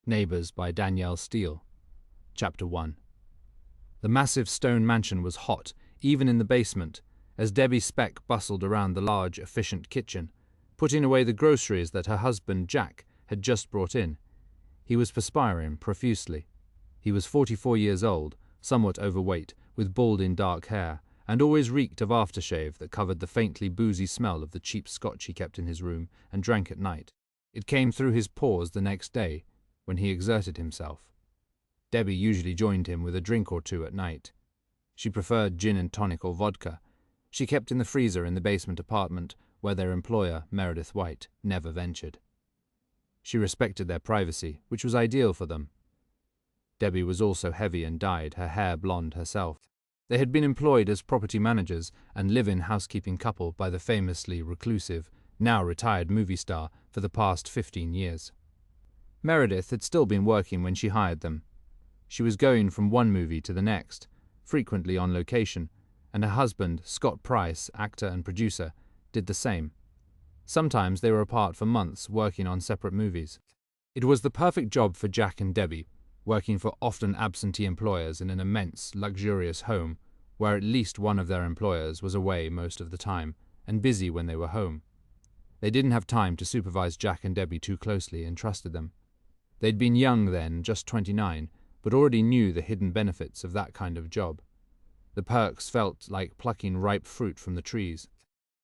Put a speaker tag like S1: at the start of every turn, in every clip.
S1: Neighbors by Danielle Steel. Chapter 1. The massive stone mansion was hot, even in the basement, as Debbie Speck bustled around the large, efficient kitchen, putting away the groceries that her husband, Jack, had just brought in. He was perspiring profusely. He was 44 years old, somewhat overweight, with balding dark hair, and always reeked of aftershave that covered the faintly boozy smell of the cheap scotch he kept in his room and drank at night. It came through his pores the next day, when he exerted himself. Debbie usually joined him with a drink or two at night. She preferred gin and tonic or vodka. She kept in the freezer in the basement apartment where their employer, Meredith White, never ventured. She respected their privacy, which was ideal for them. Debbie was also heavy and dyed her hair blonde herself. They had been employed as property managers and live-in housekeeping couple by the famously reclusive, now retired movie star for the past 15 years. Meredith had still been working when she hired them. She was going from one movie to the next, frequently on location, and her husband, Scott Price, actor and producer, did the same. Sometimes they were apart for months working on separate movies. It was the perfect job for Jack and Debbie, working for often absentee employers in an immense, luxurious home where at least one of their employers was away most of the time and busy when they were home. They didn't have time to supervise Jack and Debbie too closely and trusted them. They'd been young then, just 29, but already knew the hidden benefits of that kind of job. The perks felt like plucking ripe fruit from the trees.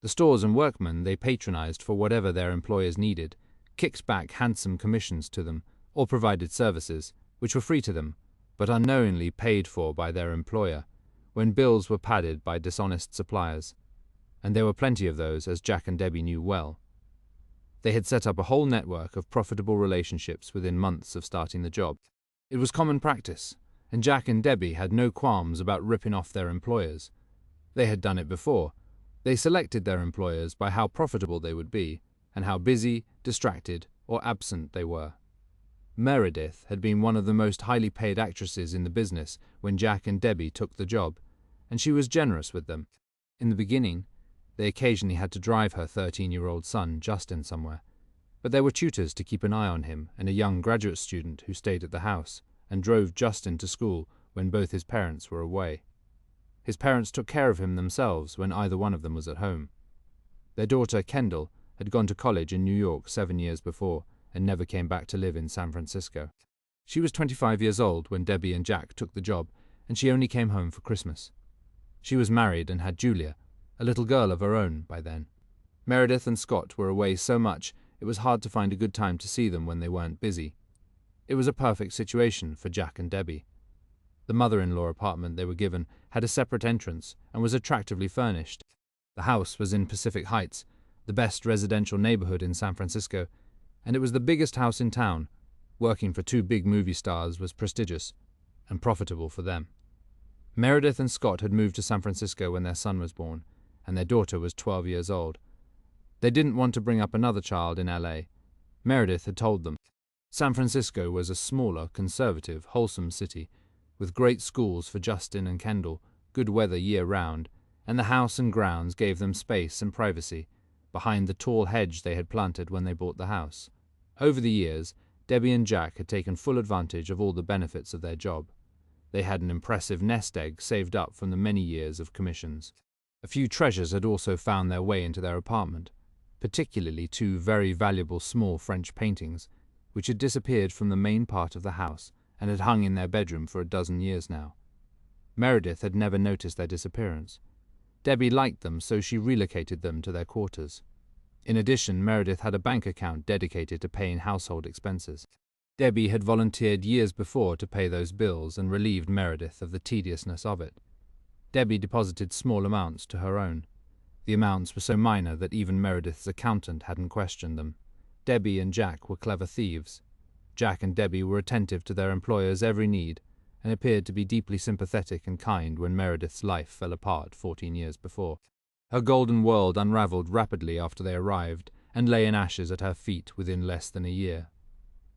S1: The stores and workmen they patronized for whatever their employers needed, kicked back handsome commissions to them, or provided services, which were free to them, but unknowingly paid for by their employer, when bills were padded by dishonest suppliers. And there were plenty of those, as Jack and Debbie knew well. They had set up a whole network of profitable relationships within months of starting the job. It was common practice, and Jack and Debbie had no qualms about ripping off their employers. They had done it before. They selected their employers by how profitable they would be, and how busy, distracted, or absent they were. Meredith had been one of the most highly paid actresses in the business when Jack and Debbie took the job, and she was generous with them. In the beginning, they occasionally had to drive her 13-year-old son, Justin, somewhere, but there were tutors to keep an eye on him and a young graduate student who stayed at the house and drove Justin to school when both his parents were away. His parents took care of him themselves when either one of them was at home. Their daughter, Kendall, had gone to college in New York 7 years before and never came back to live in San Francisco. She was 25 years old when Debbie and Jack took the job, and she only came home for Christmas. She was married and had Julia, a little girl of her own, by then. Meredith and Scott were away so much it was hard to find a good time to see them when they weren't busy. It was a perfect situation for Jack and Debbie. The mother-in-law apartment they were given had a separate entrance and was attractively furnished. The house was in Pacific Heights, the best residential neighborhood in San Francisco, and it was the biggest house in town. Working for two big movie stars was prestigious and profitable for them. Meredith and Scott had moved to San Francisco when their son was born, and their daughter was 12 years old. They didn't want to bring up another child in LA. Meredith had told them. San Francisco was a smaller, conservative, wholesome city, with great schools for Justin and Kendall, good weather year-round, and the house and grounds gave them space and privacy, behind the tall hedge they had planted when they bought the house. Over the years, Debbie and Jack had taken full advantage of all the benefits of their job. They had an impressive nest egg saved up from the many years of commissions. A few treasures had also found their way into their apartment, particularly two very valuable small French paintings, which had disappeared from the main part of the house and had hung in their bedroom for a dozen years now. Meredith had never noticed their disappearance. Debbie liked them, so she relocated them to their quarters. In addition, Meredith had a bank account dedicated to paying household expenses. Debbie had volunteered years before to pay those bills and relieved Meredith of the tediousness of it. Debbie deposited small amounts to her own. The amounts were so minor that even Meredith's accountant hadn't questioned them. Debbie and Jack were clever thieves. Jack and Debbie were attentive to their employer's every need and appeared to be deeply sympathetic and kind when Meredith's life fell apart 14 years before. Her golden world unraveled rapidly after they arrived and lay in ashes at her feet within less than a year.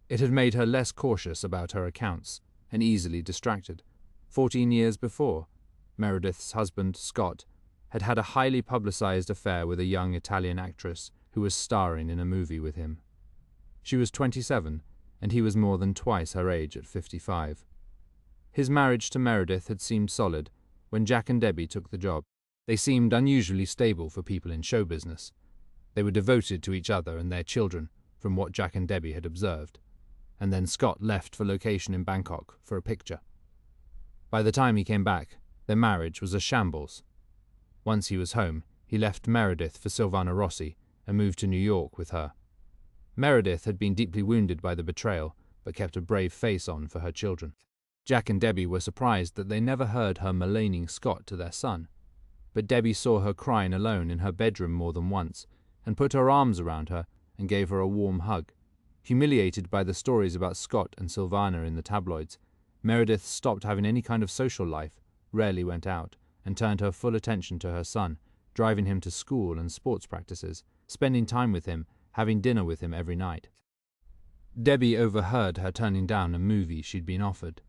S1: It had made her less cautious about her accounts and easily distracted. 14 years before, Meredith's husband, Scott, had had a highly publicized affair with a young Italian actress who was starring in a movie with him. She was 27 and he was more than twice her age at 55. His marriage to Meredith had seemed solid when Jack and Debbie took the job. They seemed unusually stable for people in show business. They were devoted to each other and their children, from what Jack and Debbie had observed. And then Scott left for location in Bangkok for a picture. By the time he came back, their marriage was a shambles. Once he was home, he left Meredith for Silvana Rossi and moved to New York with her. Meredith had been deeply wounded by the betrayal, but kept a brave face on for her children. Jack and Debbie were surprised that they never heard her maligning Scott to their son. But Debbie saw her crying alone in her bedroom more than once, and put her arms around her and gave her a warm hug. Humiliated by the stories about Scott and Silvana in the tabloids, Meredith stopped having any kind of social life, rarely went out, and turned her full attention to her son, driving him to school and sports practices, spending time with him, having dinner with him every night. Debbie overheard her turning down a movie she'd been offered.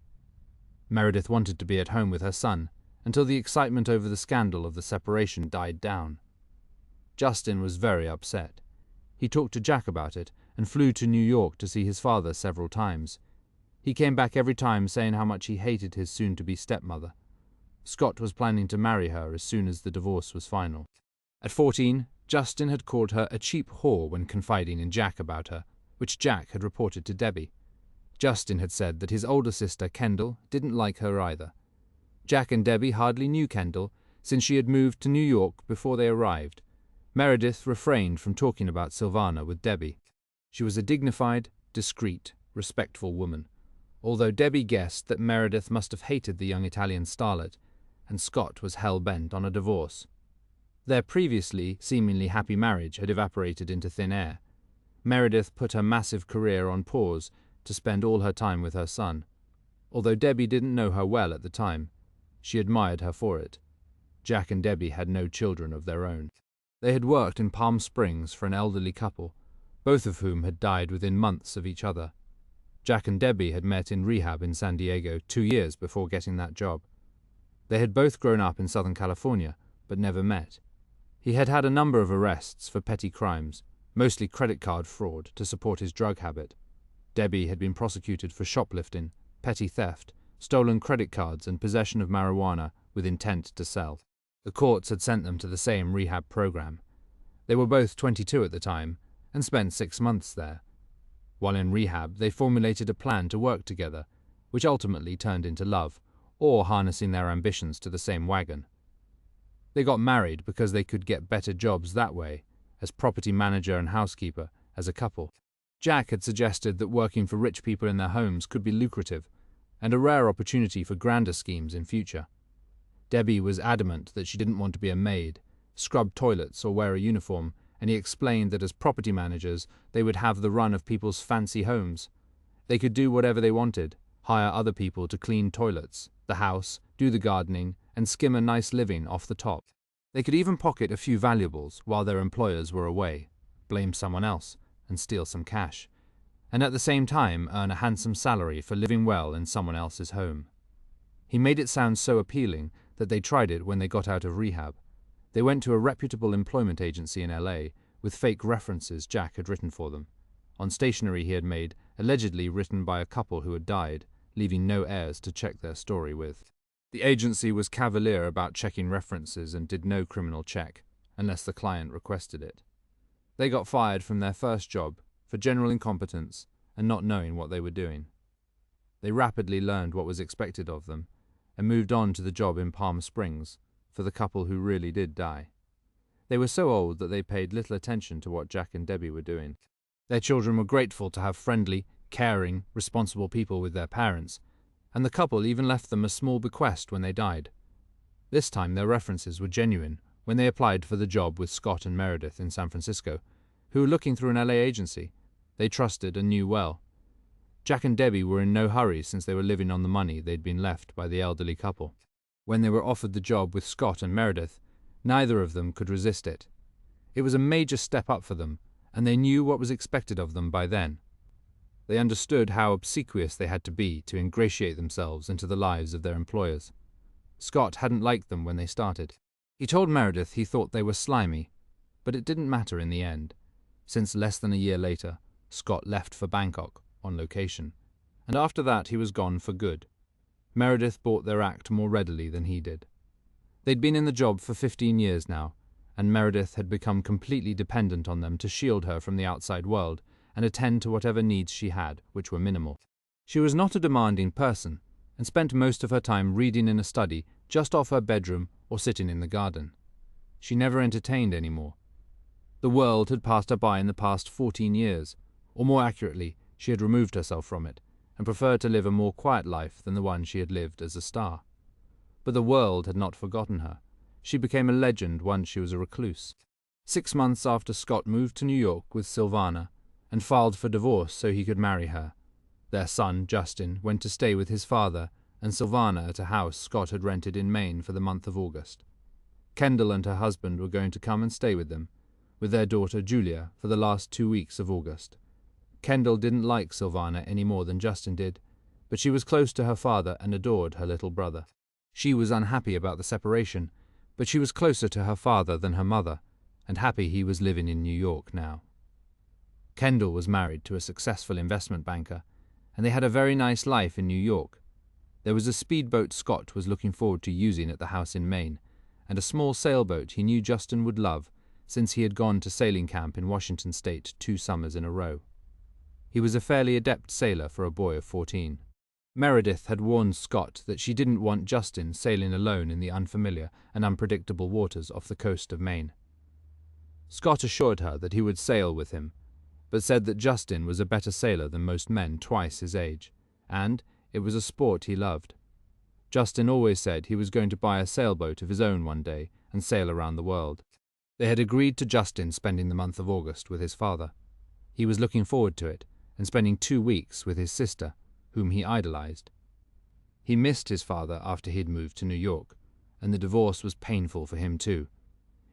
S1: Meredith wanted to be at home with her son, until the excitement over the scandal of the separation died down. Justin was very upset. He talked to Jack about it, and flew to New York to see his father several times. He came back every time saying how much he hated his soon-to-be stepmother. Scott was planning to marry her as soon as the divorce was final. At 14, Justin had called her a cheap whore when confiding in Jack about her, which Jack had reported to Debbie. Justin had said that his older sister, Kendall, didn't like her either. Jack and Debbie hardly knew Kendall, since she had moved to New York before they arrived. Meredith refrained from talking about Silvana with Debbie. She was a dignified, discreet, respectful woman, although Debbie guessed that Meredith must have hated the young Italian starlet, and Scott was hell-bent on a divorce. Their previously seemingly happy marriage had evaporated into thin air. Meredith put her massive career on pause to spend all her time with her son. Although Debbie didn't know her well at the time, she admired her for it. Jack and Debbie had no children of their own. They had worked in Palm Springs for an elderly couple, both of whom had died within months of each other. Jack and Debbie had met in rehab in San Diego 2 years before getting that job. They had both grown up in Southern California, but never met. He had had a number of arrests for petty crimes, mostly credit card fraud to support his drug habit. Debbie had been prosecuted for shoplifting, petty theft, stolen credit cards, and possession of marijuana with intent to sell. The courts had sent them to the same rehab program. They were both 22 at the time and spent 6 months there. While in rehab, they formulated a plan to work together, which ultimately turned into love, or harnessing their ambitions to the same wagon. They got married because they could get better jobs that way, as property manager and housekeeper, as a couple. Jack had suggested that working for rich people in their homes could be lucrative, and a rare opportunity for grander schemes in future. Debbie was adamant that she didn't want to be a maid, scrub toilets, or wear a uniform, and he explained that as property managers, they would have the run of people's fancy homes. They could do whatever they wanted, hire other people to clean toilets, the house, do the gardening, and skim a nice living off the top. They could even pocket a few valuables while their employers were away, blame someone else, and steal some cash, and at the same time earn a handsome salary for living well in someone else's home. He made it sound so appealing that they tried it when they got out of rehab. They went to a reputable employment agency in LA with fake references Jack had written for them, on stationery he had made, allegedly written by a couple who had died, leaving no heirs to check their story with. The agency was cavalier about checking references and did no criminal check, unless the client requested it. They got fired from their first job for general incompetence and not knowing what they were doing. They rapidly learned what was expected of them and moved on to the job in Palm Springs for the couple who really did die. They were so old that they paid little attention to what Jack and Debbie were doing. Their children were grateful to have friendly, caring, responsible people with their parents, and the couple even left them a small bequest when they died. This time their references were genuine when they applied for the job with Scott and Meredith in San Francisco, who were looking through an LA agency. They trusted and knew well. Jack and Debbie were in no hurry since they were living on the money they'd been left by the elderly couple. When they were offered the job with Scott and Meredith, neither of them could resist it. It was a major step up for them, and they knew what was expected of them by then. They understood how obsequious they had to be to ingratiate themselves into the lives of their employers. Scott hadn't liked them when they started. He told Meredith he thought they were slimy, but it didn't matter in the end, since less than a year later, Scott left for Bangkok, on location, and after that he was gone for good. Meredith bought their act more readily than he did. They'd been in the job for 15 years now, and Meredith had become completely dependent on them to shield her from the outside world and attend to whatever needs she had, which were minimal. She was not a demanding person, and spent most of her time reading in a study just off her bedroom or sitting in the garden. She never entertained anymore. The world had passed her by in the past 14 years, or more accurately, she had removed herself from it, and preferred to live a more quiet life than the one she had lived as a star. But the world had not forgotten her. She became a legend once she was a recluse. 6 months after Scott moved to New York with Silvana and filed for divorce so he could marry her, their son, Justin, went to stay with his father and Silvana at a house Scott had rented in Maine for the month of August. Kendall and her husband were going to come and stay with them, with their daughter Julia, for the last 2 weeks of August. Kendall didn't like Silvana any more than Justin did, but she was close to her father and adored her little brother. She was unhappy about the separation, but she was closer to her father than her mother, and happy he was living in New York now. Kendall was married to a successful investment banker, and they had a very nice life in New York. There was a speedboat Scott was looking forward to using at the house in Maine, and a small sailboat he knew Justin would love, since he had gone to sailing camp in Washington State 2 summers in a row. He was a fairly adept sailor for a boy of 14. Meredith had warned Scott that she didn't want Justin sailing alone in the unfamiliar and unpredictable waters off the coast of Maine. Scott assured her that he would sail with him, but said that Justin was a better sailor than most men twice his age, and it was a sport he loved. Justin always said he was going to buy a sailboat of his own one day and sail around the world. They had agreed to Justin spending the month of August with his father. He was looking forward to it, and spending 2 weeks with his sister, whom he idolized. He missed his father after he'd moved to New York, and the divorce was painful for him too.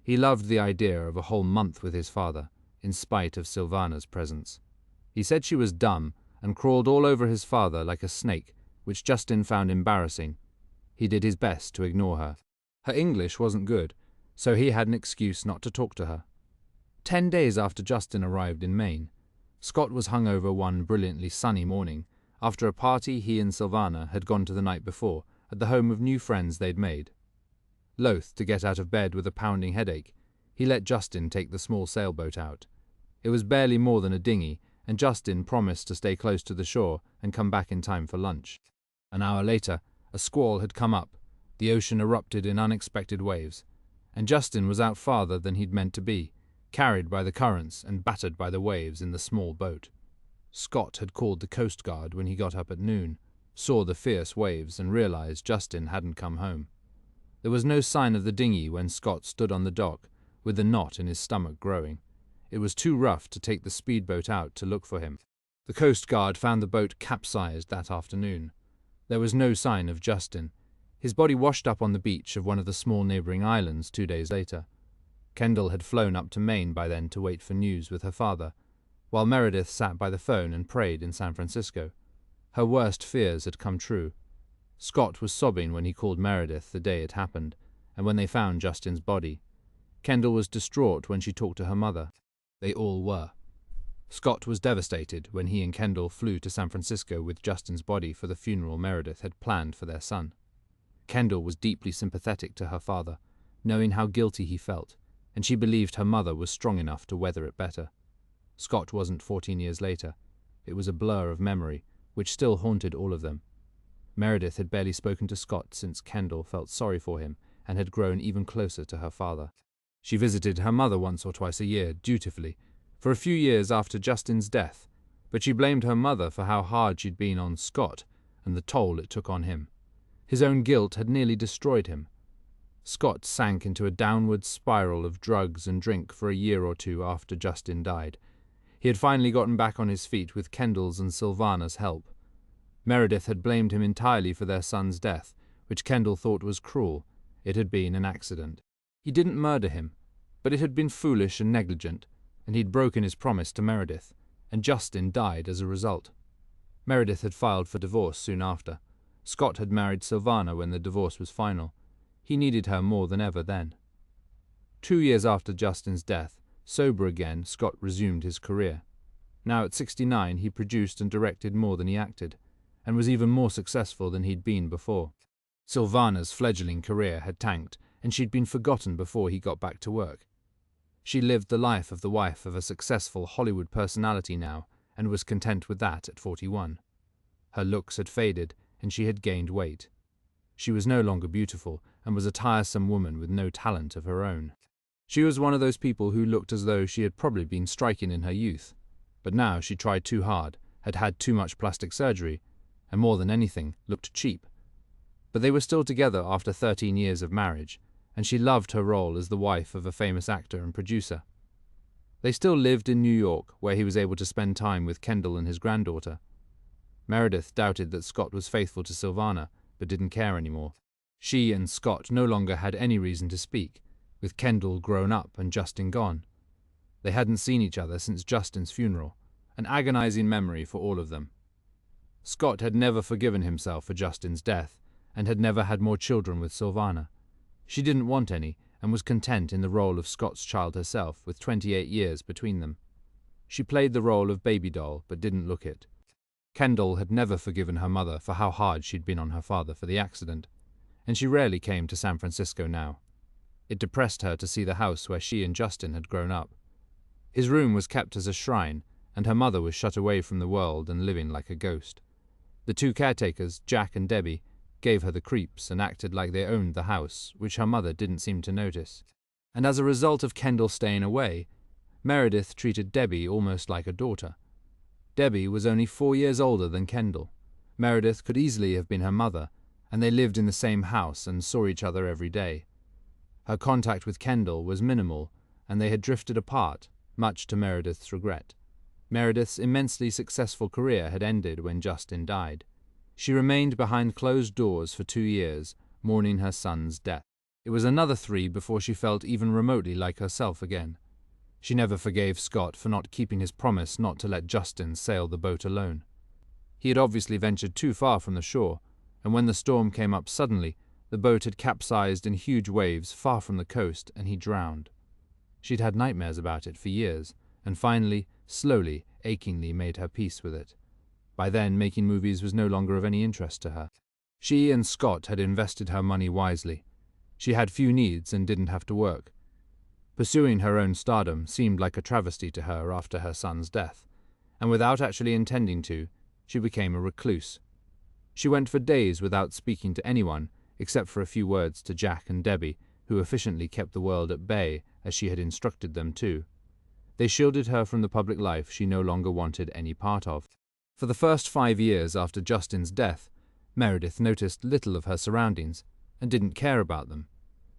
S1: He loved the idea of a whole month with his father, in spite of Silvana's presence. He said she was dumb and crawled all over his father like a snake, which Justin found embarrassing. He did his best to ignore her. Her English wasn't good, so he had an excuse not to talk to her. 10 days after Justin arrived in Maine, Scott was hungover one brilliantly sunny morning after a party he and Silvana had gone to the night before at the home of new friends they'd made. Loath to get out of bed with a pounding headache, he let Justin take the small sailboat out. It was barely more than a dinghy, and Justin promised to stay close to the shore and come back in time for lunch. An hour later, a squall had come up, the ocean erupted in unexpected waves, and Justin was out farther than he'd meant to be, carried by the currents and battered by the waves in the small boat. Scott had called the Coast Guard when he got up at noon, saw the fierce waves and realized Justin hadn't come home. There was no sign of the dinghy when Scott stood on the dock, with the knot in his stomach growing. It was too rough to take the speedboat out to look for him. The Coast Guard found the boat capsized that afternoon. There was no sign of Justin. His body washed up on the beach of one of the small neighboring islands 2 days later. Kendall had flown up to Maine by then to wait for news with her father, while Meredith sat by the phone and prayed in San Francisco. Her worst fears had come true. Scott was sobbing when he called Meredith the day it happened, and when they found Justin's body. Kendall was distraught when she talked to her mother. They all were. Scott was devastated when he and Kendall flew to San Francisco with Justin's body for the funeral Meredith had planned for their son. Kendall was deeply sympathetic to her father, knowing how guilty he felt, and she believed her mother was strong enough to weather it better. Scott wasn't 14 years later. It was a blur of memory, which still haunted all of them. Meredith had barely spoken to Scott since Kendall felt sorry for him and had grown even closer to her father. She visited her mother once or twice a year, dutifully, for a few years after Justin's death, but she blamed her mother for how hard she'd been on Scott and the toll it took on him. His own guilt had nearly destroyed him. Scott sank into a downward spiral of drugs and drink for a year or two after Justin died. He had finally gotten back on his feet with Kendall's and Silvana's help. Meredith had blamed him entirely for their son's death, which Kendall thought was cruel. It had been an accident. He didn't murder him, but it had been foolish and negligent, and he'd broken his promise to Meredith, and Justin died as a result. Meredith had filed for divorce soon after. Scott had married Silvana when the divorce was final. He needed her more than ever then. 2 years after Justin's death, sober again, Scott resumed his career. Now at 69, he produced and directed more than he acted, and was even more successful than he'd been before. Silvana's fledgling career had tanked, and she'd been forgotten before he got back to work. She lived the life of the wife of a successful Hollywood personality now, and was content with that at 41. Her looks had faded, and she had gained weight. She was no longer beautiful, and was a tiresome woman with no talent of her own. She was one of those people who looked as though she had probably been striking in her youth. But now she tried too hard, had had too much plastic surgery, and more than anything, looked cheap. But they were still together after 13 years of marriage, and she loved her role as the wife of a famous actor and producer. They still lived in New York, where he was able to spend time with Kendall and his granddaughter. Meredith doubted that Scott was faithful to Silvana, but didn't care anymore. She and Scott no longer had any reason to speak, with Kendall grown up and Justin gone. They hadn't seen each other since Justin's funeral, an agonizing memory for all of them. Scott had never forgiven himself for Justin's death, and had never had more children with Silvana. She didn't want any, and was content in the role of Scott's child herself, with 28 years between them. She played the role of baby doll, but didn't look it. Kendall had never forgiven her mother for how hard she'd been on her father for the accident, and she rarely came to San Francisco now. It depressed her to see the house where she and Justin had grown up. His room was kept as a shrine, and her mother was shut away from the world and living like a ghost. The two caretakers, Jack and Debbie, gave her the creeps and acted like they owned the house, which her mother didn't seem to notice. And as a result of Kendall staying away, Meredith treated Debbie almost like a daughter. Debbie was only 4 years older than Kendall. Meredith could easily have been her mother, and they lived in the same house and saw each other every day. Her contact with Kendall was minimal, and they had drifted apart, much to Meredith's regret. Meredith's immensely successful career had ended when Justin died. She remained behind closed doors for 2 years, mourning her son's death. It was another 3 before she felt even remotely like herself again. She never forgave Scott for not keeping his promise not to let Justin sail the boat alone. He had obviously ventured too far from the shore, and when the storm came up suddenly, the boat had capsized in huge waves far from the coast, and he drowned. She'd had nightmares about it for years, and finally, slowly, achingly made her peace with it. By then, making movies was no longer of any interest to her. She and Scott had invested her money wisely. She had few needs and didn't have to work. Pursuing her own stardom seemed like a travesty to her after her son's death, and without actually intending to, she became a recluse. She went for days without speaking to anyone, except for a few words to Jack and Debbie, who efficiently kept the world at bay as she had instructed them to. They shielded her from the public life she no longer wanted any part of. For the first 5 years after Justin's death, Meredith noticed little of her surroundings and didn't care about them.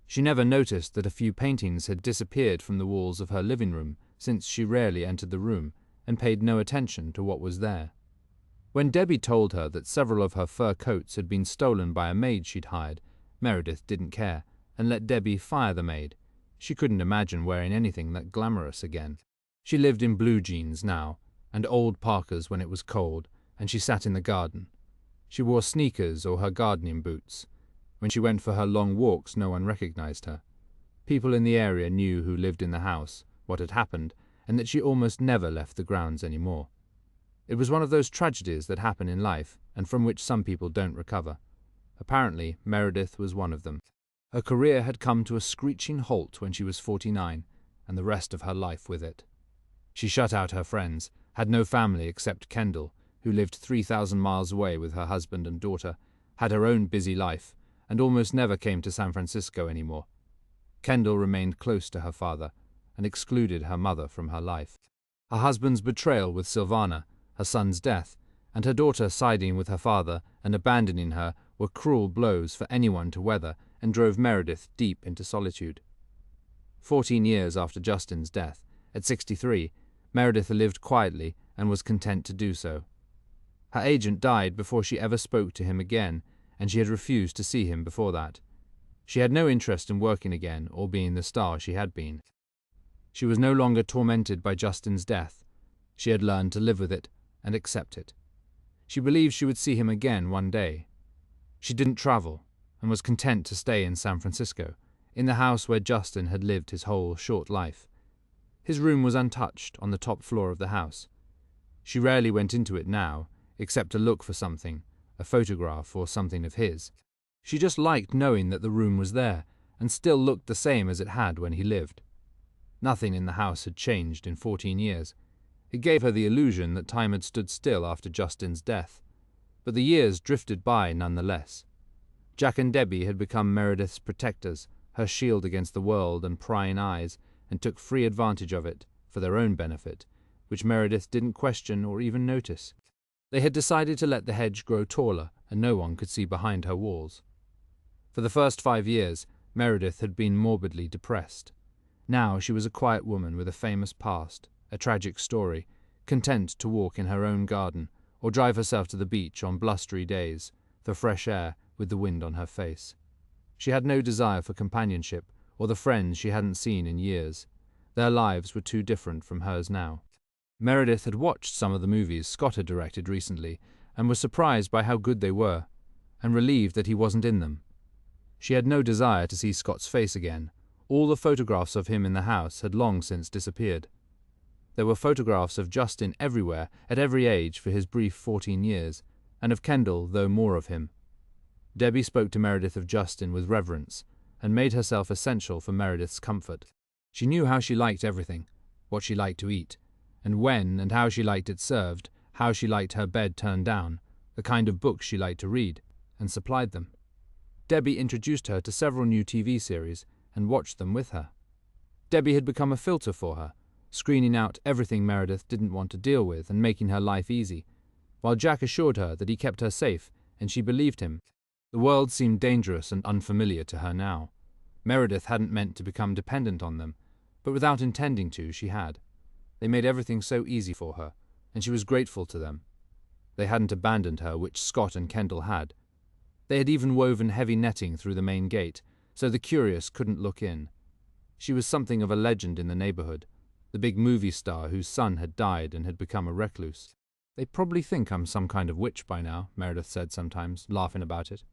S1: She never noticed that a few paintings had disappeared from the walls of her living room, since she rarely entered the room, and paid no attention to what was there. When Debbie told her that several of her fur coats had been stolen by a maid she'd hired, Meredith didn't care, and let Debbie fire the maid. She couldn't imagine wearing anything that glamorous again. She lived in blue jeans now, and old parkas when it was cold, and she sat in the garden. She wore sneakers or her gardening boots. When she went for her long walks, no one recognized her. People in the area knew who lived in the house, what had happened, and that she almost never left the grounds anymore. It was one of those tragedies that happen in life, and from which some people don't recover. Apparently, Meredith was one of them. Her career had come to a screeching halt when she was 49, and the rest of her life with it. She shut out her friends, had no family except Kendall, who lived 3,000 miles away with her husband and daughter, had her own busy life, and almost never came to San Francisco anymore. Kendall remained close to her father, and excluded her mother from her life. Her husband's betrayal with Silvana, her son's death, and her daughter siding with her father and abandoning her were cruel blows for anyone to weather and drove Meredith deep into solitude. 14 years after Justin's death, at 63, Meredith lived quietly and was content to do so. Her agent died before she ever spoke to him again, and she had refused to see him before that. She had no interest in working again or being the star she had been. She was no longer tormented by Justin's death. She had learned to live with it and accept it. She believed she would see him again one day. She didn't travel and was content to stay in San Francisco, in the house where Justin had lived his whole short life. His room was untouched on the top floor of the house. She rarely went into it now, except to look for something, a photograph or something of his. She just liked knowing that the room was there, and still looked the same as it had when he lived. Nothing in the house had changed in 14 years. It gave her the illusion that time had stood still after Justin's death, but the years drifted by nonetheless. Jack and Debbie had become Meredith's protectors, her shield against the world and prying eyes, and took free advantage of it for their own benefit, which Meredith didn't question or even notice. They had decided to let the hedge grow taller, and no one could see behind her walls. For the first 5 years, Meredith had been morbidly depressed. Now she was a quiet woman with a famous past, a tragic story, content to walk in her own garden or drive herself to the beach on blustery days, for fresh air with the wind on her face. She had no desire for companionship or the friends she hadn't seen in years. Their lives were too different from hers now. Meredith had watched some of the movies Scott had directed recently and was surprised by how good they were, and relieved that he wasn't in them. She had no desire to see Scott's face again. All the photographs of him in the house had long since disappeared. There were photographs of Justin everywhere, at every age for his brief 14 years, and of Kendall, though more of him. Debbie spoke to Meredith of Justin with reverence, and made herself essential for Meredith's comfort. She knew how she liked everything, what she liked to eat, and when and how she liked it served, how she liked her bed turned down, the kind of books she liked to read, and supplied them. Debbie introduced her to several new TV series and watched them with her. Debbie had become a filter for her, screening out everything Meredith didn't want to deal with and making her life easy, while Jack assured her that he kept her safe, and she believed him. The world seemed dangerous and unfamiliar to her now. Meredith hadn't meant to become dependent on them, but without intending to, she had. They made everything so easy for her, and she was grateful to them. They hadn't abandoned her, which Scott and Kendall had. They had even woven heavy netting through the main gate, so the curious couldn't look in. She was something of a legend in the neighborhood, the big movie star whose son had died and had become a recluse. They probably think I'm some kind of witch by now, Meredith said sometimes, laughing about it.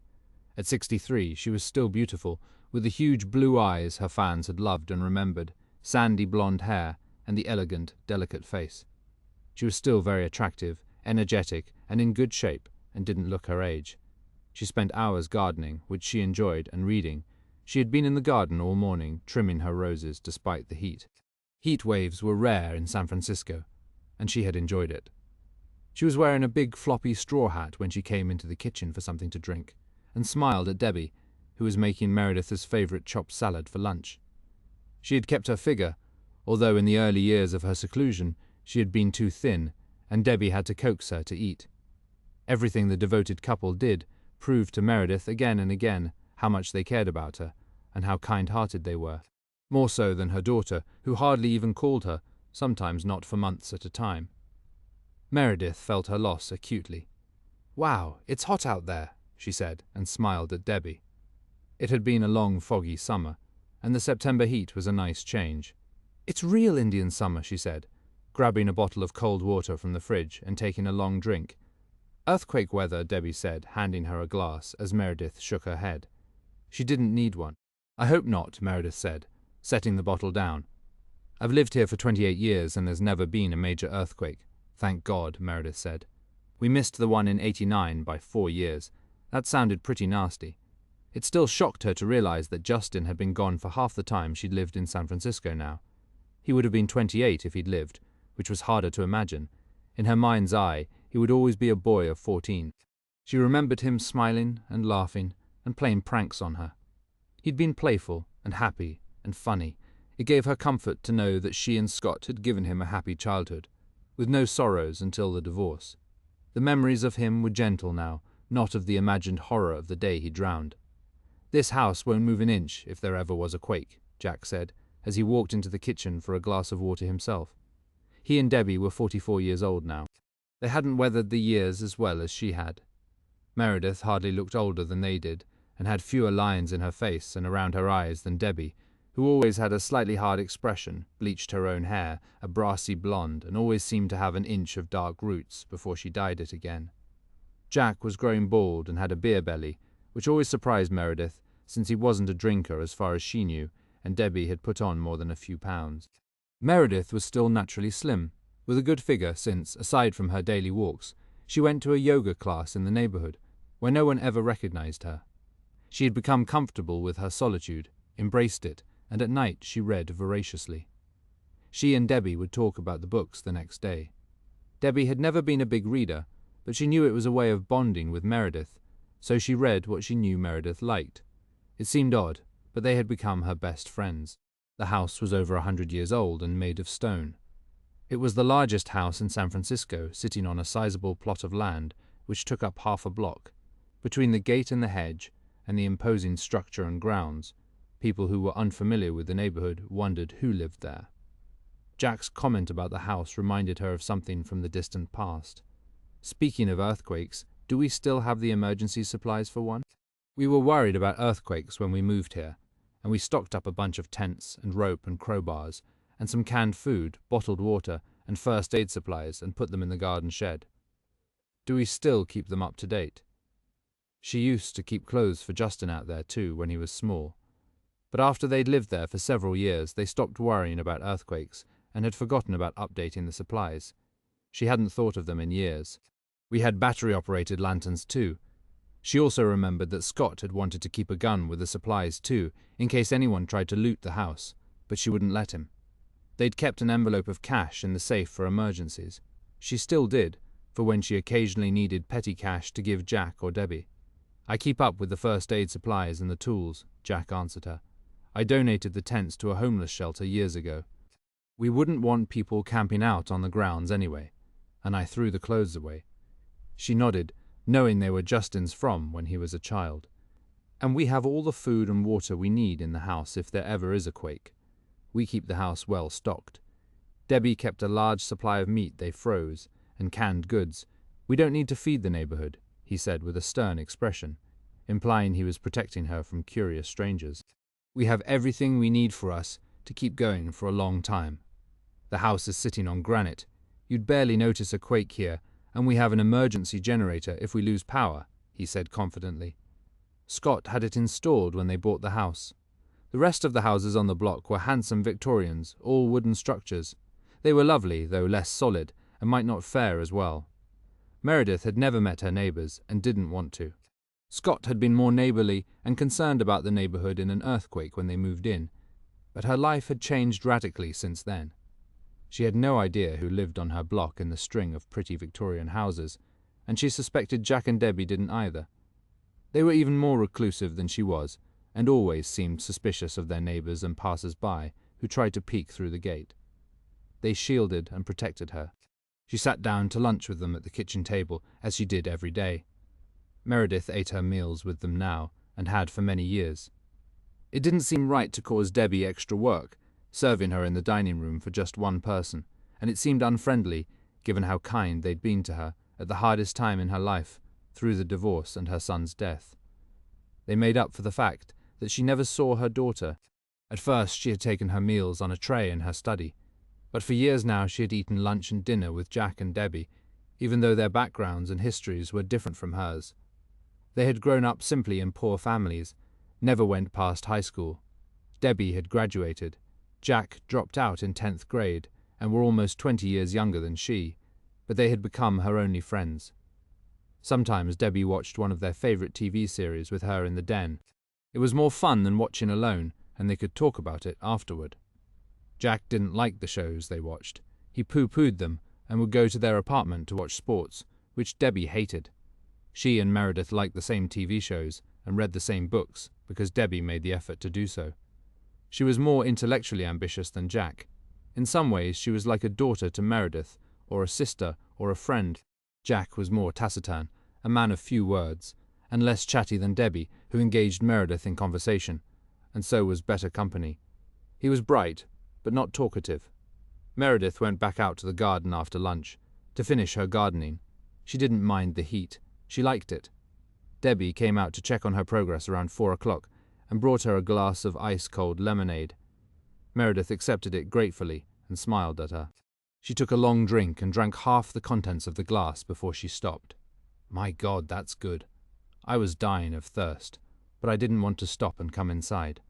S1: At 63, she was still beautiful, with the huge blue eyes her fans had loved and remembered, sandy blonde hair, and the elegant, delicate face. She was still very attractive, energetic, and in good shape, and didn't look her age. She spent hours gardening, which she enjoyed, and reading. She had been in the garden all morning, trimming her roses despite the heat. Heat waves were rare in San Francisco, and she had enjoyed it. She was wearing a big floppy straw hat when she came into the kitchen for something to drink, and smiled at Debbie, who was making Meredith's favorite chopped salad for lunch. She had kept her figure, although in the early years of her seclusion she had been too thin, and Debbie had to coax her to eat. Everything the devoted couple did proved to Meredith again and again how much they cared about her, and how kind-hearted they were. More so than her daughter, who hardly even called her, sometimes not for months at a time. Meredith felt her loss acutely. "Wow, it's hot out there," she said, and smiled at Debbie. It had been a long, foggy summer, and the September heat was a nice change. "It's real Indian summer," she said, grabbing a bottle of cold water from the fridge and taking a long drink. "Earthquake weather," Debbie said, handing her a glass as Meredith shook her head. She didn't need one. "I hope not," Meredith said, setting the bottle down. "I've lived here for 28 years and there's never been a major earthquake. Thank God," Meredith said. "We missed the one in 89 by 4 years. That sounded pretty nasty." It still shocked her to realize that Justin had been gone for half the time she'd lived in San Francisco now. He would have been 28 if he'd lived, which was harder to imagine. In her mind's eye, he would always be a boy of 14. She remembered him smiling and laughing and playing pranks on her. He'd been playful and happy and funny. It gave her comfort to know that she and Scott had given him a happy childhood, with no sorrows until the divorce. The memories of him were gentle now, not of the imagined horror of the day he drowned. "This house won't move an inch if there ever was a quake," Jack said, as he walked into the kitchen for a glass of water himself. He and Debbie were 44 years old now. They hadn't weathered the years as well as she had. Meredith hardly looked older than they did, and had fewer lines in her face and around her eyes than Debbie, who always had a slightly hard expression, bleached her own hair, a brassy blonde, and always seemed to have an inch of dark roots before she dyed it again. Jack was growing bald and had a beer belly, which always surprised Meredith, since he wasn't a drinker as far as she knew, and Debbie had put on more than a few pounds. Meredith was still naturally slim, with a good figure since, aside from her daily walks, she went to a yoga class in the neighborhood, where no one ever recognized her. She had become comfortable with her solitude, embraced it, and at night she read voraciously. She and Debbie would talk about the books the next day. Debbie had never been a big reader, but she knew it was a way of bonding with Meredith, so she read what she knew Meredith liked. It seemed odd, but they had become her best friends. The house was over 100 years old and made of stone. It was the largest house in San Francisco, sitting on a sizable plot of land which took up half a block. Between the gate and the hedge, and the imposing structure and grounds, people who were unfamiliar with the neighborhood wondered who lived there. Jack's comment about the house reminded her of something from the distant past. Speaking of earthquakes, do we still have the emergency supplies for one? We were worried about earthquakes when we moved here, and we stocked up a bunch of tents and rope and crowbars, and some canned food, bottled water, and first aid supplies, and put them in the garden shed. Do we still keep them up to date? She used to keep clothes for Justin out there too when he was small. But after they'd lived there for several years, they stopped worrying about earthquakes and had forgotten about updating the supplies. She hadn't thought of them in years. We had battery-operated lanterns too. She also remembered that Scott had wanted to keep a gun with the supplies too, in case anyone tried to loot the house, but she wouldn't let him. They'd kept an envelope of cash in the safe for emergencies. She still did, for when she occasionally needed petty cash to give Jack or Debbie. I keep up with the first aid supplies and the tools, Jack answered her. I donated the tents to a homeless shelter years ago. We wouldn't want people camping out on the grounds anyway, and I threw the clothes away. She nodded, knowing they were Justin's from when he was a child. And we have all the food and water we need in the house if there ever is a quake. We keep the house well stocked. Debbie kept a large supply of meat they froze, and canned goods. We don't need to feed the neighborhood, he said with a stern expression, implying he was protecting her from curious strangers. We have everything we need for us to keep going for a long time. The house is sitting on granite. You'd barely notice a quake here, and we have an emergency generator if we lose power, he said confidently. Scott had it installed when they bought the house. The rest of the houses on the block were handsome Victorians, all wooden structures. They were lovely, though less solid, and might not fare as well. Meredith had never met her neighbors and didn't want to. Scott had been more neighborly and concerned about the neighborhood in an earthquake when they moved in, but her life had changed radically since then. She had no idea who lived on her block in the string of pretty Victorian houses, and she suspected Jack and Debbie didn't either. They were even more reclusive than she was, and always seemed suspicious of their neighbors and passers-by who tried to peek through the gate. They shielded and protected her. She sat down to lunch with them at the kitchen table, as she did every day. Meredith ate her meals with them now, and had for many years. It didn't seem right to cause Debbie extra work, serving her in the dining room for just one person, and it seemed unfriendly, given how kind they'd been to her at the hardest time in her life, through the divorce and her son's death. They made up for the fact that she never saw her daughter. At first she had taken her meals on a tray in her study, but for years now she had eaten lunch and dinner with Jack and Debbie, even though their backgrounds and histories were different from hers. They had grown up simply in poor families, never went past high school. Debbie had graduated. Jack dropped out in 10th grade and were almost 20 years younger than she, but they had become her only friends. Sometimes Debbie watched one of their favorite TV series with her in the den. It was more fun than watching alone, and they could talk about it afterward. Jack didn't like the shows they watched. He pooh-poohed them and would go to their apartment to watch sports, which Debbie hated. She and Meredith liked the same TV shows and read the same books because Debbie made the effort to do so. She was more intellectually ambitious than Jack. In some ways, she was like a daughter to Meredith, or a sister, or a friend. Jack was more taciturn, a man of few words, and less chatty than Debbie, who engaged Meredith in conversation, and so was better company. He was bright, but not talkative. Meredith went back out to the garden after lunch, to finish her gardening. She didn't mind the heat. She liked it. Debbie came out to check on her progress around 4 o'clock, and brought her a glass of ice-cold lemonade. Meredith accepted it gratefully and smiled at her. She took a long drink and drank half the contents of the glass before she stopped. My God, that's good. I was dying of thirst, but I didn't want to stop and come inside.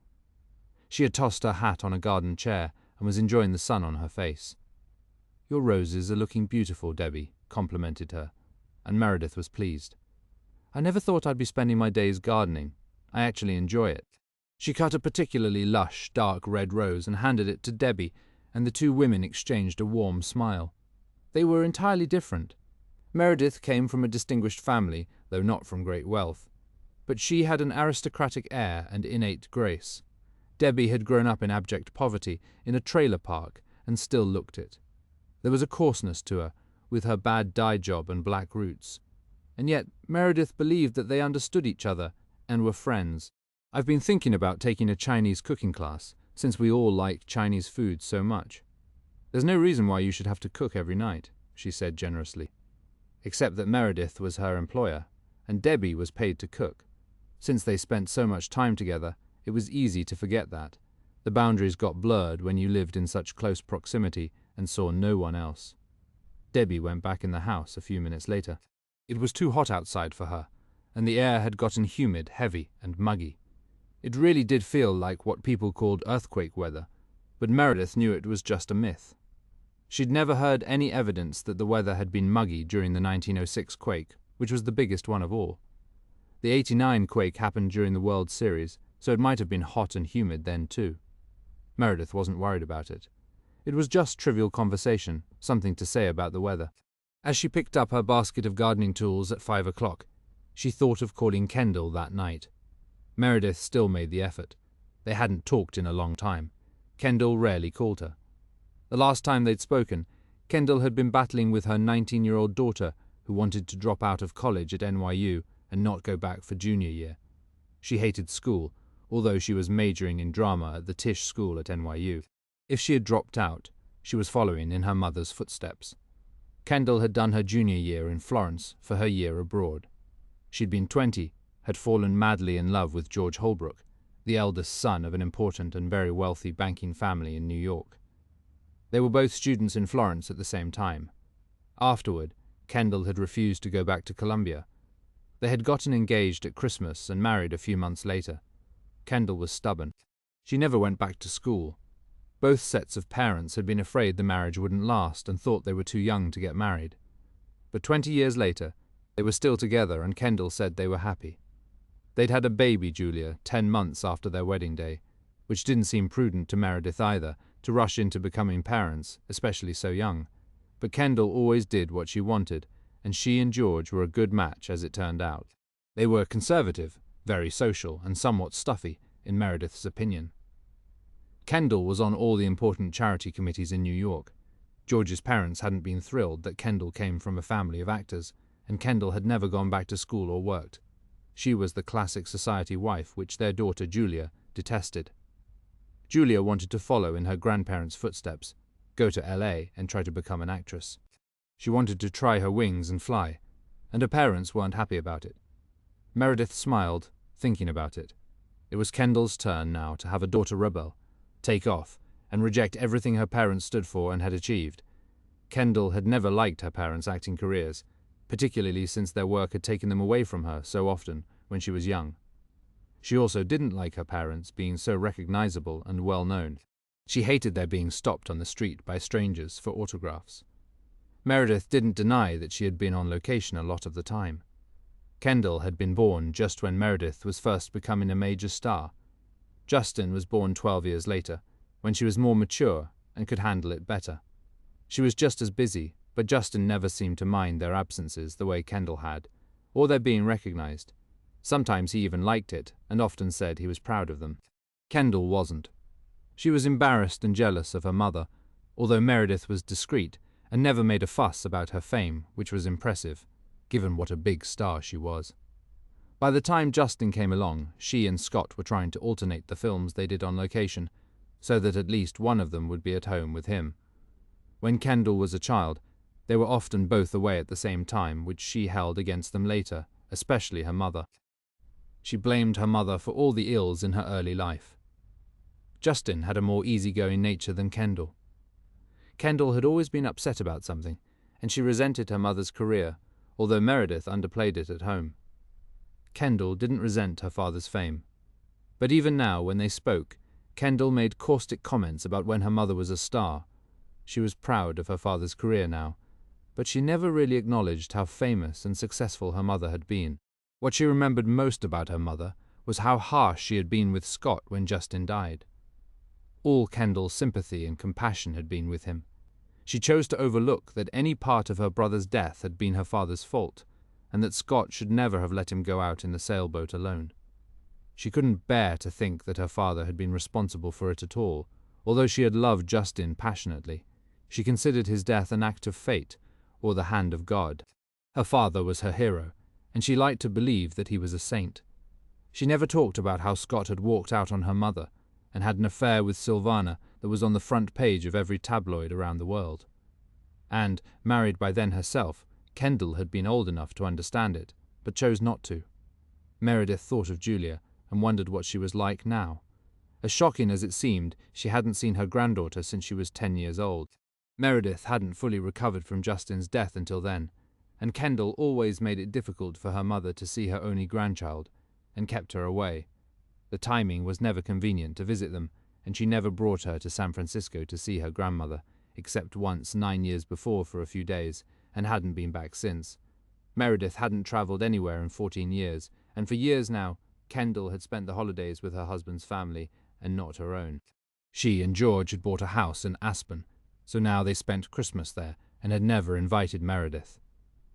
S1: She had tossed her hat on a garden chair and was enjoying the sun on her face. "Your roses are looking beautiful, Debbie," complimented her, and Meredith was pleased. "I never thought I'd be spending my days gardening. I actually enjoy it." She cut a particularly lush, dark red rose and handed it to Debbie, and the two women exchanged a warm smile. They were entirely different. Meredith came from a distinguished family, though not from great wealth, but she had an aristocratic air and innate grace. Debbie had grown up in abject poverty in a trailer park and still looked it. There was a coarseness to her, with her bad dye job and black roots. And yet Meredith believed that they understood each other and were friends. "I've been thinking about taking a Chinese cooking class, since we all like Chinese food so much. There's no reason why you should have to cook every night," she said generously. Except that Meredith was her employer, and Debbie was paid to cook. Since they spent so much time together, it was easy to forget that. The boundaries got blurred when you lived in such close proximity and saw no one else. Debbie went back in the house a few minutes later. It was too hot outside for her, and the air had gotten humid, heavy, and muggy. It really did feel like what people called earthquake weather, but Meredith knew it was just a myth. She'd never heard any evidence that the weather had been muggy during the 1906 quake, which was the biggest one of all. The '89 quake happened during the World Series, so it might have been hot and humid then too. Meredith wasn't worried about it. It was just trivial conversation, something to say about the weather. As she picked up her basket of gardening tools at 5 o'clock, she thought of calling Kendall that night. Meredith still made the effort. They hadn't talked in a long time. Kendall rarely called her. The last time they'd spoken, Kendall had been battling with her 19-year-old daughter who wanted to drop out of college at NYU and not go back for junior year. She hated school, although she was majoring in drama at the Tisch School at NYU. If she had dropped out, she was following in her mother's footsteps. Kendall had done her junior year in Florence for her year abroad. She'd been 20, had fallen madly in love with George Holbrook, the eldest son of an important and very wealthy banking family in New York. They were both students in Florence at the same time. Afterward, Kendall had refused to go back to Columbia. They had gotten engaged at Christmas and married a few months later. Kendall was stubborn. She never went back to school. Both sets of parents had been afraid the marriage wouldn't last and thought they were too young to get married. But 20 years later, they were still together and Kendall said they were happy. They'd had a baby, Julia, 10 months after their wedding day, which didn't seem prudent to Meredith either, to rush into becoming parents, especially so young. But Kendall always did what she wanted, and she and George were a good match as it turned out. They were conservative, very social, and somewhat stuffy, in Meredith's opinion. Kendall was on all the important charity committees in New York. George's parents hadn't been thrilled that Kendall came from a family of actors, and Kendall had never gone back to school or worked. She was the classic society wife which their daughter Julia detested. Julia wanted to follow in her grandparents' footsteps, go to LA and try to become an actress. She wanted to try her wings and fly, and her parents weren't happy about it. Meredith smiled, thinking about it. It was Kendall's turn now to have a daughter rebel, take off, and reject everything her parents stood for and had achieved. Kendall had never liked her parents' acting careers, particularly since their work had taken them away from her so often when she was young. She also didn't like her parents being so recognizable and well-known. She hated their being stopped on the street by strangers for autographs. Meredith didn't deny that she had been on location a lot of the time. Kendall had been born just when Meredith was first becoming a major star. Justin was born 12 years later, when she was more mature and could handle it better. She was just as busy, but Justin never seemed to mind their absences the way Kendall had, or their being recognized. Sometimes he even liked it, and often said he was proud of them. Kendall wasn't. She was embarrassed and jealous of her mother, although Meredith was discreet and never made a fuss about her fame, which was impressive, given what a big star she was. By the time Justin came along, she and Scott were trying to alternate the films they did on location, so that at least one of them would be at home with him. When Kendall was a child, they were often both away at the same time, which she held against them later, especially her mother. She blamed her mother for all the ills in her early life. Justin had a more easygoing nature than Kendall. Kendall had always been upset about something, and she resented her mother's career, although Meredith underplayed it at home. Kendall didn't resent her father's fame. But even now, when they spoke, Kendall made caustic comments about when her mother was a star. She was proud of her father's career now, but she never really acknowledged how famous and successful her mother had been. What she remembered most about her mother was how harsh she had been with Scott when Justin died. All Kendall's sympathy and compassion had been with him. She chose to overlook that any part of her brother's death had been her father's fault, and that Scott should never have let him go out in the sailboat alone. She couldn't bear to think that her father had been responsible for it at all. Although she had loved Justin passionately, she considered his death an act of fate or the hand of God. Her father was her hero, and she liked to believe that he was a saint. She never talked about how Scott had walked out on her mother and had an affair with Sylvana that was on the front page of every tabloid around the world. And, married by then herself, Kendall had been old enough to understand it, but chose not to. Meredith thought of Julia and wondered what she was like now. As shocking as it seemed, she hadn't seen her granddaughter since she was 10 years old. Meredith hadn't fully recovered from Justin's death until then, and Kendall always made it difficult for her mother to see her only grandchild, and kept her away. The timing was never convenient to visit them, and she never brought her to San Francisco to see her grandmother, except once 9 years before for a few days, and hadn't been back since. Meredith hadn't traveled anywhere in 14 years, and for years now, Kendall had spent the holidays with her husband's family and not her own. She and George had bought a house in Aspen, so now they spent Christmas there and had never invited Meredith.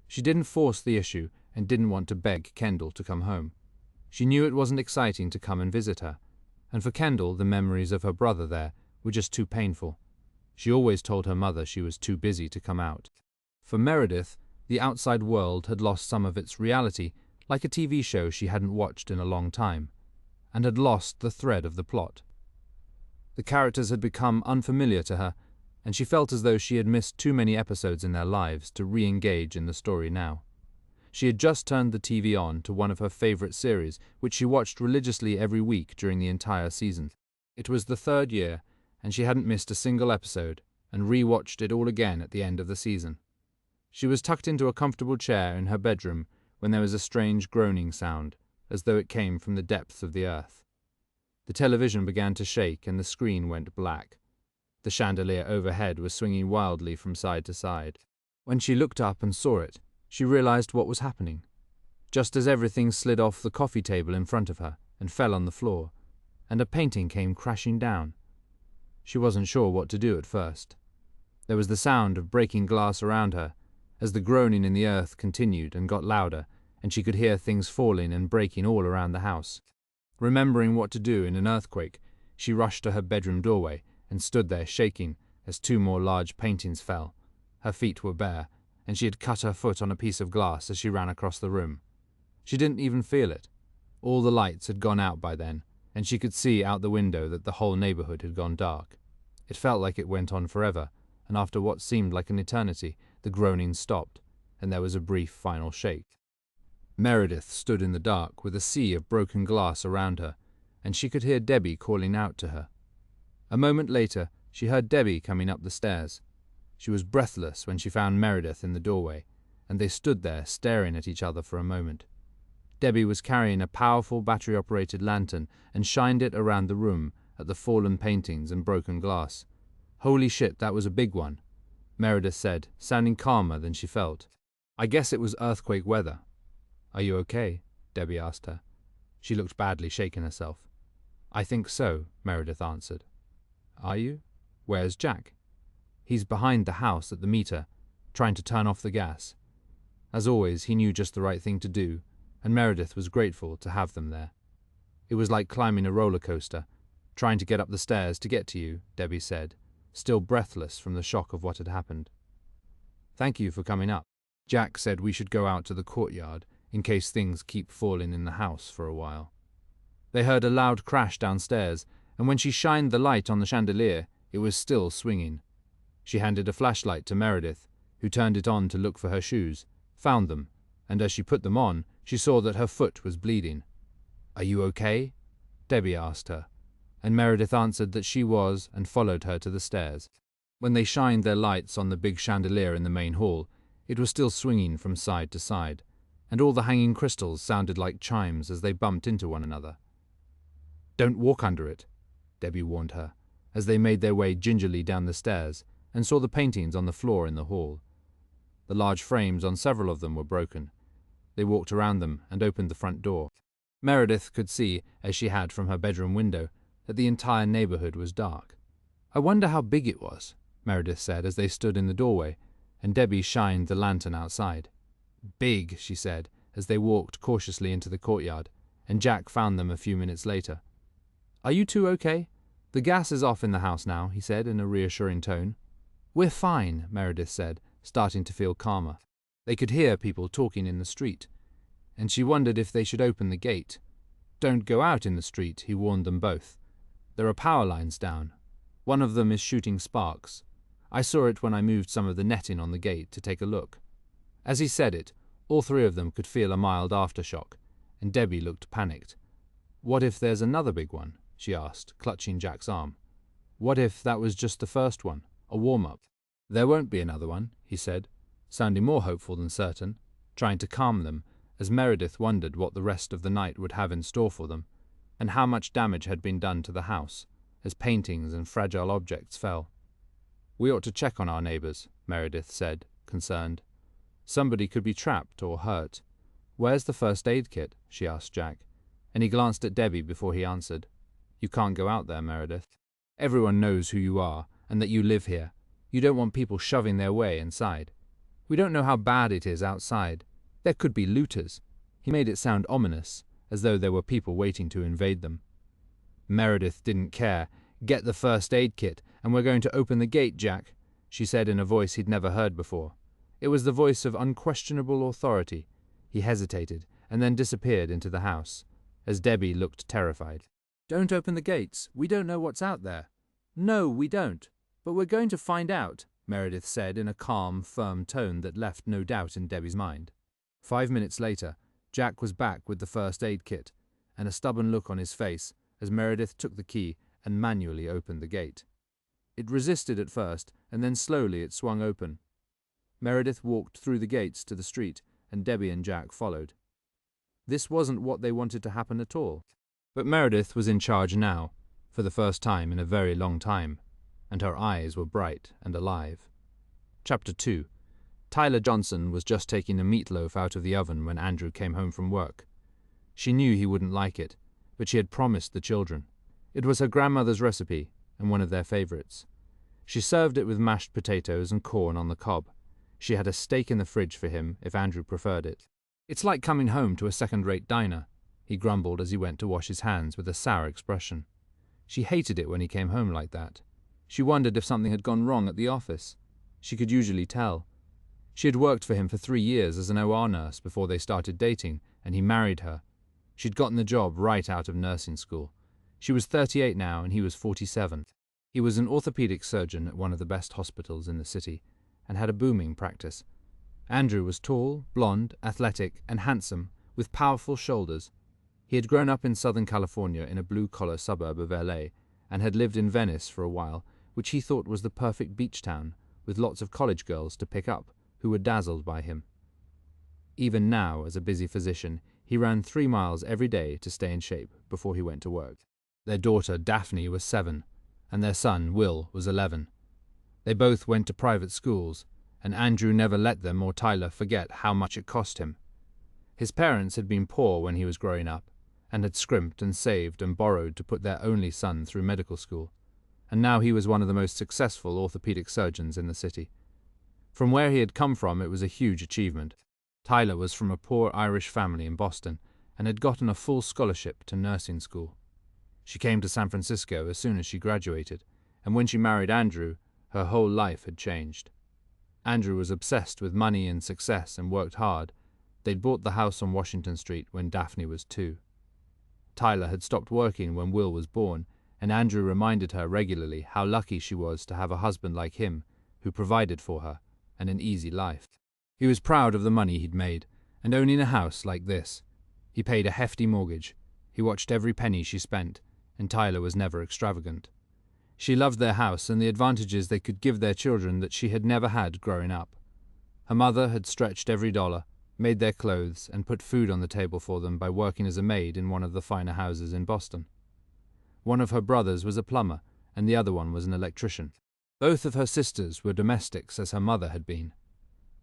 S1: She didn't force the issue and didn't want to beg Kendall to come home. She knew it wasn't exciting to come and visit her, and for Kendall the memories of her brother there were just too painful. She always told her mother she was too busy to come out. For Meredith, the outside world had lost some of its reality, like a TV show she hadn't watched in a long time, and had lost the thread of the plot. The characters had become unfamiliar to her, and she felt as though she had missed too many episodes in their lives to re-engage in the story now. She had just turned the TV on to one of her favorite series, which she watched religiously every week during the entire season. It was the 3rd year, and she hadn't missed a single episode, and re-watched it all again at the end of the season. She was tucked into a comfortable chair in her bedroom when there was a strange groaning sound, as though it came from the depths of the earth. The television began to shake and the screen went black. The chandelier overhead was swinging wildly from side to side. When she looked up and saw it, she realized what was happening. Just as everything slid off the coffee table in front of her and fell on the floor, and a painting came crashing down. She wasn't sure what to do at first. There was the sound of breaking glass around her, as the groaning in the earth continued and got louder, and she could hear things falling and breaking all around the house. Remembering what to do in an earthquake, she rushed to her bedroom doorway and stood there shaking as 2 more large paintings fell. Her feet were bare, and she had cut her foot on a piece of glass as she ran across the room. She didn't even feel it. All the lights had gone out by then, and she could see out the window that the whole neighborhood had gone dark. It felt like it went on forever, and after what seemed like an eternity, the groaning stopped, and there was a brief final shake. Meredith stood in the dark with a sea of broken glass around her, and she could hear Debbie calling out to her. A moment later, she heard Debbie coming up the stairs. She was breathless when she found Meredith in the doorway, and they stood there staring at each other for a moment. Debbie was carrying a powerful battery-operated lantern and shined it around the room at the fallen paintings and broken glass. "Holy shit, that was a big one," Meredith said, sounding calmer than she felt. "I guess it was earthquake weather." "Are you okay?" Debbie asked her. She looked badly shaken herself. "I think so," Meredith answered. "Are you? Where's Jack?" "He's behind the house at the meter, trying to turn off the gas." As always, he knew just the right thing to do, and Meredith was grateful to have them there. "It was like climbing a roller coaster, trying to get up the stairs to get to you," Debbie said, still breathless from the shock of what had happened. "Thank you for coming up. Jack said we should go out to the courtyard in case things keep falling in the house for a while." They heard a loud crash downstairs, and when she shined the light on the chandelier, it was still swinging. She handed a flashlight to Meredith, who turned it on to look for her shoes, found them, and as she put them on, she saw that her foot was bleeding. "Are you okay?" Debbie asked her, and Meredith answered that she was and followed her to the stairs. When they shined their lights on the big chandelier in the main hall, it was still swinging from side to side, and all the hanging crystals sounded like chimes as they bumped into one another. "Don't walk under it," Debbie warned her, as they made their way gingerly down the stairs, and saw the paintings on the floor in the hall. The large frames on several of them were broken. They walked around them and opened the front door. Meredith could see, as she had from her bedroom window, that the entire neighborhood was dark. "I wonder how big it was," Meredith said as they stood in the doorway, and Debbie shined the lantern outside. "Big," she said, as they walked cautiously into the courtyard, and Jack found them a few minutes later. "Are you two okay? The gas is off in the house now," he said in a reassuring tone. "We're fine," Meredith said, starting to feel calmer. They could hear people talking in the street, and she wondered if they should open the gate. "Don't go out in the street," he warned them both. "There are power lines down. One of them is shooting sparks. I saw it when I moved some of the netting on the gate to take a look." As he said it, all three of them could feel a mild aftershock, and Debbie looked panicked. "What if there's another big one?" she asked, clutching Jack's arm. "What if that was just the first one, a warm-up?" "There won't be another one," he said, sounding more hopeful than certain, trying to calm them, as Meredith wondered what the rest of the night would have in store for them, and how much damage had been done to the house, as paintings and fragile objects fell. "We ought to check on our neighbors," Meredith said, concerned. "Somebody could be trapped or hurt." "Where's the first aid kit?" she asked Jack, and he glanced at Debbie before he answered. "You can't go out there, Meredith. Everyone knows who you are and that you live here. You don't want people shoving their way inside. We don't know how bad it is outside. There could be looters." He made it sound ominous, as though there were people waiting to invade them. Meredith didn't care. "Get the first aid kit, and we're going to open the gate, Jack," she said in a voice he'd never heard before. It was the voice of unquestionable authority. He hesitated, and then disappeared into the house, as Debbie looked terrified. "Don't open the gates. We don't know what's out there." "No, we don't. But we're going to find out," Meredith said in a calm, firm tone that left no doubt in Debbie's mind. 5 minutes later, Jack was back with the first aid kit, and a stubborn look on his face as Meredith took the key and manually opened the gate. It resisted at first, and then slowly it swung open. Meredith walked through the gates to the street, and Debbie and Jack followed. This wasn't what they wanted to happen at all. But Meredith was in charge now, for the first time in a very long time, and her eyes were bright and alive. Chapter 2. Tyler Johnson was just taking a meatloaf out of the oven when Andrew came home from work. She knew he wouldn't like it, but she had promised the children. It was her grandmother's recipe, and one of their favorites. She served it with mashed potatoes and corn on the cob. She had a steak in the fridge for him if Andrew preferred it. "It's like coming home to a second-rate diner," he grumbled as he went to wash his hands with a sour expression. She hated it when he came home like that. She wondered if something had gone wrong at the office. She could usually tell. She had worked for him for 3 years as an OR nurse before they started dating, and he married her. She'd gotten the job right out of nursing school. She was 38 now, and he was 47. He was an orthopedic surgeon at one of the best hospitals in the city, and had a booming practice. Andrew was tall, blonde, athletic, and handsome, with powerful shoulders. He had grown up in Southern California in a blue-collar suburb of LA, and had lived in Venice for a while, which he thought was the perfect beach town, with lots of college girls to pick up, who were dazzled by him. Even now, as a busy physician, he ran 3 miles every day to stay in shape before he went to work. Their daughter, Daphne, was 7, and their son, Will, was 11. They both went to private schools, and Andrew never let them or Tyler forget how much it cost him. His parents had been poor when he was growing up, and had scrimped and saved and borrowed to put their only son through medical school, and now he was one of the most successful orthopedic surgeons in the city. From where he had come from, it was a huge achievement. Tyler was from a poor Irish family in Boston, and had gotten a full scholarship to nursing school. She came to San Francisco as soon as she graduated, and when she married Andrew, her whole life had changed. Andrew was obsessed with money and success and worked hard. They'd bought the house on Washington Street when Daphne was 2. Tyler had stopped working when Will was born, and Andrew reminded her regularly how lucky she was to have a husband like him, who provided for her, and an easy life. He was proud of the money he'd made, and owning a house like this. He paid a hefty mortgage. He watched every penny she spent, and Tyler was never extravagant. She loved their house and the advantages they could give their children that she had never had growing up. Her mother had stretched every dollar, made their clothes, and put food on the table for them by working as a maid in one of the finer houses in Boston. One of her brothers was a plumber, and the other one was an electrician. Both of her sisters were domestics as her mother had been.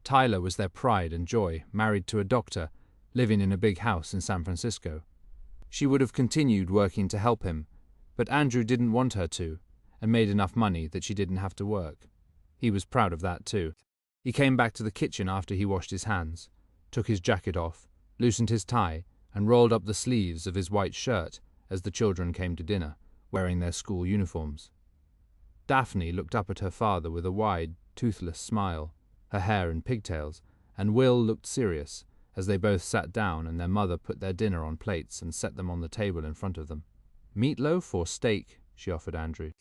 S1: Tyler was their pride and joy, married to a doctor, living in a big house in San Francisco. She would have continued working to help him, but Andrew didn't want her to, and made enough money that she didn't have to work. He was proud of that too. He came back to the kitchen after he washed his hands, took his jacket off, loosened his tie, and rolled up the sleeves of his white shirt as the children came to dinner, wearing their school uniforms. Daphne looked up at her father with a wide, toothless smile, her hair in pigtails, and Will looked serious as they both sat down and their mother put their dinner on plates and set them on the table in front of them. "Meatloaf or steak?" she offered Andrew.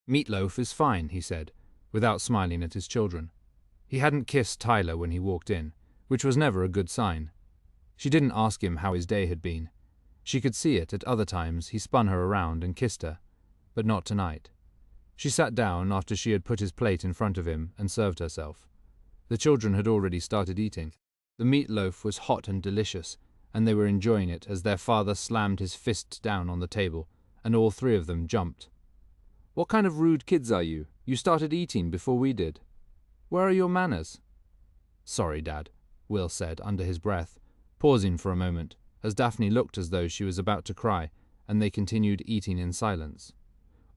S1: "Meatloaf is fine," he said, without smiling at his children. He hadn't kissed Tyler when he walked in, which was never a good sign. She didn't ask him how his day had been. She could see it at other times he spun her around and kissed her, but not tonight. She sat down after she had put his plate in front of him and served herself. The children had already started eating. The meatloaf was hot and delicious, and they were enjoying it as their father slammed his fist down on the table, and all three of them jumped. "What kind of rude kids are you? You started eating before we did. Where are your manners?" "Sorry, Dad," Will said under his breath, pausing for a moment, as Daphne looked as though she was about to cry, and they continued eating in silence.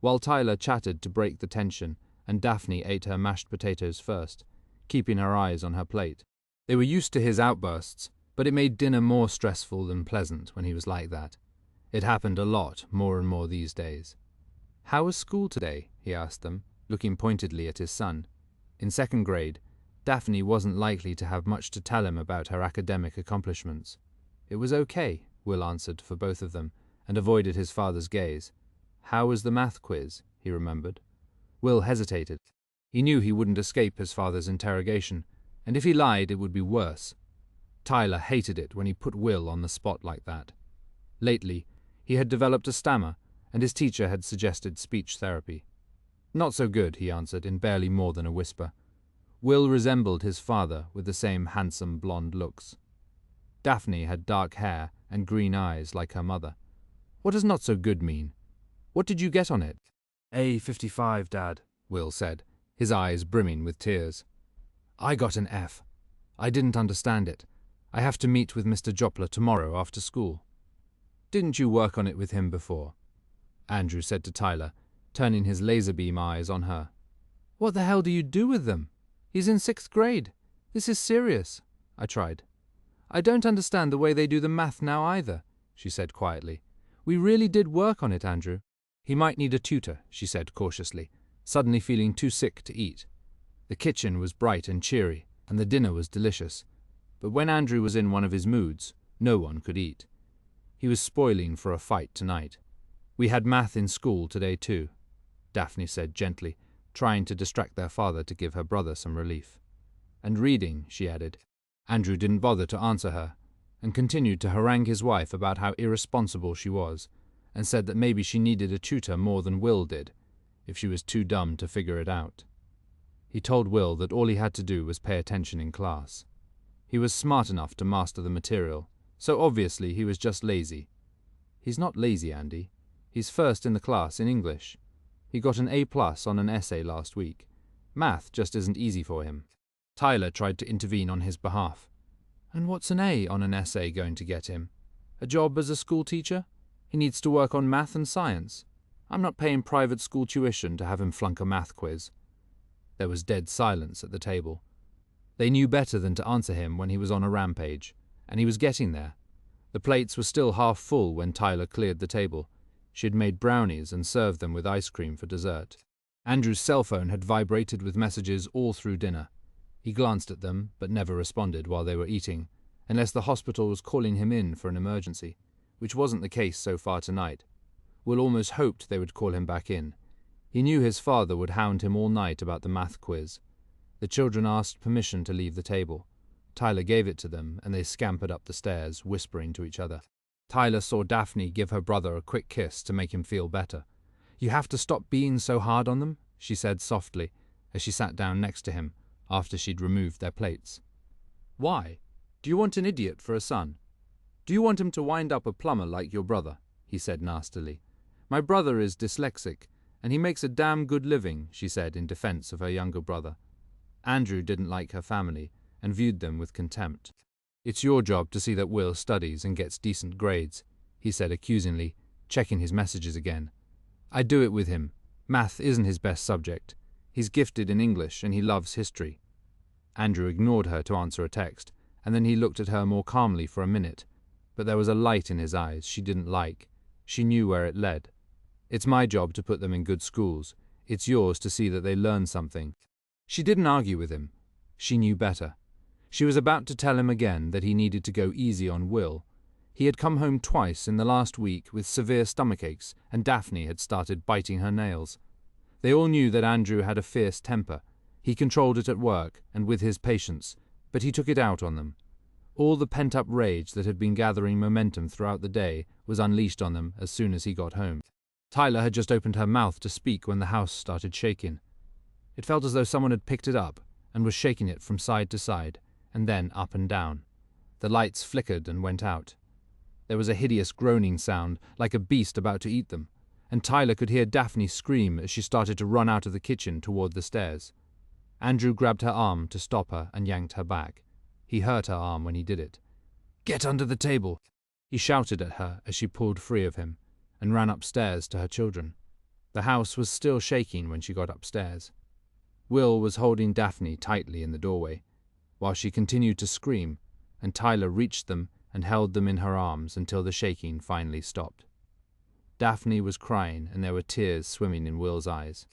S1: While Tyler chatted to break the tension, and Daphne ate her mashed potatoes first, keeping her eyes on her plate. They were used to his outbursts, but it made dinner more stressful than pleasant when he was like that. It happened a lot, more and more these days. "How was school today?" he asked them, looking pointedly at his son. In second grade, Daphne wasn't likely to have much to tell him about her academic accomplishments. "It was okay," Will answered for both of them, and avoided his father's gaze. "How was the math quiz?" he remembered. Will hesitated. He knew he wouldn't escape his father's interrogation, and if he lied it would be worse. Tyler hated it when he put Will on the spot like that. Lately, he had developed a stammer, and his teacher had suggested speech therapy. "Not so good," he answered in barely more than a whisper. Will resembled his father with the same handsome blonde looks. Daphne had dark hair and green eyes like her mother. "What does not so good mean? What did you get on it?" "A55, Dad," Will said, his eyes brimming with tears. "I got an F. I didn't understand it. I have to meet with Mr. Jopler tomorrow after school." "Didn't you work on it with him before?" Andrew said to Tyler, turning his laser beam eyes on her. "What the hell do you do with them? He's in 6th grade. This is serious." I tried. "I don't understand the way they do the math now either," she said quietly. "We really did work on it, Andrew." "He might need a tutor," she said cautiously, suddenly feeling too sick to eat. The kitchen was bright and cheery, and the dinner was delicious. But when Andrew was in one of his moods, no one could eat. He was spoiling for a fight tonight. "We had math in school today too," Daphne said gently, trying to distract their father to give her brother some relief. "And reading," she added. Andrew didn't bother to answer her, and continued to harangue his wife about how irresponsible she was, and said that maybe she needed a tutor more than Will did, if she was too dumb to figure it out. He told Will that all he had to do was pay attention in class. He was smart enough to master the material, so obviously he was just lazy. "He's not lazy, Andy. He's first in the class in English. He got an A+ on an essay last week. Math just isn't easy for him." Tyler tried to intervene on his behalf. "And what's an A on an essay going to get him? A job as a school teacher? He needs to work on math and science. I'm not paying private school tuition to have him flunk a math quiz." There was dead silence at the table. They knew better than to answer him when he was on a rampage, and he was getting there. The plates were still half full when Tyler cleared the table. She had made brownies and served them with ice cream for dessert. Andrew's cell phone had vibrated with messages all through dinner. He glanced at them, but never responded while they were eating, unless the hospital was calling him in for an emergency, which wasn't the case so far tonight. Will almost hoped they would call him back in. He knew his father would hound him all night about the math quiz. The children asked permission to leave the table. Tyler gave it to them, and they scampered up the stairs, whispering to each other. Tyler saw Daphne give her brother a quick kiss to make him feel better. "You have to stop being so hard on them," she said softly, as she sat down next to him, after she'd removed their plates. "Why? Do you want an idiot for a son? Do you want him to wind up a plumber like your brother?" he said nastily. "My brother is dyslexic, and he makes a damn good living, she said in defense of her younger brother. Andrew didn't like her family and viewed them with contempt. It's your job to see that Will studies and gets decent grades, he said accusingly, checking his messages again. I do it with him. Math isn't his best subject. He's gifted in English and he loves history. Andrew ignored her to answer a text, and then he looked at her more calmly for a minute, but there was a light in his eyes she didn't like. She knew where it led. It's my job to put them in good schools. It's yours to see that they learn something. She didn't argue with him. She knew better. She was about to tell him again that he needed to go easy on Will. He had come home twice in the last week with severe stomachaches, and Daphne had started biting her nails. They all knew that Andrew had a fierce temper. He controlled it at work and with his patients, but he took it out on them. All the pent-up rage that had been gathering momentum throughout the day was unleashed on them as soon as he got home. Tyler had just opened her mouth to speak when the house started shaking. It felt as though someone had picked it up and was shaking it from side to side, and then up and down. The lights flickered and went out. There was a hideous groaning sound, like a beast about to eat them, and Tyler could hear Daphne scream as she started to run out of the kitchen toward the stairs. Andrew grabbed her arm to stop her and yanked her back. He hurt her arm when he did it. "Get under the table!" He shouted at her as she pulled free of him, and ran upstairs to her children. The house was still shaking when she got upstairs. Will was holding Daphne tightly in the doorway, while she continued to scream, and Tyler reached them and held them in her arms until the shaking finally stopped. Daphne was crying, and there were tears swimming in Will's eyes.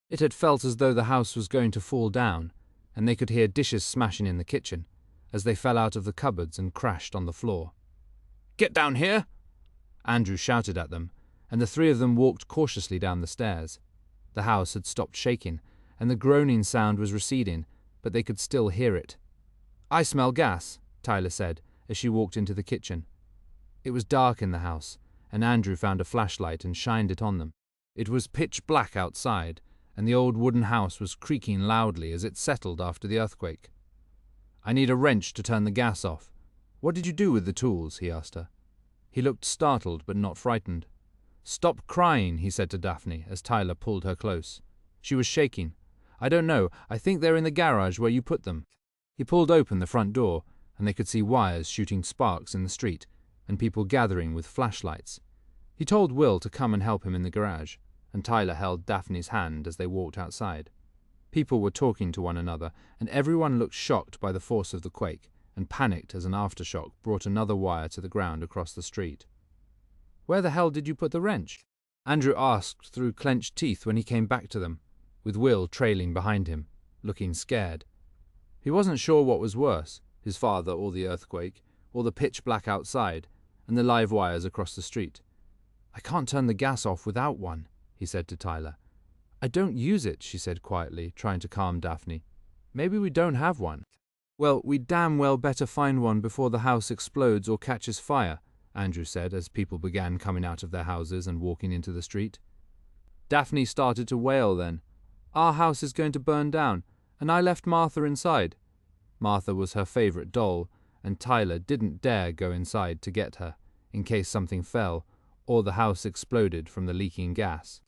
S1: It had felt as though the house was going to fall down, and they could hear dishes smashing in the kitchen as they fell out of the cupboards and crashed on the floor. "Get down here!" Andrew shouted at them, and the three of them walked cautiously down the stairs. The house had stopped shaking, and the groaning sound was receding, but they could still hear it. "I smell gas," Tyler said as she walked into the kitchen. It was dark in the house, and Andrew found a flashlight and shined it on them. It was pitch black outside, and the old wooden house was creaking loudly as it settled after the earthquake. "I need a wrench to turn the gas off. What did you do with the tools?" he asked her. He looked startled but not frightened. "Stop crying," he said to Daphne as Tyler pulled her close. She was shaking. "I don't know. I think they're in the garage where you put them." He pulled open the front door, and they could see wires shooting sparks in the street and people gathering with flashlights. He told Will to come and help him in the garage, and Tyler held Daphne's hand as they walked outside. People were talking to one another, and everyone looked shocked by the force of the quake and panicked as an aftershock brought another wire to the ground across the street. "Where the hell did you put the wrench?" Andrew asked through clenched teeth when he came back to them, with Will trailing behind him, looking scared. He wasn't sure what was worse, his father or the earthquake, or the pitch black outside, and the live wires across the street. "I can't turn the gas off without one," he said to Tyler. "I don't use it," she said quietly, trying to calm Daphne. "Maybe we don't have one." "Well, we damn well better find one before the house explodes or catches fire," Andrew said as people began coming out of their houses and walking into the street. Daphne started to wail then. "Our house is going to burn down, and I left Martha inside." Martha was her favorite doll, and Tyler didn't dare go inside to get her, in case something fell or the house exploded from the leaking gas.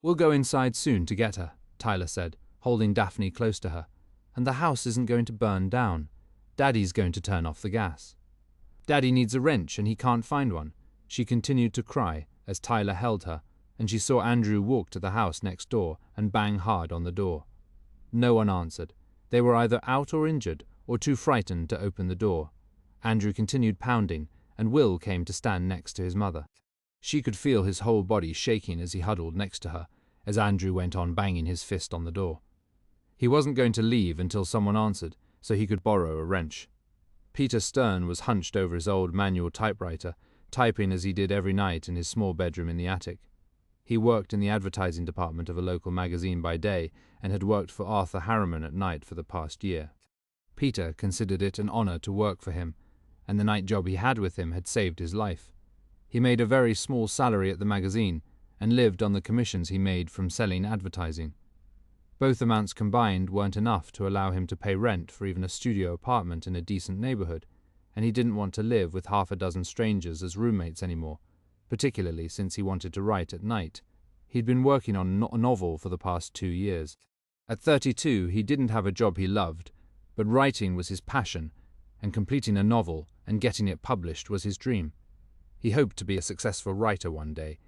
S1: "We'll go inside soon to get her," Tyler said, holding Daphne close to her. "And the house isn't going to burn down. Daddy's going to turn off the gas." "Daddy needs a wrench and he can't find one." She continued to cry as Tyler held her, and she saw Andrew walk to the house next door and bang hard on the door. No one answered. They were either out or injured, or too frightened to open the door. Andrew continued pounding, and Will came to stand next to his mother. She could feel his whole body shaking as he huddled next to her, as Andrew went on banging his fist on the door. He wasn't going to leave until someone answered, so he could borrow a wrench. Peter Stern was hunched over his old manual typewriter, typing as he did every night in his small bedroom in the attic. He worked in the advertising department of a local magazine by day and had worked for Arthur Harriman at night for the past year. Peter considered it an honor to work for him, and the night job he had with him had saved his life. He made a very small salary at the magazine and lived on the commissions he made from selling advertising. Both amounts combined weren't enough to allow him to pay rent for even a studio apartment in a decent neighborhood, and he didn't want to live with half a dozen strangers as roommates anymore, particularly since he wanted to write at night. He'd been working on a novel for the past 2 years. At 32, he didn't have a job he loved, but writing was his passion, and completing a novel and getting it published was his dream. He hoped to be a successful writer one day.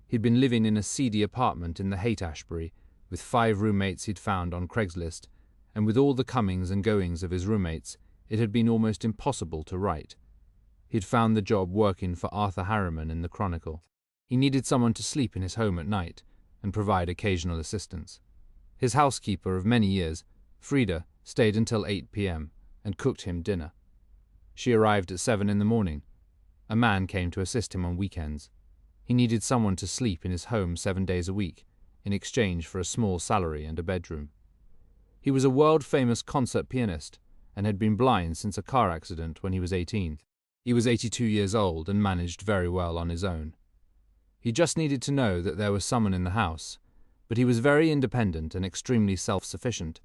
S1: He'd been living in a seedy apartment in the Haight-Ashbury, with 5 roommates he'd found on Craigslist, and with all the comings and goings of his roommates, it had been almost impossible to write. He'd found the job working for Arthur Harriman in the Chronicle. He needed someone to sleep in his home at night and provide occasional assistance. His housekeeper of many years, Frida, stayed until 8 p.m. and cooked him dinner. She arrived at 7 in the morning. A man came to assist him on weekends. He needed someone to sleep in his home 7 days a week, in exchange for a small salary and a bedroom. He was a world-famous concert pianist and had been blind since a car accident when he was 18. He was 82 years old and managed very well on his own. He just needed to know that there was someone in the house, but he was very independent and extremely self-sufficient.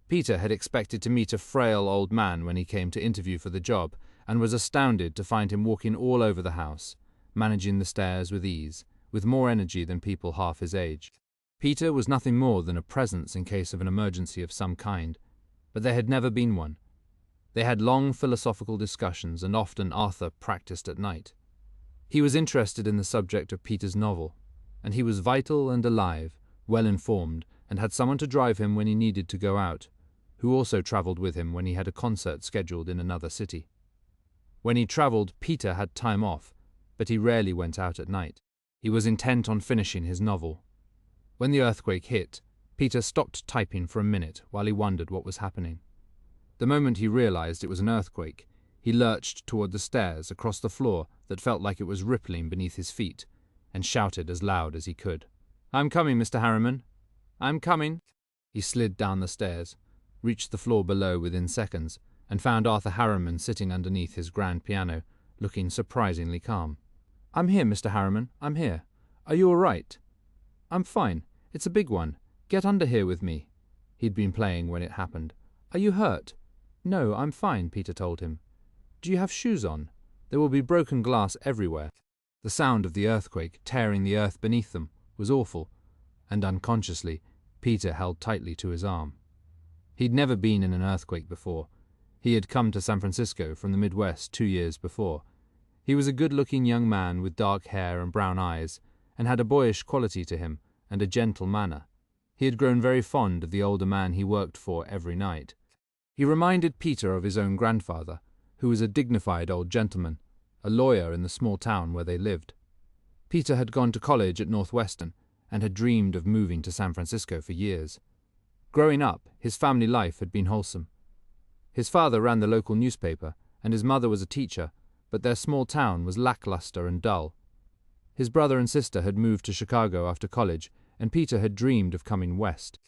S1: Peter had expected to meet a frail old man when he came to interview for the job, and was astounded to find him walking all over the house, managing the stairs with ease, with more energy than people half his age. Peter was nothing more than a presence in case of an emergency of some kind, but there had never been one. They had long philosophical discussions, and often Arthur practiced at night. He was interested in the subject of Peter's novel, and he was vital and alive, well-informed, and had someone to drive him when he needed to go out, who also travelled with him when he had a concert scheduled in another city. When he travelled, Peter had time off, but he rarely went out at night. He was intent on finishing his novel. When the earthquake hit, Peter stopped typing for a minute while he wondered what was happening. The moment he realized it was an earthquake, he lurched toward the stairs across the floor that felt like it was rippling beneath his feet, and shouted as loud as he could, "I'm coming, Mr. Harriman. I'm coming." He slid down the stairs, reached the floor below within seconds, and found Arthur Harriman sitting underneath his grand piano, looking surprisingly calm. "I'm here, Mr. Harriman, I'm here. Are you all right?" "I'm fine. It's a big one. Get under here with me." He'd been playing when it happened. "Are you hurt?" "No, I'm fine," Peter told him. "Do you have shoes on? There will be broken glass everywhere." The sound of the earthquake tearing the earth beneath them was awful, and unconsciously, Peter held tightly to his arm. He'd never been in an earthquake before. He had come to San Francisco from the Midwest 2 years before. He was a good-looking young man with dark hair and brown eyes, and had a boyish quality to him and a gentle manner. He had grown very fond of the older man he worked for every night. He reminded Peter of his own grandfather, who was a dignified old gentleman, a lawyer in the small town where they lived. Peter had gone to college at Northwestern and had dreamed of moving to San Francisco for years. Growing up, his family life had been wholesome. His father ran the local newspaper, and his mother was a teacher, but their small town was lackluster and dull. His brother and sister had moved to Chicago after college, and Peter had dreamed of coming west.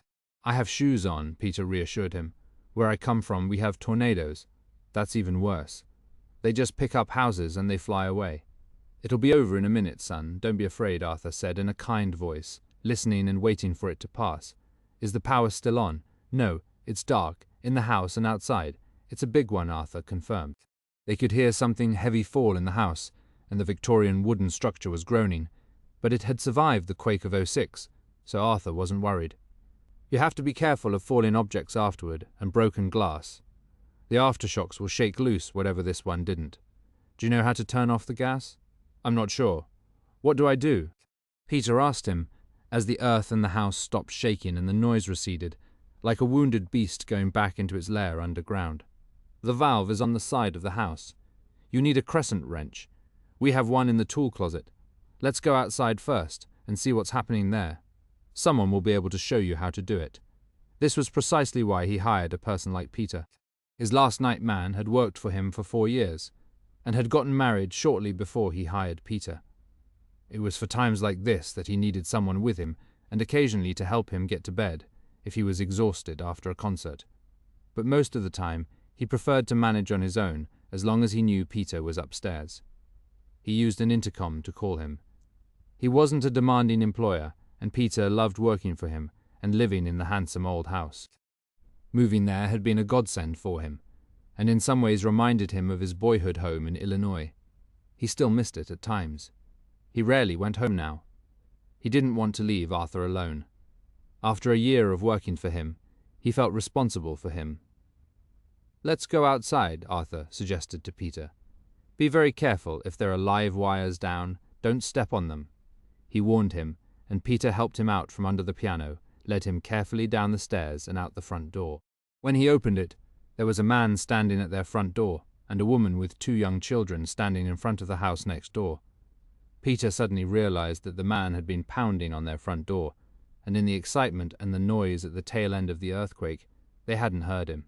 S1: "I have shoes on," Peter reassured him. "Where I come from, we have tornadoes. That's even worse. They just pick up houses and they fly away." "It'll be over in a minute, son. Don't be afraid," Arthur said in a kind voice, listening and waiting for it to pass. "Is the power still on?" "No, it's dark, in the house and outside. It's a big one," Arthur confirmed. They could hear something heavy fall in the house, and the Victorian wooden structure was groaning, but it had survived the quake of '06, so Arthur wasn't worried. "You have to be careful of falling objects afterward and broken glass. The aftershocks will shake loose whatever this one didn't. Do you know how to turn off the gas?" "I'm not sure. What do I do?" Peter asked him, as the earth in the house stopped shaking and the noise receded, like a wounded beast going back into its lair underground. "The valve is on the side of the house. You need a crescent wrench. We have one in the tool closet. Let's go outside first and see what's happening there. Someone will be able to show you how to do it." This was precisely why he hired a person like Peter. His last night man had worked for him for 4 years, and had gotten married shortly before he hired Peter. It was for times like this that he needed someone with him, and occasionally to help him get to bed, if he was exhausted after a concert. But most of the time, he preferred to manage on his own, as long as he knew Peter was upstairs. He used an intercom to call him. He wasn't a demanding employer, and Peter loved working for him and living in the handsome old house. Moving there had been a godsend for him, and in some ways reminded him of his boyhood home in Illinois. He still missed it at times. He rarely went home now. He didn't want to leave Arthur alone. After a year of working for him, he felt responsible for him. "Let's go outside," Arthur suggested to Peter. "Be very careful. If there are live wires down, don't step on them." He warned him, and Peter helped him out from under the piano, led him carefully down the stairs and out the front door. When he opened it, there was a man standing at their front door, and a woman with 2 young children standing in front of the house next door. Peter suddenly realized that the man had been pounding on their front door, and in the excitement and the noise at the tail end of the earthquake, they hadn't heard him.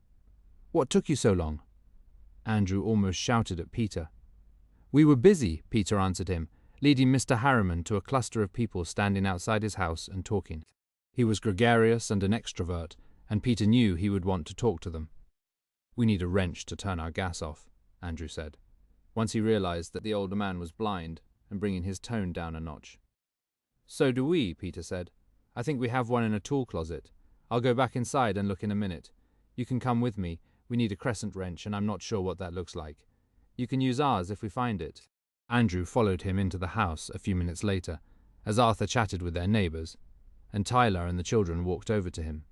S1: "What took you so long?" Andrew almost shouted at Peter. "We were busy," Peter answered him, leading Mr. Harriman to a cluster of people standing outside his house and talking. He was gregarious and an extrovert, and Peter knew he would want to talk to them. "We need a wrench to turn our gas off," Andrew said, once he realized that the older man was blind and bringing his tone down a notch. "So do we," Peter said. "I think we have one in a tool closet. I'll go back inside and look in a minute. You can come with me. We need a crescent wrench, and I'm not sure what that looks like. You can use ours if we find it." Andrew followed him into the house a few minutes later, as Arthur chatted with their neighbors, and Tyler and the children walked over to him.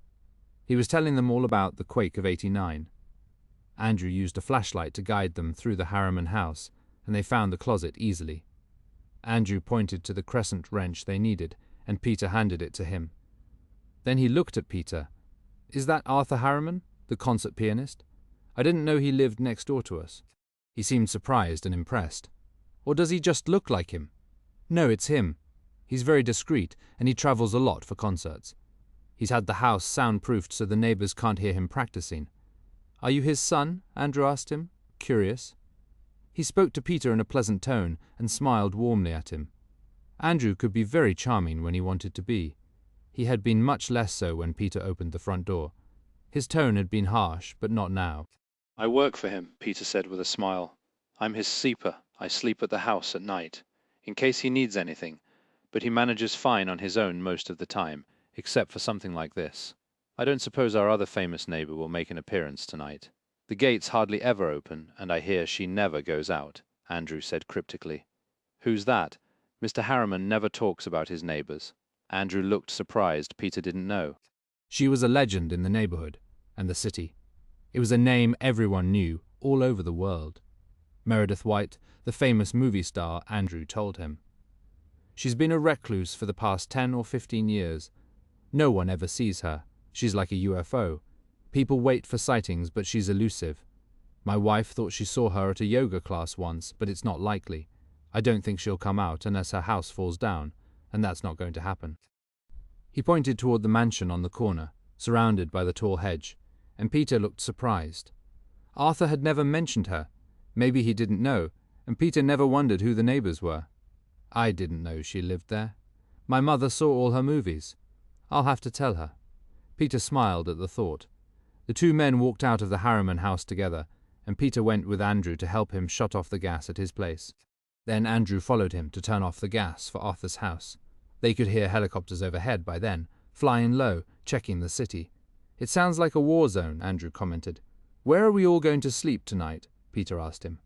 S1: He was telling them all about the quake of '89. Andrew used a flashlight to guide them through the Harriman house, and they found the closet easily. Andrew pointed to the crescent wrench they needed, and Peter handed it to him. Then he looked at Peter. "Is that Arthur Harriman, the concert pianist? I didn't know he lived next door to us." He seemed surprised and impressed. "Or does he just look like him?" "No, it's him. He's very discreet, and he travels a lot for concerts. He's had the house soundproofed so the neighbors can't hear him practicing." "Are you his son?" Andrew asked him, curious. He spoke to Peter in a pleasant tone and smiled warmly at him. Andrew could be very charming when he wanted to be. He had been much less so when Peter opened the front door. His tone had been harsh, but not now.
S2: "I work for him," Peter said with a smile. "I'm his sleeper. I sleep at the house at night, in case he needs anything, but he manages fine on his own most of the time, except for something like this. I don't suppose our other famous neighbor will make an appearance tonight. The gates hardly ever open, and I hear she never goes out," Andrew said cryptically. "Who's that? Mr. Harriman never talks about his neighbors." Andrew looked surprised. Peter didn't know.
S1: She was a legend in the neighborhood and the city. It was a name everyone knew all over the world. Meredith White, the famous movie star, Andrew told him. "She's been a recluse for the past 10 or 15 years. No one ever sees her. She's like a UFO. People wait for sightings, but she's elusive. My wife thought she saw her at a yoga class once, but it's not likely. I don't think she'll come out unless her house falls down, and that's not going to happen." He pointed toward the mansion on the corner, surrounded by the tall hedge, and Peter looked surprised. Arthur had never mentioned her. Maybe he didn't know, and Peter never wondered who the neighbors were. "I didn't know she lived there. My mother saw all her movies. I'll have to tell her." Peter smiled at the thought. The 2 men walked out of the Harriman house together, and Peter went with Andrew to help him shut off the gas at his place. Then Andrew followed him to turn off the gas for Arthur's house. They could hear helicopters overhead by then, flying low, checking the city. "It sounds like a war zone," Andrew commented. "Where are we all going to sleep tonight?" Peter asked him.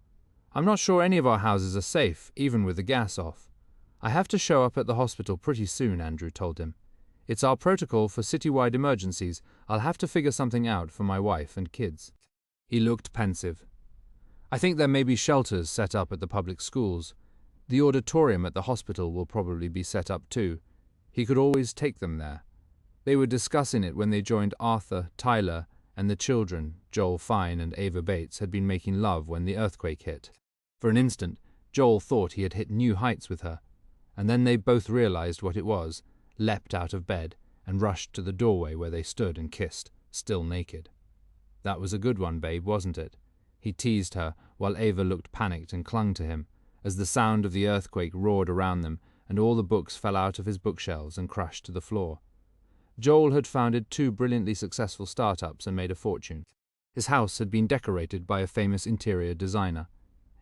S1: "I'm not sure any of our houses are safe, even with the gas off." "I have to show up at the hospital pretty soon," Andrew told him. "It's our protocol for citywide emergencies. I'll have to figure something out for my wife and kids." He looked pensive. "I think there may be shelters set up at the public schools. The auditorium at the hospital will probably be set up too. He could always take them there." They were discussing it when they joined Arthur, Tyler, and the children. Joel Fine and Ava Bates had been making love when the earthquake hit. For an instant, Joel thought he had hit new heights with her, and then they both realized what it was, leapt out of bed, and rushed to the doorway where they stood and kissed, still naked. "That was a good one, babe, wasn't it?" He teased her, while Ava looked panicked and clung to him, as the sound of the earthquake roared around them, and all the books fell out of his bookshelves and crashed to the floor. Joel had founded 2 brilliantly successful startups and made a fortune. His house had been decorated by a famous interior designer,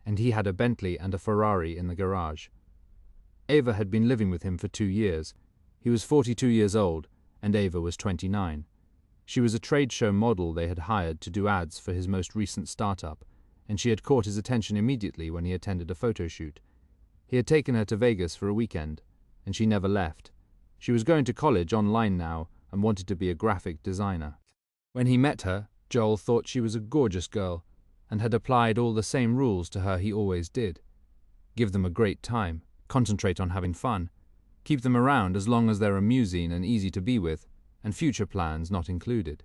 S1: and he had a Bentley and a Ferrari in the garage. Ava had been living with him for 2 years. He was 42 years old, and Ava was 29. She was a trade show model they had hired to do ads for his most recent startup, and she had caught his attention immediately when he attended a photo shoot. He had taken her to Vegas for a weekend, and she never left. She was going to college online now and wanted to be a graphic designer. When he met her, Joel thought she was a gorgeous girl and had applied all the same rules to her he always did. Give them a great time, concentrate on having fun, keep them around as long as they're amusing and easy to be with, and future plans not included.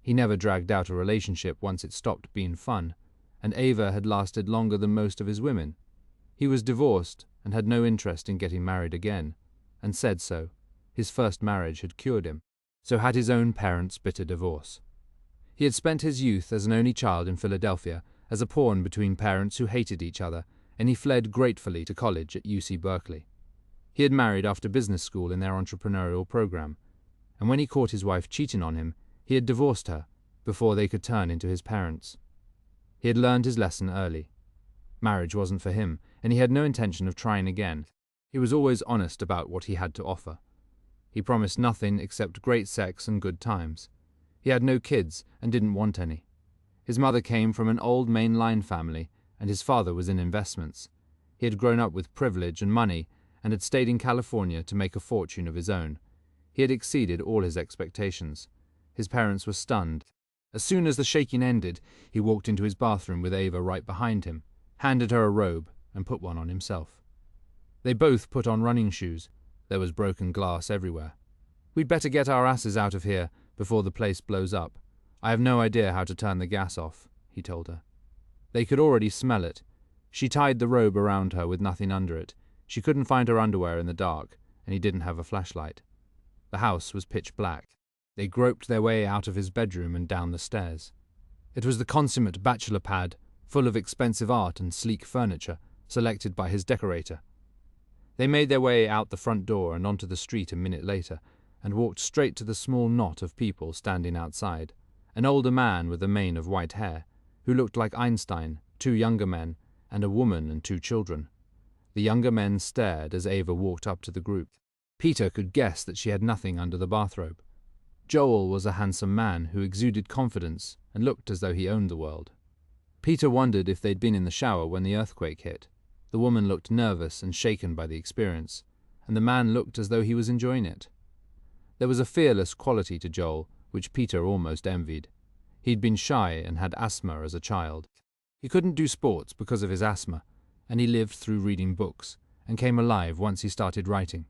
S1: He never dragged out a relationship once it stopped being fun, and Ava had lasted longer than most of his women. He was divorced and had no interest in getting married again, and said so. His first marriage had cured him, so had his own parents' bitter divorce. He had spent his youth as an only child in Philadelphia as a pawn between parents who hated each other, and he fled gratefully to college at UC Berkeley. He had married after business school in their entrepreneurial program, and when he caught his wife cheating on him, he had divorced her before they could turn into his parents. He had learned his lesson early. Marriage wasn't for him, and he had no intention of trying again. He was always honest about what he had to offer. He promised nothing except great sex and good times. He had no kids and didn't want any. His mother came from an old mainline family, and his father was in investments. He had grown up with privilege and money and had stayed in California to make a fortune of his own. He had exceeded all his expectations. His parents were stunned. As soon as the shaking ended, he walked into his bathroom with Ava right behind him, handed her a robe, and put one on himself. They both put on running shoes. There was broken glass everywhere. "We'd better get our asses out of here before the place blows up. I have no idea how to turn the gas off," he told her. They could already smell it. She tied the robe around her with nothing under it. She couldn't find her underwear in the dark, and he didn't have a flashlight. The house was pitch black. They groped their way out of his bedroom and down the stairs. It was the consummate bachelor pad, full of expensive art and sleek furniture, selected by his decorator. They made their way out the front door and onto the street a minute later, and walked straight to the small knot of people standing outside. An older man with a mane of white hair, who looked like Einstein, two younger men, and a woman and two children. The younger men stared as Ava walked up to the group. Peter could guess that she had nothing under the bathrobe. Joel was a handsome man who exuded confidence and looked as though he owned the world. Peter wondered if they'd been in the shower when the earthquake hit. The woman looked nervous and shaken by the experience, and the man looked as though he was enjoying it. There was a fearless quality to Joel, which Peter almost envied. He'd been shy and had asthma as a child. He couldn't do sports because of his asthma, and he lived through reading books, and came alive once he started writing.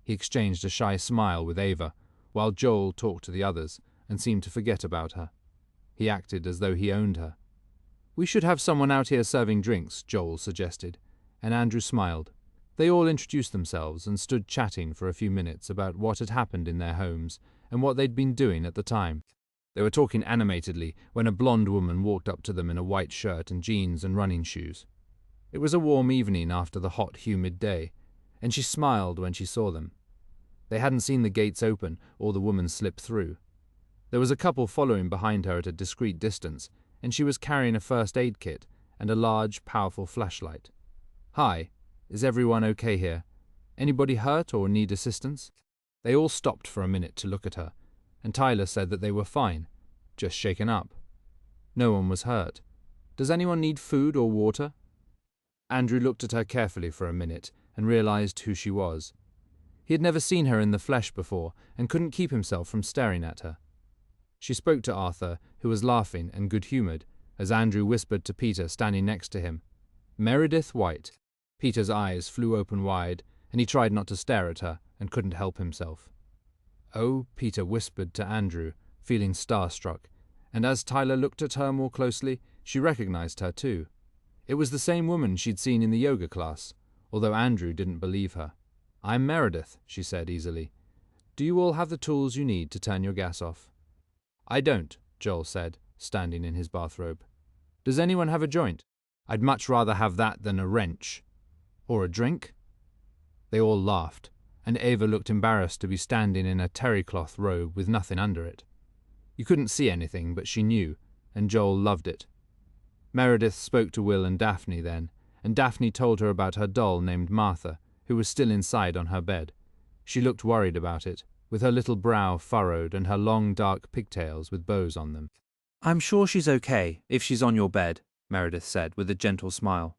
S1: He exchanged a shy smile with Ava, while Joel talked to the others and seemed to forget about her. He acted as though he owned her. "We should have someone out here serving drinks," Joel suggested, and Andrew smiled. They all introduced themselves and stood chatting for a few minutes about what had happened in their homes and what they'd been doing at the time. They were talking animatedly when a blonde woman walked up to them in a white shirt and jeans and running shoes. It was a warm evening after the hot, humid day, and she smiled when she saw them. They hadn't seen the gates open or the woman slip through. There was a couple following behind her at a discreet distance, and she was carrying a first aid kit and a large, powerful flashlight. "Hi, is everyone okay here? Anybody hurt or need assistance?" They all stopped for a minute to look at her, and Tyler said that they were fine, just shaken up. No one was hurt. "Does anyone need food or water?" Andrew looked at her carefully for a minute and realized who she was. He had never seen her in the flesh before and couldn't keep himself from staring at her. She spoke to Arthur, who was laughing and good-humored, as Andrew whispered to Peter standing next to him, "Meredith White." Peter's eyes flew open wide, and he tried not to stare at her and couldn't help himself. "Oh," Peter whispered to Andrew, feeling starstruck, and as Tyler looked at her more closely, she recognized her too. It was the same woman she'd seen in the yoga class, although Andrew didn't believe her. "I'm Meredith," she said easily. "Do you all have the tools you need to turn your gas off?" "I don't," Joel said, standing in his bathrobe. "Does anyone have a joint? I'd much rather have that than a wrench. Or a drink?" They all laughed, and Ava looked embarrassed to be standing in a terry-cloth robe with nothing under it. You couldn't see anything, but she knew, and Joel loved it. Meredith spoke to Will and Daphne then, and Daphne told her about her doll named Martha, who was still inside on her bed. She looked worried about it, with her little brow furrowed and her long dark pigtails with bows on them. "I'm sure she's okay, if she's on your bed," Meredith said with a gentle smile.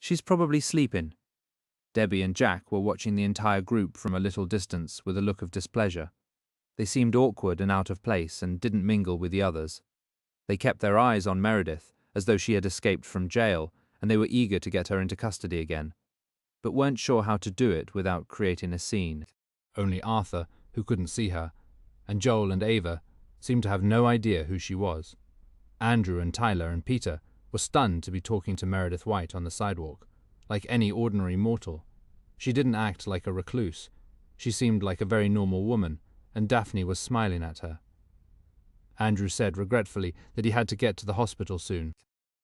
S1: "She's probably sleeping." Debbie and Jack were watching the entire group from a little distance with a look of displeasure. They seemed awkward and out of place and didn't mingle with the others. They kept their eyes on Meredith, as though she had escaped from jail, and they were eager to get her into custody again, but weren't sure how to do it without creating a scene. Only Arthur, who couldn't see her, and Joel and Ava seemed to have no idea who she was. Andrew and Tyler and Peter were stunned to be talking to Meredith White on the sidewalk, like any ordinary mortal. She didn't act like a recluse. She seemed like a very normal woman, and Daphne was smiling at her. Andrew said regretfully that he had to get to the hospital soon.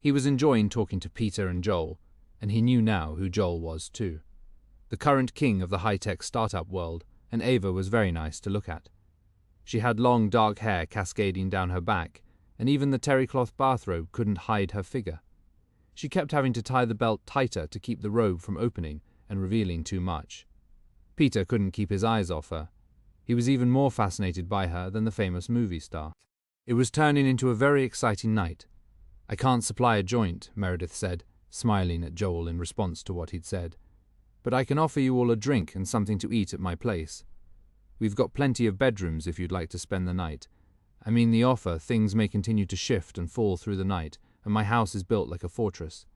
S1: He was enjoying talking to Peter and Joel, and he knew now who Joel was too. The current king of the high-tech startup world, and Ava was very nice to look at. She had long dark hair cascading down her back, and even the terrycloth bathrobe couldn't hide her figure. She kept having to tie the belt tighter to keep the robe from opening and revealing too much. Peter couldn't keep his eyes off her. He was even more fascinated by her than the famous movie star. It was turning into a very exciting night. "I can't supply a joint," Meredith said, smiling at Joel in response to what he'd said. "But I can offer you all a drink and something to eat at my place. We've got plenty of bedrooms if you'd like to spend the night. I mean the offer, things may continue to shift and fall through the night, and my house is built like a fortress.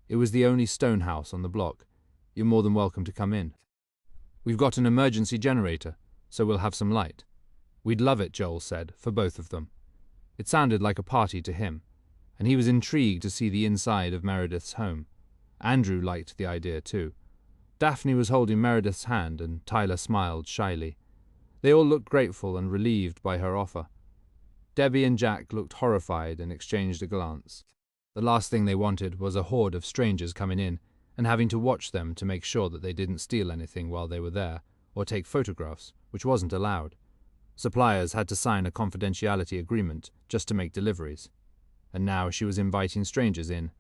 S1: It was the only stone house on the block. You're more than welcome to come in. We've got an emergency generator, so we'll have some light." "We'd love it," Joel said, for both of them. It sounded like a party to him, and he was intrigued to see the inside of Meredith's home. Andrew liked the idea too. Daphne was holding Meredith's hand, and Tyler smiled shyly. They all looked grateful and relieved by her offer. Debbie and Jack looked horrified and exchanged a glance. The last thing they wanted was a horde of strangers coming in and having to watch them to make sure that they didn't steal anything while they were there, or take photographs, which wasn't allowed. Suppliers had to sign a confidentiality agreement just to make deliveries. And now she was inviting strangers in.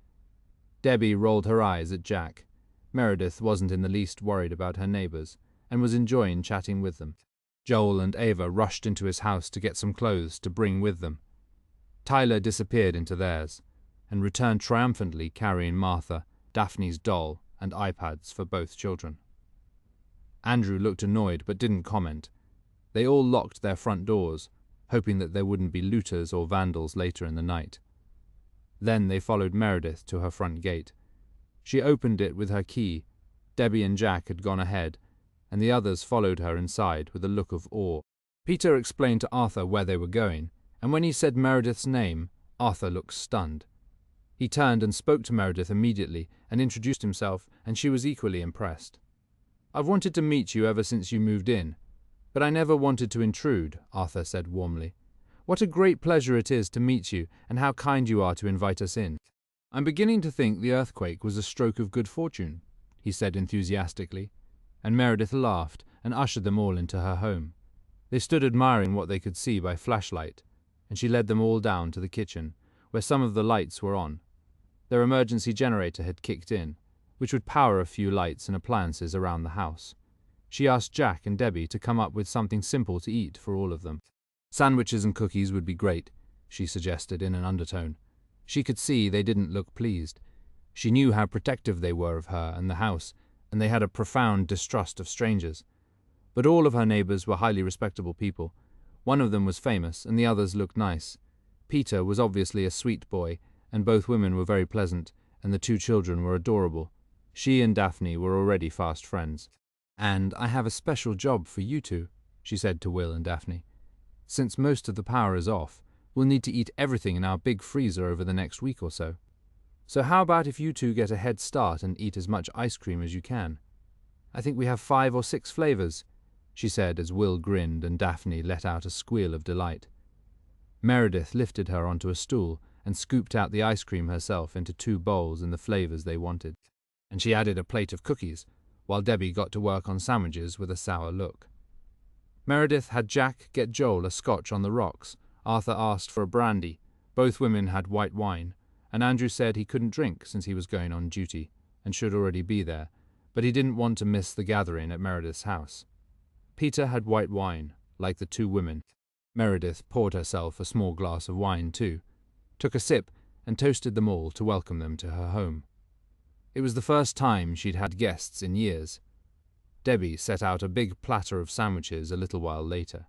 S1: Debbie rolled her eyes at Jack. Meredith wasn't in the least worried about her neighbors, and was enjoying chatting with them. Joel and Ava rushed into his house to get some clothes to bring with them. Tyler disappeared into theirs, and returned triumphantly carrying Martha, Daphne's doll, and iPads for both children. Andrew looked annoyed but didn't comment. They all locked their front doors, hoping that there wouldn't be looters or vandals later in the night. Then they followed Meredith to her front gate. She opened it with her key. Debbie and Jack had gone ahead, and the others followed her inside with a look of awe. Peter explained to Arthur where they were going, and when he said Meredith's name, Arthur looked stunned. He turned and spoke to Meredith immediately and introduced himself, and she was equally impressed. "I've wanted to meet you ever since you moved in, but I never wanted to intrude," Arthur said warmly. "What a great pleasure it is to meet you, and how kind you are to invite us in. I'm beginning to think the earthquake was a stroke of good fortune," he said enthusiastically, and Meredith laughed and ushered them all into her home. They stood admiring what they could see by flashlight, and she led them all down to the kitchen, where some of the lights were on. Their emergency generator had kicked in, which would power a few lights and appliances around the house. She asked Jack and Debbie to come up with something simple to eat for all of them. "Sandwiches and cookies would be great," she suggested in an undertone. She could see they didn't look pleased. She knew how protective they were of her and the house, and they had a profound distrust of strangers. But all of her neighbors were highly respectable people. One of them was famous, and the others looked nice. Peter was obviously a sweet boy, and both women were very pleasant, and the two children were adorable. She and Daphne were already fast friends. "And I have a special job for you two," she said to Will and Daphne. "Since most of the power is off, we'll need to eat everything in our big freezer over the next week or so. So how about if you two get a head start and eat as much ice cream as you can? I think we have 5 or 6 flavors," she said as Will grinned and Daphne let out a squeal of delight. Meredith lifted her onto a stool and scooped out the ice cream herself into 2 bowls in the flavors they wanted, and she added a plate of cookies, while Debbie got to work on sandwiches with a sour look. Meredith had Jack get Joel a scotch on the rocks. Arthur asked for a brandy. Both women had white wine, and Andrew said he couldn't drink since he was going on duty and should already be there, but he didn't want to miss the gathering at Meredith's house. Peter had white wine, like the 2 women. Meredith poured herself a small glass of wine too, took a sip, and toasted them all to welcome them to her home. It was the first time she'd had guests in years. Debbie set out a big platter of sandwiches a little while later.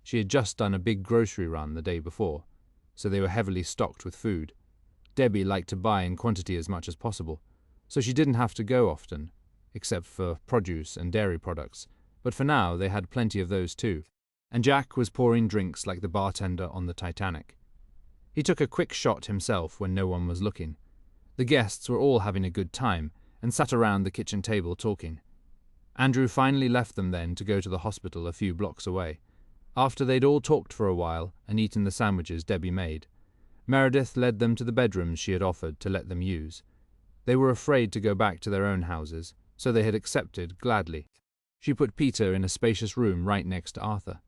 S1: She had just done a big grocery run the day before, so they were heavily stocked with food. Debbie liked to buy in quantity as much as possible, so she didn't have to go often, except for produce and dairy products, but for now they had plenty of those too. And Jack was pouring drinks like the bartender on the Titanic. He took a quick shot himself when no one was looking. The guests were all having a good time and sat around the kitchen table talking. Andrew finally left them then to go to the hospital a few blocks away. After they'd all talked for a while and eaten the sandwiches Debbie made, Meredith led them to the bedrooms she had offered to let them use. They were afraid to go back to their own houses, so they had accepted gladly. She put Peter in a spacious room right next to Arthur.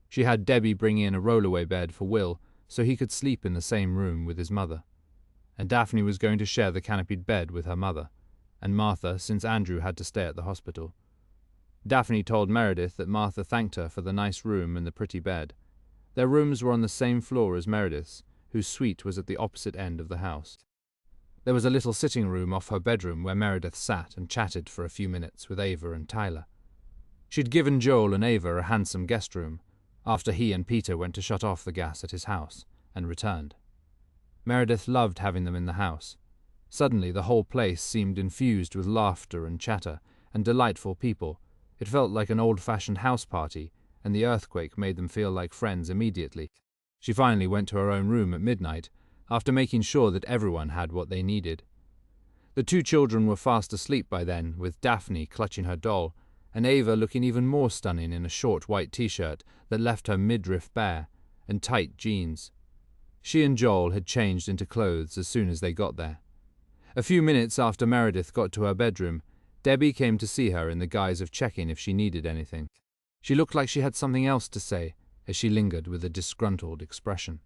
S1: She had Debbie bring in a rollaway bed for Will so he could sleep in the same room with his mother. And Daphne was going to share the canopied bed with her mother, and Martha since Andrew had to stay at the hospital. Daphne told Meredith that Martha thanked her for the nice room and the pretty bed. Their rooms were on the same floor as Meredith's, whose suite was at the opposite end of the house. There was a little sitting room off her bedroom where Meredith sat and chatted for a few minutes with Ava and Tyler. She'd given Joel and Ava a handsome guest room, after he and Peter went to shut off the gas at his house, and returned. Meredith loved having them in the house. Suddenly the whole place seemed infused with laughter and chatter, and delightful people. It felt like an old-fashioned house party, and the earthquake made them feel like friends immediately. She finally went to her own room at midnight, after making sure that everyone had what they needed. The two children were fast asleep by then, with Daphne clutching her doll, and Ava looking even more stunning in a short white t-shirt that left her midriff bare, and tight jeans. She and Joel had changed into clothes as soon as they got there. A few minutes after Meredith got to her bedroom, Debbie came to see her in the guise of checking if she needed anything. She looked like she had something else to say as she lingered with a disgruntled expression.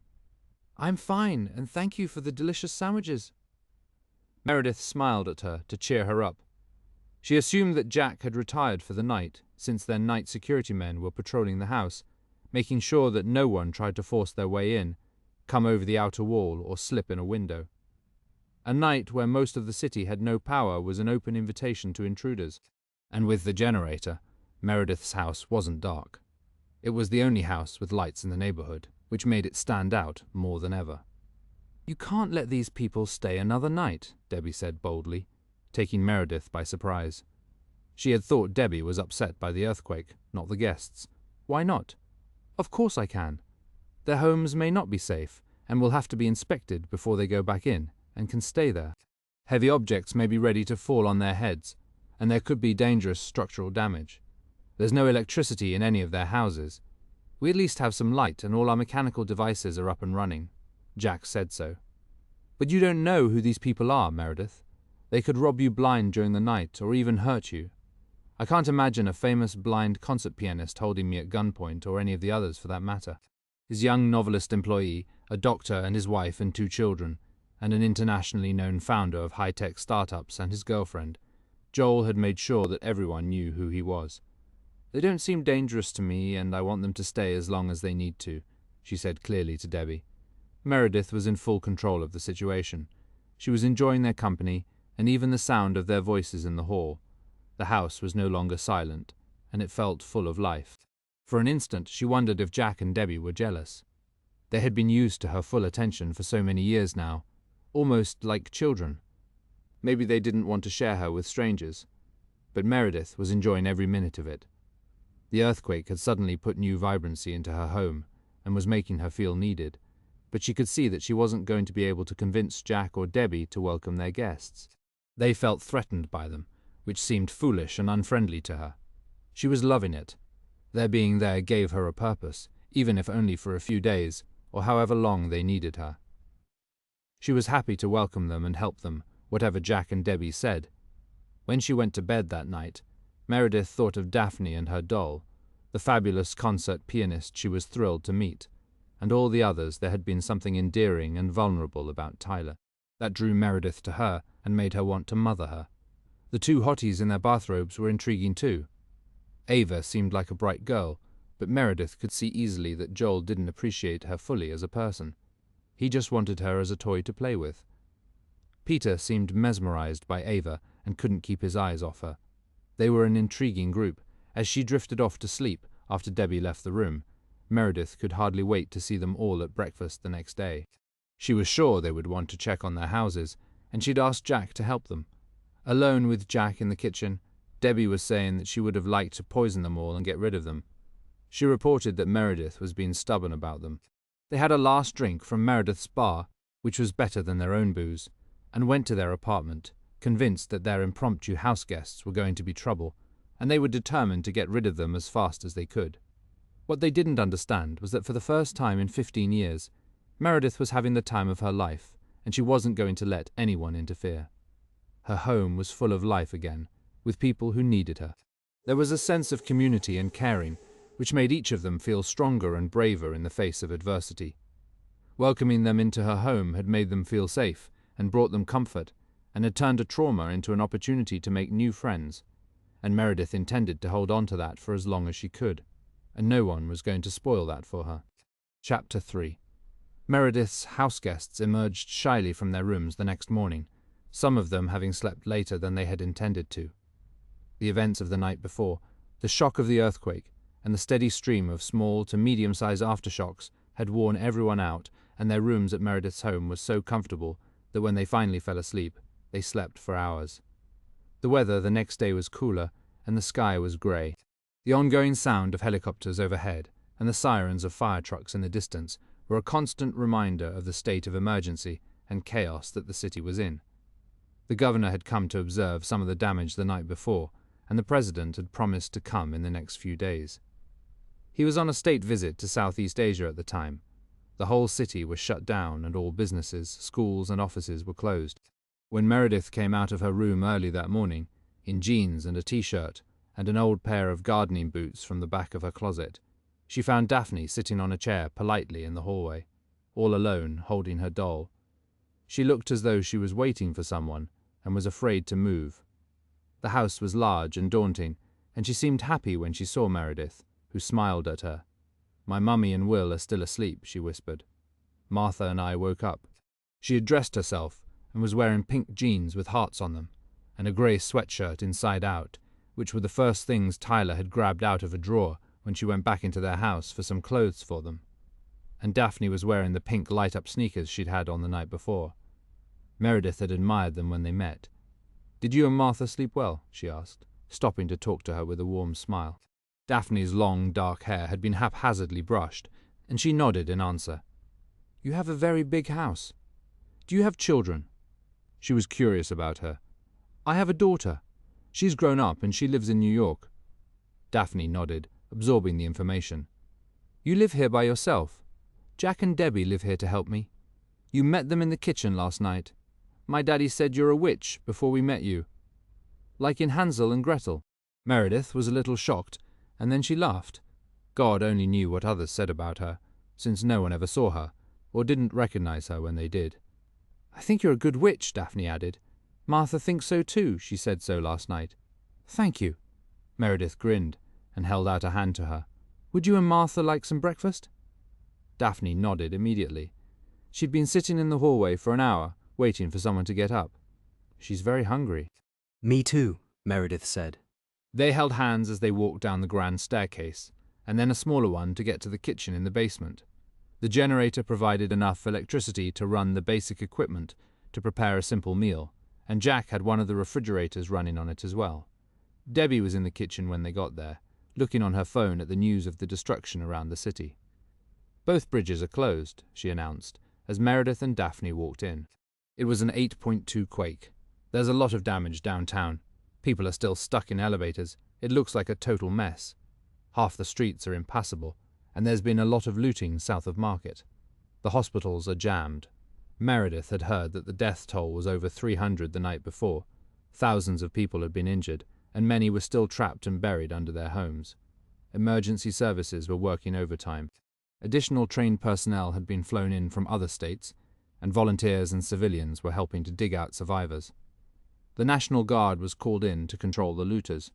S1: "I'm fine, and thank you for the delicious sandwiches." Meredith smiled at her to cheer her up. She assumed that Jack had retired for the night, since their night security men were patrolling the house, making sure that no one tried to force their way in, come over the outer wall, or slip in a window. A night where most of the city had no power was an open invitation to intruders, and with the generator, Meredith's house wasn't dark. It was the only house with lights in the neighborhood, which made it stand out more than ever. "You can't let these people stay another night," Debbie said boldly, taking Meredith by surprise. She had thought Debbie was upset by the earthquake, not the guests. "Why not?" "Of course I can. Their homes may not be safe, and will have to be inspected before they go back in, and can stay there. Heavy objects may be ready to fall on their heads, and there could be dangerous structural damage. There's no electricity in any of their houses. We at least have some light, and all our mechanical devices are up and running." Jack said so. "But you don't know who these people are, Meredith. They could rob you blind during the night, or even hurt you. I can't imagine a famous blind concert pianist holding me at gunpoint, or any of the others for that matter." His young novelist employee, a doctor and his wife and two children, and an internationally known founder of high-tech startups and his girlfriend, Joel had made sure that everyone knew who he was. "They don't seem dangerous to me, and I want them to stay as long as they need to," she said clearly to Debbie. Meredith was in full control of the situation. She was enjoying their company, and even the sound of their voices in the hall. The house was no longer silent, and it felt full of life. For an instant, she wondered if Jack and Debbie were jealous. They had been used to her full attention for so many years now, almost like children. Maybe they didn't want to share her with strangers, but Meredith was enjoying every minute of it. The earthquake had suddenly put new vibrancy into her home and was making her feel needed, but she could see that she wasn't going to be able to convince Jack or Debbie to welcome their guests. They felt threatened by them, which seemed foolish and unfriendly to her. She was loving it. Their being there gave her a purpose, even if only for a few days, or however long they needed her. She was happy to welcome them and help them, whatever Jack and Debbie said. When she went to bed that night, Meredith thought of Daphne and her doll, the fabulous concert pianist she was thrilled to meet, and all the others. There had been something endearing and vulnerable about Tyler that drew Meredith to her and made her want to mother her. The two hotties in their bathrobes were intriguing too. Ava seemed like a bright girl, but Meredith could see easily that Joel didn't appreciate her fully as a person. He just wanted her as a toy to play with. Peter seemed mesmerized by Ava and couldn't keep his eyes off her. They were an intriguing group. As she drifted off to sleep after Debbie left the room, Meredith could hardly wait to see them all at breakfast the next day. She was sure they would want to check on their houses, and she'd asked Jack to help them. Alone with Jack in the kitchen, Debbie was saying that she would have liked to poison them all and get rid of them. She reported that Meredith was being stubborn about them. They had a last drink from Meredith's bar, which was better than their own booze, and went to their apartment, convinced that their impromptu house guests were going to be trouble, and they were determined to get rid of them as fast as they could. What they didn't understand was that for the first time in 15 years, Meredith was having the time of her life, and she wasn't going to let anyone interfere. Her home was full of life again, with people who needed her. There was a sense of community and caring, which made each of them feel stronger and braver in the face of adversity. Welcoming them into her home had made them feel safe and brought them comfort, and had turned a trauma into an opportunity to make new friends, and Meredith intended to hold on to that for as long as she could, and no one was going to spoil that for her. Chapter 3. Meredith's houseguests emerged shyly from their rooms the next morning, some of them having slept later than they had intended to. The events of the night before, the shock of the earthquake, and the steady stream of small to medium-sized aftershocks had worn everyone out, and their rooms at Meredith's home were so comfortable that when they finally fell asleep, they slept for hours. The weather the next day was cooler, and the sky was grey. The ongoing sound of helicopters overhead and the sirens of fire trucks in the distance were a constant reminder of the state of emergency and chaos that the city was in. The governor had come to observe some of the damage the night before, and the president had promised to come in the next few days. He was on a state visit to Southeast Asia at the time. The whole city was shut down and all businesses, schools and offices were closed. When Meredith came out of her room early that morning, in jeans and a t-shirt, and an old pair of gardening boots from the back of her closet, she found Daphne sitting on a chair politely in the hallway, all alone, holding her doll. She looked as though she was waiting for someone and was afraid to move. The house was large and daunting, and she seemed happy when she saw Meredith, who smiled at her. "My mummy and Will are still asleep," she whispered. "Martha and I woke up." She had dressed herself and was wearing pink jeans with hearts on them, and a grey sweatshirt inside out, which were the first things Tyler had grabbed out of a drawer when she went back into their house for some clothes for them. And Daphne was wearing the pink light-up sneakers she'd had on the night before. Meredith had admired them when they met. "Did you and Martha sleep well?" she asked, stopping to talk to her with a warm smile. Daphne's long, dark hair had been haphazardly brushed, and she nodded in answer. "You have a very big house. Do you have children?" She was curious about her. "I have a daughter. She's grown up and she lives in New York." Daphne nodded, absorbing the information. "You live here by yourself? Jack and Debbie live here to help me. You met them in the kitchen last night. My daddy said you're a witch before we met you. Like in Hansel and Gretel." Meredith was a little shocked, and then she laughed. God only knew what others said about her, since no one ever saw her, or didn't recognize her when they did. "I think you're a good witch," Daphne added. "Martha thinks so too, she said so last night." "Thank you." Meredith grinned and held out a hand to her. "Would you and Martha like some breakfast?" Daphne nodded immediately. She'd been sitting in the hallway for an hour, waiting for someone to get up. "She's very hungry."
S3: "Me too," Meredith said.
S1: They held hands as they walked down the grand staircase, and then a smaller one to get to the kitchen in the basement. The generator provided enough electricity to run the basic equipment to prepare a simple meal, and Jack had one of the refrigerators running on it as well. Debbie was in the kitchen when they got there, looking on her phone at the news of the destruction around the city. "Both bridges are closed," she announced, as Meredith and Daphne walked in. It was an 8.2 quake. There's a lot of damage downtown. People are still stuck in elevators. It looks like a total mess. Half the streets are impassable, and there's been a lot of looting south of Market. The hospitals are jammed. Meredith had heard that the death toll was over 300 the night before. Thousands of people had been injured, and many were still trapped and buried under their homes. Emergency services were working overtime. Additional trained personnel had been flown in from other states, and volunteers and civilians were helping to dig out survivors. The National Guard was called in to control the looters.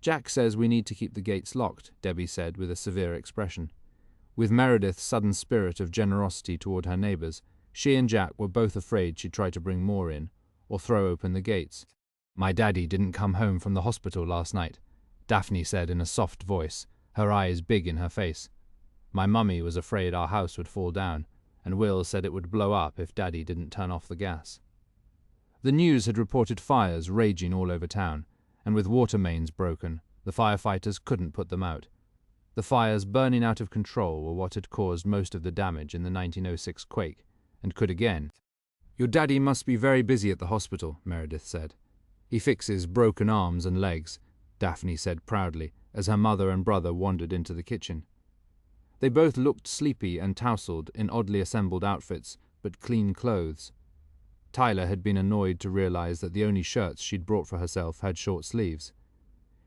S1: "Jack says we need to keep the gates locked," Debbie said with a severe expression. With Meredith's sudden spirit of generosity toward her neighbors, she and Jack were both afraid she'd try to bring more in, or throw open the gates. "My daddy didn't come home from the hospital last night," Daphne said in a soft voice, her eyes big in her face. "My mummy was afraid our house would fall down, and Will said it would blow up if Daddy didn't turn off the gas." The news had reported fires raging all over town, and with water mains broken, the firefighters couldn't put them out. The fires burning out of control were what had caused most of the damage in the 1906 quake, and could again. "Your daddy must be very busy at the hospital," Meredith said. "He fixes broken arms and legs," Daphne said proudly, as her mother and brother wandered into the kitchen. They both looked sleepy and tousled in oddly assembled outfits, but clean clothes. Tyler had been annoyed to realize that the only shirts she'd brought for herself had short sleeves.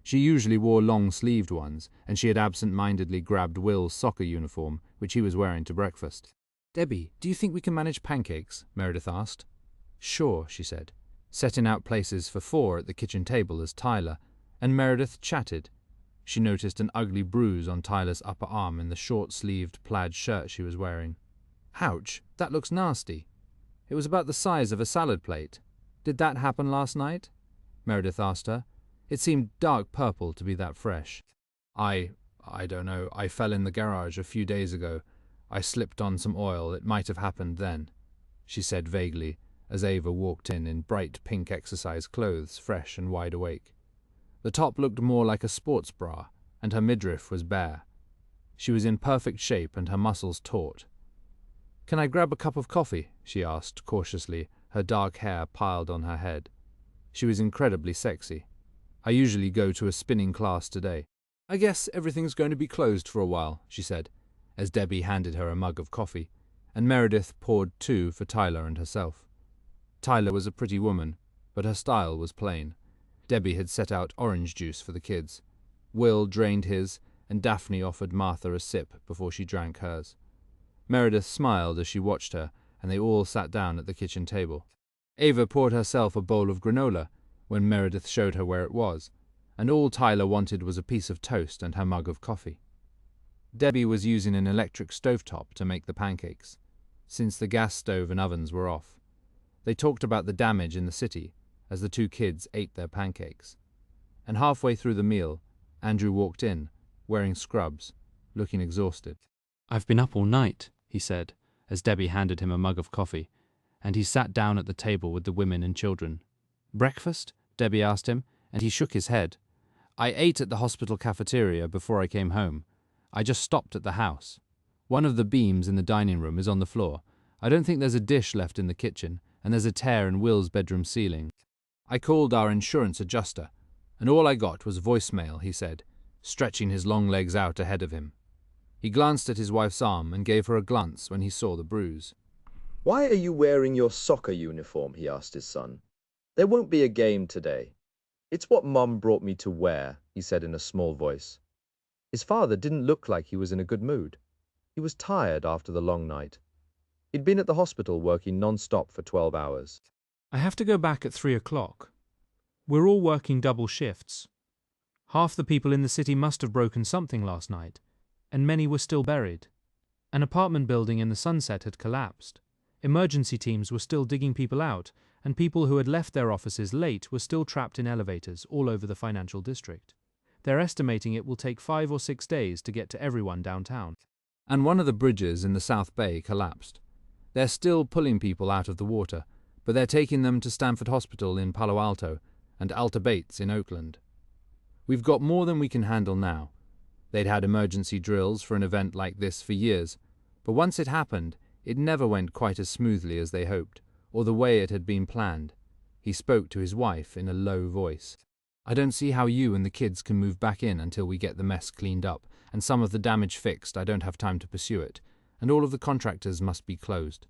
S1: She usually wore long-sleeved ones, and she had absent-mindedly grabbed Will's soccer uniform, which he was wearing to breakfast. "Debbie, do you think we can manage pancakes?" Meredith asked. "Sure," she said, setting out places for 4 at the kitchen table as Tyler and Meredith chatted. She noticed an ugly bruise on Tyler's upper arm in the short-sleeved plaid shirt she was wearing. "Ouch, that looks nasty." "It was about the size of a salad plate. Did that happen last night?" Meredith asked her. It seemed dark purple to be that fresh. I don't know. I fell in the garage a few days ago. I slipped on some oil. It might have happened then," she said vaguely, as Ava walked in bright pink exercise clothes, fresh and wide awake. The top looked more like a sports bra, and her midriff was bare. She was in perfect shape and her muscles taut. "Can I grab a cup of coffee?" she asked cautiously, her dark hair piled on her head. She was incredibly sexy. "I usually go to a spinning class today." "I guess everything's going to be closed for a while," she said, as Debbie handed her a mug of coffee, and Meredith poured 2 for Tyler and herself. Tyler was a pretty woman, but her style was plain. Debbie had set out orange juice for the kids. Will drained his, and Daphne offered Martha a sip before she drank hers. Meredith smiled as she watched her, and they all sat down at the kitchen table. Ava poured herself a bowl of granola when Meredith showed her where it was, and all Tyler wanted was a piece of toast and her mug of coffee. Debbie was using an electric stovetop to make the pancakes, since the gas stove and ovens were off. They talked about the damage in the city as the 2 kids ate their pancakes. And halfway through the meal, Andrew walked in, wearing scrubs, looking exhausted.
S3: "I've been up all night," he said, as Debbie handed him a mug of coffee, and he sat down at the table with the women and children. "Breakfast?" Debbie asked him, and he shook his head. "I ate at the hospital cafeteria before I came home. I just stopped at the house. One of the beams in the dining room is on the floor. I don't think there's a dish left in the kitchen, and there's a tear in Will's bedroom ceiling. I called our insurance adjuster, and all I got was voicemail," he said, stretching his long legs out ahead of him. He glanced at his wife's arm and gave her a glance when he saw the bruise.
S4: "Why are you wearing your soccer uniform?" he asked his son. "There won't be a game today." "It's what Mum brought me to wear," he said in a small voice. His father didn't look like he was in a good mood. He was tired after the long night. He'd been at the hospital working non-stop for 12 hours.
S5: "I have to go back at 3 o'clock. We're all working double shifts. Half the people in the city must have broken something last night, and many were still buried. An apartment building in the Sunset had collapsed. Emergency teams were still digging people out, and people who had left their offices late were still trapped in elevators all over the financial district. They're estimating it will take 5 or 6 days to get to everyone downtown."
S1: And one of the bridges in the South Bay collapsed. They're still pulling people out of the water, but they're taking them to Stanford Hospital in Palo Alto and Alta Bates in Oakland. "We've got more than we can handle now." They'd had emergency drills for an event like this for years, but once it happened, it never went quite as smoothly as they hoped, or the way it had been planned. He spoke to his wife in a low voice. "I don't see how you and the kids can move back in until we get the mess cleaned up, and some of the damage fixed. I don't have time to pursue it, and all of the contractors must be closed.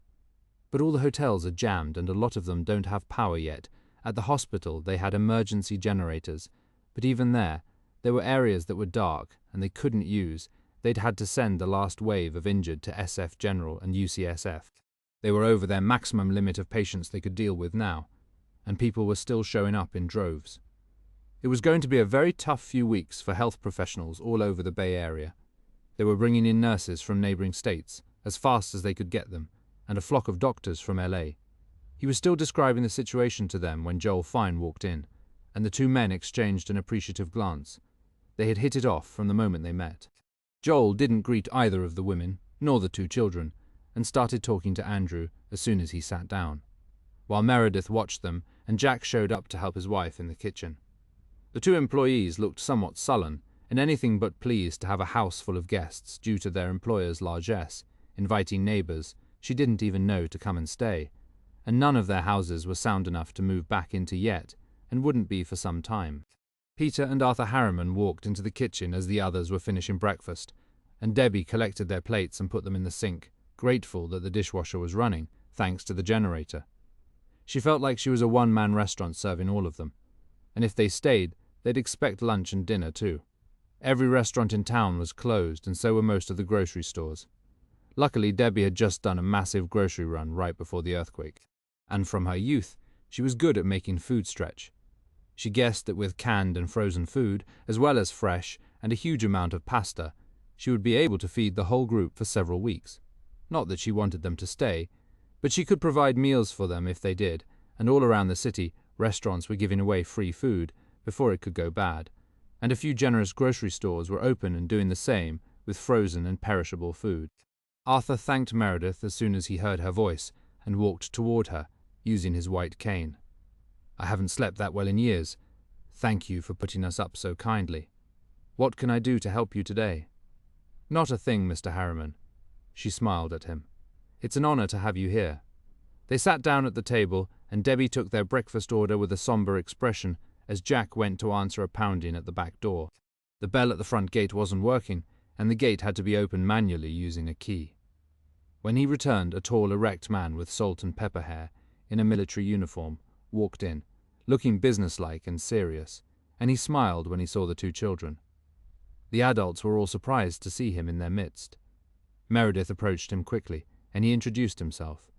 S1: But all the hotels are jammed and a lot of them don't have power yet. At the hospital they had emergency generators, but even there were areas that were dark and they couldn't use. They'd had to send the last wave of injured to SF General and UCSF. They were over their maximum limit of patients they could deal with now, and people were still showing up in droves. It was going to be a very tough few weeks for health professionals all over the Bay Area. They were bringing in nurses from neighboring states as fast as they could get them, and a flock of doctors from LA. He was still describing the situation to them when Joel Fine walked in, and the two men exchanged an appreciative glance. They had hit it off from the moment they met. Joel didn't greet either of the women, nor the two children, and started talking to Andrew as soon as he sat down, while Meredith watched them and Jack showed up to help his wife in the kitchen. The two employees looked somewhat sullen and anything but pleased to have a house full of guests due to their employer's largesse, inviting neighbours she didn't even know to come and stay, and none of their houses were sound enough to move back into yet, and wouldn't be for some time. Peter and Arthur Harriman walked into the kitchen as the others were finishing breakfast, and Debbie collected their plates and put them in the sink, grateful that the dishwasher was running, thanks to the generator. She felt like she was a one-man restaurant serving all of them, and if they stayed, they'd expect lunch and dinner too. Every restaurant in town was closed, and so were most of the grocery stores. Luckily, Debbie had just done a massive grocery run right before the earthquake, and from her youth, she was good at making food stretch. She guessed that with canned and frozen food, as well as fresh and a huge amount of pasta, she would be able to feed the whole group for several weeks. Not that she wanted them to stay, but she could provide meals for them if they did, and all around the city, restaurants were giving away free food before it could go bad, and a few generous grocery stores were open and doing the same with frozen and perishable food. Arthur thanked Meredith as soon as he heard her voice and walked toward her, using his white cane. "I haven't slept that well in years. Thank you for putting us up so kindly. What can I do to help you today?" "Not a thing, Mr. Harriman." She smiled at him. "It's an honor to have you here." They sat down at the table, and Debbie took their breakfast order with a somber expression as Jack went to answer a pounding at the back door. The bell at the front gate wasn't working, and the gate had to be opened manually using a key. When he returned, a tall, erect man with salt and pepper hair, in a military uniform, walked in, looking businesslike and serious, and he smiled when he saw the two children. The adults were all surprised to see him in their midst. Meredith approached him quickly, and he introduced himself.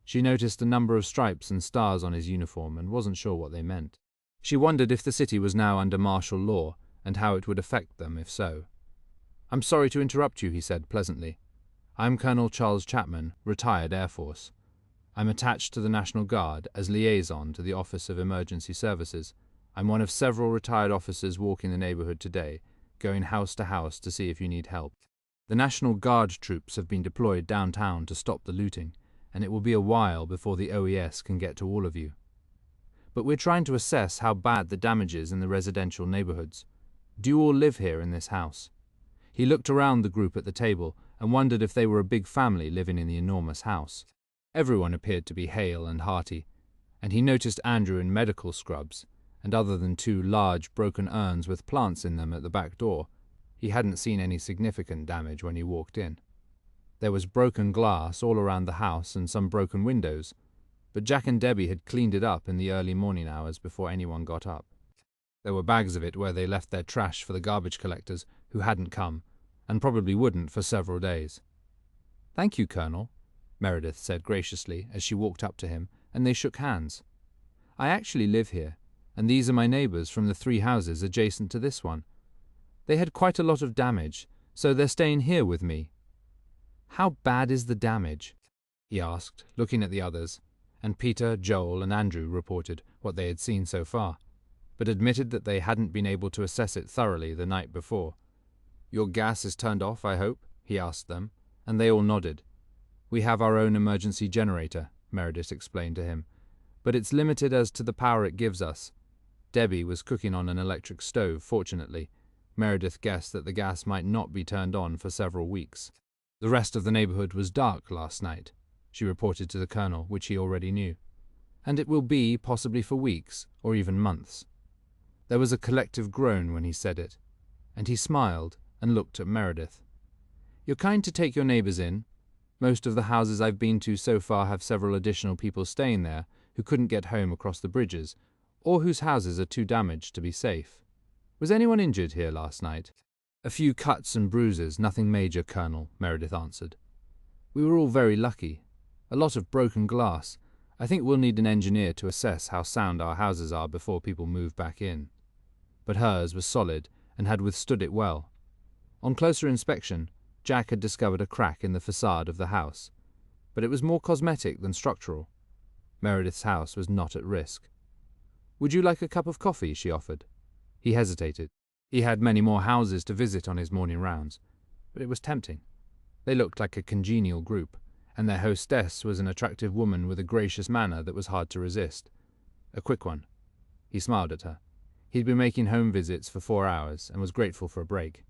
S1: She noticed a number of stripes and stars on his uniform and wasn't sure what they meant. She wondered if the city was now under martial law and how it would affect them if so. "I'm sorry to interrupt you," he said pleasantly. "I'm Colonel Charles Chapman, retired Air Force. I'm attached to the National Guard as liaison to the Office of Emergency Services. I'm one of several retired officers walking the neighborhood today, going house to house to see if you need help. The National Guard troops have been deployed downtown to stop the looting, and it will be a while before the OES can get to all of you. But we're trying to assess how bad the damage is in the residential neighborhoods. Do you all live here in this house?" He looked around the group at the table and wondered if they were a big family living in the enormous house. Everyone appeared to be hale and hearty, and he noticed Andrew in medical scrubs, and other than two large broken urns with plants in them at the back door, he hadn't seen any significant damage when he walked in. There was broken glass all around the house and some broken windows, but Jack and Debbie had cleaned it up in the early morning hours before anyone got up. There were bags of it where they left their trash for the garbage collectors who hadn't come, and probably wouldn't for several days. "Thank you, Colonel," Meredith said graciously as she walked up to him, and they shook hands. "I actually live here, and these are my neighbors from the 3 houses adjacent to this one. They had quite a lot of damage, so they're staying here with me." "How bad is the damage?" he asked, looking at the others, and Peter, Joel, and Andrew reported what they had seen so far, but admitted that they hadn't been able to assess it thoroughly the night before. "Your gas is turned off, I hope?" he asked them, and they all nodded. "We have our own emergency generator," Meredith explained to him, "but it's limited as to the power it gives us." Debbie was cooking on an electric stove, fortunately. Meredith guessed that the gas might not be turned on for several weeks. "The rest of the neighborhood was dark last night," she reported to the colonel, which he already knew. "And it will be possibly for weeks, or even months." There was a collective groan when he said it, and he smiled and looked at Meredith. "You're kind to take your neighbors in. Most of the houses I've been to so far have several additional people staying there who couldn't get home across the bridges, or whose houses are too damaged to be safe. Was anyone injured here last night?" "A few cuts and bruises, nothing major, Colonel," Meredith answered. "We were all very lucky. A lot of broken glass. I think we'll need an engineer to assess how sound our houses are before people move back in." But hers was solid and had withstood it well. On closer inspection, Jack had discovered a crack in the facade of the house, but it was more cosmetic than structural. Meredith's house was not at risk. "Would you like a cup of coffee?" she offered. He hesitated. He had many more houses to visit on his morning rounds, but it was tempting. They looked like a congenial group, and their hostess was an attractive woman with a gracious manner that was hard to resist. A quick one. He smiled at her. He'd been making home visits for 4 hours and was grateful for a break.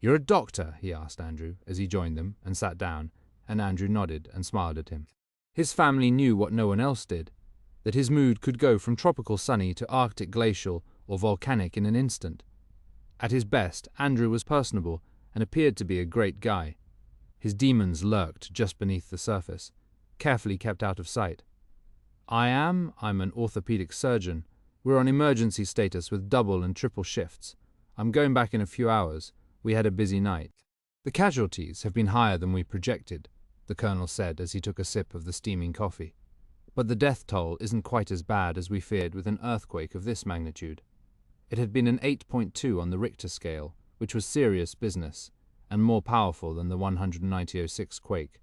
S1: "You're a doctor?" he asked Andrew as he joined them and sat down, and Andrew nodded and smiled at him. His family knew what no one else did, that his mood could go from tropical sunny to Arctic glacial or volcanic in an instant. At his best, Andrew was personable and appeared to be a great guy. His demons lurked just beneath the surface, carefully kept out of sight. I'm an orthopedic surgeon. We're on emergency status with double and triple shifts. I'm going back in a few hours. We had a busy night." "The casualties have been higher than we projected," the colonel said as he took a sip of the steaming coffee. "But the death toll isn't quite as bad as we feared with an earthquake of this magnitude. It had been an 8.2 on the Richter scale, which was serious business, and more powerful than the 190.06 quake.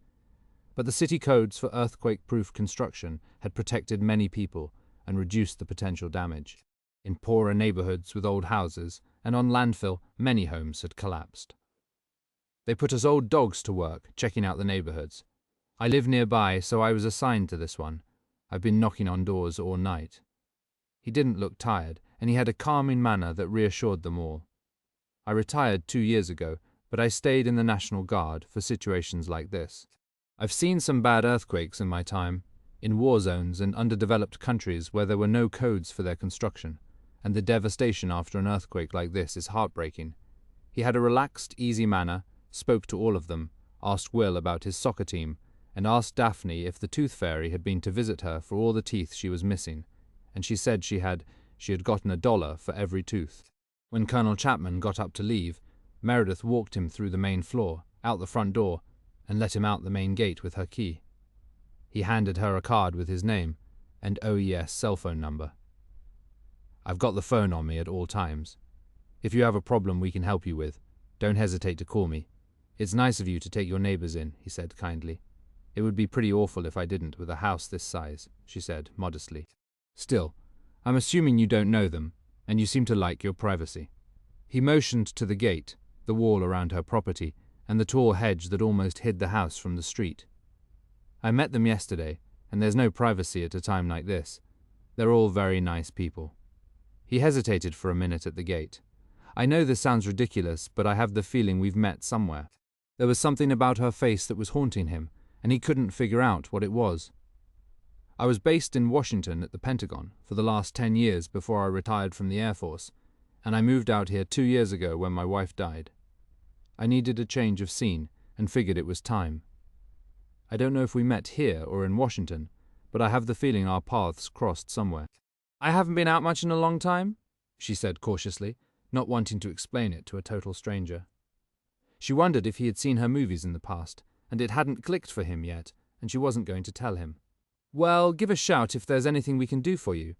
S1: But the city codes for earthquake-proof construction had protected many people and reduced the potential damage. In poorer neighborhoods with old houses and on landfill, many homes had collapsed. They put us old dogs to work, checking out the neighborhoods. I live nearby, so I was assigned to this one. I've been knocking on doors all night." He didn't look tired, and he had a calming manner that reassured them all. "I retired 2 years ago, but I stayed in the National Guard for situations like this. I've seen some bad earthquakes in my time, in war zones and underdeveloped countries where there were no codes for their construction, and the devastation after an earthquake like this is heartbreaking." He had a relaxed, easy manner, spoke to all of them, asked Will about his soccer team, and asked Daphne if the tooth fairy had been to visit her for all the teeth she was missing, and she said she had gotten $1 for every tooth. When Colonel Chapman got up to leave, Meredith walked him through the main floor, out the front door, and let him out the main gate with her key. He handed her a card with his name and OES cell phone number. "I've got the phone on me at all times. If you have a problem we can help you with, don't hesitate to call me. It's nice of you to take your neighbors in," he said kindly. "It would be pretty awful if I didn't with a house this size," she said modestly. "Still, I'm assuming you don't know them, and you seem to like your privacy." He motioned to the gate, the wall around her property, and the tall hedge that almost hid the house from the street. "I met them yesterday, and there's no privacy at a time like this. They're all very nice people." He hesitated for a minute at the gate. "I know this sounds ridiculous, but I have the feeling we've met somewhere." There was something about her face that was haunting him, and he couldn't figure out what it was. "I was based in Washington at the Pentagon for the last 10 years before I retired from the Air Force, and I moved out here 2 years ago when my wife died. I needed a change of scene and figured it was time. I don't know if we met here or in Washington, but I have the feeling our paths crossed somewhere." "I haven't been out much in a long time," she said cautiously, not wanting to explain it to a total stranger. She wondered if he had seen her movies in the past, and it hadn't clicked for him yet, and she wasn't going to tell him. "Well, give a shout if there's anything we can do for you.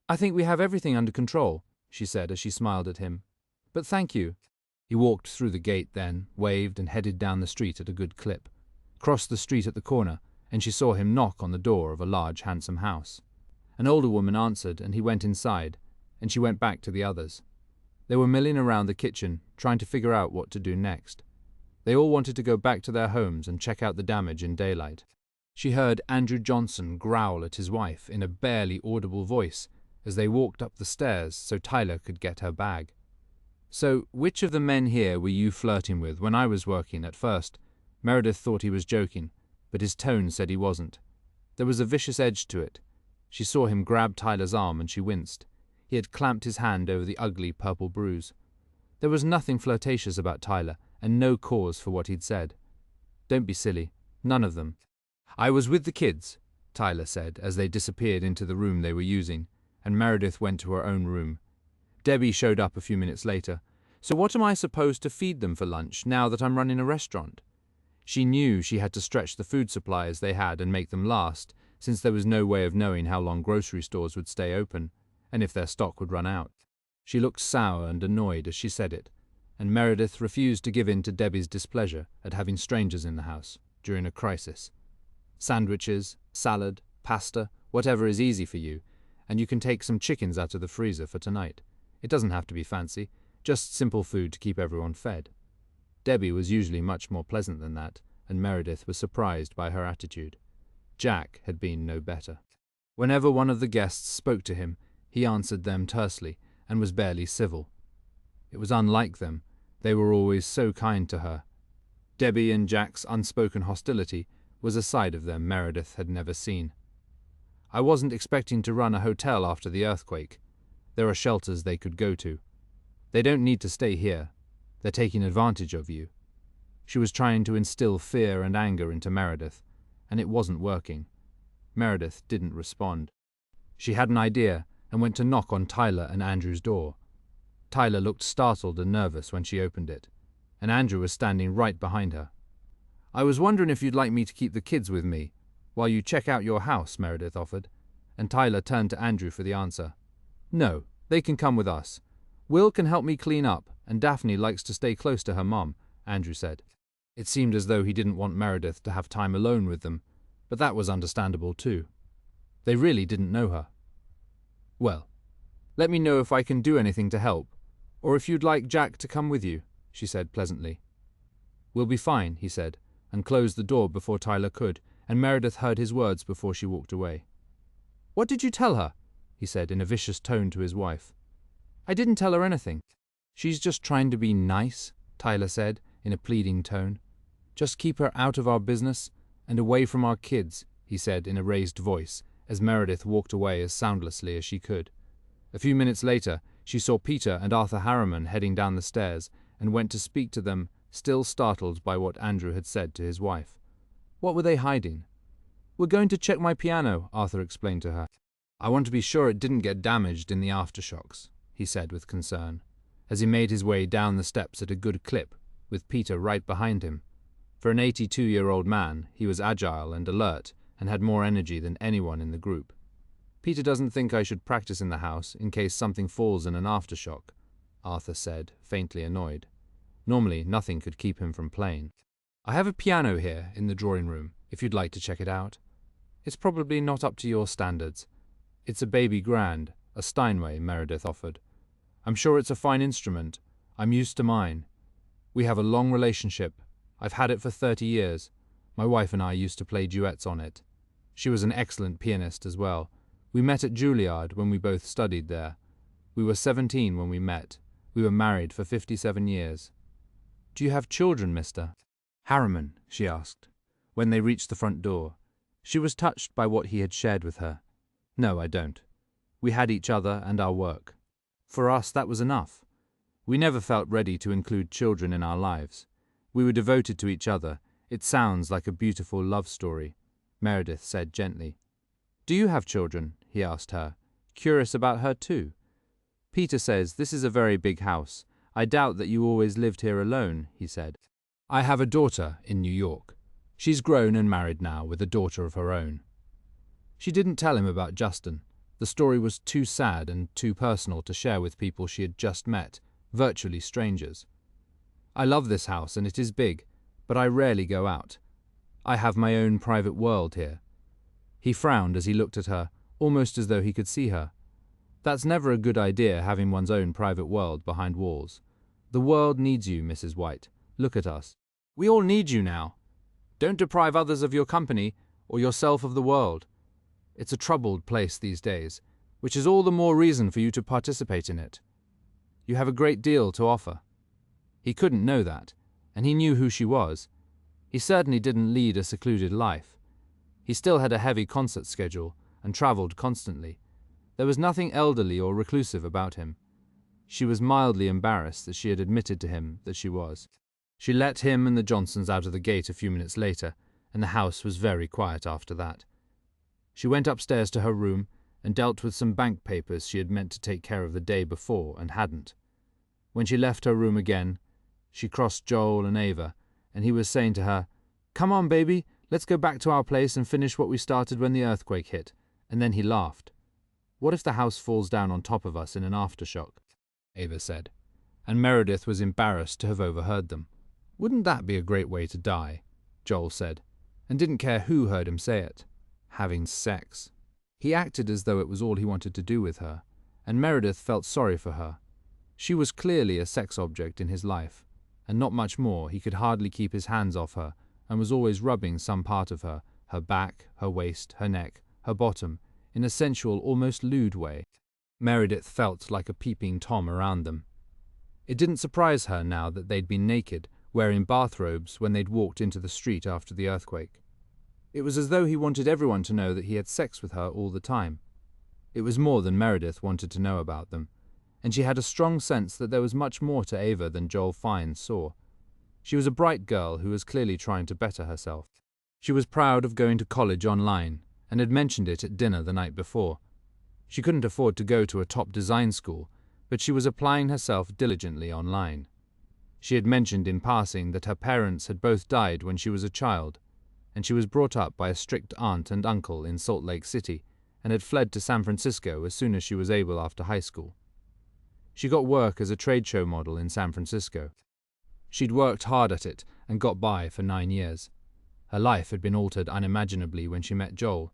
S1: I think we have everything under control," she said as she smiled at him. "But thank you." He walked through the gate then, waved and headed down the street at a good clip, crossed the street at the corner, and she saw him knock on the door of a large, handsome house. An older woman answered, and he went inside, and she went back to the others. They were milling around the kitchen, trying to figure out what to do next. They all wanted to go back to their homes and check out the damage in daylight. She heard Andrew Johnson growl at his wife in a barely audible voice as they walked up the stairs so Tyler could get her bag. "So, which of the men here were you flirting with when I was working at first?" Meredith thought he was joking, but his tone said he wasn't. There was a vicious edge to it. She saw him grab Tyler's arm and she winced. He had clamped his hand over the ugly purple bruise. There was nothing flirtatious about Tyler, and no cause for what he'd said. "Don't be silly. None of them." "I was with the kids," Tyler said as they disappeared into the room they were using, and Meredith went to her own room. Debbie showed up a few minutes later. "So what am I supposed to feed them for lunch now that I'm running a restaurant?" She knew she had to stretch the food supplies they had and make them last, since there was no way of knowing how long grocery stores would stay open, and if their stock would run out. She looked sour and annoyed as she said it, and Meredith refused to give in to Debbie's displeasure at having strangers in the house during a crisis. Sandwiches, salad, pasta, whatever is easy for you, and you can take some chickens out of the freezer for tonight. It doesn't have to be fancy, just simple food to keep everyone fed. Debbie was usually much more pleasant than that, and Meredith was surprised by her attitude. Jack had been no better. Whenever one of the guests spoke to him, he answered them tersely and was barely civil. It was unlike them. They were always so kind to her. Debbie and Jack's unspoken hostility was a side of them Meredith had never seen. I wasn't expecting to run a hotel after the earthquake. There are shelters they could go to. They don't need to stay here. They're taking advantage of you. She was trying to instill fear and anger into Meredith, and it wasn't working. Meredith didn't respond. She had an idea and went to knock on Tyler and Andrew's door. Tyler looked startled and nervous when she opened it, and Andrew was standing right behind her. "I was wondering if you'd like me to keep the kids with me while you check out your house," Meredith offered, and Tyler turned to Andrew for the answer. "No, they can come with us. Will can help me clean up, and Daphne likes to stay close to her mom," Andrew said. It seemed as though he didn't want Meredith to have time alone with them, but that was understandable too. They really didn't know her. "Well, let me know if I can do anything to help, or if you'd like Jack to come with you," she said pleasantly. "We'll be fine," he said, and closed the door before Tyler could, and Meredith heard his words before she walked away. "What did you tell her?" he said in a vicious tone to his wife. "I didn't tell her anything." "She's just trying to be nice," Tyler said in a pleading tone. "Just keep her out of our business and away from our kids," he said in a raised voice, as Meredith walked away as soundlessly as she could. A few minutes later, she saw Peter and Arthur Harriman heading down the stairs and went to speak to them, still startled by what Andrew had said to his wife. What were they hiding? "We're going to check my piano," Arthur explained to her. "I want to be sure it didn't get damaged in the aftershocks," he said with concern, as he made his way down the steps at a good clip, with Peter right behind him. For an 82-year-old man, he was agile and alert and had more energy than anyone in the group. "Peter doesn't think I should practice in the house in case something falls in an aftershock," Arthur said, faintly annoyed. Normally, nothing could keep him from playing. "I have a piano here in the drawing room, if you'd like to check it out. It's probably not up to your standards. It's a baby grand, a Steinway," Meredith offered. "I'm sure it's a fine instrument. I'm used to mine. We have a long relationship. I've had it for 30 years. My wife and I used to play duets on it. She was an excellent pianist as well. We met at Juilliard when we both studied there. We were 17 when we met. We were married for 57 years. "Do you have children, Mr. Harriman?" she asked, when they reached the front door. She was touched by what he had shared with her. "No, I don't. We had each other and our work. For us, that was enough. We never felt ready to include children in our lives. We were devoted to each other. It sounds like a beautiful love story," Meredith said gently. "Do you have children?" he asked her, curious about her too. "Peter says this is a very big house. I doubt that you always lived here alone," he said. "I have a daughter in New York. She's grown and married now with a daughter of her own." She didn't tell him about Justin. The story was too sad and too personal to share with people she had just met, virtually strangers. "I love this house and it is big, but I rarely go out. I have my own private world here." He frowned as he looked at her, almost as though he could see her. That's never a good idea, having one's own private world behind walls. The world needs you, Mrs. White. Look at us. We all need you now. Don't deprive others of your company or yourself of the world. It's a troubled place these days, which is all the more reason for you to participate in it. You have a great deal to offer. He couldn't know that, and he knew who she was. He certainly didn't lead a secluded life. He still had a heavy concert schedule and travelled constantly. There was nothing elderly or reclusive about him. She was mildly embarrassed that she had admitted to him that she was. She let him and the Johnsons out of the gate a few minutes later, and the house was very quiet after that. She went upstairs to her room and dealt with some bank papers she had meant to take care of the day before and hadn't. When she left her room again, she crossed Joel and Ava, and he was saying to her, "Come on, baby, let's go back to our place and finish what we started when the earthquake hit," and then he laughed. "What if the house falls down on top of us in an aftershock?" Ava said, and Meredith was embarrassed to have overheard them. "Wouldn't that be a great way to die?" Joel said, and didn't care who heard him say it. having sex. He acted as though it was all he wanted to do with her, and Meredith felt sorry for her. She was clearly a sex object in his life, and not much more. He could hardly keep his hands off her, and was always rubbing some part of her, her back, her waist, her neck, her bottom, in a sensual, almost lewd way. Meredith felt like a peeping Tom around them. It didn't surprise her now that they'd been naked, wearing bathrobes when they'd walked into the street after the earthquake. It was as though he wanted everyone to know that he had sex with her all the time. It was more than Meredith wanted to know about them, and she had a strong sense that there was much more to Ava than Joel Fiennes saw. She was a bright girl who was clearly trying to better herself. She was proud of going to college online, and had mentioned it at dinner the night before. She couldn't afford to go to a top design school, but she was applying herself diligently online. She had mentioned in passing that her parents had both died when she was a child, and she was brought up by a strict aunt and uncle in Salt Lake City, and had fled to San Francisco as soon as she was able after high school. She got work as a trade show model in San Francisco. She'd worked hard at it and got by for 9 years. Her life had been altered unimaginably when she met Joel,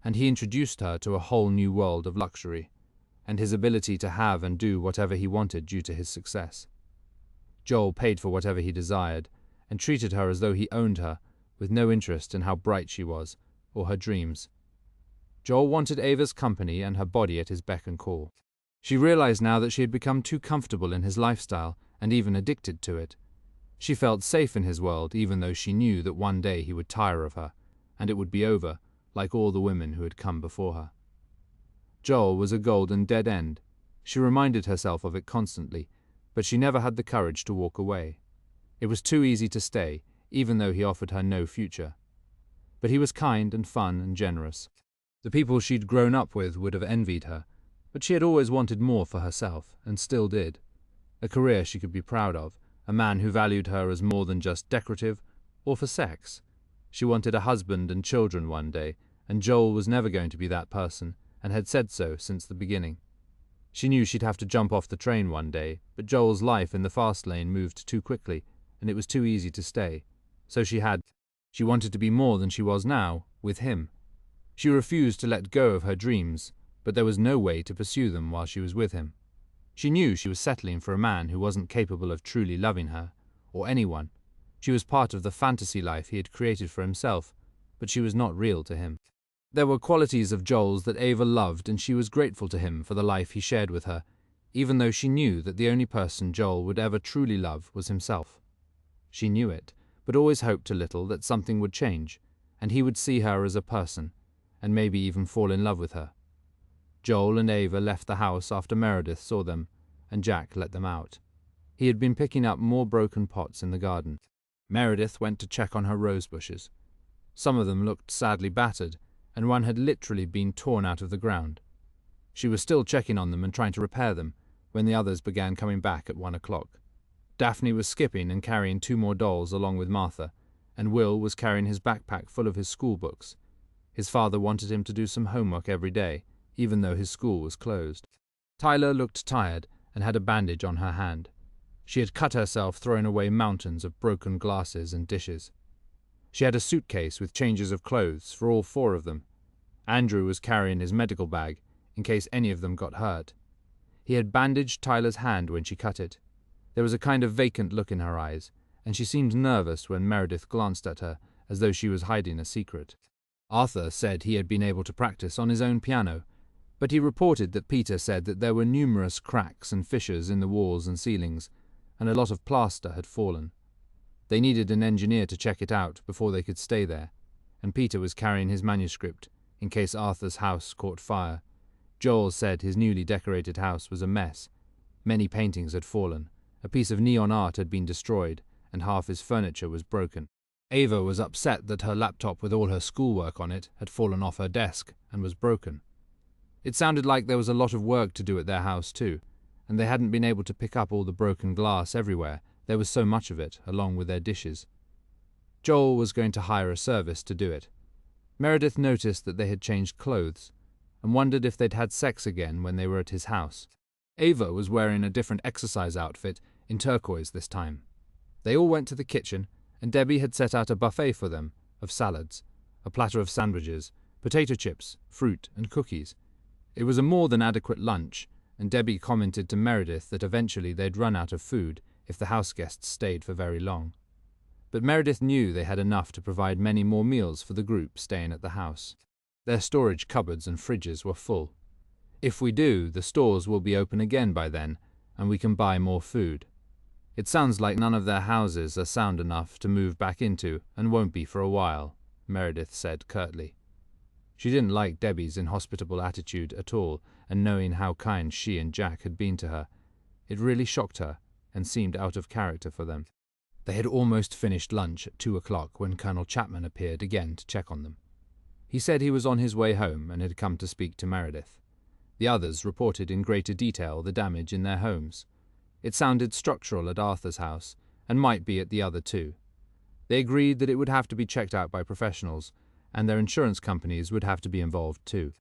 S1: and he introduced her to a whole new world of luxury, and his ability to have and do whatever he wanted due to his success. Joel paid for whatever he desired, and treated her as though he owned her, with no interest in how bright she was, or her dreams. Joel wanted Ava's company and her body at his beck and call. She realized now that she had become too comfortable in his lifestyle, and even addicted to it. She felt safe in his world, even though she knew that one day he would tire of her, and it would be over, like all the women who had come before her. Joel was a golden dead end. She reminded herself of it constantly, but she never had the courage to walk away. It was too easy to stay, even though he offered her no future. But he was kind and fun and generous. The people she'd grown up with would have envied her, but she had always wanted more for herself, and still did. A career she could be proud of, a man who valued her as more than just decorative, or for sex. She wanted a husband and children one day, and Joel was never going to be that person, and had said so since the beginning. She knew she'd have to jump off the train one day, but Joel's life in the fast lane moved too quickly, and it was too easy to stay. So she wanted to be more than she was now, with him. She refused to let go of her dreams, but there was no way to pursue them while she was with him. She knew she was settling for a man who wasn't capable of truly loving her, or anyone. She was part of the fantasy life he had created for himself, but she was not real to him. There were qualities of Joel's that Ava loved, and she was grateful to him for the life he shared with her, even though she knew that the only person Joel would ever truly love was himself. She knew it, but always hoped a little that something would change, and he would see her as a person, and maybe even fall in love with her. Joel and Ava left the house after Meredith saw them, and Jack let them out. He had been picking up more broken pots in the garden. Meredith went to check on her rose bushes. Some of them looked sadly battered, and one had literally been torn out of the ground. She was still checking on them and trying to repair them, when the others began coming back at 1 o'clock. Daphne was skipping and carrying 2 more dolls along with Martha, and Will was carrying his backpack full of his school books. His father wanted him to do some homework every day, even though his school was closed. Tyler looked tired and had a bandage on her hand. She had cut herself throwing away mountains of broken glasses and dishes. She had a suitcase with changes of clothes for all 4 of them. Andrew was carrying his medical bag, in case any of them got hurt. He had bandaged Tyler's hand when she cut it. There was a kind of vacant look in her eyes, and she seemed nervous when Meredith glanced at her, as though she was hiding a secret. Arthur said he had been able to practice on his own piano, but he reported that Peter said that there were numerous cracks and fissures in the walls and ceilings, and a lot of plaster had fallen. They needed an engineer to check it out before they could stay there, and Peter was carrying his manuscript, in case Arthur's house caught fire. Joel said his newly decorated house was a mess. Many paintings had fallen, a piece of neon art had been destroyed, and half his furniture was broken. Ava was upset that her laptop with all her schoolwork on it had fallen off her desk and was broken. It sounded like there was a lot of work to do at their house too, and they hadn't been able to pick up all the broken glass everywhere. There was so much of it, along with their dishes. Joel was going to hire a service to do it. Meredith noticed that they had changed clothes, and wondered if they'd had sex again when they were at his house. Ava was wearing a different exercise outfit, in turquoise this time. They all went to the kitchen, and Debbie had set out a buffet for them, of salads, a platter of sandwiches, potato chips, fruit, and cookies. It was a more than adequate lunch, and Debbie commented to Meredith that eventually they'd run out of food if the house guests stayed for very long. But Meredith knew they had enough to provide many more meals for the group staying at the house. Their storage cupboards and fridges were full. If we do, the stores will be open again by then, and we can buy more food. It sounds like none of their houses are sound enough to move back into and won't be for a while, Meredith said curtly. She didn't like Debbie's inhospitable attitude at all, and knowing how kind she and Jack had been to her, it really shocked her and seemed out of character for them. They had almost finished lunch at 2 o'clock when Colonel Chapman appeared again to check on them. He said he was on his way home and had come to speak to Meredith. The others reported in greater detail the damage in their homes. It sounded structural at Arthur's house, and might be at the other two. They agreed that it would have to be checked out by professionals, and their insurance companies would have to be involved too.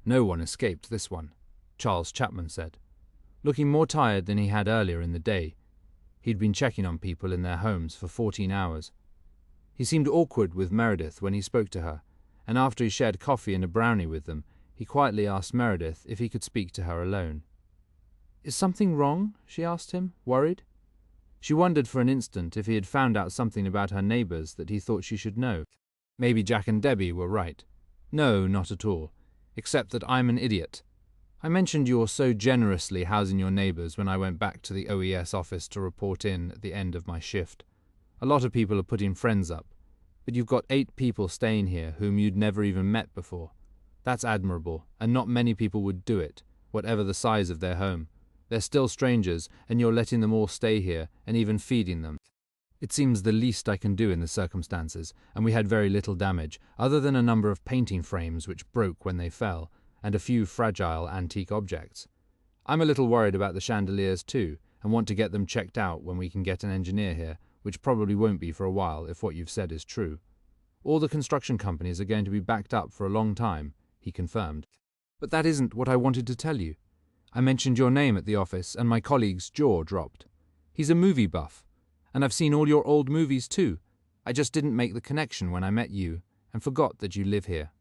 S1: No one escaped this one, Charles Chapman said, looking more tired than he had earlier in the day. He'd been checking on people in their homes for 14 hours. He seemed awkward with Meredith when he spoke to her, and after he shared coffee and a brownie with them, he quietly asked Meredith if he could speak to her alone. "Is something wrong?" she asked him, worried. She wondered for an instant if he had found out something about her neighbours that he thought she should know. Maybe Jack and Debbie were right. No, not at all, except that I'm an idiot. I mentioned you're so generously housing your neighbours when I went back to the OES office to report in at the end of my shift. A lot of people are putting friends up, but you've got 8 people staying here whom you'd never even met before. That's admirable, and not many people would do it, whatever the size of their home. They're still strangers, and you're letting them all stay here, and even feeding them. It seems the least I can do in the circumstances, and we had very little damage, other than a number of painting frames which broke when they fell, and a few fragile antique objects. I'm a little worried about the chandeliers too, and want to get them checked out when we can get an engineer here, which probably won't be for a while if what you've said is true. All the construction companies are going to be backed up for a long time, he confirmed. But that isn't what I wanted to tell you. I mentioned your name at the office, and my colleague's jaw dropped. He's a movie buff, and I've seen all your old movies too. I just didn't make the connection when I met you, and forgot that you live here.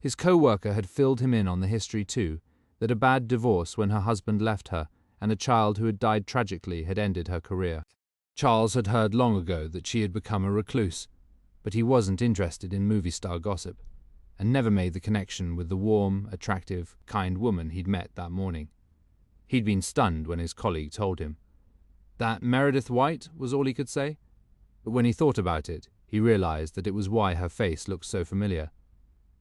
S1: His co-worker had filled him in on the history too, that a bad divorce when her husband left her, and a child who had died tragically had ended her career. Charles had heard long ago that she had become a recluse, but he wasn't interested in movie star gossip, and never made the connection with the warm, attractive, kind woman he'd met that morning. He'd been stunned when his colleague told him. That Meredith White was all he could say, but when he thought about it, he realized that it was why her face looked so familiar.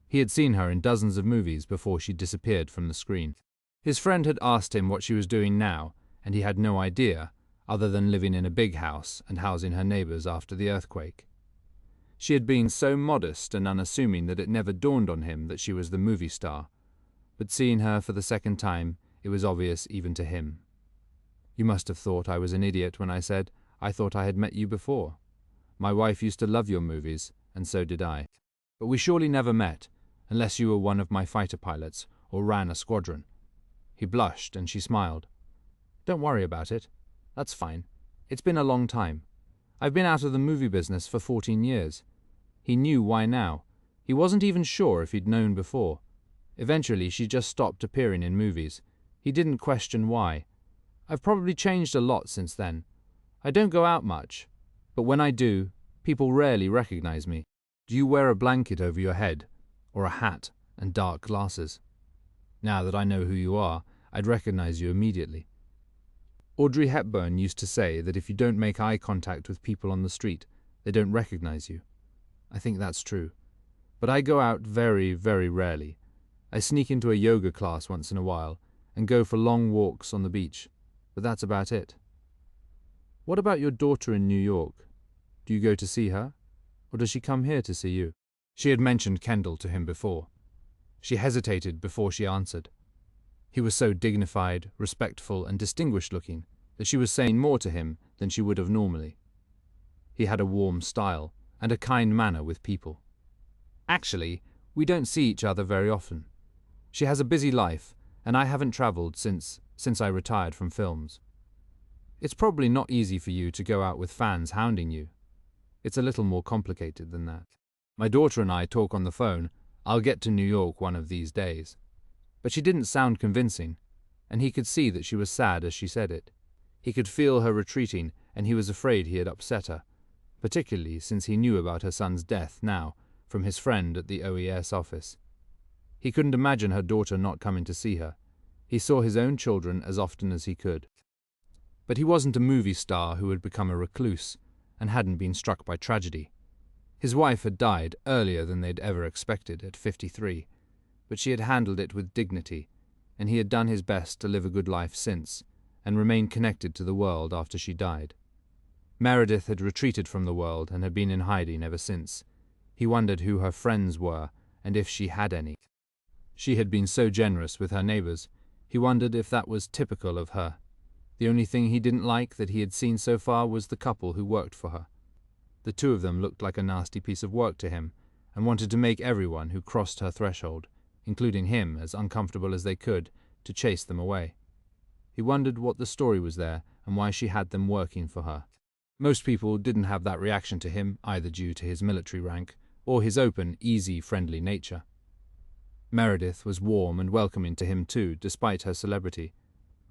S1: He had seen her in dozens of movies before she disappeared from the screen. His friend had asked him what she was doing now, and he had no idea, other than living in a big house and housing her neighbours after the earthquake. She had been so modest and unassuming that it never dawned on him that she was the movie star, but seeing her for the second time, it was obvious even to him. You must have thought I was an idiot when I said I thought I had met you before. My wife used to love your movies, and so did I. But we surely never met, unless you were one of my fighter pilots or ran a squadron. He blushed and she smiled. Don't worry about it. That's fine. It's been a long time. I've been out of the movie business for 14 years. He knew why now. He wasn't even sure if he'd known before. Eventually she just stopped appearing in movies. He didn't question why. I've probably changed a lot since then. I don't go out much, but when I do, people rarely recognize me. Do you wear a blanket over your head, or a hat and dark glasses? Now that I know who you are, I'd recognize you immediately. Audrey Hepburn used to say that if you don't make eye contact with people on the street, they don't recognize you. I think that's true. But I go out very, very rarely. I sneak into a yoga class once in a while, and go for long walks on the beach, but that's about it. What about your daughter in New York? Do you go to see her, or does she come here to see you? She had mentioned Kendall to him before. She hesitated before she answered. He was so dignified, respectful, and distinguished-looking that she was saying more to him than she would have normally. He had a warm style and a kind manner with people. Actually, we don't see each other very often. She has a busy life, and I haven't travelled since I retired from films. It's probably not easy for you to go out with fans hounding you. It's a little more complicated than that. My daughter and I talk on the phone. "I'll get to New York one of these days." But she didn't sound convincing, and he could see that she was sad as she said it. He could feel her retreating, and he was afraid he had upset her, particularly since he knew about her son's death now from his friend at the OES office. He couldn't imagine her daughter not coming to see her. He saw his own children as often as he could. But he wasn't a movie star who had become a recluse and hadn't been struck by tragedy. His wife had died earlier than they'd ever expected, at 53, but she had handled it with dignity, and he had done his best to live a good life since, and remain connected to the world after she died. Meredith had retreated from the world and had been in hiding ever since. He wondered who her friends were, and if she had any. She had been so generous with her neighbors. He wondered if that was typical of her. The only thing he didn't like that he had seen so far was the couple who worked for her. The two of them looked like a nasty piece of work to him, and wanted to make everyone who crossed her threshold, including him, as uncomfortable as they could, to chase them away. He wondered what the story was there and why she had them working for her. Most people didn't have that reaction to him, either due to his military rank or his open, easy, friendly nature. Meredith was warm and welcoming to him too, despite her celebrity,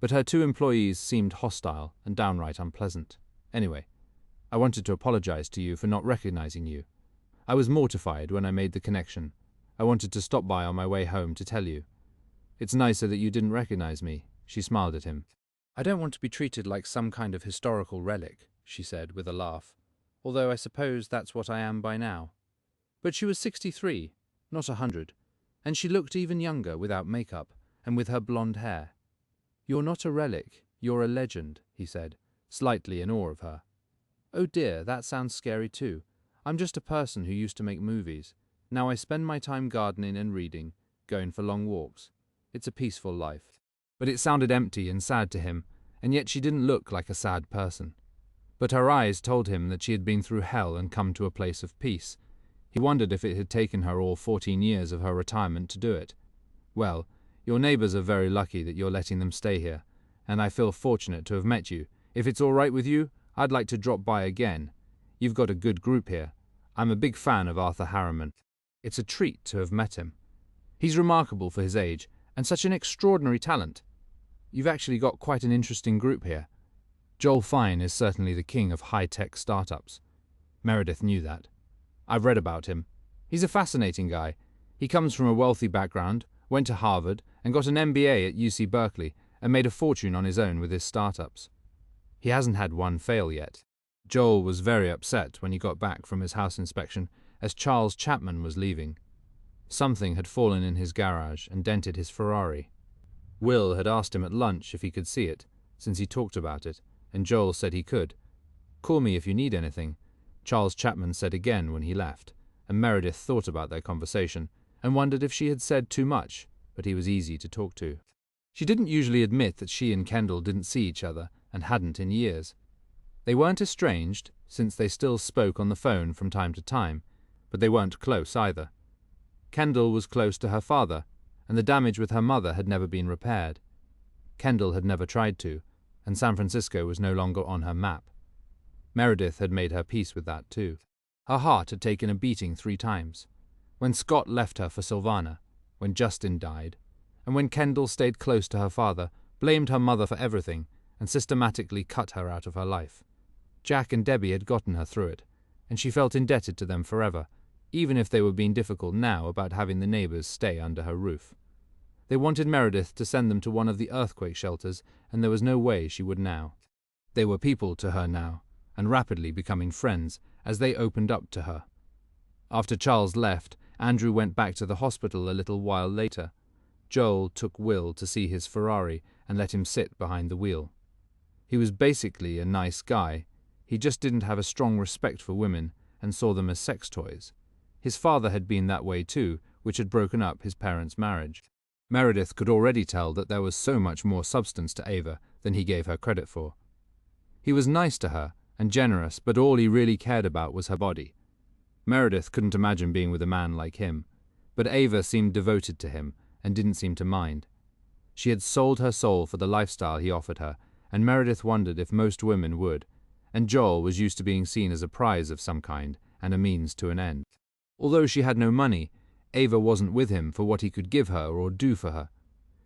S1: but her two employees seemed hostile and downright unpleasant. Anyway, I wanted to apologize to you for not recognizing you. I was mortified when I made the connection. I wanted to stop by on my way home to tell you. It's nicer that you didn't recognize me. She smiled at him. I don't want to be treated like some kind of historical relic, she said with a laugh, although I suppose that's what I am by now. But she was 63, not 100, and she looked even younger without makeup and with her blonde hair. You're not a relic, you're a legend, he said, slightly in awe of her. Oh dear, that sounds scary too. I'm just a person who used to make movies. Now I spend my time gardening and reading, going for long walks. It's a peaceful life. But it sounded empty and sad to him, and yet she didn't look like a sad person. But her eyes told him that she had been through hell and come to a place of peace. He wondered if it had taken her all 14 years of her retirement to do it. Well, your neighbors are very lucky that you're letting them stay here, and I feel fortunate to have met you. If it's all right with you, I'd like to drop by again. You've got a good group here. I'm a big fan of Arthur Harriman. It's a treat to have met him. He's remarkable for his age, and such an extraordinary talent. You've actually got quite an interesting group here. Joel Fine is certainly the king of high-tech startups. Meredith knew that. I've read about him. He's a fascinating guy. He comes from a wealthy background, went to Harvard, and got an MBA at UC Berkeley, and made a fortune on his own with his startups. He hasn't had one fail yet. Joel was very upset when he got back from his house inspection, as Charles Chapman was leaving. Something had fallen in his garage and dented his Ferrari. Will had asked him at lunch if he could see it, since he talked about it, and Joel said he could. Call me if you need anything, Charles Chapman said again when he left, and Meredith thought about their conversation and wondered if she had said too much, but he was easy to talk to. She didn't usually admit that she and Kendall didn't see each other, and hadn't in years. They weren't estranged, since they still spoke on the phone from time to time, but they weren't close either. Kendall was close to her father, and the damage with her mother had never been repaired. Kendall had never tried to, and San Francisco was no longer on her map. Meredith had made her peace with that too. Her heart had taken a beating 3 times. When Scott left her for Sylvana, when Justin died, and when Kendall stayed close to her father, blamed her mother for everything, and systematically cut her out of her life. Jack and Debbie had gotten her through it, and she felt indebted to them forever, even if they were being difficult now about having the neighbors stay under her roof. They wanted Meredith to send them to one of the earthquake shelters, and there was no way she would now. They were people to her now, and rapidly becoming friends as they opened up to her. After Charles left, Andrew went back to the hospital a little while later. Joel took Will to see his Ferrari and let him sit behind the wheel. He was basically a nice guy. He just didn't have a strong respect for women and saw them as sex toys. His father had been that way too, which had broken up his parents' marriage. Meredith could already tell that there was so much more substance to Ava than he gave her credit for. He was nice to her and generous, but all he really cared about was her body. Meredith couldn't imagine being with a man like him, but Ava seemed devoted to him and didn't seem to mind. She had sold her soul for the lifestyle he offered her, and Meredith wondered if most women would, and Joel was used to being seen as a prize of some kind and a means to an end. Although she had no money, Ava wasn't with him for what he could give her or do for her.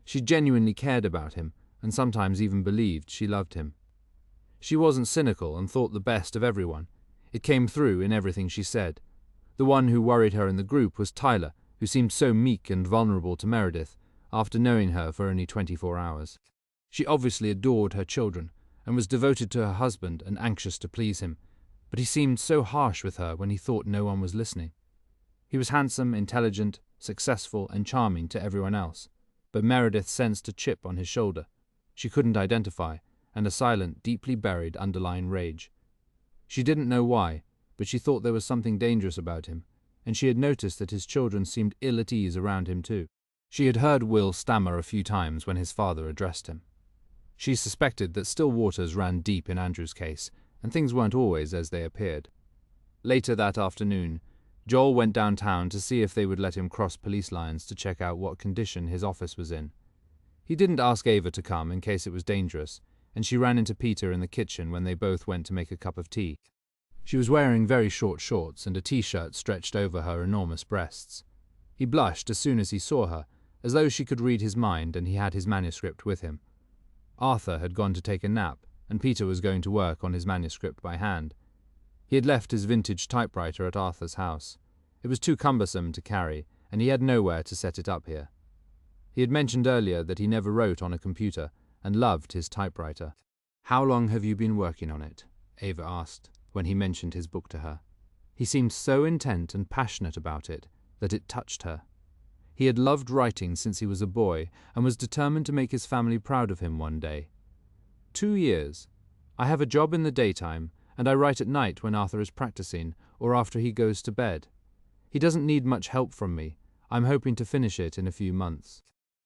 S1: She genuinely cared about him, and sometimes even believed she loved him. She wasn't cynical and thought the best of everyone. It came through in everything she said. The one who worried her in the group was Tyler, who seemed so meek and vulnerable to Meredith, after knowing her for only 24 hours. She obviously adored her children, and was devoted to her husband and anxious to please him, but he seemed so harsh with her when he thought no one was listening. He was handsome, intelligent, successful, and charming to everyone else, but Meredith sensed a chip on his shoulder. She couldn't identify, and a silent, deeply buried underlying rage. She didn't know why, but she thought there was something dangerous about him, and she had noticed that his children seemed ill at ease around him too. She had heard Will stammer a few times when his father addressed him. She suspected that still waters ran deep in Andrew's case, and things weren't always as they appeared. Later that afternoon, Joel went downtown to see if they would let him cross police lines to check out what condition his office was in. He didn't ask Ava to come in case it was dangerous, and she ran into Peter in the kitchen when they both went to make a cup of tea. She was wearing very short shorts and a t-shirt stretched over her enormous breasts. He blushed as soon as he saw her, as though she could read his mind and he had his manuscript with him. Arthur had gone to take a nap, and Peter was going to work on his manuscript by hand. He had left his vintage typewriter at Arthur's house. It was too cumbersome to carry, and he had nowhere to set it up here. He had mentioned earlier that he never wrote on a computer, and loved his typewriter. "How long have you been working on it?" Ava asked, when he mentioned his book to her. He seemed so intent and passionate about it that it touched her. He had loved writing since he was a boy, and was determined to make his family proud of him one day. 2 years. I have a job in the daytime, and I write at night when Arthur is practicing, or after he goes to bed. He doesn't need much help from me. I'm hoping to finish it in a few months.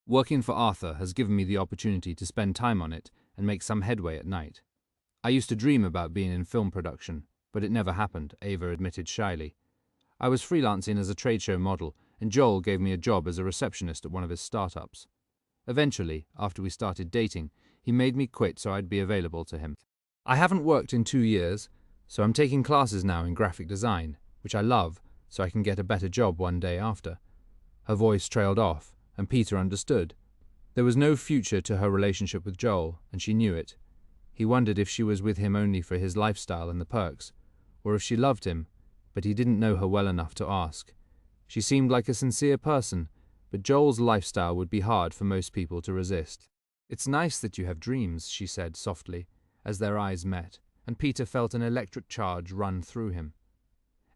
S1: Working for Arthur has given me the opportunity to spend time on it and make some headway at night. I used to dream about being in film production, but it never happened, Ava admitted shyly. I was freelancing as a trade show model, and Joel gave me a job as a receptionist at one of his startups. Eventually, after we started dating, he made me quit so I'd be available to him. I haven't worked in 2 years, so I'm taking classes now in graphic design, which I love, so I can get a better job one day after. Her voice trailed off, and Peter understood. There was no future to her relationship with Joel, and she knew it. He wondered if she was with him only for his lifestyle and the perks, or if she loved him, but he didn't know her well enough to ask. She seemed like a sincere person, but Joel's lifestyle would be hard for most people to resist. "It's nice that you have dreams," she said softly, as their eyes met, and Peter felt an electric charge run through him.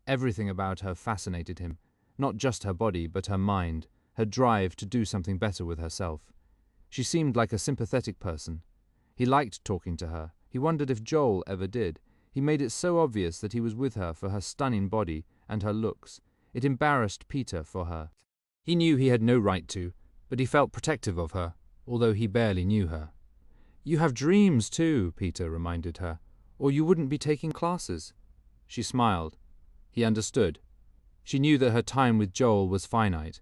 S1: Everything about her fascinated him, not just her body, but her mind, her drive to do something better with herself. She seemed like a sympathetic person. He liked talking to her. He wondered if Joel ever did. He made it so obvious that he was with her for her stunning body and her looks. It embarrassed Peter for her. He knew he had no right to, but he felt protective of her, although he barely knew her. "You have dreams too," Peter reminded her, "or you wouldn't be taking classes." She smiled. He understood. She knew that her time with Joel was finite.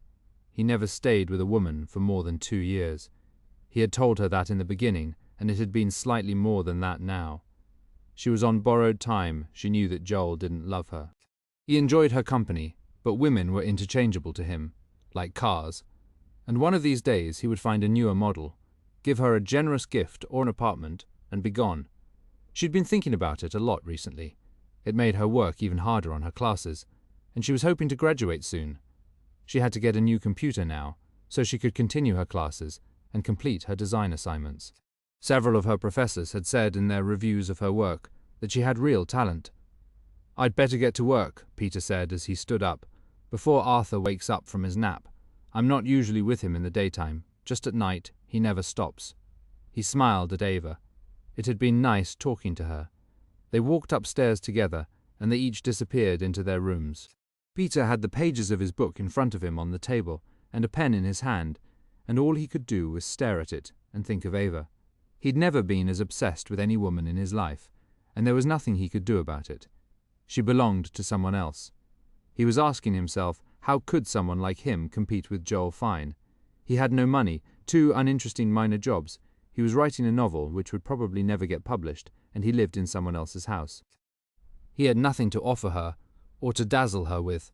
S1: He never stayed with a woman for more than 2 years. He had told her that in the beginning, and it had been slightly more than that now. She was on borrowed time. She knew that Joel didn't love her. He enjoyed her company, but women were interchangeable to him, like cars. And one of these days he would find a newer model, give her a generous gift or an apartment, and be gone. She'd been thinking about it a lot recently. It made her work even harder on her classes, and she was hoping to graduate soon. She had to get a new computer now, so she could continue her classes and complete her design assignments. Several of her professors had said in their reviews of her work that she had real talent. "I'd better get to work," Peter said as he stood up, "before Arthur wakes up from his nap. I'm not usually with him in the daytime, just at night. He never stops." He smiled at Ava. It had been nice talking to her. They walked upstairs together, and they each disappeared into their rooms. Peter had the pages of his book in front of him on the table, and a pen in his hand, and all he could do was stare at it and think of Ava. He'd never been as obsessed with any woman in his life, and there was nothing he could do about it. She belonged to someone else. He was asking himself, how could someone like him compete with Joel Fine? He had no money, 2 uninteresting minor jobs. He was writing a novel which would probably never get published, and he lived in someone else's house. He had nothing to offer her, or to dazzle her with.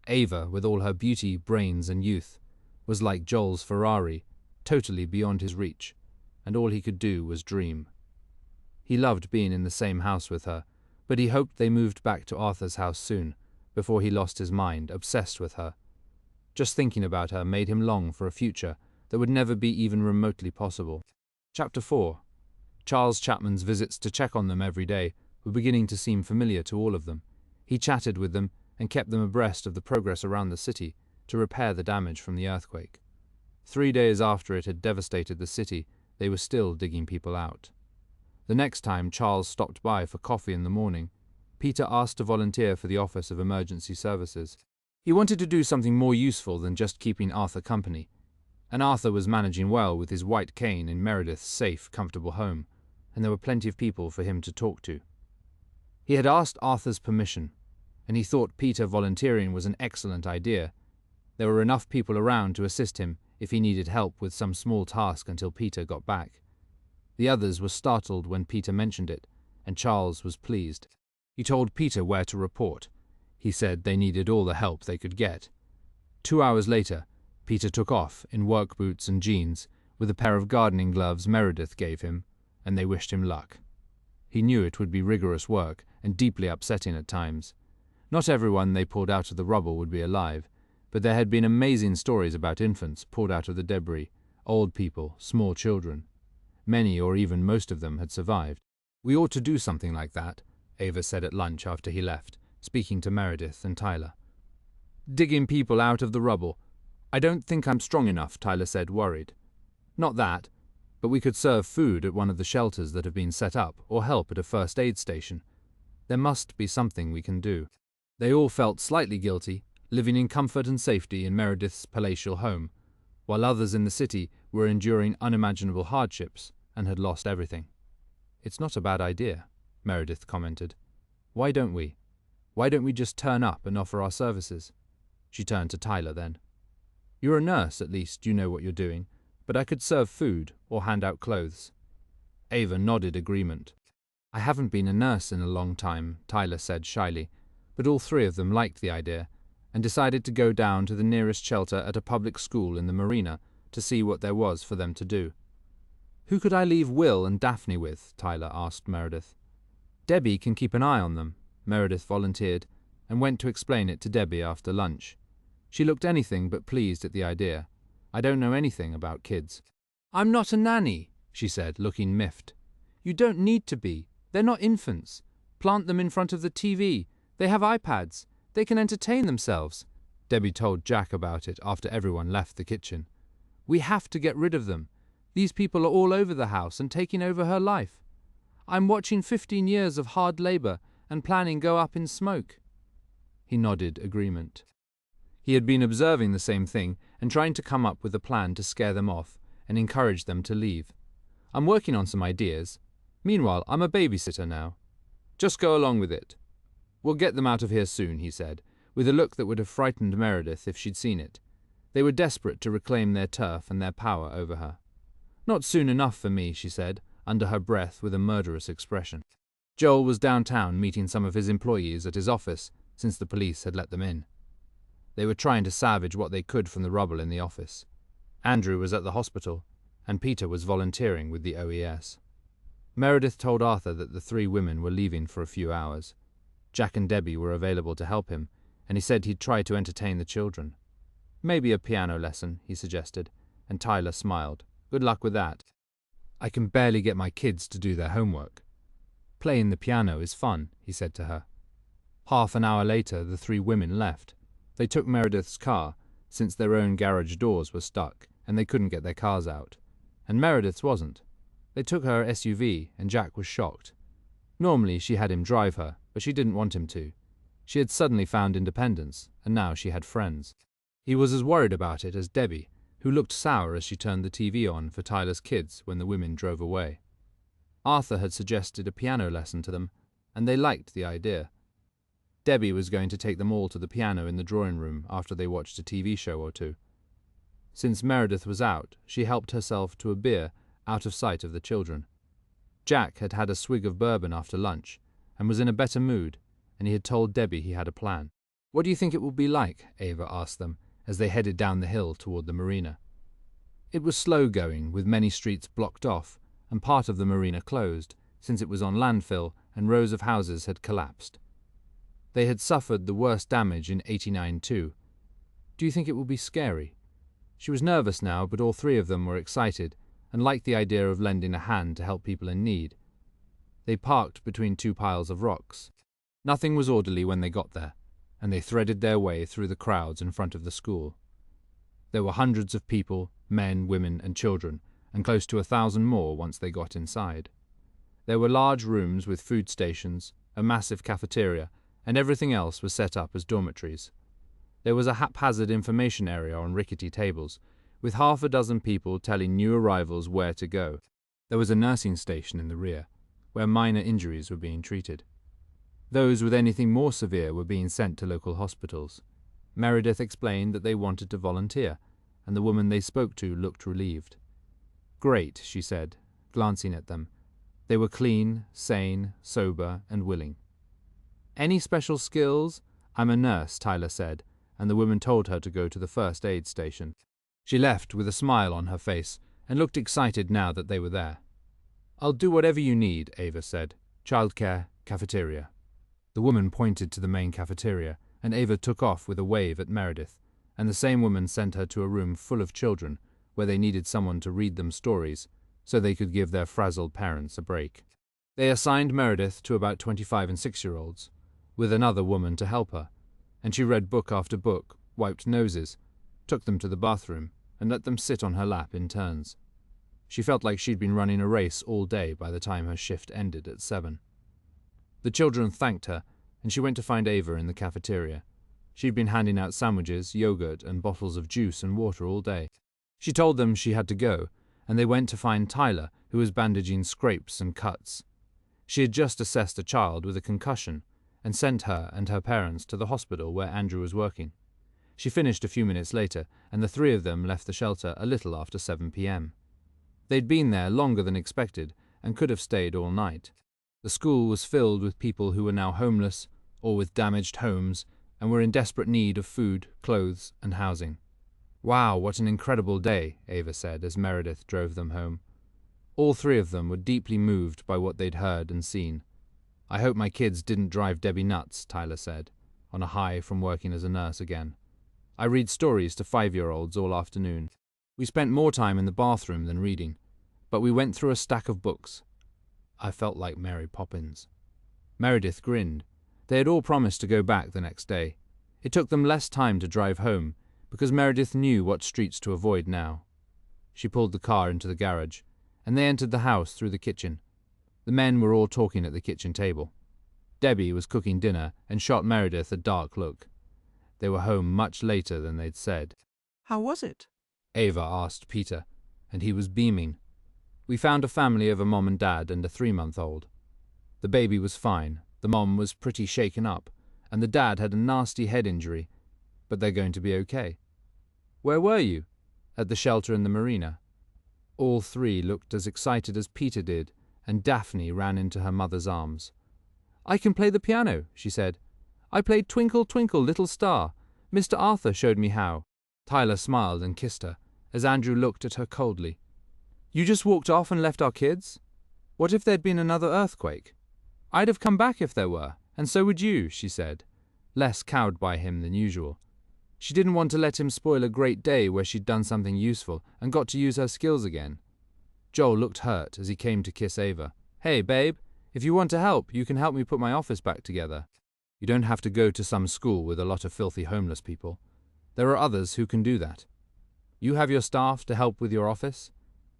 S1: Ava, with all her beauty, brains, and youth, was like Joel's Ferrari, totally beyond his reach, and all he could do was dream. He loved being in the same house with her, but he hoped they moved back to Arthur's house soon, before he lost his mind, obsessed with her. Just thinking about her made him long for a future that would never be even remotely possible. Chapter 4. Charles Chapman's visits to check on them every day were beginning to seem familiar to all of them. He chatted with them and kept them abreast of the progress around the city to repair the damage from the earthquake. 3 days after it had devastated the city, they were still digging people out. The next time Charles stopped by for coffee in the morning, Peter asked to volunteer for the Office of Emergency Services. He wanted to do something more useful than just keeping Arthur company, and Arthur was managing well with his white cane in Meredith's safe, comfortable home, and there were plenty of people for him to talk to. He had asked Arthur's permission, and he thought Peter volunteering was an excellent idea. There were enough people around to assist him if he needed help with some small task until Peter got back. The others were startled when Peter mentioned it, and Charles was pleased. He told Peter where to report. He said they needed all the help they could get. 2 hours later, Peter took off in work boots and jeans with a pair of gardening gloves Meredith gave him, and they wished him luck. He knew it would be rigorous work and deeply upsetting at times. Not everyone they pulled out of the rubble would be alive, but there had been amazing stories about infants pulled out of the debris, old people, small children. Many or even most of them had survived. "We ought to do something like that," Ava said at lunch after he left, speaking to Meredith and Tyler. "Digging people out of the rubble. I don't think I'm strong enough," Tyler said, worried. "Not that, but we could serve food at one of the shelters that have been set up or help at a first aid station. There must be something we can do." They all felt slightly guilty, living in comfort and safety in Meredith's palatial home, while others in the city were enduring unimaginable hardships and had lost everything. "It's not a bad idea," Meredith commented. Why don't we just turn up and offer our services?" She turned to Tyler then. "You're a nurse, at least you know what you're doing, but I could serve food or hand out clothes." Ava nodded agreement. "I haven't been a nurse in a long time," Tyler said shyly, but all three of them liked the idea and decided to go down to the nearest shelter at a public school in the marina to see what there was for them to do. "Who could I leave Will and Daphne with?" Tyler asked Meredith. "Debbie can keep an eye on them," Meredith volunteered, and went to explain it to Debbie after lunch. She looked anything but pleased at the idea. "I don't know anything about kids." "I'm not a nanny," she said, looking miffed. "You don't need to be. They're not infants. Plant them in front of the TV. They have iPads. They can entertain themselves." Debbie told Jack about it after everyone left the kitchen. "We have to get rid of them. These people are all over the house and taking over her life. I'm watching 15 years of hard labor and planning go up in smoke." He nodded agreement. He had been observing the same thing and trying to come up with a plan to scare them off and encourage them to leave. "I'm working on some ideas. Meanwhile, I'm a babysitter now. Just go along with it. We'll get them out of here soon," he said, with a look that would have frightened Meredith if she'd seen it. They were desperate to reclaim their turf and their power over her. "Not soon enough for me," she said, under her breath with a murderous expression. Joel was downtown meeting some of his employees at his office since the police had let them in. They were trying to salvage what they could from the rubble in the office. Andrew was at the hospital, and Peter was volunteering with the OES. Meredith told Arthur that the three women were leaving for a few hours. Jack and Debbie were available to help him, and he said he'd try to entertain the children. "Maybe a piano lesson," he suggested, and Tyler smiled. "Good luck with that. I can barely get my kids to do their homework." "Playing the piano is fun," he said to her. Half an hour later, the three women left. They took Meredith's car, since their own garage doors were stuck, and they couldn't get their cars out. And Meredith's wasn't. They took her SUV, and Jack was shocked. Normally she had him drive her, but she didn't want him to. She had suddenly found independence, and now she had friends. He was as worried about it as Debbie, who looked sour as she turned the TV on for Tyler's kids when the women drove away. Arthur had suggested a piano lesson to them, and they liked the idea. Debbie was going to take them all to the piano in the drawing room after they watched a TV show or two. Since Meredith was out, she helped herself to a beer out of sight of the children. Jack had had a swig of bourbon after lunch and was in a better mood, and he had told Debbie he had a plan. What do you think it will be like? Ava asked them as they headed down the hill toward the marina. It was slow going, with many streets blocked off and part of the marina closed, since it was on landfill and rows of houses had collapsed. They had suffered the worst damage in '89 too. Do you think it will be scary? She was nervous now, but all three of them were excited and liked the idea of lending a hand to help people in need. They parked between two piles of rocks. Nothing was orderly when they got there, and they threaded their way through the crowds in front of the school. There were hundreds of people, men, women, and children, and close to 1,000 more once they got inside. There were large rooms with food stations, a massive cafeteria, and everything else was set up as dormitories. There was a haphazard information area on rickety tables, with half a dozen people telling new arrivals where to go. There was a nursing station in the rear, where minor injuries were being treated. Those with anything more severe were being sent to local hospitals. Meredith explained that they wanted to volunteer, and the woman they spoke to looked relieved. Great, she said, glancing at them. They were clean, sane, sober, and willing. Any special skills? I'm a nurse, Tyler said, and the woman told her to go to the first aid station. She left with a smile on her face and looked excited now that they were there. I'll do whatever you need, Ava said. Childcare, cafeteria. The woman pointed to the main cafeteria, and Ava took off with a wave at Meredith, and the same woman sent her to a room full of children where they needed someone to read them stories so they could give their frazzled parents a break. They assigned Meredith to about 25 and 6-year-olds, with another woman to help her, and she read book after book, wiped noses, took them to the bathroom, and let them sit on her lap in turns. She felt like she'd been running a race all day by the time her shift ended at 7. The children thanked her, and she went to find Ava in the cafeteria. She'd been handing out sandwiches, yogurt, and bottles of juice and water all day. She told them she had to go, and they went to find Tyler, who was bandaging scrapes and cuts. She had just assessed a child with a concussion and sent her and her parents to the hospital where Andrew was working. She finished a few minutes later, and the three of them left the shelter a little after 7 p.m. They'd been there longer than expected and could have stayed all night. The school was filled with people who were now homeless or with damaged homes and were in desperate need of food, clothes, and housing. Wow, what an incredible day, Ava said as Meredith drove them home. All three of them were deeply moved by what they'd heard and seen. I hope my kids didn't drive Debbie nuts, Tyler said, on a high from working as a nurse again. I read stories to 5-year-olds all afternoon. We spent more time in the bathroom than reading, but we went through a stack of books. I felt like Mary Poppins. Meredith grinned. They had all promised to go back the next day. It took them less time to drive home, because Meredith knew what streets to avoid now. She pulled the car into the garage, and they entered the house through the kitchen. The men were all talking at the kitchen table. Debbie was cooking dinner and shot Meredith a dark look. They were home much later than they'd said.
S6: How was it?
S1: Ava asked Peter, and he was beaming. We found a family of a mom and dad and a 3-month-old. The baby was fine, the mom was pretty shaken up, and the dad had a nasty head injury, but they're going to be okay. Where were you? At the shelter in the marina. All three looked as excited as Peter did, and Daphne ran into her mother's arms. I can play the piano, she said. I played Twinkle, Twinkle, Little Star. Mr. Arthur showed me how. Tyler smiled and kissed her, as Andrew looked at her coldly. You just walked off and left our kids? What if there'd been another earthquake? I'd have come back if there were, and so would you, she said, less cowed by him than usual. She didn't want to let him spoil a great day where she'd done something useful and got to use her skills again. Joel looked hurt as he came to kiss Ava. Hey, babe, if you want to help, you can help me put my office back together. You don't have to go to some school with a lot of filthy homeless people. There are others who can do that. You have your staff to help with your office?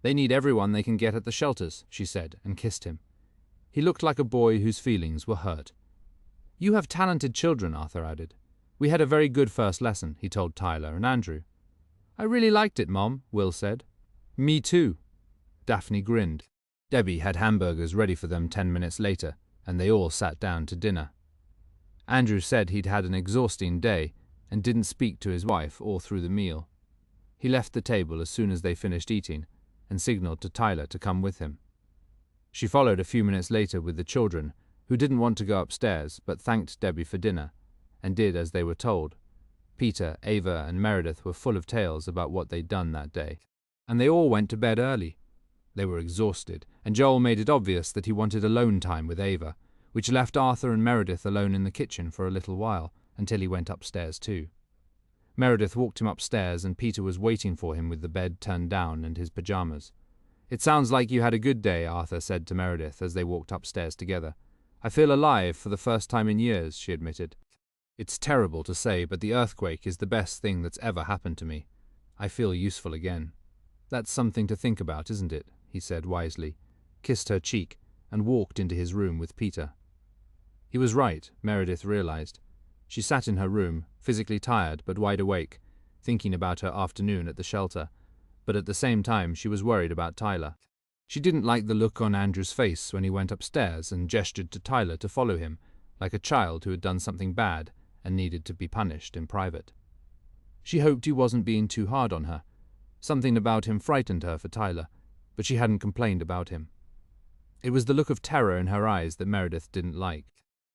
S1: They need everyone they can get at the shelters, she said, and kissed him. He looked like a boy whose feelings were hurt. You have talented children, Arthur added. We had a very good first lesson, he told Tyler and Andrew. I really liked it, Mom, Will said. Me too. Daphne grinned. Debbie had hamburgers ready for them 10 minutes later, and they all sat down to dinner. Andrew said he'd had an exhausting day and didn't speak to his wife all through the meal. He left the table as soon as they finished eating and signaled to Tyler to come with him. She followed a few minutes later with the children, who didn't want to go upstairs but thanked Debbie for dinner, and did as they were told. Peter, Ava, and Meredith were full of tales about what they'd done that day, and they all went to bed early. They were exhausted, and Joel made it obvious that he wanted alone time with Ava, which left Arthur and Meredith alone in the kitchen for a little while, until he went upstairs too. Meredith walked him upstairs, and Peter was waiting for him with the bed turned down and his pajamas. "It sounds like you had a good day," Arthur said to Meredith as they walked upstairs together. "I feel alive for the first time in years," she admitted. "It's terrible to say, but the earthquake is the best thing that's ever happened to me. I feel useful again." "That's something to think about, isn't it?" he said wisely, kissed her cheek, and walked into his room with Peter. He was right, Meredith realized. She sat in her room, physically tired but wide awake, thinking about her afternoon at the shelter, but at the same time she was worried about Tyler. She didn't like the look on Andrew's face when he went upstairs and gestured to Tyler to follow him, like a child who had done something bad and needed to be punished in private. She hoped he wasn't being too hard on her. Something about him frightened her for Tyler, but she hadn't complained about him. It was the look of terror in her eyes that Meredith didn't like.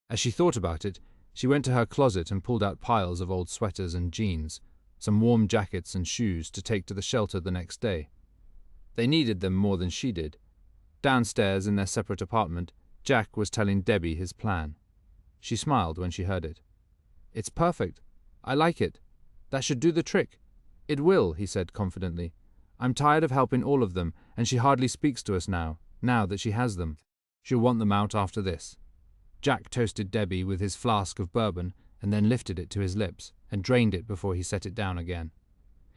S1: As she thought about it, she went to her closet and pulled out piles of old sweaters and jeans, some warm jackets and shoes to take to the shelter the next day. They needed them more than she did. Downstairs in their separate apartment, Jack was telling Debbie his plan. She smiled when she heard it. "It's perfect. I like it. That should do the trick." "It will," he said confidently. "I'm tired of helping all of them, and she hardly speaks to us now that she has them. She'll want them out after this." Jack toasted Debbie with his flask of bourbon and then lifted it to his lips and drained it before he set it down again.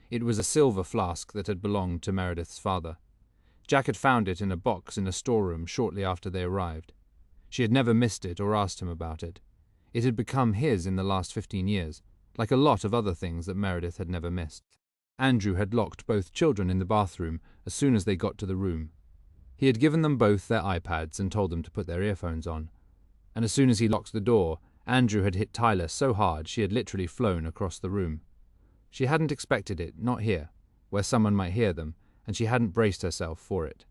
S1: It was a silver flask that had belonged to Meredith's father. Jack had found it in a box in a storeroom shortly after they arrived. She had never missed it or asked him about it. It had become his in the last 15 years, like a lot of other things that Meredith had never missed. Andrew had locked both children in the bathroom as soon as they got to the room. He had given them both their iPads and told them to put their earphones on. And as soon as he locked the door, Andrew had hit Tyler so hard she had literally flown across the room. She hadn't expected it, not here, where someone might hear them, and she hadn't braced herself for it.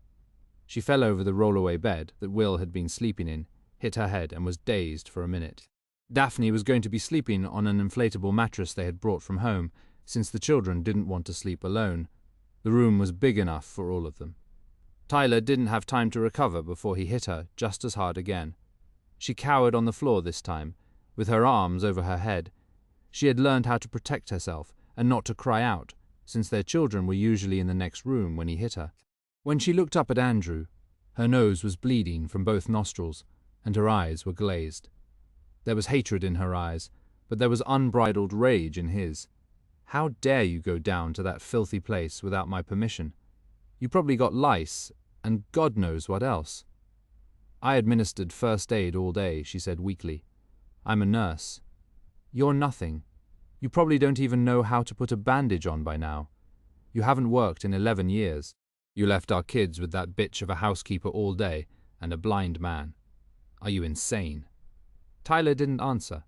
S1: She fell over the rollaway bed that Will had been sleeping in, hit her head, and was dazed for a minute. Daphne was going to be sleeping on an inflatable mattress they had brought from home, since the children didn't want to sleep alone. The room was big enough for all of them. Tyler didn't have time to recover before he hit her just as hard again. She cowered on the floor this time, with her arms over her head. She had learned how to protect herself and not to cry out, since their children were usually in the next room when he hit her. When she looked up at Andrew, her nose was bleeding from both nostrils, and her eyes were glazed. There was hatred in her eyes, but there was unbridled rage in his. "How dare you go down to that filthy place without my permission? You probably got lice, and God knows what else." "I administered first aid all day," she said weakly. "I'm a nurse." "You're nothing. You probably don't even know how to put a bandage on by now. You haven't worked in 11 years. You left our kids with that bitch of a housekeeper all day and a blind man. Are you insane?" Tyler didn't answer.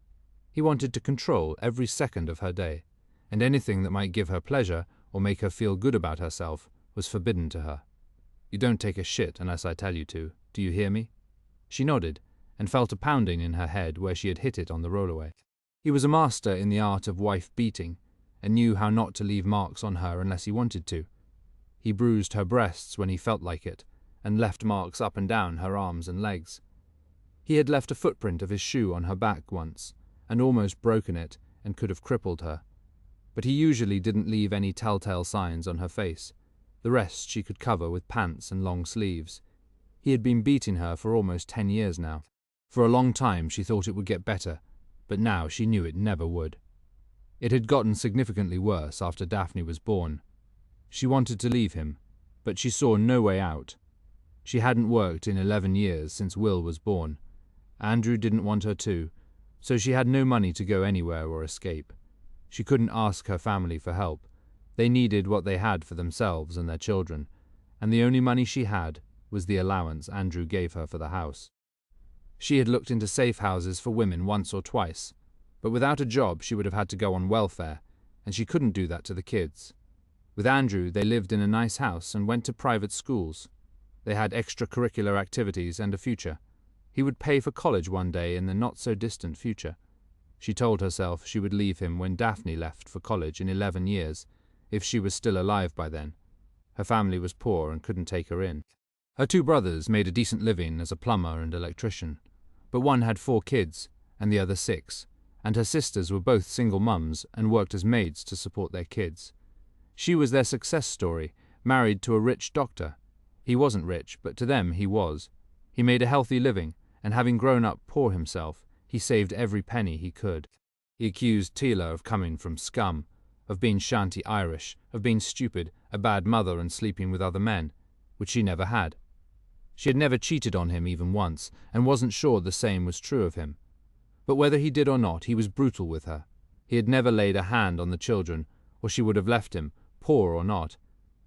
S1: He wanted to control every second of her day, and anything that might give her pleasure or make her feel good about herself was forbidden to her. "You don't take a shit unless I tell you to. Do you hear me?" She nodded, and felt a pounding in her head where she had hit it on the rollaway. He was a master in the art of wife-beating, and knew how not to leave marks on her unless he wanted to. He bruised her breasts when he felt like it, and left marks up and down her arms and legs. He had left a footprint of his shoe on her back once, and almost broken it, and could have crippled her. But he usually didn't leave any telltale signs on her face. The rest she could cover with pants and long sleeves. He had been beating her for almost 10 years now. For a long time she thought it would get better, but now she knew it never would. It had gotten significantly worse after Daphne was born. She wanted to leave him, but she saw no way out. She hadn't worked in 11 years since Will was born. Andrew didn't want her to, so she had no money to go anywhere or escape. She couldn't ask her family for help. They needed what they had for themselves and their children, and the only money she had was the allowance Andrew gave her for the house. She had looked into safe houses for women once or twice, but without a job she would have had to go on welfare, and she couldn't do that to the kids. With Andrew they lived in a nice house and went to private schools. They had extracurricular activities and a future. He would pay for college one day in the not-so-distant future. She told herself she would leave him when Daphne left for college in 11 years, if she was still alive by then. Her family was poor and couldn't take her in. Her 2 brothers made a decent living as a plumber and electrician, but one had 4 kids and the other 6, and her sisters were both single mums and worked as maids to support their kids. She was their success story, married to a rich doctor. He wasn't rich, but to them he was. He made a healthy living, and having grown up poor himself, he saved every penny he could. He accused Tila of coming from scum, of being shanty Irish, of being stupid, a bad mother and sleeping with other men, which she never had. She had never cheated on him even once, and wasn't sure the same was true of him. But whether he did or not, he was brutal with her. He had never laid a hand on the children, or she would have left him, poor or not,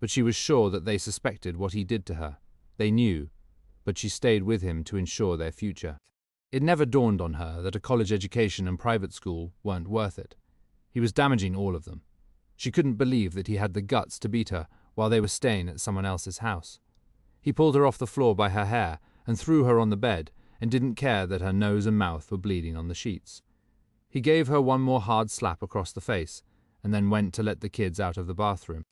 S1: but she was sure that they suspected what he did to her. They knew, but she stayed with him to ensure their future. It never dawned on her that a college education and private school weren't worth it. He was damaging all of them. She couldn't believe that he had the guts to beat her while they were staying at someone else's house. He pulled her off the floor by her hair and threw her on the bed, and didn't care that her nose and mouth were bleeding on the sheets. He gave her one more hard slap across the face, and then went to let the kids out of the bathroom.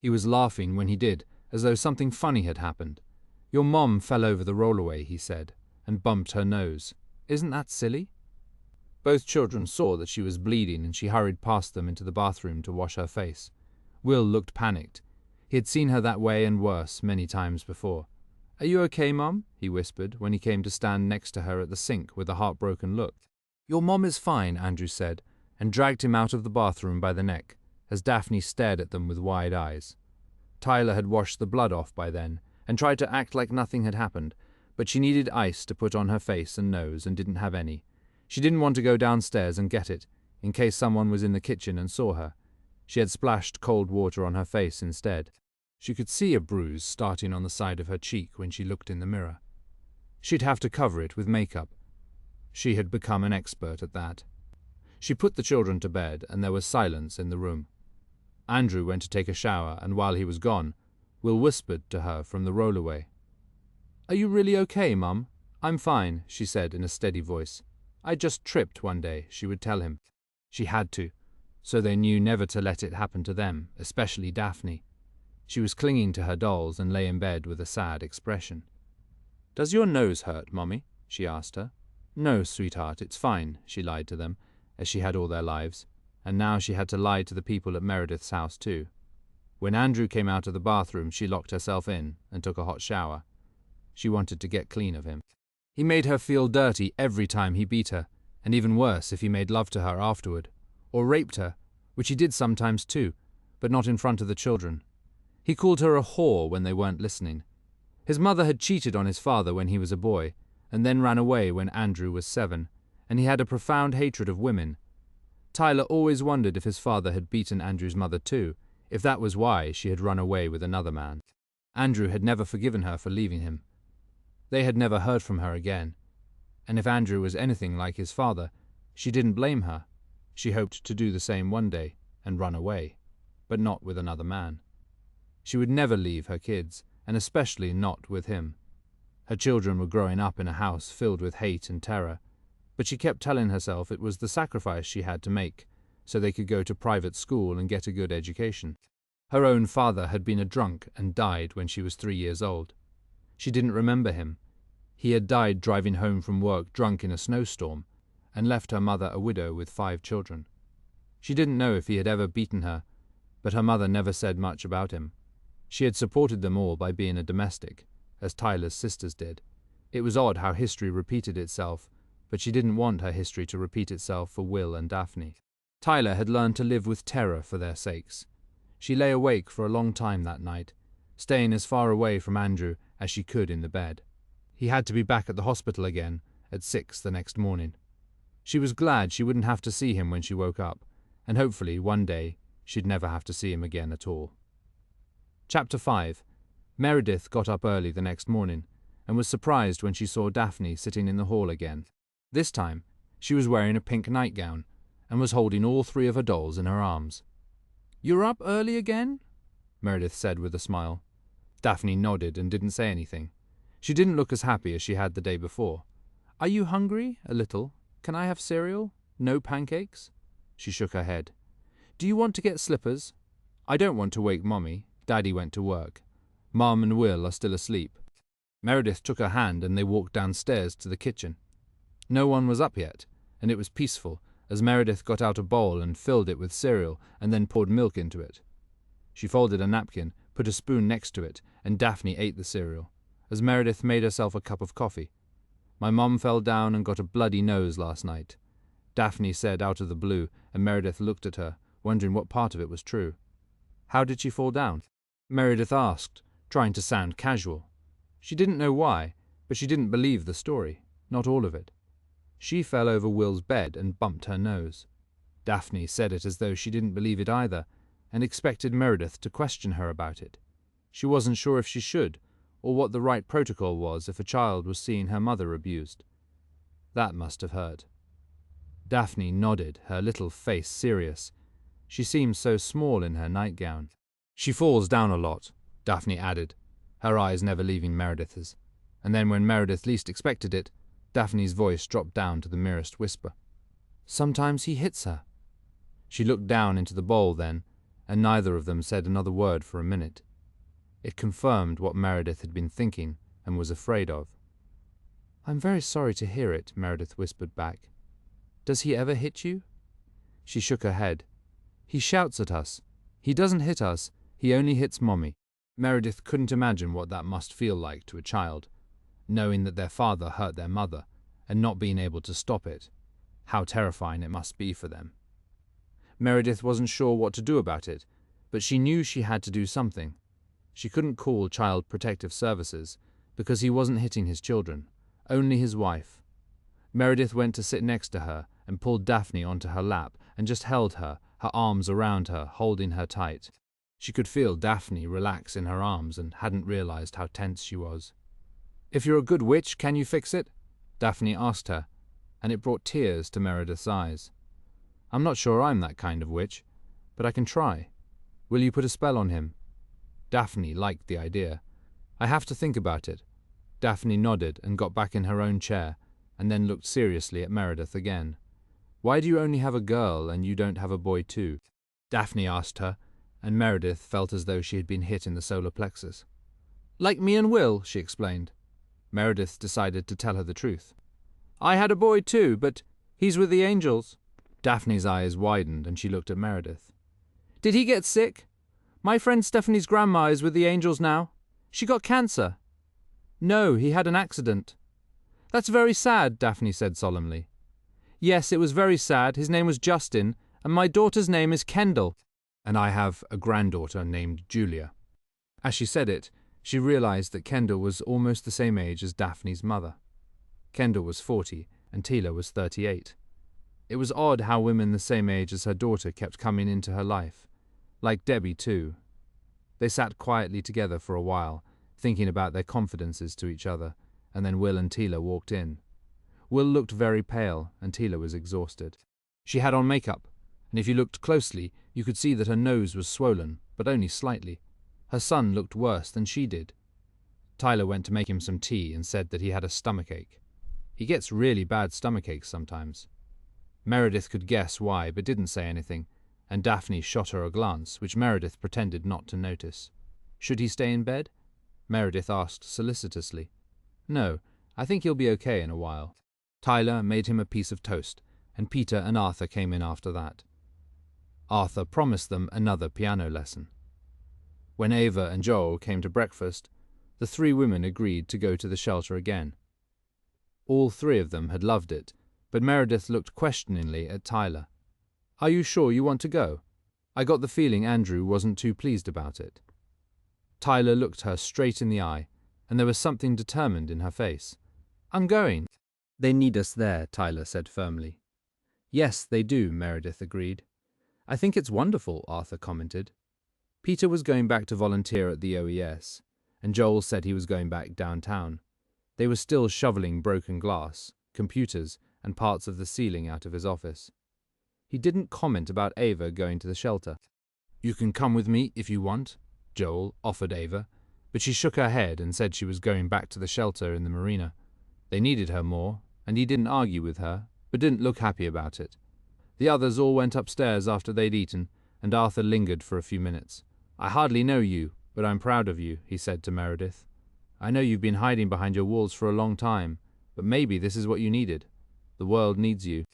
S1: He was laughing when he did, as though something funny had happened. "Your mom fell over the rollaway," he said, and bumped her nose. "Isn't that silly?" Both children saw that she was bleeding, and she hurried past them into the bathroom to wash her face. Will looked panicked. He had seen her that way and worse many times before. "Are you okay, Mom?" he whispered when he came to stand next to her at the sink with a heartbroken look. "Your mom is fine," Andrew said, and dragged him out of the bathroom by the neck, as Daphne stared at them with wide eyes. Tyler had washed the blood off by then, and tried to act like nothing had happened, but she needed ice to put on her face and nose and didn't have any. She didn't want to go downstairs and get it, in case someone was in the kitchen and saw her. She had splashed cold water on her face instead. She could see a bruise starting on the side of her cheek when she looked in the mirror. She'd have to cover it with makeup. She had become an expert at that. She put the children to bed, and there was silence in the room. Andrew went to take a shower, and while he was gone, Will whispered to her from the rollaway. "Are you really okay, Mum?" "I'm fine," she said in a steady voice. "I just tripped one day," she would tell him. She had to, so they knew never to let it happen to them, especially Daphne. She was clinging to her dolls and lay in bed with a sad expression. "Does your nose hurt, Mummy?" she asked her. "No, sweetheart, it's fine," she lied to them, as she had all their lives, and now she had to lie to the people at Meredith's house too. When Andrew came out of the bathroom, she locked herself in and took a hot shower. She wanted to get clean of him. He made her feel dirty every time he beat her, and even worse if he made love to her afterward, or raped her, which he did sometimes too, but not in front of the children. He called her a whore when they weren't listening. His mother had cheated on his father when he was a boy, and then ran away when Andrew was 7, and he had a profound hatred of women. Tyler always wondered if his father had beaten Andrew's mother too, if that was why she had run away with another man. Andrew had never forgiven her for leaving him. They had never heard from her again, and if Andrew was anything like his father, she didn't blame her. She hoped to do the same one day and run away, but not with another man. She would never leave her kids, and especially not with him. Her children were growing up in a house filled with hate and terror, but she kept telling herself it was the sacrifice she had to make so they could go to private school and get a good education. Her own father had been a drunk and died when she was 3 years old. She didn't remember him. He had died driving home from work drunk in a snowstorm and left her mother a widow with 5 children. She didn't know if he had ever beaten her, but her mother never said much about him. She had supported them all by being a domestic, as Tyler's sisters did. It was odd how history repeated itself, but she didn't want her history to repeat itself for Will and Daphne. Tyler had learned to live with terror for their sakes. She lay awake for a long time that night, staying as far away from Andrew as she could in the bed. He had to be back at the hospital again at 6 the next morning. She was glad she wouldn't have to see him when she woke up, and hopefully one day she'd never have to see him again at all. Chapter 5. Meredith got up early the next morning and was surprised when she saw Daphne sitting in the hall again. This time, she was wearing a pink nightgown and was holding all 3 of her dolls in her arms. "You're up early again?" Meredith said with a smile. Daphne nodded and didn't say anything. She didn't look as happy as she had the day before. "Are you hungry? A little. Can I have cereal?" No pancakes? She shook her head. Do you want to get slippers? I don't want to wake Mommy. Daddy went to work. Mum and Will are still asleep. Meredith took her hand and they walked downstairs to the kitchen. No one was up yet, and it was peaceful, as Meredith got out a bowl and filled it with cereal and then poured milk into it. She folded a napkin, put a spoon next to it, and Daphne ate the cereal, as Meredith made herself a cup of coffee. My mum fell down and got a bloody nose last night, Daphne said out of the blue, and Meredith looked at her, wondering what part of it was true. How did she fall down? Meredith asked, trying to sound casual. She didn't know why, but she didn't believe the story, not all of it. She fell over Will's bed and bumped her nose. Daphne said it as though she didn't believe it either, and expected Meredith to question her about it. She wasn't sure if she should, or what the right protocol was if a child was seeing her mother abused. That must have hurt. Daphne nodded, her little face serious. She seemed so small in her nightgown. She falls down a lot, Daphne added, her eyes never leaving Meredith's. And then when Meredith least expected it, Daphne's voice dropped down to the merest whisper. Sometimes he hits her. She looked down into the bowl then, and neither of them said another word for a minute. It confirmed what Meredith had been thinking and was afraid of. I'm very sorry to hear it, Meredith whispered back. Does he ever hit you? She shook her head. He shouts at us. He doesn't hit us, he only hits Mommy. Meredith couldn't imagine what that must feel like to a child, knowing that their father hurt their mother and not being able to stop it. How terrifying it must be for them. Meredith wasn't sure what to do about it, but she knew she had to do something. She couldn't call Child Protective Services because he wasn't hitting his children, only his wife. Meredith went to sit next to her and pulled Daphne onto her lap and just held her, her arms around her, holding her tight. She could feel Daphne relax in her arms and hadn't realized how tense she was. If you're a good witch, can you fix it? Daphne asked her, and it brought tears to Meredith's eyes. I'm not sure I'm that kind of witch, but I can try. Will you put a spell on him? Daphne liked the idea. I have to think about it. Daphne nodded and got back in her own chair, and then looked seriously at Meredith again. Why do you only have a girl and you don't have a boy too? Daphne asked her, and Meredith felt as though she had been hit in the solar plexus. Like me and Will, she explained. Meredith decided to tell her the truth. I had a boy too, but he's with the angels. Daphne's eyes widened and she looked at Meredith. Did he get sick? My friend Stephanie's grandma is with the angels now. She got cancer. No, he had an accident. That's very sad, Daphne said solemnly. Yes, it was very sad. His name was Justin, and my daughter's name is Kendall. And I have a granddaughter named Julia. As she said it, she realized that Kendall was almost the same age as Daphne's mother. Kendall was 40, and Tila was 38. It was odd how women the same age as her daughter kept coming into her life. Like Debbie, too. They sat quietly together for a while, thinking about their confidences to each other, and then Will and Tila walked in. Will looked very pale, and Tila was exhausted. She had on makeup, and if you looked closely, you could see that her nose was swollen, but only slightly. Her son looked worse than she did. Tyler went to make him some tea and said that he had a stomachache. He gets really bad stomachaches sometimes. Meredith could guess why, but didn't say anything, and Daphne shot her a glance, which Meredith pretended not to notice. Should he stay in bed? Meredith asked solicitously. No, I think he'll be okay in a while. Tyler made him a piece of toast, and Peter and Arthur came in after that. Arthur promised them another piano lesson. When Ava and Joel came to breakfast, the three women agreed to go to the shelter again. All three of them had loved it, but Meredith looked questioningly at Tyler. Are you sure you want to go? I got the feeling Andrew wasn't too pleased about it. Tyler looked her straight in the eye, and there was something determined in her face. I'm going. They need us there, Tyler said firmly. Yes, they do, Meredith agreed. I think it's wonderful, Arthur commented. Peter was going back to volunteer at the OES, and Joel said he was going back downtown. They were still shoveling broken glass, computers, and parts of the ceiling out of his office. He didn't comment about Ava going to the shelter. You can come with me if you want, Joel offered Ava, but she shook her head and said she was going back to the shelter in the marina. They needed her more, and he didn't argue with her, but didn't look happy about it. The others all went upstairs after they'd eaten, and Arthur lingered for a few minutes. "I hardly know you, but I'm proud of you," he said to Meredith. "I know you've been hiding behind your walls for a long time, but maybe this is what you needed. The world needs you.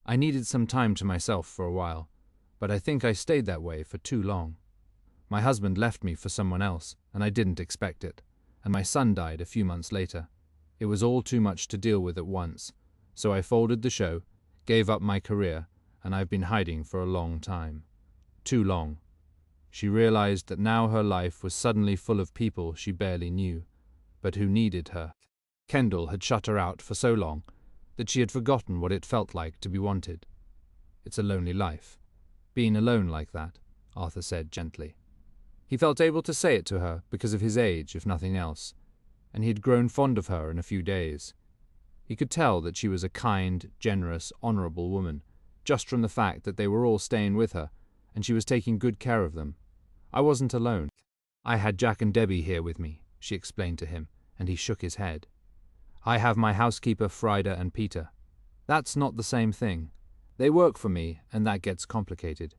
S1: I needed some time to myself for a while, but I think I stayed that way for too long. My husband left me for someone else, and I didn't expect it, and my son died a few months later. It was all too much to deal with at once, so I folded the show, gave up my career, and I've been hiding for a long time. Too long." She realized that now her life was suddenly full of people she barely knew, but who needed her. Kendall had shut her out for so long that she had forgotten what it felt like to be wanted. "It's a lonely life, being alone like that," Arthur said gently. He felt able to say it to her because of his age, if nothing else, and he had grown fond of her in a few days. He could tell that she was a kind, generous, honorable woman, just from the fact that they were all staying with her, and she was taking good care of them. "I wasn't alone. I had Jack and Debbie here with me," she explained to him, and he shook his head. "I have my housekeeper Frida and Peter. That's not the same thing. They work for me, and that gets complicated.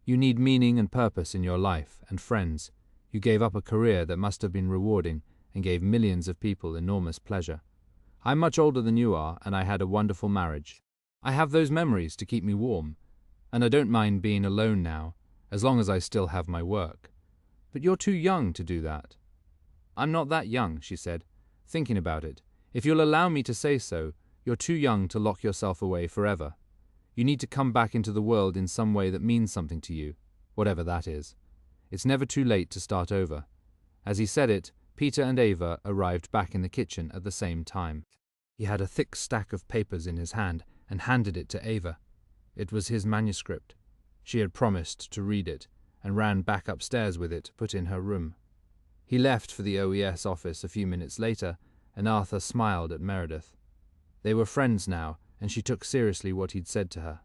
S1: You need meaning and purpose in your life, and friends. You gave up a career that must have been rewarding and gave millions of people enormous pleasure. I'm much older than you are, and I had a wonderful marriage. I have those memories to keep me warm, and I don't mind being alone now, as long as I still have my work. But you're too young to do that." "I'm not that young," she said, thinking about it. "If you'll allow me to say so, you're too young to lock yourself away forever. You need to come back into the world in some way that means something to you, whatever that is. It's never too late to start over." As he said it, Peter and Ava arrived back in the kitchen at the same time. He had a thick stack of papers in his hand and handed it to Ava. It was his manuscript. She had promised to read it, and ran back upstairs with it, put in her room. He left for the OES office a few minutes later, and Arthur smiled at Meredith. They were friends now, and she took seriously what he'd said to her.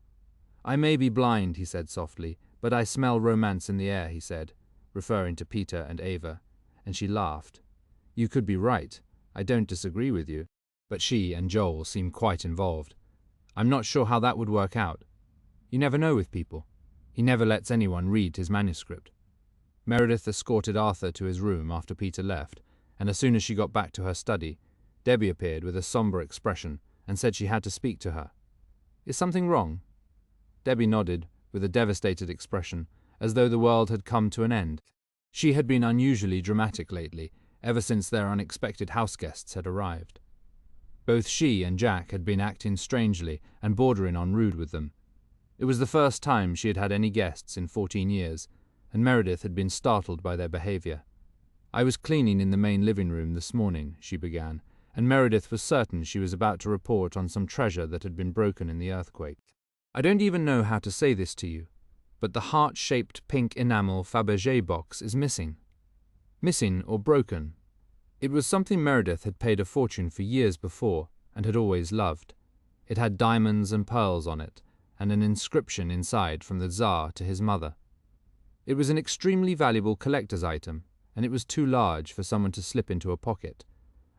S1: "I may be blind," he said softly, "but I smell romance in the air," he said, referring to Peter and Ava, and she laughed. "You could be right. I don't disagree with you." But she and Joel seemed quite involved. "I'm not sure how that would work out. You never know with people. He never lets anyone read his manuscript." Meredith escorted Arthur to his room after Peter left, and as soon as she got back to her study, Debbie appeared with a somber expression and said she had to speak to her. "Is something wrong?" Debbie nodded, with a devastated expression, as though the world had come to an end. She had been unusually dramatic lately, ever since their unexpected houseguests had arrived. Both she and Jack had been acting strangely and bordering on rude with them. It was the first time she had had any guests in 14 years, and Meredith had been startled by their behavior. "I was cleaning in the main living room this morning," she began, and Meredith was certain she was about to report on some treasure that had been broken in the earthquake. "I don't even know how to say this to you, but the heart-shaped pink enamel Fabergé box is missing. Missing or broken. It was something Meredith had paid a fortune for years before and had always loved. It had diamonds and pearls on it, and an inscription inside from the Tsar to his mother. It was an extremely valuable collector's item, and it was too large for someone to slip into a pocket.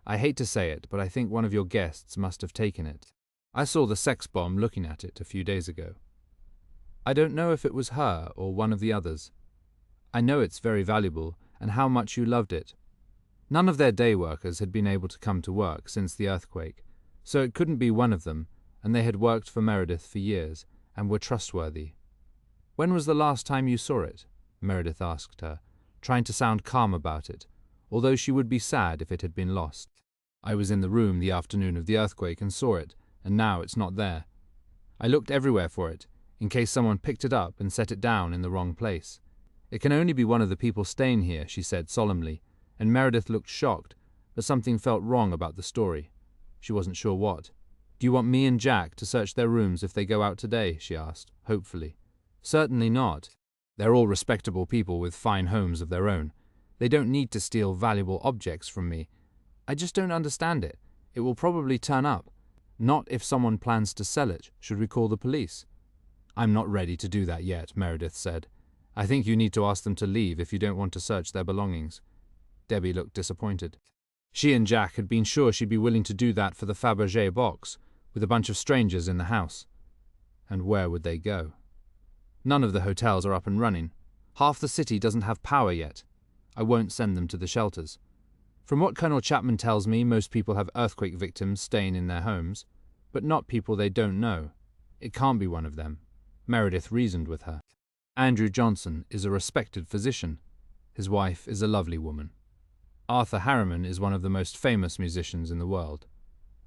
S1: I hate to say it, but I think one of your guests must have taken it. I saw the sex bomb looking at it a few days ago. I don't know if it was her or one of the others. I know it's very valuable and how much you loved it. None of their day workers had been able to come to work since the earthquake, so it couldn't be one of them, and they had worked for Meredith for years and were trustworthy. When was the last time you saw it? Meredith asked her, trying to sound calm about it, although she would be sad if it had been lost. I was in the room the afternoon of the earthquake and saw it, and now it's not there. I looked everywhere for it, in case someone picked it up and set it down in the wrong place. It can only be one of the people staying here, she said solemnly, and Meredith looked shocked, but something felt wrong about the story. She wasn't sure what. Do you want me and Jack to search their rooms if they go out today? She asked, hopefully. Certainly not. They're all respectable people with fine homes of their own. They don't need to steal valuable objects from me. I just don't understand it. It will probably turn up. Not if someone plans to sell it. Should we call the police? I'm not ready to do that yet, Meredith said. I think you need to ask them to leave if you don't want to search their belongings. Debbie looked disappointed. She and Jack had been sure she'd be willing to do that for the Fabergé box, with a bunch of strangers in the house. And where would they go? None of the hotels are up and running. Half the city doesn't have power yet. I won't send them to the shelters. From what Colonel Chapman tells me, most people have earthquake victims staying in their homes, but not people they don't know. It can't be one of them. Meredith reasoned with her. Andrew Johnson is a respected physician. His wife is a lovely woman. Arthur Harriman is one of the most famous musicians in the world.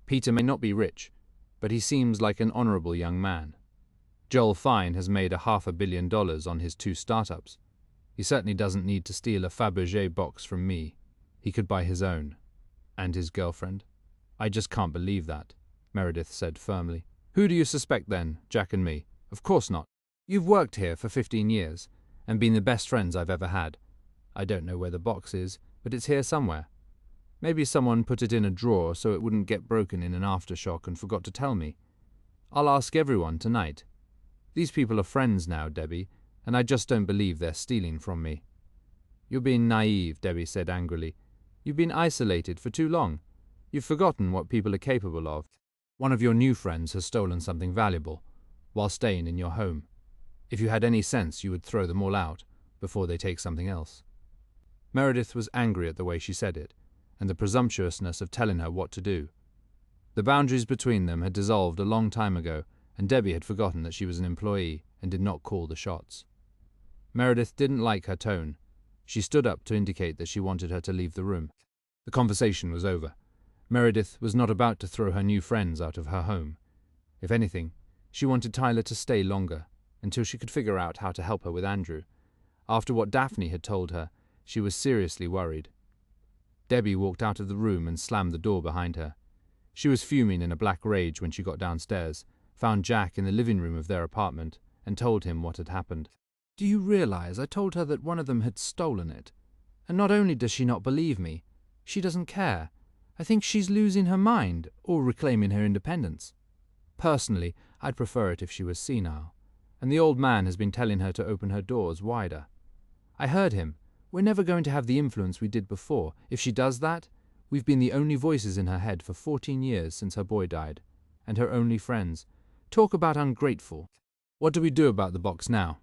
S1: Peter may not be rich, but he seems like an honorable young man. Joel Fine has made $500 million on his 2 startups. He certainly doesn't need to steal a Fabergé box from me. He could buy his own. And his girlfriend? I just can't believe that, Meredith said firmly. Who do you suspect then, Jack and me? Of course not. You've worked here for 15 years, and been the best friends I've ever had. I don't know where the box is, but it's here somewhere. Maybe someone put it in a drawer so it wouldn't get broken in an aftershock and forgot to tell me. I'll ask everyone tonight. These people are friends now, Debbie, and I just don't believe they're stealing from me. You're being naive, Debbie said angrily. You've been isolated for too long. You've forgotten what people are capable of. One of your new friends has stolen something valuable while staying in your home. If you had any sense, you would throw them all out before they take something else. Meredith was angry at the way she said it, and the presumptuousness of telling her what to do. The boundaries between them had dissolved a long time ago, and Debbie had forgotten that she was an employee and did not call the shots. Meredith didn't like her tone. She stood up to indicate that she wanted her to leave the room. The conversation was over. Meredith was not about to throw her new friends out of her home. If anything, she wanted Tyler to stay longer, until she could figure out how to help her with Andrew. After what Daphne had told her, she was seriously worried. Debbie walked out of the room and slammed the door behind her. She was fuming in a black rage when she got downstairs, found Jack in the living room of their apartment, and told him what had happened. Do you realize I told her that one of them had stolen it? And not only does she not believe me, she doesn't care. I think she's losing her mind, or reclaiming her independence. Personally, I'd prefer it if she was senile, and the old man has been telling her to open her doors wider. I heard him. We're never going to have the influence we did before. If she does that, we've been the only voices in her head for 14 years since her boy died, and her only friends. Talk about ungrateful. What do we do about the box now?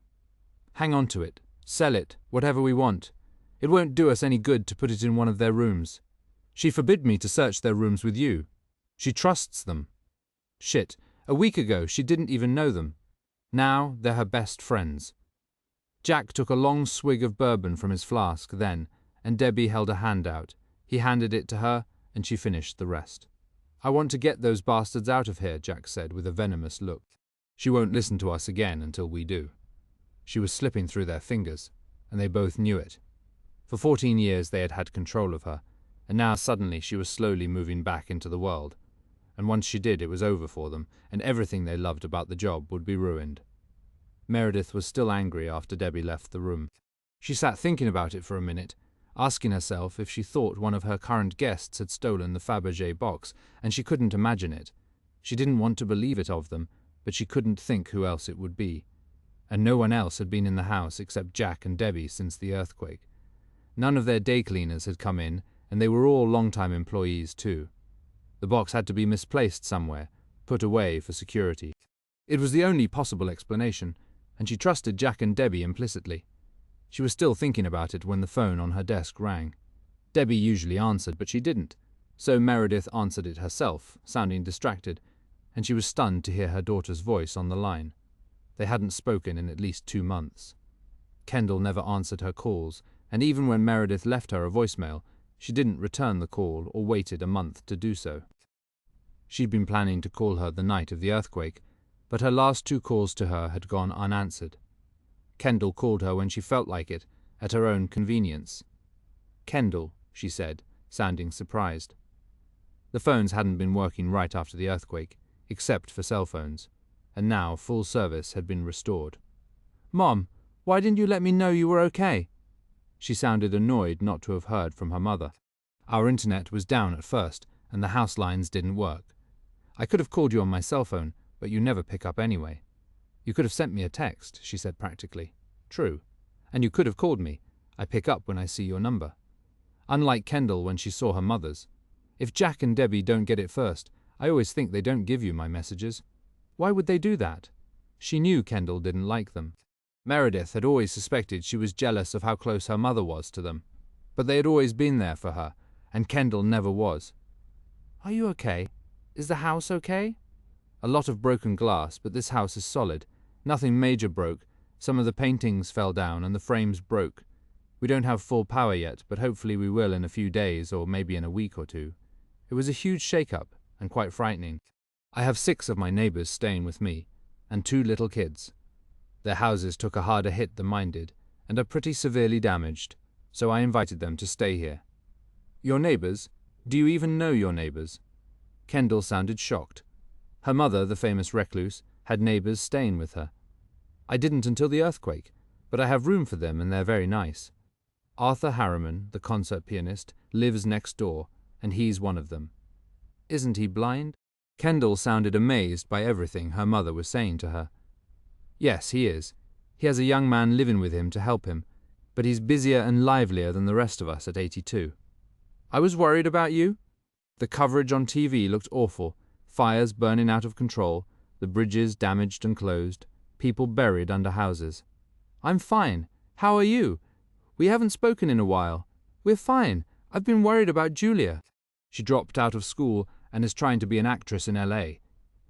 S1: Hang on to it. Sell it. Whatever we want. It won't do us any good to put it in one of their rooms. She forbid me to search their rooms with you. She trusts them. Shit. A week ago, she didn't even know them. Now, they're her best friends. Jack took a long swig of bourbon from his flask then, and Debbie held a hand out. He handed it to her, and she finished the rest. I want to get those bastards out of here, Jack said with a venomous look. She won't listen to us again until we do. She was slipping through their fingers, and they both knew it. For 14 years they had had control of her, and now suddenly she was slowly moving back into the world. And once she did, it was over for them, and everything they loved about the job would be ruined. Meredith was still angry after Debbie left the room. She sat thinking about it for a minute, asking herself if she thought one of her current guests had stolen the Fabergé box, and she couldn't imagine it. She didn't want to believe it of them, but she couldn't think who else it would be. And no one else had been in the house except Jack and Debbie since the earthquake. None of their day cleaners had come in, and they were all long-time employees too. The box had to be misplaced somewhere, put away for security. It was the only possible explanation, and she trusted Jack and Debbie implicitly. She was still thinking about it when the phone on her desk rang. Debbie usually answered, but she didn't, so Meredith answered it herself, sounding distracted, and she was stunned to hear her daughter's voice on the line. They hadn't spoken in at least 2 months. Kendall never answered her calls, and even when Meredith left her a voicemail, she didn't return the call or waited a month to do so. She'd been planning to call her the night of the earthquake, but her last 2 calls to her had gone unanswered. Kendall called her when she felt like it, at her own convenience. Kendall, she said, sounding surprised. The phones hadn't been working right after the earthquake, except for cell phones, and now full service had been restored. "Mom, why didn't you let me know you were okay?" She sounded annoyed not to have heard from her mother. "Our internet was down at first, and the house lines didn't work. I could have called you on my cell phone, but you never pick up anyway. You could have sent me a text," she said practically. "True. And you could have called me. I pick up when I see your number." Unlike Kendall when she saw her mother's. "If Jack and Debbie don't get it first, I always think they don't give you my messages. Why would they do that?" She knew Kendall didn't like them. Meredith had always suspected she was jealous of how close her mother was to them, but they had always been there for her, and Kendall never was. "Are you okay? Is the house okay?" "A lot of broken glass, but this house is solid. Nothing major broke. Some of the paintings fell down and the frames broke. We don't have full power yet, but hopefully we will in a few days or maybe in a week or two. It was a huge shake-up and quite frightening. I have 6 of my neighbors staying with me, and 2 little kids. Their houses took a harder hit than mine did, and are pretty severely damaged, so I invited them to stay here." "Your neighbors? Do you even know your neighbors?" Kendall sounded shocked. Her mother, the famous recluse, had neighbors staying with her. "I didn't until the earthquake, but I have room for them and they're very nice. Arthur Harriman, the concert pianist, lives next door, and he's one of them." "Isn't he blind?" Kendall sounded amazed by everything her mother was saying to her. "Yes, he is. He has a young man living with him to help him, but he's busier and livelier than the rest of us at 82. I was worried about you. The coverage on TV looked awful. Fires burning out of control, the bridges damaged and closed, people buried under houses. I'm fine. How are you? We haven't spoken in a while. We're fine. I've been worried about Julia. She dropped out of school and is trying to be an actress in LA.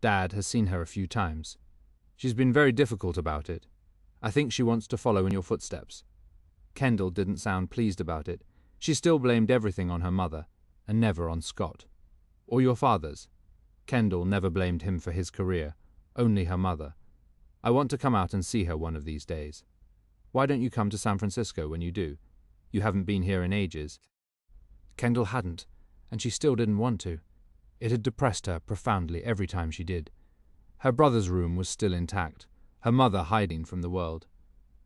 S1: Dad has seen her a few times. She's been very difficult about it. I think she wants to follow in your footsteps." Kendall didn't sound pleased about it. She still blamed everything on her mother, and never on Scott. "Or your father's." Kendall never blamed him for his career, only her mother. "I want to come out and see her one of these days. Why don't you come to San Francisco when you do? You haven't been here in ages." Kendall hadn't, and she still didn't want to. It had depressed her profoundly every time she did. Her brother's room was still intact, her mother hiding from the world.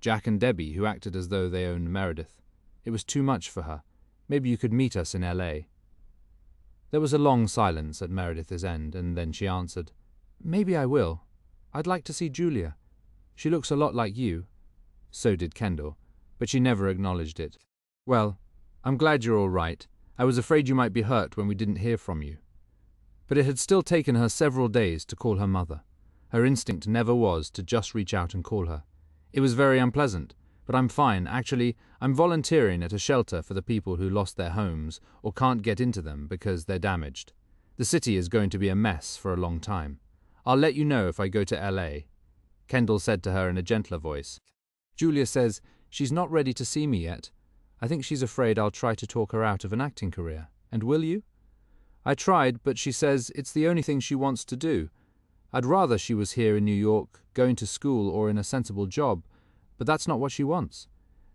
S1: Jack and Debbie, who acted as though they owned Meredith. It was too much for her. "Maybe you could meet us in LA. There was a long silence at Meredith's end, and then she answered, "Maybe I will. I'd like to see Julia. She looks a lot like you." So did Kendall, but she never acknowledged it. "Well, I'm glad you're all right. I was afraid you might be hurt when we didn't hear from you." But it had still taken her several days to call her mother. Her instinct never was to just reach out and call her. "It was very unpleasant, but I'm fine. Actually, I'm volunteering at a shelter for the people who lost their homes or can't get into them because they're damaged. The city is going to be a mess for a long time. I'll let you know if I go to LA." Kendall said to her in a gentler voice. "Julia says she's not ready to see me yet. I think she's afraid I'll try to talk her out of an acting career. And will you?" "I tried, but she says it's the only thing she wants to do. I'd rather she was here in New York, going to school or in a sensible job, but that's not what she wants.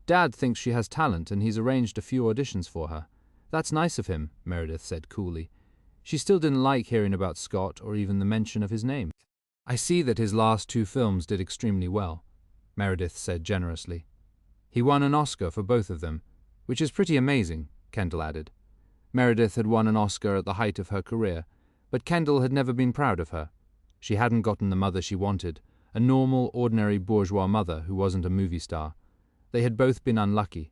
S1: Dad thinks she has talent and he's arranged a few auditions for her. That's nice of him," Meredith said coolly. She still didn't like hearing about Scott or even the mention of his name. "I see that his last 2 films did extremely well," Meredith said generously. "He won an Oscar for both of them, which is pretty amazing," Kendall added. Meredith had won an Oscar at the height of her career, but Kendall had never been proud of her. She hadn't gotten the mother she wanted, a normal, ordinary bourgeois mother who wasn't a movie star. They had both been unlucky.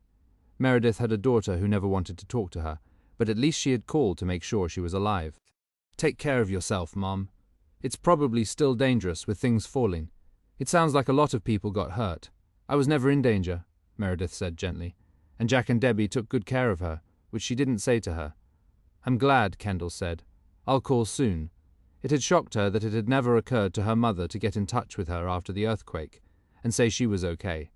S1: Meredith had a daughter who never wanted to talk to her, but at least she had called to make sure she was alive. "Take care of yourself, Mom. It's probably still dangerous with things falling. It sounds like a lot of people got hurt. I was never in danger," Meredith said gently, "and Jack and Debbie took good care of her, which she didn't say to her." "I'm glad," Kendall said. "I'll call soon." It had shocked her that it had never occurred to her mother to get in touch with her after the earthquake and say she was okay.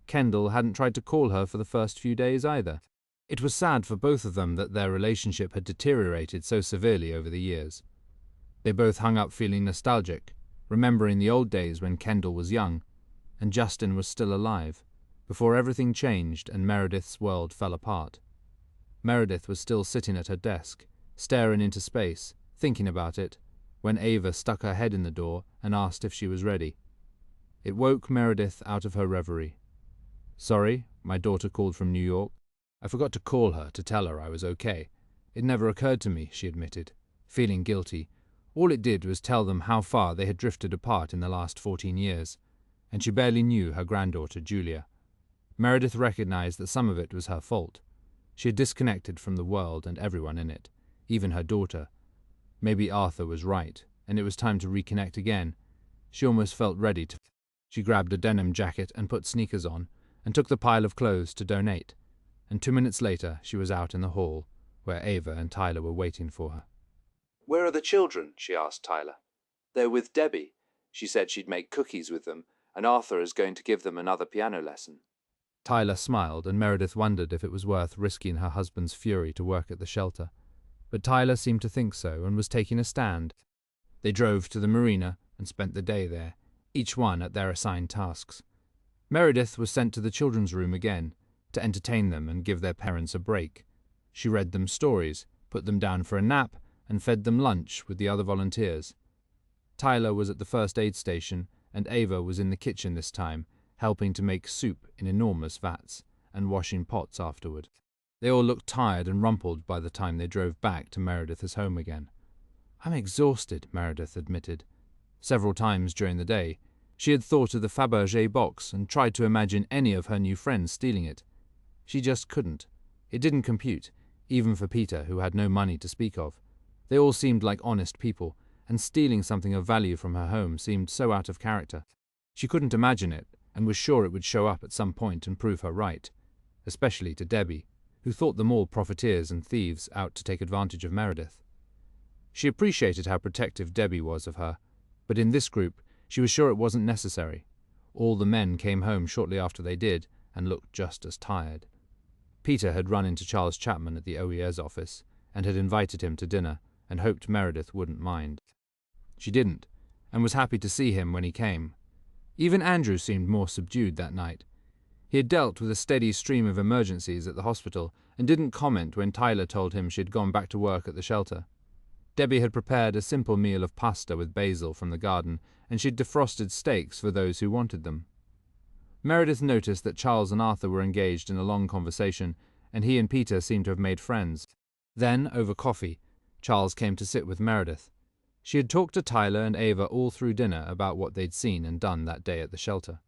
S1: Kendall hadn't tried to call her for the first few days either. It was sad for both of them that their relationship had deteriorated so severely over the years. They both hung up feeling nostalgic, remembering the old days when Kendall was young and Justin was still alive, before everything changed and Meredith's world fell apart. Meredith was still sitting at her desk, staring into space, thinking about it, when Ava stuck her head in the door and asked if she was ready. It woke Meredith out of her reverie. "Sorry, my daughter called from New York. I forgot to call her to tell her I was okay. It never occurred to me," she admitted, feeling guilty. All it did was tell them how far they had drifted apart in the last 14 years, and she barely knew her granddaughter, Julia. Meredith recognized that some of it was her fault. She had disconnected from the world and everyone in it, even her daughter. Maybe Arthur was right, and it was time to reconnect again. She almost felt ready to. She grabbed a denim jacket and put sneakers on, and took the pile of clothes to donate. And 2 minutes later, she was out in the hall, where Ava and Tyler were waiting for her.
S3: "Where are the children?" she asked Tyler. "They're with Debbie. She said she'd make cookies with them, and Arthur is going to give them another piano lesson."
S1: Tyler smiled, and Meredith wondered if it was worth risking her husband's fury to work at the shelter. But Tyler seemed to think so, and was taking a stand. They drove to the marina and spent the day there, each one at their assigned tasks. Meredith was sent to the children's room again, to entertain them and give their parents a break. She read them stories, put them down for a nap, and fed them lunch with the other volunteers. Tyler was at the first aid station, and Ava was in the kitchen this time, helping to make soup in enormous vats, and washing pots afterward. They all looked tired and rumpled by the time they drove back to Meredith's home again. "I'm exhausted," Meredith admitted. Several times during the day, she had thought of the Fabergé box and tried to imagine any of her new friends stealing it. She just couldn't. It didn't compute, even for Peter, who had no money to speak of. They all seemed like honest people, and stealing something of value from her home seemed so out of character. She couldn't imagine it, and was sure it would show up at some point and prove her right, especially to Debbie, who thought them all profiteers and thieves out to take advantage of Meredith. She appreciated how protective Debbie was of her, but in this group she was sure it wasn't necessary. All the men came home shortly after they did, and looked just as tired. Peter had run into Charles Chapman at the OES office, and had invited him to dinner, and hoped Meredith wouldn't mind. She didn't, and was happy to see him when he came. Even Andrew seemed more subdued that night. He had dealt with a steady stream of emergencies at the hospital, and didn't comment when Tyler told him she had gone back to work at the shelter. Debbie had prepared a simple meal of pasta with basil from the garden, and she'd defrosted steaks for those who wanted them. Meredith noticed that Charles and Arthur were engaged in a long conversation, and he and Peter seemed to have made friends. Then, over coffee, Charles came to sit with Meredith. She had talked to Tyler and Ava all through dinner about what they'd seen and done that day at the shelter.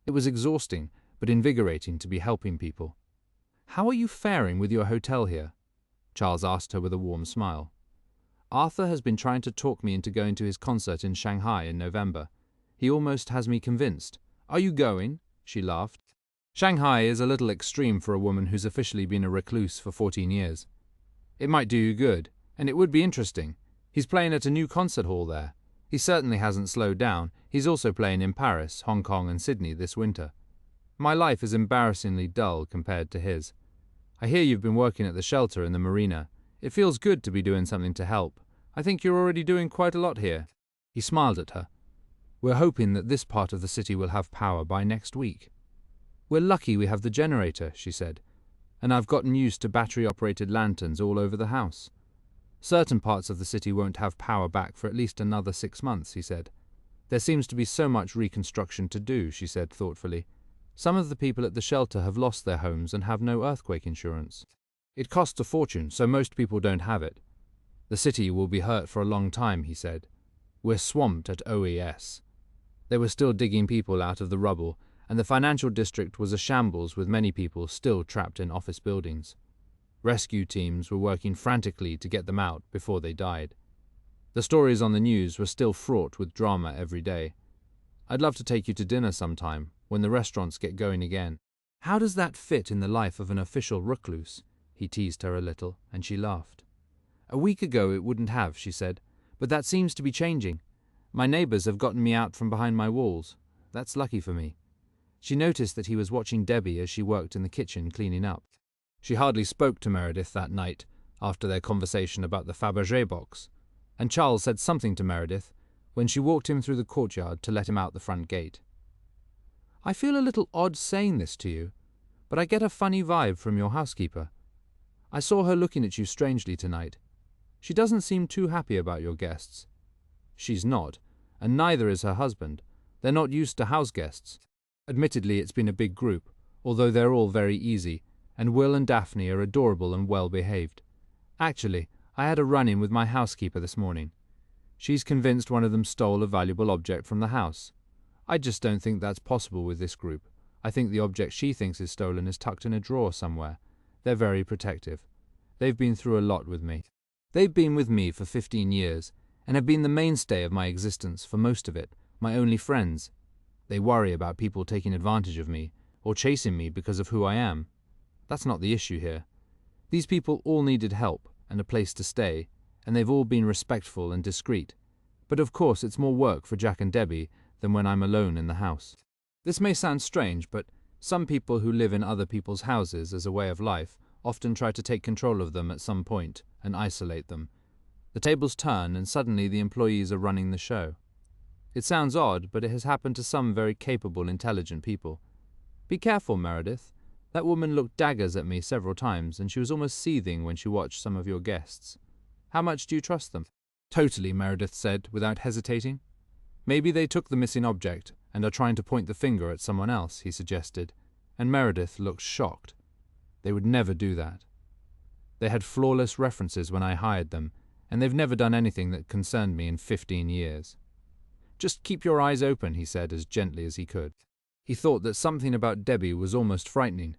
S1: It was exhausting, but invigorating to be helping people. "How are you faring with your hotel here?" Charles asked her with a warm smile. "Arthur has been trying to talk me into going to his concert in Shanghai in November. He almost has me convinced. Are you going?" She laughed. "Shanghai is a little extreme for a woman who's officially been a recluse for 14 years. It might do you good, and it would be interesting. He's playing at a new concert hall there. He certainly hasn't slowed down. He's also playing in Paris, Hong Kong and Sydney this winter. My life is embarrassingly dull compared to his. I hear you've been working at the shelter in the marina. It feels good to be doing something to help. I think you're already doing quite a lot here." He smiled at her. "We're hoping that this part of the city will have power by next week." "We're lucky we have the generator," she said, "and I've gotten used to battery-operated lanterns all over the house. Certain parts of the city won't have power back for at least another 6 months," he said. "There seems to be so much reconstruction to do," she said thoughtfully. "Some of the people at the shelter have lost their homes and have no earthquake insurance. It costs a fortune, so most people don't have it. The city will be hurt for a long time," he said. "We're swamped at OES." They were still digging people out of the rubble, and the financial district was a shambles with many people still trapped in office buildings. Rescue teams were working frantically to get them out before they died. The stories on the news were still fraught with drama every day. "I'd love to take you to dinner sometime, when the restaurants get going again." "How does that fit in the life of an official recluse?" He teased her a little, and she laughed. "A week ago it wouldn't have," she said, "but that seems to be changing. My neighbors have gotten me out from behind my walls. That's lucky for me." She noticed that he was watching Debbie as she worked in the kitchen cleaning up. She hardly spoke to Meredith that night, after their conversation about the Fabergé box, and Charles said something to Meredith when she walked him through the courtyard to let him out the front gate. "I feel a little odd saying this to you, but I get a funny vibe from your housekeeper. I saw her looking at you strangely tonight. She doesn't seem too happy about your guests." "She's not, and neither is her husband. They're not used to house guests. Admittedly, it's been a big group, although they're all very easy, and Will and Daphne are adorable and well-behaved. Actually, I had a run-in with my housekeeper this morning. She's convinced one of them stole a valuable object from the house. I just don't think that's possible with this group. I think the object she thinks is stolen is tucked in a drawer somewhere. They're very protective. They've been through a lot with me. They've been with me for 15 years, and have been the mainstay of my existence for most of it, my only friends. They worry about people taking advantage of me or chasing me because of who I am. That's not the issue here. These people all needed help and a place to stay, and they've all been respectful and discreet. But of course it's more work for Jack and Debbie than when I'm alone in the house. This may sound strange, but some people who live in other people's houses as a way of life often try to take control of them at some point and isolate them. The tables turn and suddenly the employees are running the show. It sounds odd, but it has happened to some very capable, intelligent people. Be careful, Meredith. That woman looked daggers at me several times, and she was almost seething when she watched some of your guests. How much do you trust them? Totally, Meredith said, without hesitating. Maybe they took the missing object and are trying to point the finger at someone else, he suggested, and Meredith looked shocked. They would never do that. They had flawless references when I hired them, and they've never done anything that concerned me in 15 years. Just keep your eyes open, he said as gently as he could. He thought that something about Debbie was almost frightening.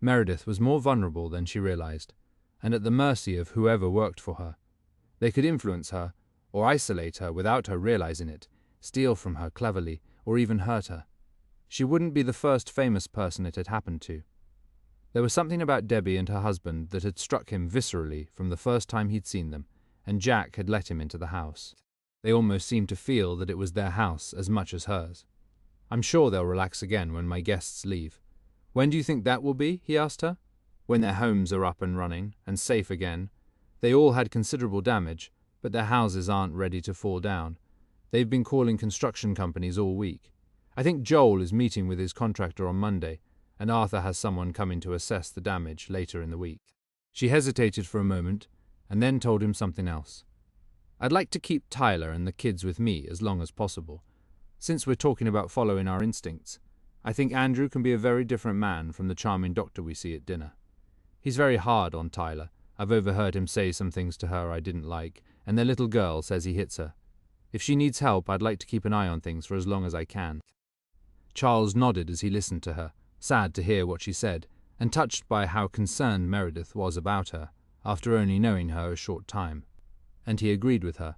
S1: Meredith was more vulnerable than she realized, and at the mercy of whoever worked for her. They could influence her, or isolate her without her realizing it, steal from her cleverly, or even hurt her. She wouldn't be the first famous person it had happened to. There was something about Debbie and her husband that had struck him viscerally from the first time he'd seen them, and Jack had let him into the house. They almost seemed to feel that it was their house as much as hers. I'm sure they'll relax again when my guests leave. When do you think that will be? He asked her. When their homes are up and running, and safe again. They all had considerable damage, but their houses aren't ready to fall down. They've been calling construction companies all week. I think Joel is meeting with his contractor on Monday, and Arthur has someone coming to assess the damage later in the week. She hesitated for a moment, and then told him something else. I'd like to keep Tyler and the kids with me as long as possible. Since we're talking about following our instincts, I think Andrew can be a very different man from the charming doctor we see at dinner. He's very hard on Tyler. I've overheard him say some things to her I didn't like, and their little girl says he hits her. If she needs help, I'd like to keep an eye on things for as long as I can. Charles nodded as he listened to her, sad to hear what she said, and touched by how concerned Meredith was about her, after only knowing her a short time. And he agreed with her.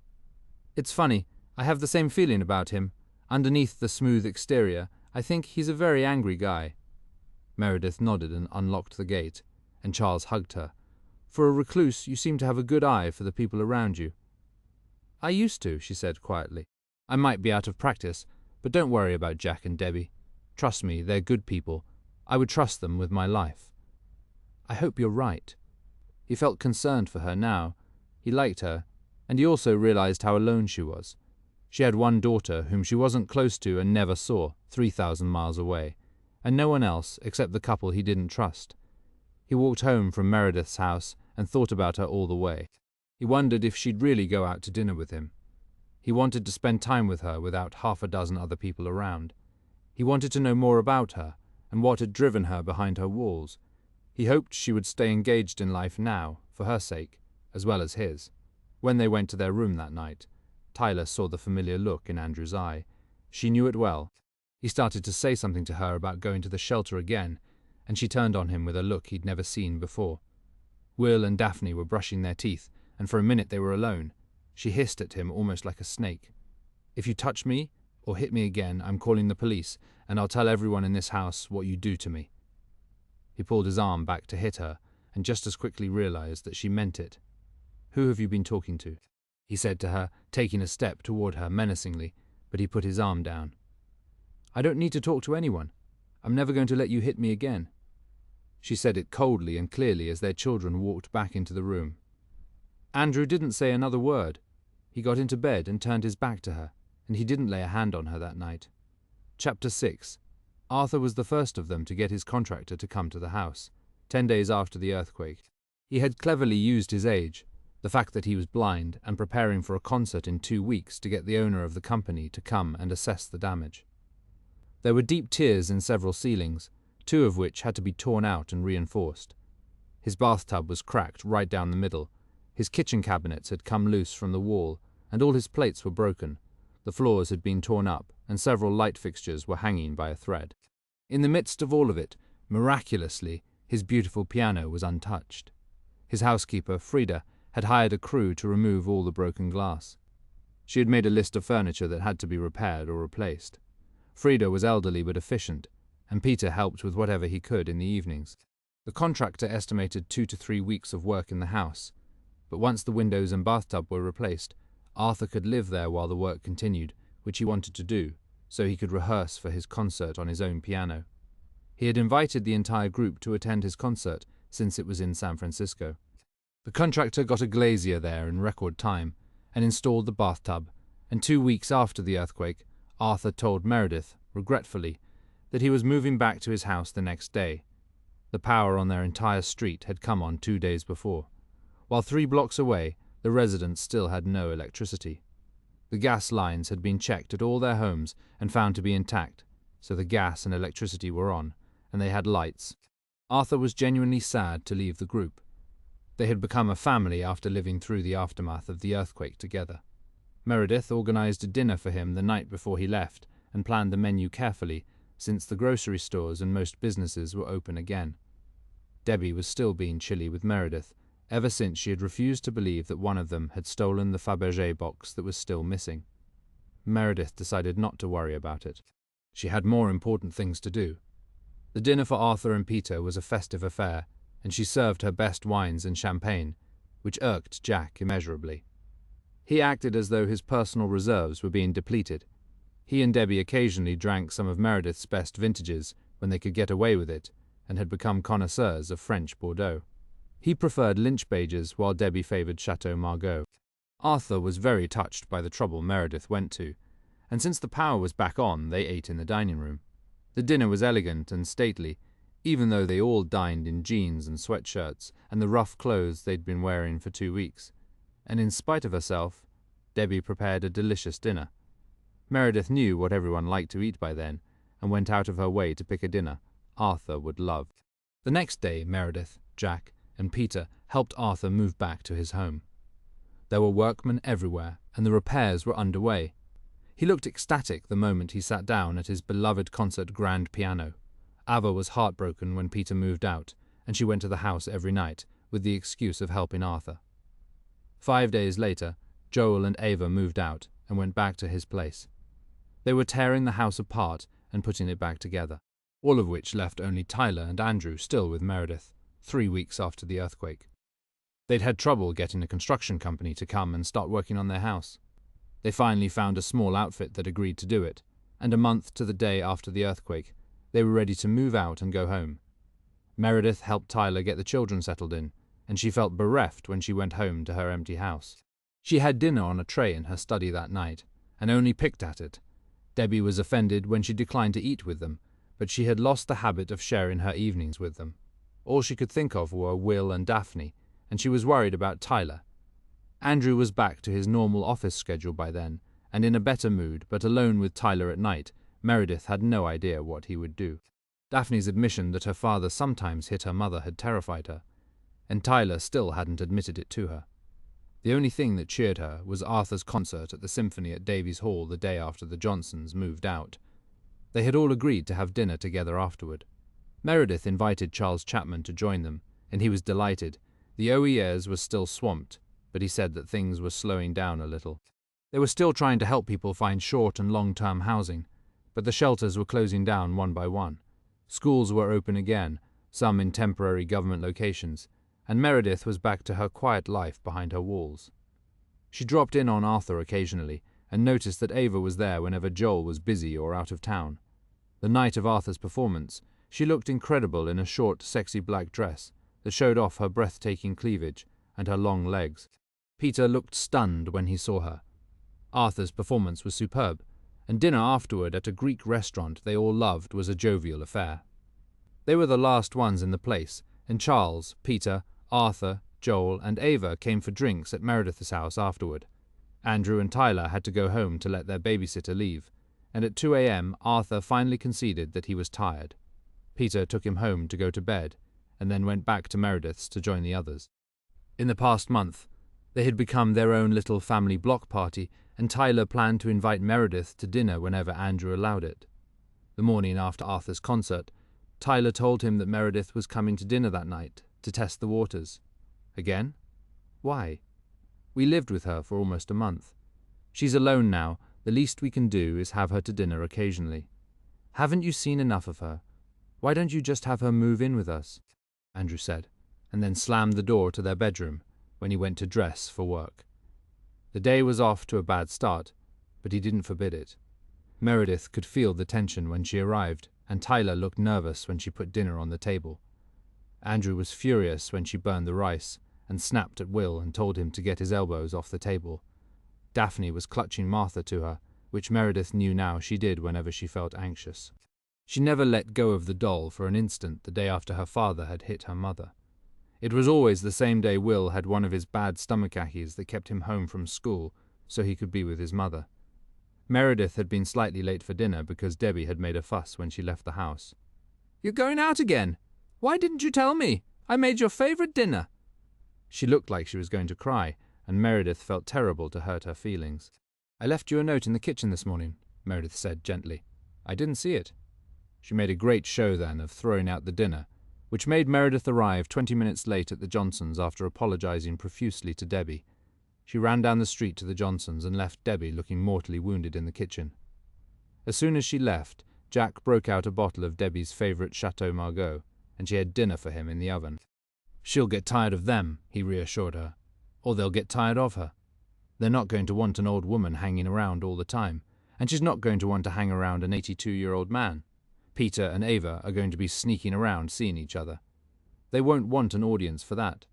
S1: It's funny, I have the same feeling about him. Underneath the smooth exterior, I think he's a very angry guy. Meredith nodded and unlocked the gate, and Charles hugged her. For a recluse, you seem to have a good eye for the people around you. I used to, she said quietly. I might be out of practice, but don't worry about Jack and Debbie. Trust me, they're good people. I would trust them with my life. I hope you're right. He felt concerned for her now. He liked her, and he also realized how alone she was. She had one daughter whom she wasn't close to and never saw, 3,000 miles away, and no one else except the couple he didn't trust. He walked home from Meredith's house and thought about her all the way. He wondered if she'd really go out to dinner with him. He wanted to spend time with her without half a dozen other people around. He wanted to know more about her and what had driven her behind her walls. He hoped she would stay engaged in life now, for her sake, as well as his. When they went to their room that night, Tyler saw the familiar look in Andrew's eye. She knew it well. He started to say something to her about going to the shelter again, and she turned on him with a look he'd never seen before. Will and Daphne were brushing their teeth, and for a minute they were alone. She hissed at him almost like a snake. If you touch me or hit me again, I'm calling the police, and I'll tell everyone in this house what you do to me. He pulled his arm back to hit her, and just as quickly realized that she meant it. Who have you been talking to? He said to her, taking a step toward her menacingly, but he put his arm down. I don't need to talk to anyone. I'm never going to let you hit me again. She said it coldly and clearly as their children walked back into the room. Andrew didn't say another word. He got into bed and turned his back to her, and he didn't lay a hand on her that night. Chapter 6. Arthur was the first of them to get his contractor to come to the house, 10 days after the earthquake. He had cleverly used his age, the fact that he was blind and preparing for a concert in 2 weeks to get the owner of the company to come and assess the damage. There were deep tears in several ceilings, 2 of which had to be torn out and reinforced. His bathtub was cracked right down the middle. His kitchen cabinets had come loose from the wall, and all his plates were broken. The floors had been torn up, and several light fixtures were hanging by a thread. In the midst of all of it, miraculously, his beautiful piano was untouched. His housekeeper, Frida, had hired a crew to remove all the broken glass. She had made a list of furniture that had to be repaired or replaced. Frida was elderly but efficient, and Peter helped with whatever he could in the evenings. The contractor estimated 2 to 3 weeks of work in the house, but once the windows and bathtub were replaced, Arthur could live there while the work continued, which he wanted to do, so he could rehearse for his concert on his own piano. He had invited the entire group to attend his concert since it was in San Francisco. The contractor got a glazier there in record time and installed the bathtub, and 2 weeks after the earthquake, Arthur told Meredith, regretfully, that he was moving back to his house the next day. The power on their entire street had come on 2 days before, while 3 blocks away, the residents still had no electricity. The gas lines had been checked at all their homes and found to be intact, so the gas and electricity were on, and they had lights. Arthur was genuinely sad to leave the group. They had become a family after living through the aftermath of the earthquake together. Meredith organized a dinner for him the night before he left and planned the menu carefully, since the grocery stores and most businesses were open again. Debbie was still being chilly with Meredith, ever since she had refused to believe that one of them had stolen the Fabergé box that was still missing. Meredith decided not to worry about it. She had more important things to do. The dinner for Arthur and Peter was a festive affair, and she served her best wines and champagne, which irked Jack immeasurably. He acted as though his personal reserves were being depleted. He and Debbie occasionally drank some of Meredith's best vintages when they could get away with it, and had become connoisseurs of French Bordeaux. He preferred Lynch Bages while Debbie favoured Chateau Margaux. Arthur was very touched by the trouble Meredith went to, and since the power was back on, they ate in the dining room. The dinner was elegant and stately, even though they all dined in jeans and sweatshirts and the rough clothes they'd been wearing for 2 weeks. And in spite of herself, Debbie prepared a delicious dinner. Meredith knew what everyone liked to eat by then, and went out of her way to pick a dinner Arthur would love. The next day, Meredith, Jack, and Peter helped Arthur move back to his home. There were workmen everywhere, and the repairs were underway. He looked ecstatic the moment he sat down at his beloved concert grand piano. Ava was heartbroken when Peter moved out, and she went to the house every night, with the excuse of helping Arthur. 5 days later, Joel and Ava moved out and went back to his place. They were tearing the house apart and putting it back together, all of which left only Tyler and Andrew still with Meredith, 3 weeks after the earthquake. They'd had trouble getting a construction company to come and start working on their house. They finally found a small outfit that agreed to do it, and a month to the day after the earthquake, they were ready to move out and go home. Meredith helped Tyler get the children settled in, and she felt bereft when she went home to her empty house. She had dinner on a tray in her study that night, and only picked at it. Debbie was offended when she declined to eat with them, but she had lost the habit of sharing her evenings with them. All she could think of were Will and Daphne, and she was worried about Tyler. Andrew was back to his normal office schedule by then, and in a better mood, but alone with Tyler at night, Meredith had no idea what he would do. Daphne's admission that her father sometimes hit her mother had terrified her, and Tyler still hadn't admitted it to her. The only thing that cheered her was Arthur's concert at the Symphony at Davies Hall the day after the Johnsons moved out. They had all agreed to have dinner together afterward. Meredith invited Charles Chapman to join them, and he was delighted. The OERs was still swamped, but he said that things were slowing down a little. They were still trying to help people find short and long-term housing, but the shelters were closing down one by one. Schools were open again, some in temporary government locations, and Meredith was back to her quiet life behind her walls. She dropped in on Arthur occasionally, and noticed that Ava was there whenever Joel was busy or out of town. The night of Arthur's performance, she looked incredible in a short, sexy black dress that showed off her breathtaking cleavage and her long legs. Peter looked stunned when he saw her. Arthur's performance was superb, and dinner afterward at a Greek restaurant they all loved was a jovial affair. They were the last ones in the place, and Charles, Peter, Arthur, Joel, and Ava came for drinks at Meredith's house afterward. Andrew and Tyler had to go home to let their babysitter leave, and at 2 a.m. Arthur finally conceded that he was tired. Peter took him home to go to bed, and then went back to Meredith's to join the others. In the past month, they had become their own little family block party, and Tyler planned to invite Meredith to dinner whenever Andrew allowed it. The morning after Arthur's concert, Tyler told him that Meredith was coming to dinner that night to test the waters. Again? Why? We lived with her for almost a month. She's alone now. The least we can do is have her to dinner occasionally. Haven't you seen enough of her? Why don't you just have her move in with us? Andrew said, and then slammed the door to their bedroom when he went to dress for work. The day was off to a bad start, but he didn't forbid it. Meredith could feel the tension when she arrived, and Tyler looked nervous when she put dinner on the table. Andrew was furious when she burned the rice, and snapped at Will and told him to get his elbows off the table. Daphne was clutching Martha to her, which Meredith knew now she did whenever she felt anxious. She never let go of the doll for an instant the day after her father had hit her mother. It was always the same day Will had one of his bad stomachaches that kept him home from school so he could be with his mother. Meredith had been slightly late for dinner because Debbie had made a fuss when she left the house. "You're going out again? Why didn't you tell me? I made your favorite dinner." She looked like she was going to cry, and Meredith felt terrible to hurt her feelings. "I left you a note in the kitchen this morning," Meredith said gently. "I didn't see it." She made a great show then of throwing out the dinner, which made Meredith arrive 20 minutes late at the Johnsons' after apologizing profusely to Debbie. She ran down the street to the Johnsons and left Debbie looking mortally wounded in the kitchen. As soon as she left, Jack broke out a bottle of Debbie's favorite Chateau Margaux, and she had dinner for him in the oven. "She'll get tired of them," he reassured her, "or they'll get tired of her. They're not going to want an old woman hanging around all the time, and she's not going to want to hang around an 82-year-old man. Peter and Ava are going to be sneaking around seeing each other. They won't want an audience for that.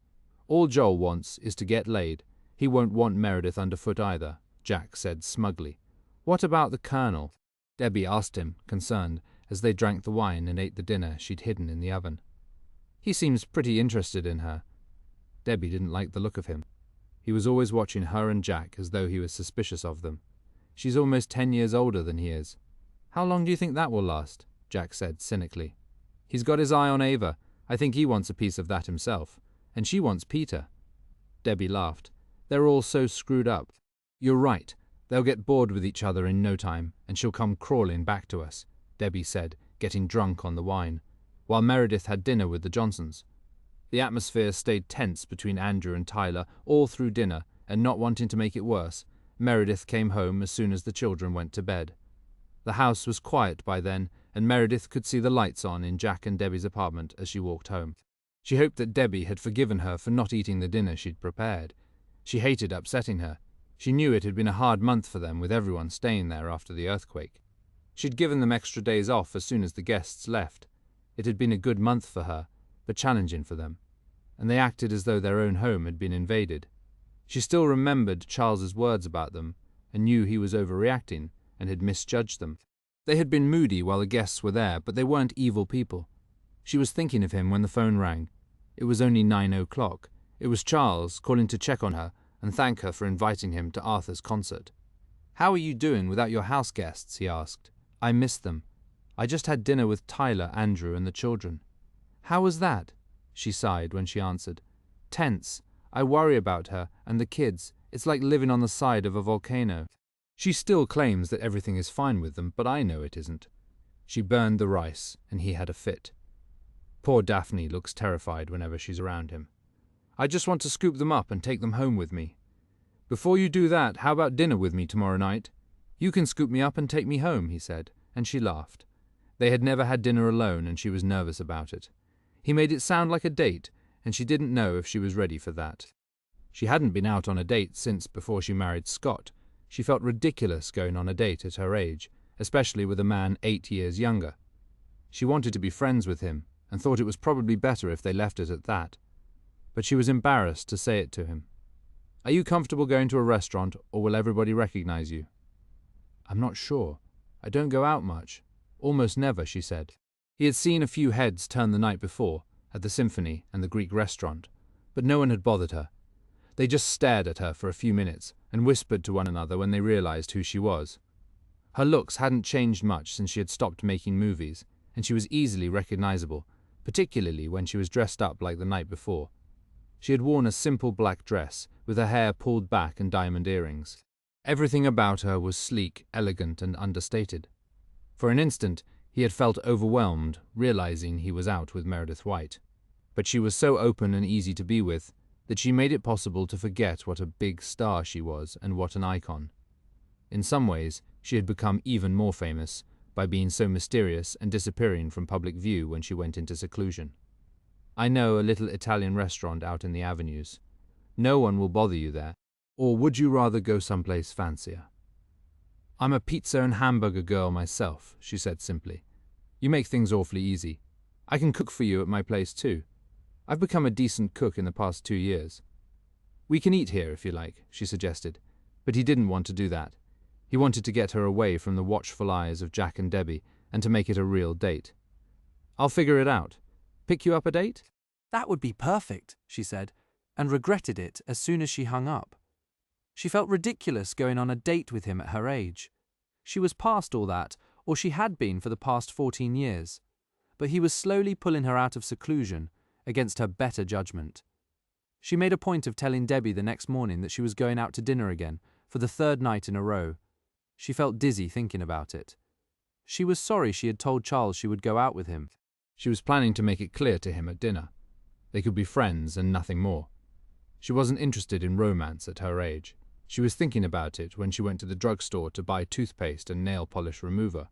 S1: All Joel wants is to get laid. He won't want Meredith underfoot either," Jack said smugly. "What about the Colonel?" Debbie asked him, concerned, as they drank the wine and ate the dinner she'd hidden in the oven. "He seems pretty interested in her." Debbie didn't like the look of him. He was always watching her and Jack as though he was suspicious of them. "She's almost 10 years older than he is." "How long do you think that will last?" Jack said cynically. "He's got his eye on Ava. I think he wants a piece of that himself. And she wants Peter." Debbie laughed. "They're all so screwed up." "You're right. They'll get bored with each other in no time, and she'll come crawling back to us," Debbie said, getting drunk on the wine, while Meredith had dinner with the Johnsons. The atmosphere stayed tense between Andrew and Tyler all through dinner, and not wanting to make it worse, Meredith came home as soon as the children went to bed. The house was quiet by then, and Meredith could see the lights on in Jack and Debbie's apartment as she walked home. She hoped that Debbie had forgiven her for not eating the dinner she'd prepared. She hated upsetting her. She knew it had been a hard month for them with everyone staying there after the earthquake. She'd given them extra days off as soon as the guests left. It had been a good month for her, but challenging for them, and they acted as though their own home had been invaded. She still remembered Charles's words about them, and knew he was overreacting and had misjudged them. They had been moody while the guests were there, but they weren't evil people. She was thinking of him when the phone rang. It was only 9 o'clock. It was Charles calling to check on her and thank her for inviting him to Arthur's concert. "How are you doing without your house guests?" he asked. "I missed them. I just had dinner with Tyler, Andrew, and the children." "How was that?" she sighed when she answered. "Tense. I worry about her and the kids. It's like living on the side of a volcano." She still claims that everything is fine with them, but I know it isn't. She burned the rice, and he had a fit. Poor Daphne looks terrified whenever she's around him. "I just want to scoop them up and take them home with me." "Before you do that, how about dinner with me tomorrow night? You can scoop me up and take me home," he said, and she laughed. They had never had dinner alone, and she was nervous about it. He made it sound like a date, and she didn't know if she was ready for that. She hadn't been out on a date since before she married Scott. She felt ridiculous going on a date at her age, especially with a man 8 years younger. She wanted to be friends with him, and thought it was probably better if they left it at that. But she was embarrassed to say it to him. "Are you comfortable going to a restaurant, or will everybody recognize you?" "I'm not sure. I don't go out much. Almost never," she said. He had seen a few heads turn the night before, at the Symphony and the Greek restaurant, but no one had bothered her. They just stared at her for a few minutes and whispered to one another when they realized who she was. Her looks hadn't changed much since she had stopped making movies, and she was easily recognizable, particularly when she was dressed up like the night before. She had worn a simple black dress, with her hair pulled back and diamond earrings. Everything about her was sleek, elegant, and understated. For an instant, he had felt overwhelmed, realizing he was out with Meredith White. But she was so open and easy to be with that she made it possible to forget what a big star she was and what an icon. In some ways, she had become even more famous by being so mysterious and disappearing from public view when she went into seclusion. I know a little Italian restaurant out in the avenues. No one will bother you there. Or would you rather go someplace fancier? I'm a pizza and hamburger girl myself, she said simply. You make things awfully easy. I can cook for you at my place too. I've become a decent cook in the past 2 years. We can eat here if you like, she suggested, but he didn't want to do that. He wanted to get her away from the watchful eyes of Jack and Debbie and to make it a real date. I'll figure it out. Pick you up a date?
S3: That would be perfect, she said, and regretted it as soon as she hung up. She felt ridiculous going on a date with him at her age. She was past all that, or she had been for the past 14 years. But he was slowly pulling her out of seclusion, against her better judgment. She made a point of telling Debbie the next morning that she was going out to dinner again, for the 3rd night in a row. She felt dizzy thinking about it. She was sorry she had told Charles she would go out with him.
S1: She was planning to make it clear to him at dinner. They could be friends and nothing more. She wasn't interested in romance at her age. She was thinking about it when she went to the drugstore to buy toothpaste and nail polish remover.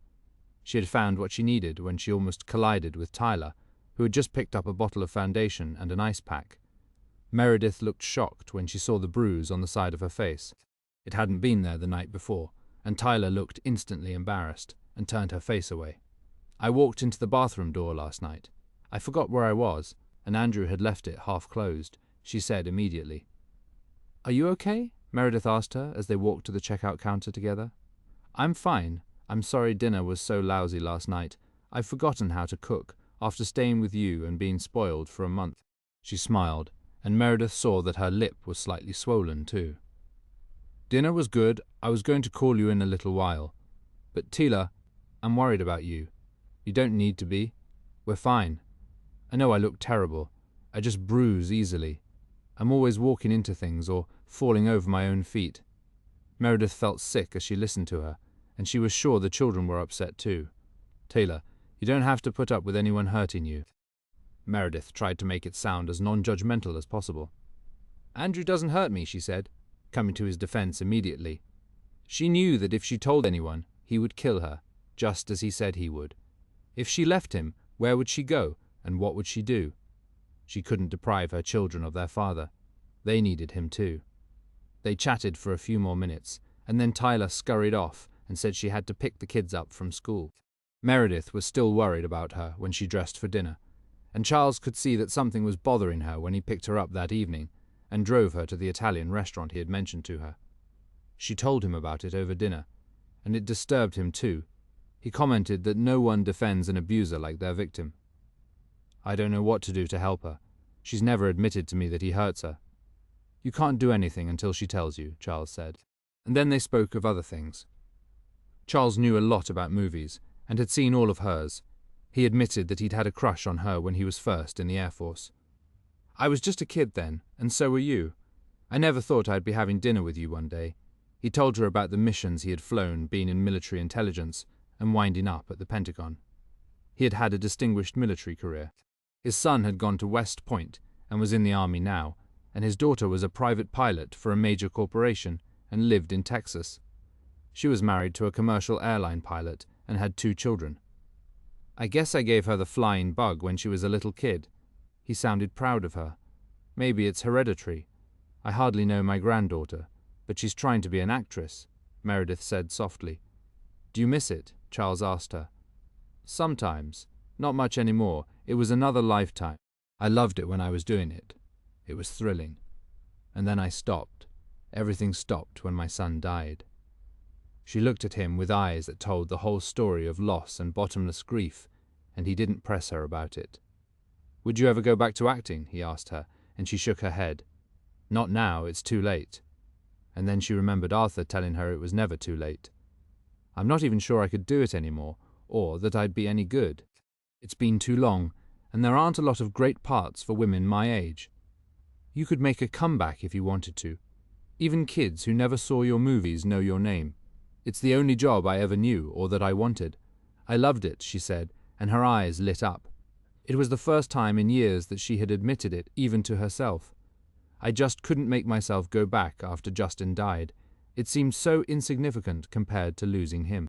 S1: She had found what she needed when she almost collided with Tyler, who had just picked up a bottle of foundation and an ice pack. Meredith looked shocked when she saw the bruise on the side of her face. It hadn't been there the night before, and Tyler looked instantly embarrassed and turned her face away. I walked into the bathroom door last night. I forgot where I was, and Andrew had left it half closed, she said immediately. Are you okay? Meredith asked her as they walked to the checkout counter together. I'm fine. I'm sorry dinner was so lousy last night. I've forgotten how to cook, after staying with you and being spoiled for a month. She smiled, and Meredith saw that her lip was slightly swollen too. Dinner was good. I was going to call you in a little while. But Tila, I'm worried about you. You don't need to be. We're fine. I know I look terrible. I just bruise easily. I'm always walking into things or falling over my own feet. Meredith felt sick as she listened to her, and she was sure the children were upset too. Taylor, you don't have to put up with anyone hurting you. Meredith tried to make it sound as non-judgmental as possible. Andrew doesn't hurt me, she said, coming to his defense immediately. She knew that if she told anyone, he would kill her, just as he said he would. If she left him, where would she go, and what would she do? She couldn't deprive her children of their father. They needed him too. They chatted for a few more minutes, and then Tyler scurried off and said she had to pick the kids up from school. Meredith was still worried about her when she dressed for dinner, and Charles could see that something was bothering her when he picked her up that evening and drove her to the Italian restaurant he had mentioned to her. She told him about it over dinner, and it disturbed him too. He commented that no one defends an abuser like their victim. I don't know what to do to help her. She's never admitted to me that he hurts her. You can't do anything until she tells you, Charles said. And then they spoke of other things. Charles knew a lot about movies and had seen all of hers. He admitted that he'd had a crush on her when he was first in the Air Force. I was just a kid then, and so were you. I never thought I'd be having dinner with you one day. He told her about the missions he had flown, being in military intelligence, and winding up at the Pentagon. He had had a distinguished military career. His son had gone to West Point and was in the army now, and his daughter was a private pilot for a major corporation and lived in Texas. She was married to a commercial airline pilot and had 2 children. I guess I gave her the flying bug when she was a little kid. He sounded proud of her. Maybe it's hereditary. I hardly know my granddaughter, but she's trying to be an actress, Meredith said softly. Do you miss it? Charles asked her. Sometimes. Not much anymore. It was another lifetime. I loved it when I was doing it. It was thrilling. And then I stopped. Everything stopped when my son died. She looked at him with eyes that told the whole story of loss and bottomless grief, and he didn't press her about it. Would you ever go back to acting? He asked her, and she shook her head. Not now, it's too late. And then she remembered Arthur telling her it was never too late. I'm not even sure I could do it anymore, or that I'd be any good. It's been too long, and there aren't a lot of great parts for women my age. You could make a comeback if you wanted to. Even kids who never saw your movies know your name. It's the only job I ever knew or that I wanted. I loved it, she said, and her eyes lit up. It was the first time in years that she had admitted it, even to herself. I just couldn't make myself go back after Justin died. It seemed so insignificant compared to losing him.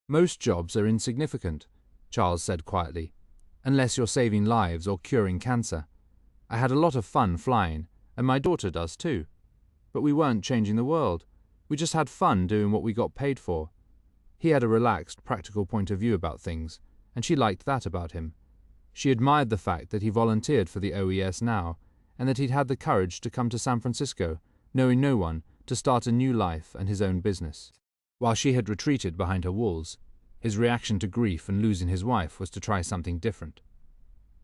S1: Most jobs are insignificant, Charles said quietly, unless you're saving lives or curing cancer. I had a lot of fun flying, and my daughter does too. But we weren't changing the world. We just had fun doing what we got paid for. He had a relaxed, practical point of view about things, and she liked that about him. She admired the fact that he volunteered for the OES now, and that he'd had the courage to come to San Francisco, knowing no one, to start a new life and his own business. While she had retreated behind her walls, his reaction to grief and losing his wife was to try something different.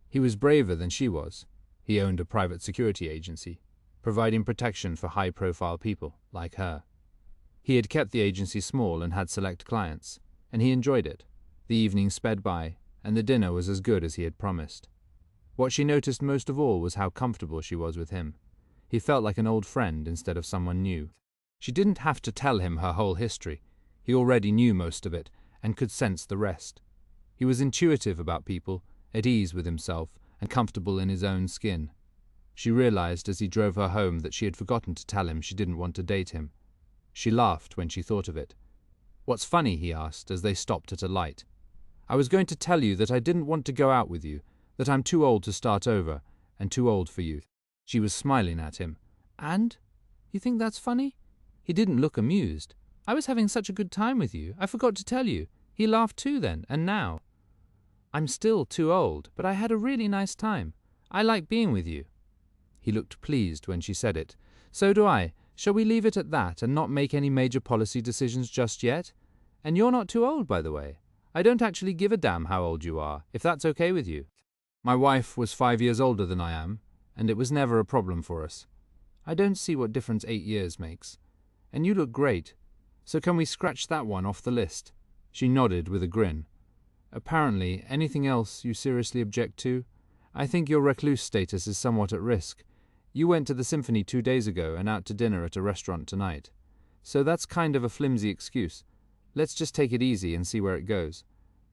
S1: He was braver than she was. He owned a private security agency, providing protection for high-profile people like her. He had kept the agency small and had select clients, and he enjoyed it. The evening sped by, and the dinner was as good as he had promised. What she noticed most of all was how comfortable she was with him. He felt like an old friend instead of someone new. She didn't have to tell him her whole history. He already knew most of it and could sense the rest. He was intuitive about people, at ease with himself, and comfortable in his own skin. She realized as he drove her home that she had forgotten to tell him she didn't want to date him. She laughed when she thought of it. "What's funny?" he asked as they stopped at a light. "I was going to tell you that I didn't want to go out with you, that I'm too old to start over, and too old for you." She was smiling at him. "And? You think that's funny?" He didn't look amused. "I was having such a good time with you. I forgot to tell you." He laughed too then, and now. "I'm still too old, but I had a really nice time. I like being with you." He looked pleased when she said it. "So do I. Shall we leave it at that and not make any major policy decisions just yet? And you're not too old, by the way. I don't actually give a damn how old you are, if that's okay with you. My wife was 5 years older than I am, and it was never a problem for us. I don't see what difference 8 years makes. And you look great. So can we scratch that one off the list?" She nodded with a grin. "Apparently, anything else you seriously object to? I think your recluse status is somewhat at risk. You went to the symphony 2 days ago and out to dinner at a restaurant tonight. So that's kind of a flimsy excuse. Let's just take it easy and see where it goes.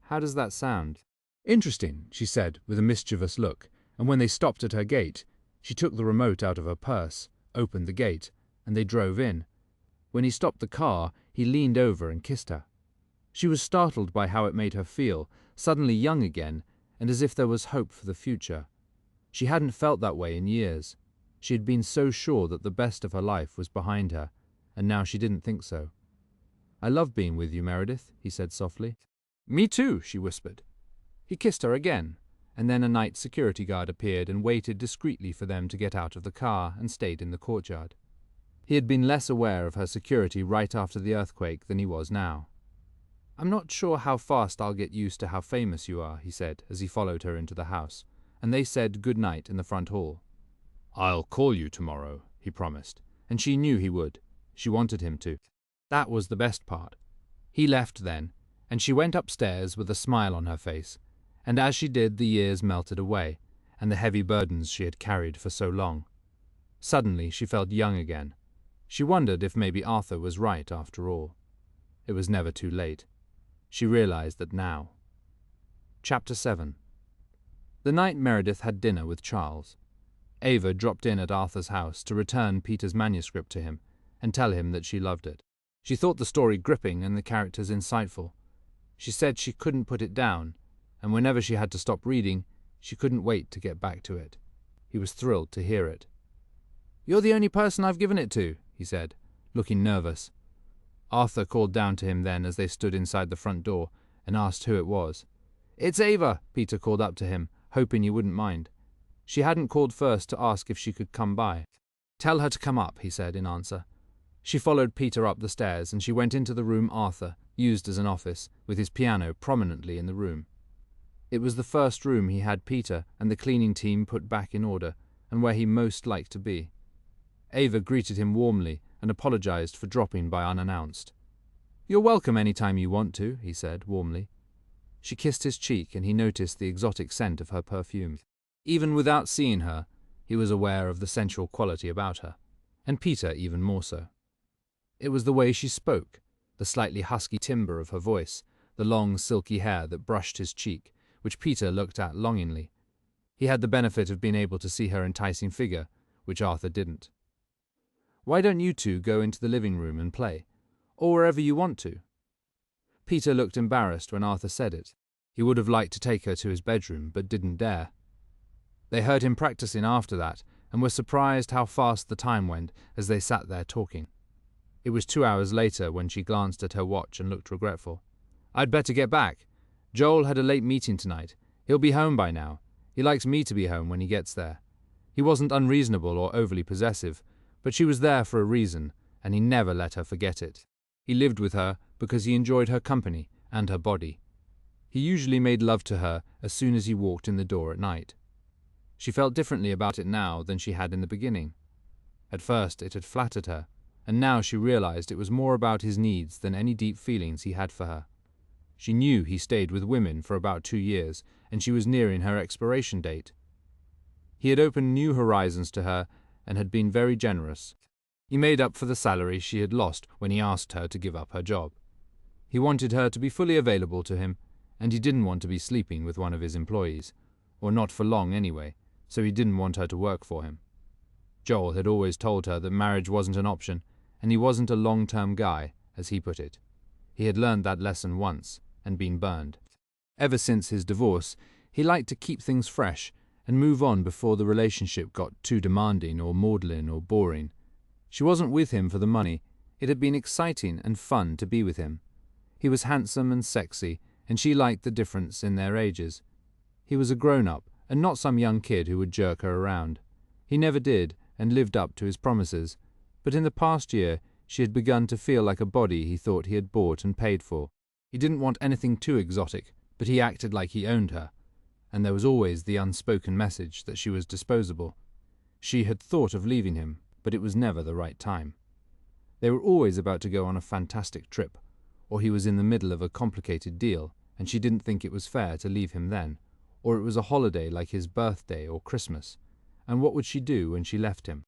S1: How does that sound?" "Interesting," she said with a mischievous look, and when they stopped at her gate, she took the remote out of her purse, opened the gate, and they drove in. When he stopped the car, he leaned over and kissed her. She was startled by how it made her feel, suddenly young again, and as if there was hope for the future. She hadn't felt that way in years. She had been so sure that the best of her life was behind her, and now she didn't think so. "I love being with you, Meredith," he said softly. "Me too," she whispered. He kissed her again, and then a night security guard appeared and waited discreetly for them to get out of the car and stayed in the courtyard. He had been less aware of her security right after the earthquake than he was now. "I'm not sure how fast I'll get used to how famous you are," he said as he followed her into the house, and they said good night in the front hall. "I'll call you tomorrow," he promised, and she knew he would. She wanted him to. That was the best part. He left then, and she went upstairs with a smile on her face, and as she did the years melted away, and the heavy burdens she had carried for so long. Suddenly she felt young again. She wondered if maybe Arthur was right after all. It was never too late. She realized that now. Chapter 7. The night Meredith had dinner with Charles, Ava dropped in at Arthur's house to return Peter's manuscript to him and tell him that she loved it. She thought the story gripping and the characters insightful. She said she couldn't put it down, and whenever she had to stop reading, she couldn't wait to get back to it. He was thrilled to hear it. "You're the only person I've given it to," he said, looking nervous. Arthur called down to him then as they stood inside the front door and asked who it was. "It's Ava," Peter called up to him, hoping he wouldn't mind. She hadn't called first to ask if she could come by. "Tell her to come up," he said in answer. She followed Peter up the stairs and she went into the room Arthur used as an office, with his piano prominently in the room. It was the first room he had Peter and the cleaning team put back in order, and where he most liked to be. Ava greeted him warmly and apologized for dropping by unannounced. "You're welcome any time you want to," he said warmly. She kissed his cheek and he noticed the exotic scent of her perfume. Even without seeing her, he was aware of the sensual quality about her, and Peter even more so. It was the way she spoke, the slightly husky timbre of her voice, the long silky hair that brushed his cheek, which Peter looked at longingly. He had the benefit of being able to see her enticing figure, which Arthur didn't. "Why don't you two go into the living room and play? or wherever you want to." Peter looked embarrassed when Arthur said it. He would have liked to take her to his bedroom, but didn't dare. They heard him practicing after that, and were surprised how fast the time went as they sat there talking. It was 2 hours later when she glanced at her watch and looked regretful. "I'd better get back. Joel had a late meeting tonight. He'll be home by now. He likes me to be home when he gets there. He wasn't unreasonable or overly possessive, but she was there for a reason, and he never let her forget it. He lived with her because he enjoyed her company and her body. He usually made love to her as soon as he walked in the door at night." She felt differently about it now than she had in the beginning. At first it had flattered her, and now she realized it was more about his needs than any deep feelings he had for her. She knew he stayed with women for about 2 years, and she was nearing her expiration date. He had opened new horizons to her and had been very generous. He made up for the salary she had lost when he asked her to give up her job. He wanted her to be fully available to him, and he didn't want to be sleeping with one of his employees, or not for long anyway, so he didn't want her to work for him. Joel had always told her that marriage wasn't an option, and he wasn't a long-term guy, as he put it. He had learned that lesson once, and been burned. Ever since his divorce, he liked to keep things fresh and move on before the relationship got too demanding or maudlin or boring. She wasn't with him for the money. It had been exciting and fun to be with him. He was handsome and sexy, and she liked the difference in their ages. He was a grown-up, and not some young kid who would jerk her around. He never did, and lived up to his promises, but in the past year she had begun to feel like a body he thought he had bought and paid for. He didn't want anything too exotic, but he acted like he owned her, and there was always the unspoken message that she was disposable. She had thought of leaving him, but it was never the right time. They were always about to go on a fantastic trip, or he was in the middle of a complicated deal, and she didn't think it was fair to leave him then, or it was a holiday like his birthday or Christmas, and what would she do when she left him?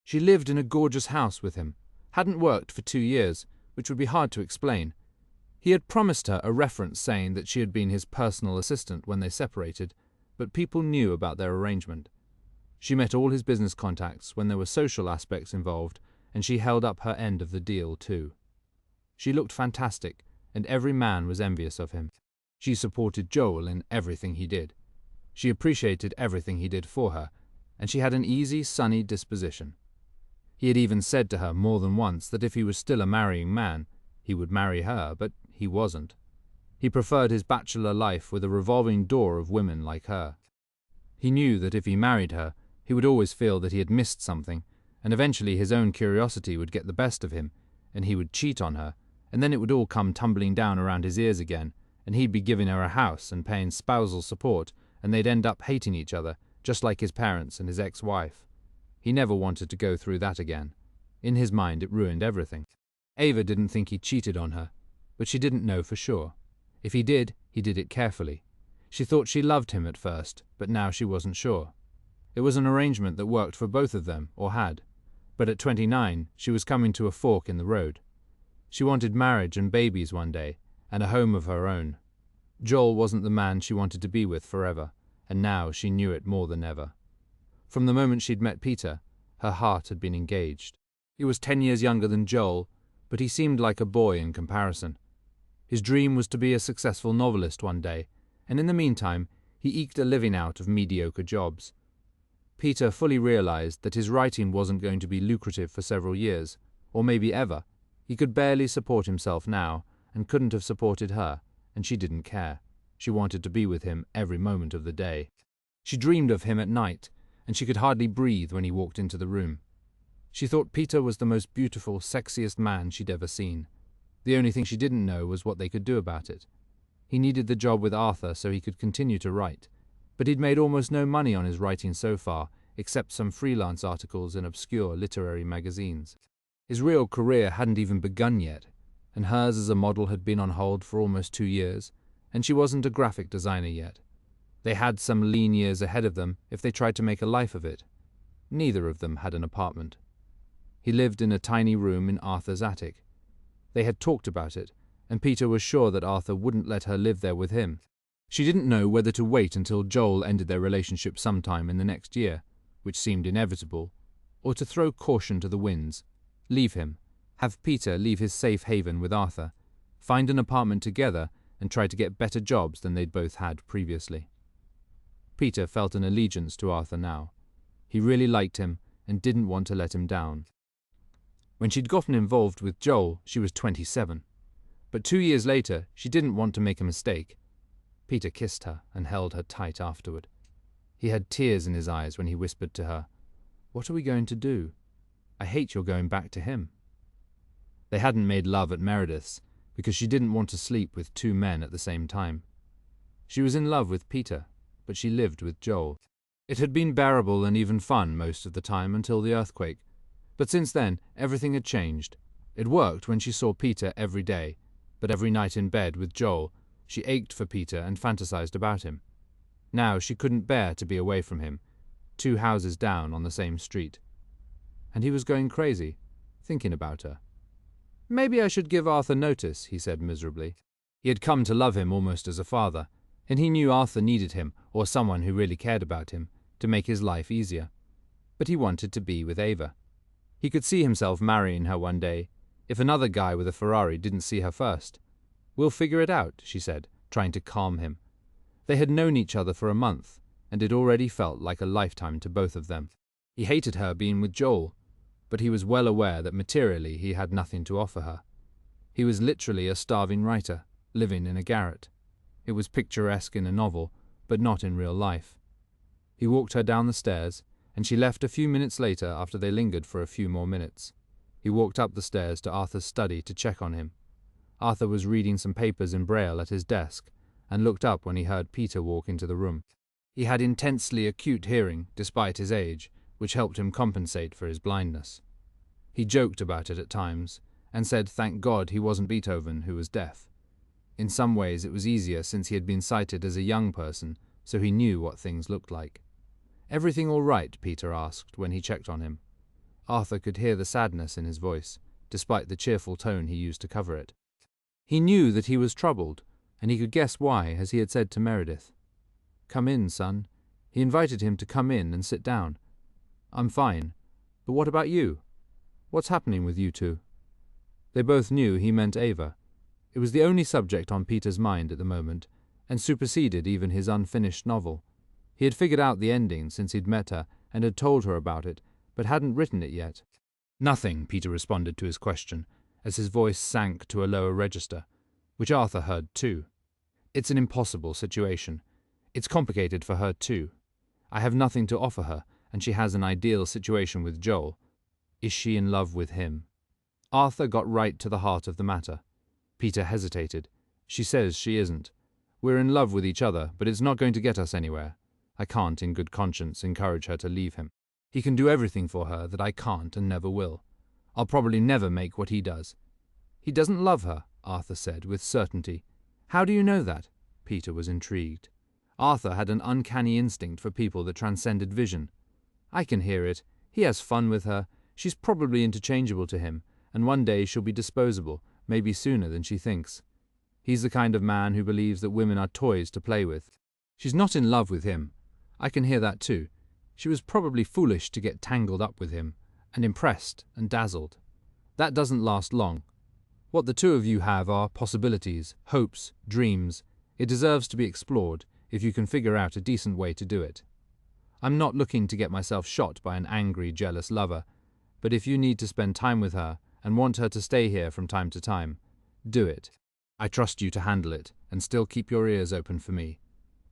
S1: She lived in a gorgeous house with him, hadn't worked for 2 years, which would be hard to explain. He had promised her a reference saying that she had been his personal assistant when they separated, but people knew about their arrangement. She met all his business contacts when there were social aspects involved, and she held up her end of the deal too. She looked fantastic, and every man was envious of him. She supported Joel in everything he did. She appreciated everything he did for her, and she had an easy, sunny disposition. He had even said to her more than once that if he was still a marrying man, he would marry her, but he wasn't. He preferred his bachelor life with a revolving door of women like her. He knew that if he married her, he would always feel that he had missed something, and eventually his own curiosity would get the best of him, and he would cheat on her, and then it would all come tumbling down around his ears again, and he'd be giving her a house and paying spousal support, and they'd end up hating each other, just like his parents and his ex-wife. He never wanted to go through that again. In his mind, it ruined everything. Ava didn't think he cheated on her, but she didn't know for sure. If he did it carefully. She thought she loved him at first, but now she wasn't sure. It was an arrangement that worked for both of them, or had. But at 29, she was coming to a fork in the road. She wanted marriage and babies one day, and a home of her own. Joel wasn't the man she wanted to be with forever, and now she knew it more than ever. From the moment she'd met Peter, her heart had been engaged. He was 10 years younger than Joel, but he seemed like a boy in comparison. His dream was to be a successful novelist one day, and in the meantime, he eked a living out of mediocre jobs. Peter fully realized that his writing wasn't going to be lucrative for several years, or maybe ever. He could barely support himself now, and couldn't have supported her, and she didn't care. She wanted to be with him every moment of the day. She dreamed of him at night, and she could hardly breathe when he walked into the room. She thought Peter was the most beautiful, sexiest man she'd ever seen. The only thing she didn't know was what they could do about it. He needed the job with Arthur so he could continue to write, but he'd made almost no money on his writing so far, except some freelance articles in obscure literary magazines. His real career hadn't even begun yet, and hers as a model had been on hold for almost 2 years, and she wasn't a graphic designer yet. They had some lean years ahead of them if they tried to make a life of it. Neither of them had an apartment. He lived in a tiny room in Arthur's attic. They had talked about it, and Peter was sure that Arthur wouldn't let her live there with him. She didn't know whether to wait until Joel ended their relationship sometime in the next year, which seemed inevitable, or to throw caution to the winds, leave him, Have Peter leave his safe haven with Arthur, find an apartment together, and try to get better jobs than they'd both had previously. Peter felt an allegiance to Arthur now. He really liked him and didn't want to let him down. When she'd gotten involved with Joel, she was 27. But 2 years later, she didn't want to make a mistake. Peter kissed her and held her tight afterward. He had tears in his eyes when he whispered to her, "What are we going to do? I hate you're going back to him." They hadn't made love at Meredith's because she didn't want to sleep with 2 men at the same time. She was in love with Peter, but she lived with Joel. It had been bearable and even fun most of the time until the earthquake. But since then, everything had changed. It worked when she saw Peter every day, but every night in bed with Joel, she ached for Peter and fantasized about him. Now she couldn't bear to be away from him, 2 houses down on the same street. And he was going crazy, thinking about her. "Maybe I should give Arthur notice," he said miserably. He had come to love him almost as a father, and he knew Arthur needed him, or someone who really cared about him, to make his life easier. But he wanted to be with Ava. He could see himself marrying her one day, if another guy with a Ferrari didn't see her first. "We'll figure it out," she said, trying to calm him. They had known each other for a month, and it already felt like a lifetime to both of them. He hated her being with Joel, but he was well aware that materially he had nothing to offer her. He was literally a starving writer, living in a garret. It was picturesque in a novel, but not in real life. He walked her down the stairs, and she left a few minutes later after they lingered for a few more minutes. He walked up the stairs to Arthur's study to check on him. Arthur was reading some papers in Braille at his desk, and looked up when he heard Peter walk into the room. He had intensely acute hearing, despite his age, which helped him compensate for his blindness. He joked about it at times, and said thank God he wasn't Beethoven, who was deaf. In some ways it was easier since he had been sighted as a young person, so he knew what things looked like. "Everything all right?" Peter asked when he checked on him. Arthur could hear the sadness in his voice, despite the cheerful tone he used to cover it. He knew that he was troubled, and he could guess why, as he had said to Meredith. "Come in, son." He invited him to come in and sit down. "I'm fine. But what about you? What's happening with you two?" They both knew he meant Ava. It was the only subject on Peter's mind at the moment, and superseded even his unfinished novel. He had figured out the ending since he'd met her and had told her about it, but hadn't written it yet. "Nothing," Peter responded to his question, as his voice sank to a lower register, which Arthur heard too. "It's an impossible situation. It's complicated for her too. I have nothing to offer her, and she has an ideal situation with Joel. Is she in love with him?" Arthur got right to the heart of the matter. Peter hesitated. "She says she isn't. We're in love with each other, but it's not going to get us anywhere. I can't, in good conscience, encourage her to leave him. He can do everything for her that I can't and never will. I'll probably never make what he does." "He doesn't love her," Arthur said with certainty. "How do you know that?" Peter was intrigued. Arthur had an uncanny instinct for people that transcended vision. "I can hear it. He has fun with her. She's probably interchangeable to him, and one day she'll be disposable, maybe sooner than she thinks. He's the kind of man who believes that women are toys to play with. She's not in love with him. I can hear that too. She was probably foolish to get tangled up with him, and impressed and dazzled. That doesn't last long. What the two of you have are possibilities, hopes, dreams. It deserves to be explored, if you can figure out a decent way to do it. I'm not looking to get myself shot by an angry, jealous lover, but if you need to spend time with her and want her to stay here from time to time, do it. I trust you to handle it, and still keep your ears open for me.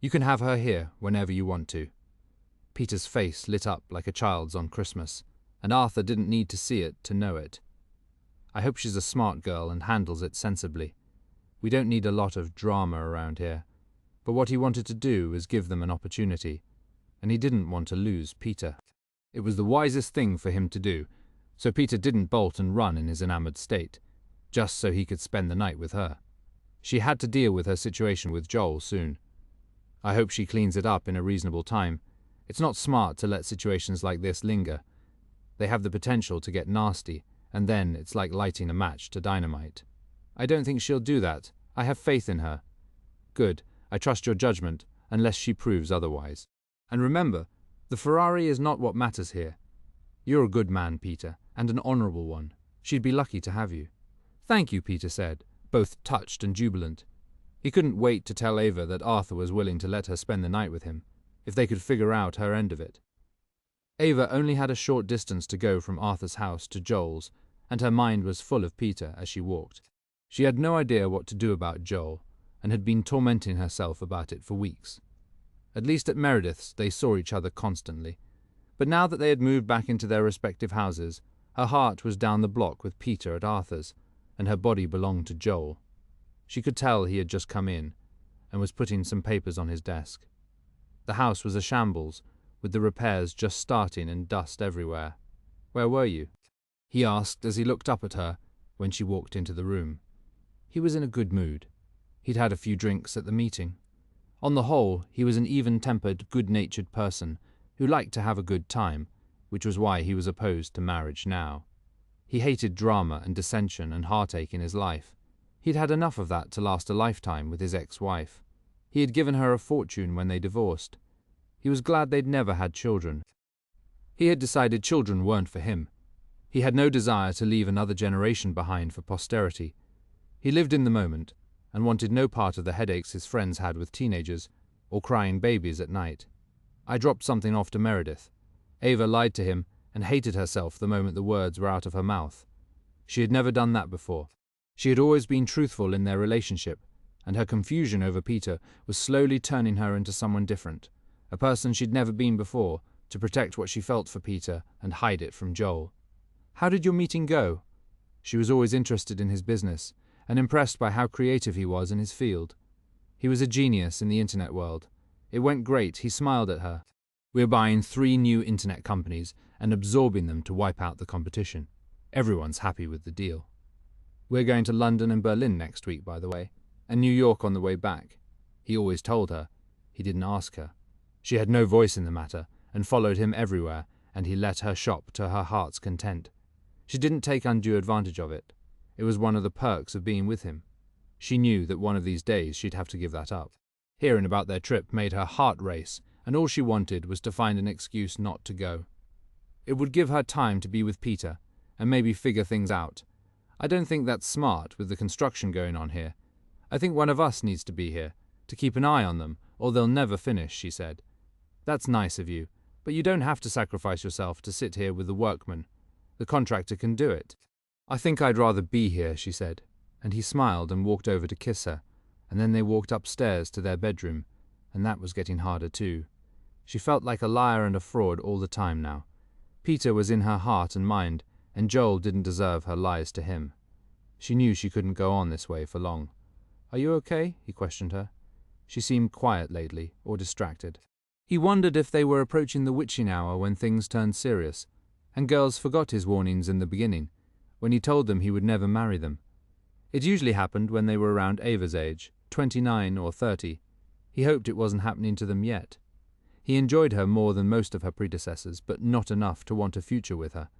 S1: You can have her here whenever you want to." Peter's face lit up like a child's on Christmas, and Arthur didn't need to see it to know it. "I hope she's a smart girl and handles it sensibly. We don't need a lot of drama around here." But what he wanted to do was give them an opportunity, and he didn't want to lose Peter. It was the wisest thing for him to do, so Peter didn't bolt and run in his enamored state, just so he could spend the night with her. She had to deal with her situation with Joel soon. "I hope she cleans it up in a reasonable time. It's not smart to let situations like this linger. They have the potential to get nasty, and then it's like lighting a match to dynamite." "I don't think she'll do that. I have faith in her." "Good. I trust your judgment, unless she proves otherwise. And remember, the Ferrari is not what matters here. You're a good man, Peter, and an honourable one. She'd be lucky to have you. Thank you, Peter said, both touched and jubilant. He couldn't wait to tell Ava that Arthur was willing to let her spend the night with him, if they could figure out her end of it. Ava only had a short distance to go from Arthur's house to Joel's, and her mind was full of Peter as she walked. She had no idea what to do about Joel, and had been tormenting herself about it for weeks. At least at Meredith's they saw each other constantly, but now that they had moved back into their respective houses, her heart was down the block with Peter at Arthur's, and her body belonged to Joel. She could tell he had just come in, and was putting some papers on his desk. The house was a shambles, with the repairs just starting and dust everywhere. "Where were you?" he asked as he looked up at her when she walked into the room. He was in a good mood. He'd had a few drinks at the meeting. On the whole, he was an even-tempered, good-natured person who liked to have a good time, which was why he was opposed to marriage now. He hated drama and dissension and heartache in his life. He'd had enough of that to last a lifetime with his ex-wife. He had given her a fortune when they divorced. He was glad they'd never had children. He had decided children weren't for him. He had no desire to leave another generation behind for posterity. He lived in the moment, and wanted no part of the headaches his friends had with teenagers, or crying babies at night. I dropped something off to Meredith. Ava lied to him and hated herself the moment the words were out of her mouth. She had never done that before. She had always been truthful in their relationship, and her confusion over Peter was slowly turning her into someone different, a person she'd never been before, to protect what she felt for Peter and hide it from Joel. "How did your meeting go?" She was always interested in his business, and impressed by how creative he was in his field. He was a genius in the internet world. It went great, he smiled at her. "We're buying 3 new internet companies and absorbing them to wipe out the competition. Everyone's happy with the deal. We're going to London and Berlin next week, by the way, and New York on the way back." He always told her. He didn't ask her. She had no voice in the matter, and followed him everywhere, and he let her shop to her heart's content. She didn't take undue advantage of it. It was one of the perks of being with him. She knew that one of these days she'd have to give that up. Hearing about their trip made her heart race, and all she wanted was to find an excuse not to go. It would give her time to be with Peter, and maybe figure things out. "I don't think that's smart with the construction going on here. I think one of us needs to be here, to keep an eye on them, or they'll never finish," she said. "That's nice of you, but you don't have to sacrifice yourself to sit here with the workmen. The contractor can do it." "I think I'd rather be here," she said, and he smiled and walked over to kiss her, and then they walked upstairs to their bedroom, and that was getting harder too. She felt like a liar and a fraud all the time now. Peter was in her heart and mind, and Joel didn't deserve her lies to him. She knew she couldn't go on this way for long. "Are you okay?" he questioned her. She seemed quiet lately, or distracted. He wondered if they were approaching the witching hour when things turned serious, and girls forgot his warnings in the beginning, when he told them he would never marry them. It usually happened when they were around Ava's age, 29 or 30. He hoped it wasn't happening to them yet. He enjoyed her more than most of her predecessors, but not enough to want a future with her,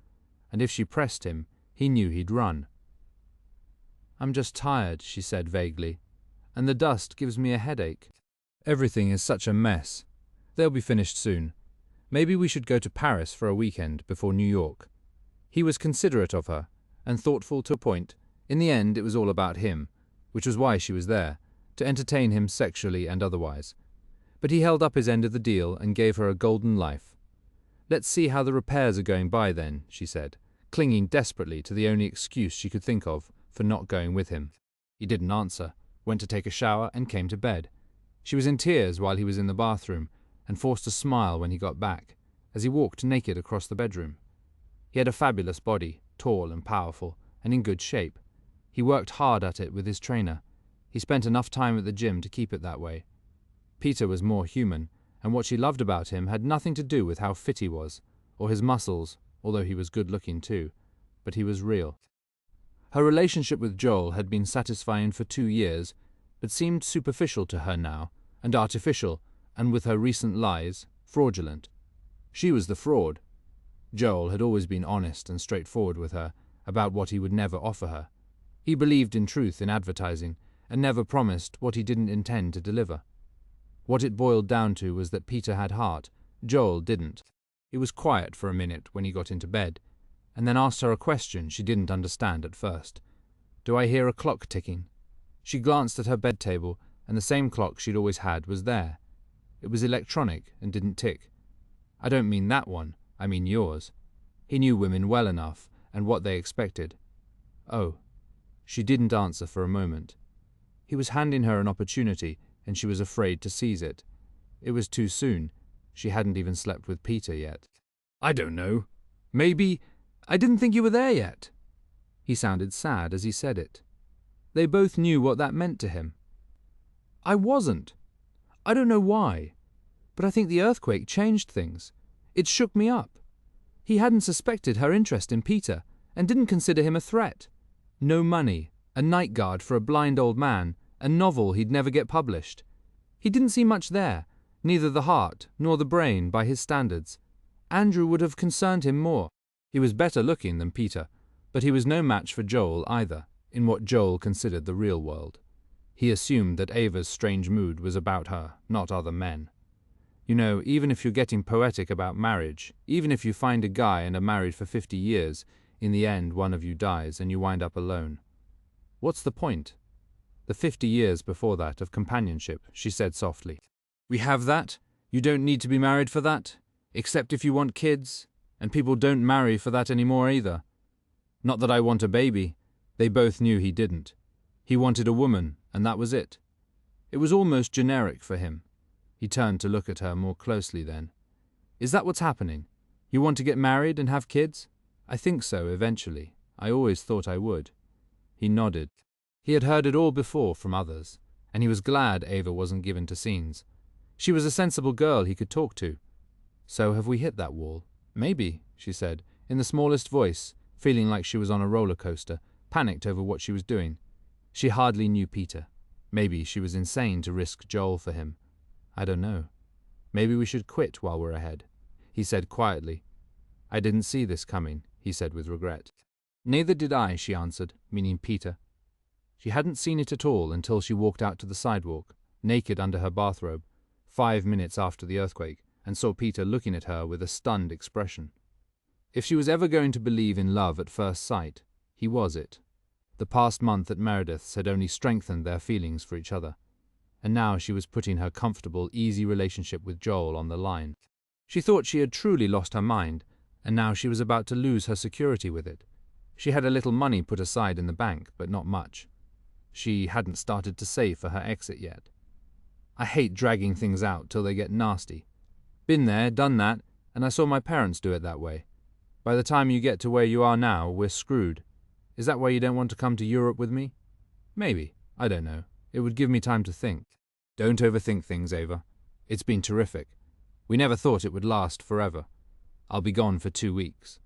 S1: and if she pressed him, he knew he'd run. "I'm just tired," she said vaguely, "and the dust gives me a headache. Everything is such a mess. They'll be finished soon. Maybe we should go to Paris for a weekend before New York." He was considerate of her, and thoughtful to a point. In the end, it was all about him, which was why she was there, to entertain him sexually and otherwise. But he held up his end of the deal and gave her a golden life. "Let's see how the repairs are going by then," she said, clinging desperately to the only excuse she could think of for not going with him. He didn't answer, went to take a shower, and came to bed. She was in tears while he was in the bathroom, and forced a smile when he got back, as he walked naked across the bedroom. He had a fabulous body, tall and powerful, and in good shape. He worked hard at it with his trainer. He spent enough time at the gym to keep it that way. Peter was more human, and what she loved about him had nothing to do with how fit he was, or his muscles, although he was good-looking too, but he was real. Her relationship with Joel had been satisfying for 2 years, but seemed superficial to her now, and artificial, and with her recent lies, fraudulent. She was the fraud. Joel had always been honest and straightforward with her about what he would never offer her. He believed in truth in advertising, and never promised what he didn't intend to deliver. What it boiled down to was that Peter had heart, Joel didn't. It was quiet for a minute when he got into bed, and then asked her a question she didn't understand at first. "Do I hear a clock ticking?" She glanced at her bed table, and the same clock she'd always had was there. It was electronic and didn't tick. "I don't mean that one, I mean yours." He knew women well enough and what they expected. "Oh." She didn't answer for a moment. He was handing her an opportunity, and she was afraid to seize it. It was too soon. She hadn't even slept with Peter yet. "I don't know. Maybe I didn't think you were there yet." He sounded sad as he said it. They both knew what that meant to him. "I wasn't. I don't know why, but I think the earthquake changed things. It shook me up. He hadn't suspected her interest in Peter and didn't consider him a threat. No money, a night guard for a blind old man, a novel he'd never get published. He didn't see much there, neither the heart nor the brain by his standards. Andrew would have concerned him more. He was better looking than Peter, but he was no match for Joel either, in what Joel considered the real world. He assumed that Ava's strange mood was about her, not other men. You know, even if you're getting poetic about marriage, even if you find a guy and are married for 50 years, in the end one of you dies and you wind up alone. What's the point? The 50 years before that of companionship, she said softly. We have that. You don't need to be married for that, except if you want kids, and people don't marry for that anymore either. Not that I want a baby. They both knew he didn't. He wanted a woman, and that was it. It was almost generic for him. He turned to look at her more closely then. Is that what's happening? You want to get married and have kids? I think so, eventually. I always thought I would. He nodded. He had heard it all before from others, and he was glad Ava wasn't given to scenes. She was a sensible girl he could talk to. So have we hit that wall? Maybe, she said, in the smallest voice, feeling like she was on a roller coaster, panicked over what she was doing. She hardly knew Peter. Maybe she was insane to risk Joel for him. I don't know. Maybe we should quit while we're ahead, he said quietly. I didn't see this coming, he said with regret. Neither did I, she answered, meaning Peter. She hadn't seen it at all until she walked out to the sidewalk, naked under her bathrobe, 5 minutes after the earthquake, and saw Peter looking at her with a stunned expression. If she was ever going to believe in love at first sight, he was it. The past month at Meredith's had only strengthened their feelings for each other, and now she was putting her comfortable, easy relationship with Joel on the line. She thought she had truly lost her mind, and now she was about to lose her security with it. She had a little money put aside in the bank, but not much. She hadn't started to save for her exit yet. I hate dragging things out till they get nasty. Been there, done that, and I saw my parents do it that way. By the time you get to where you are now, we're screwed. Is that why you don't want to come to Europe with me? Maybe. I don't know. It would give me time to think. Don't overthink things, Ava. It's been terrific. We never thought it would last forever. I'll be gone for 2 weeks.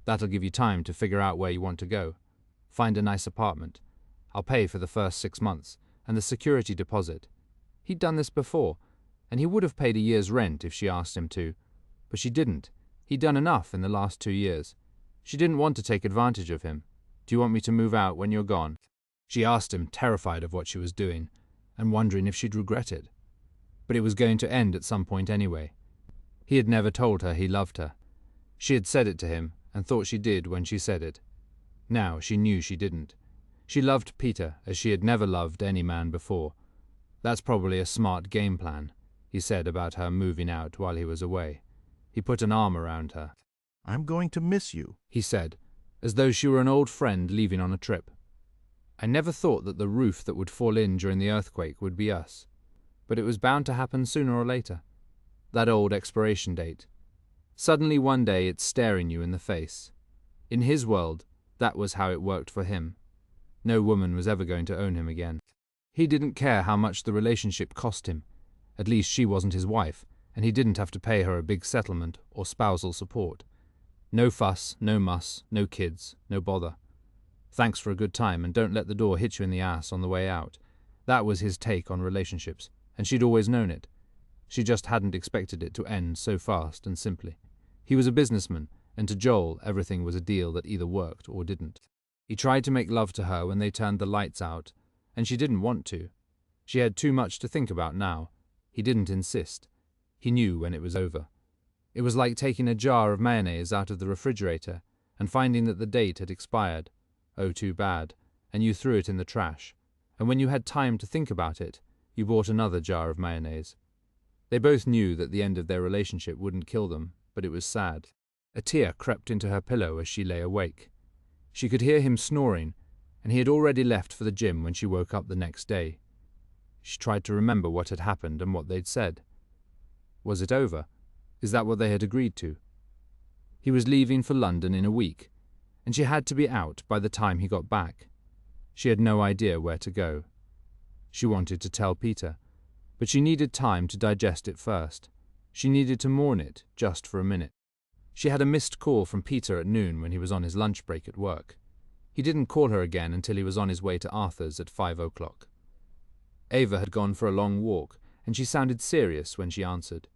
S1: That'll give you time to figure out where you want to go. Find a nice apartment. I'll pay for the first 6 months, and the security deposit. He'd done this before, and he would have paid a year's rent if she asked him to. But she didn't. He'd done enough in the last 2 years. She didn't want to take advantage of him. Do you want me to move out when you're gone? She asked him, terrified of what she was doing, and wondering if she'd regret it. But it was going to end at some point anyway. He had never told her he loved her. She had said it to him, and thought she did when she said it. Now she knew she didn't. She loved Peter as she had never loved any man before. That's probably a smart game plan, he said about her moving out while he was away. He put an arm around her.
S6: I'm going to miss you,
S1: he said, as though she were an old friend leaving on a trip. I never thought that the roof that would fall in during the earthquake would be us. But it was bound to happen sooner or later. That old expiration date. Suddenly one day it's staring you in the face. In his world, that was how it worked for him. No woman was ever going to own him again. He didn't care how much the relationship cost him. At least she wasn't his wife, and he didn't have to pay her a big settlement or spousal support. No fuss, no muss, no kids, no bother. Thanks for a good time, and don't let the door hit you in the ass on the way out. That was his take on relationships, and she'd always known it. She just hadn't expected it to end so fast and simply. He was a businessman, and to Joel everything was a deal that either worked or didn't. He tried to make love to her when they turned the lights out, and she didn't want to. She had too much to think about now. He didn't insist. He knew when it was over. It was like taking a jar of mayonnaise out of the refrigerator and finding that the date had expired. Oh, too bad. And you threw it in the trash. And when you had time to think about it, you bought another jar of mayonnaise. They both knew that the end of their relationship wouldn't kill them, but it was sad. A tear crept into her pillow as she lay awake. She could hear him snoring, and he had already left for the gym when she woke up the next day. She tried to remember what had happened and what they'd said. Was it over? Is that what they had agreed to? He was leaving for London in a week, and she had to be out by the time he got back. She had no idea where to go. She wanted to tell Peter, but she needed time to digest it first. She needed to mourn it just for a minute. She had a missed call from Peter at noon when he was on his lunch break at work. He didn't call her again until he was on his way to Arthur's at 5 o'clock. Ava had gone for a long walk, and she sounded serious when she answered.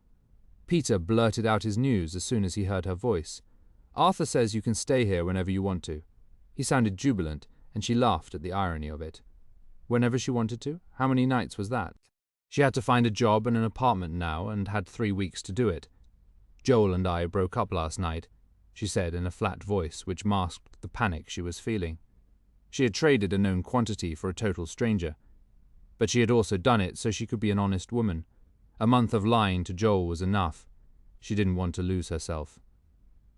S1: Peter blurted out his news as soon as he heard her voice. Arthur says you can stay here whenever you want to. He sounded jubilant, and she laughed at the irony of it. Whenever she wanted to? How many nights was that? She had to find a job and an apartment now, and had 3 weeks to do it. Joel and I broke up last night, she said in a flat voice which masked the panic she was feeling. She had traded a known quantity for a total stranger, but she had also done it so she could be an honest woman. A month of lying to Joel was enough. She didn't want to lose herself.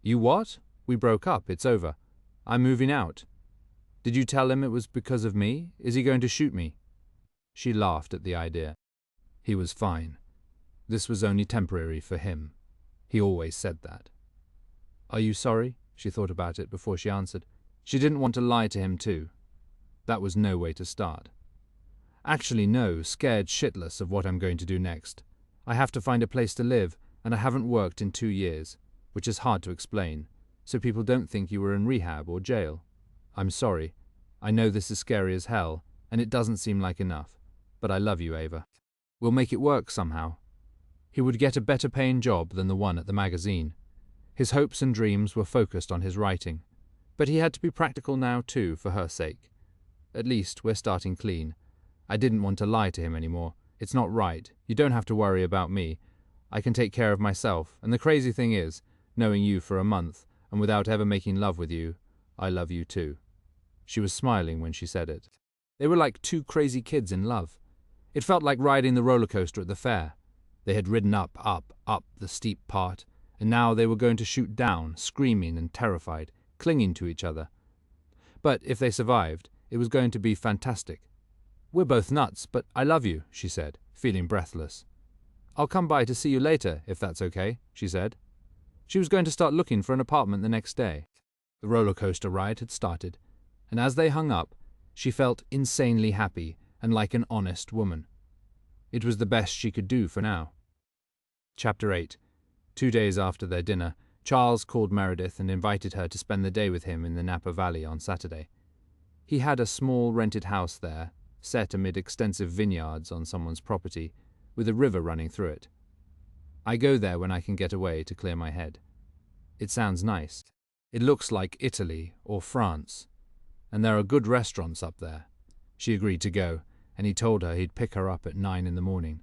S1: You what? We broke up, it's over. I'm moving out. Did you tell him it was because of me? Is he going to shoot me? She laughed at the idea. He was fine. This was only temporary for him. He always said that. Are you sorry? She thought about it before she answered. She didn't want to lie to him too. That was no way to start. Actually, no, scared shitless of what I'm going to do next. I have to find a place to live, and I haven't worked in 2 years, which is hard to explain, so people don't think you were in rehab or jail. I'm sorry. I know this is scary as hell, and it doesn't seem like enough, but I love you, Ava. We'll make it work somehow. He would get a better paying job than the one at the magazine. His hopes and dreams were focused on his writing, but he had to be practical now too for her sake. At least we're starting clean. I didn't want to lie to him anymore. It's not right. You don't have to worry about me. I can take care of myself, and the crazy thing is, knowing you for a month, and without ever making love with you, I love you too. She was smiling when she said it. They were like two crazy kids in love. It felt like riding the roller coaster at the fair. They had ridden up the steep part, and now they were going to shoot down, screaming and terrified, clinging to each other. But if they survived, it was going to be fantastic. We're both nuts, but I love you, she said, feeling breathless. I'll come by to see you later, if that's okay, she said. She was going to start looking for an apartment the next day. The roller coaster ride had started, and as they hung up, she felt insanely happy and like an honest woman. It was the best she could do for now. Chapter 8. 2 days after their dinner, Charles called Meredith and invited her to spend the day with him in the Napa Valley on Saturday. He had a small rented house there, set amid extensive vineyards on someone's property, with a river running through it. I go there when I can get away to clear my head. It sounds nice. It looks like Italy or France, and there are good restaurants up there. She agreed to go, and he told her he'd pick her up at 9 in the morning.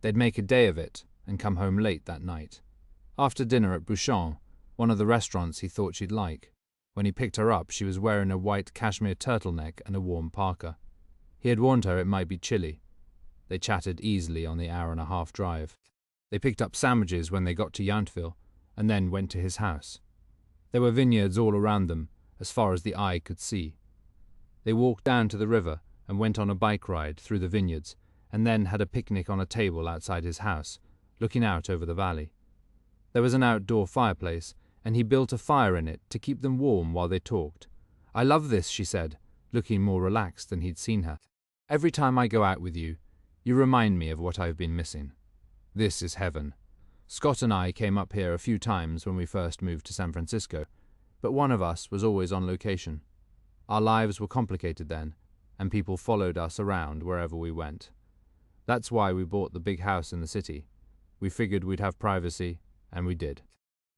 S1: They'd make a day of it and come home late that night. After dinner at Bouchon, one of the restaurants he thought she'd like. When he picked her up, she was wearing a white cashmere turtleneck and a warm parka. He had warned her it might be chilly. They chatted easily on the hour-and-a-half drive. They picked up sandwiches when they got to Yountville, and then went to his house. There were vineyards all around them, as far as the eye could see. They walked down to the river and went on a bike ride through the vineyards, and then had a picnic on a table outside his house, looking out over the valley. There was an outdoor fireplace, and he built a fire in it to keep them warm while they talked. I love this, she said, looking more relaxed than he'd seen her. Every time I go out with you, you remind me of what I've been missing. This is heaven. Scott and I came up here a few times when we first moved to San Francisco, but one of us was always on location. Our lives were complicated then, and people followed us around wherever we went. That's why we bought the big house in the city. We figured we'd have privacy, and we did.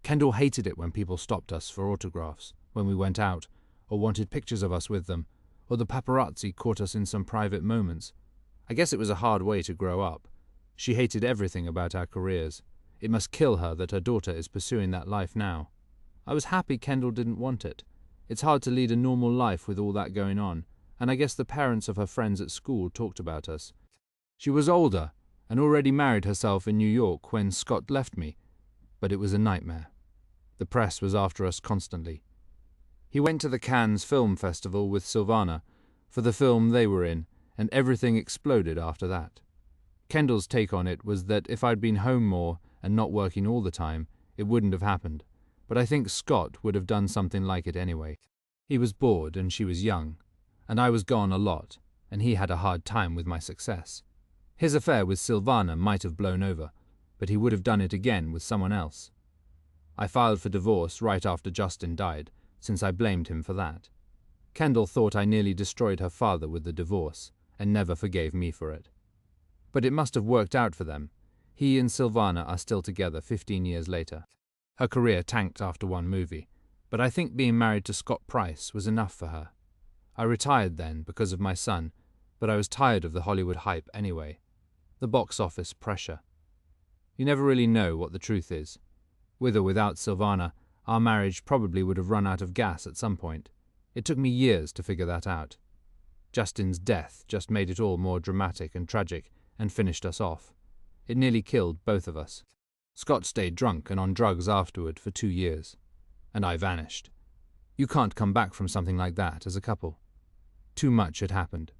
S1: Kendall hated it when people stopped us for autographs, when we went out, or wanted pictures of us with them, or the paparazzi caught us in some private moments. I guess it was a hard way to grow up. She hated everything about our careers. It must kill her that her daughter is pursuing that life now. I was happy Kendall didn't want it. It's hard to lead a normal life with all that going on, and I guess the parents of her friends at school talked about us. She was older and already married herself in New York when Scott left me, but it was a nightmare. The press was after us constantly. He went to the Cannes Film Festival with Silvana for the film they were in, and everything exploded after that. Kendall's take on it was that if I'd been home more and not working all the time, it wouldn't have happened, but I think Scott would have done something like it anyway. He was bored and she was young, and I was gone a lot, and he had a hard time with my success. His affair with Silvana might have blown over, but he would have done it again with someone else. I filed for divorce right after Justin died, since I blamed him for that. Kendall thought I nearly destroyed her father with the divorce, and never forgave me for it. But it must have worked out for them. He and Silvana are still together 15 years later. Her career tanked after one movie, but I think being married to Scott Price was enough for her. I retired then because of my son, but I was tired of the Hollywood hype anyway. The box office pressure. You never really know what the truth is. With or without Silvana, our marriage probably would have run out of gas at some point. It took me years to figure that out. Justin's death just made it all more dramatic and tragic and finished us off. It nearly killed both of us. Scott stayed drunk and on drugs afterward for 2 years. And I vanished. You can't come back from something like that as a couple. Too much had happened.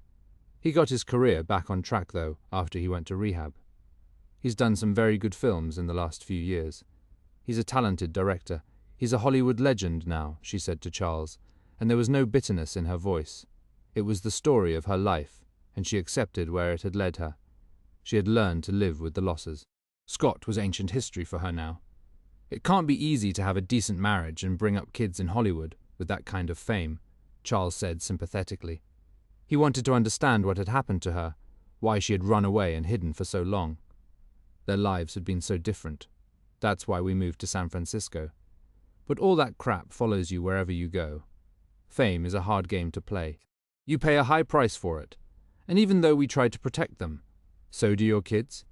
S1: He got his career back on track, though, after he went to rehab. He's done some very good films in the last few years. He's a talented director. He's a Hollywood legend now, she said to Charles, and there was no bitterness in her voice. It was the story of her life, and she accepted where it had led her. She had learned to live with the losses. Scott was ancient history for her now. It can't be easy to have a decent marriage and bring up kids in Hollywood with that kind of fame, Charles said sympathetically. He wanted to understand what had happened to her, why she had run away and hidden for so long. Their lives had been so different. That's why we moved to San Francisco. But all that crap follows you wherever you go. Fame is a hard game to play. You pay a high price for it. And even though we try to protect them, so do your kids.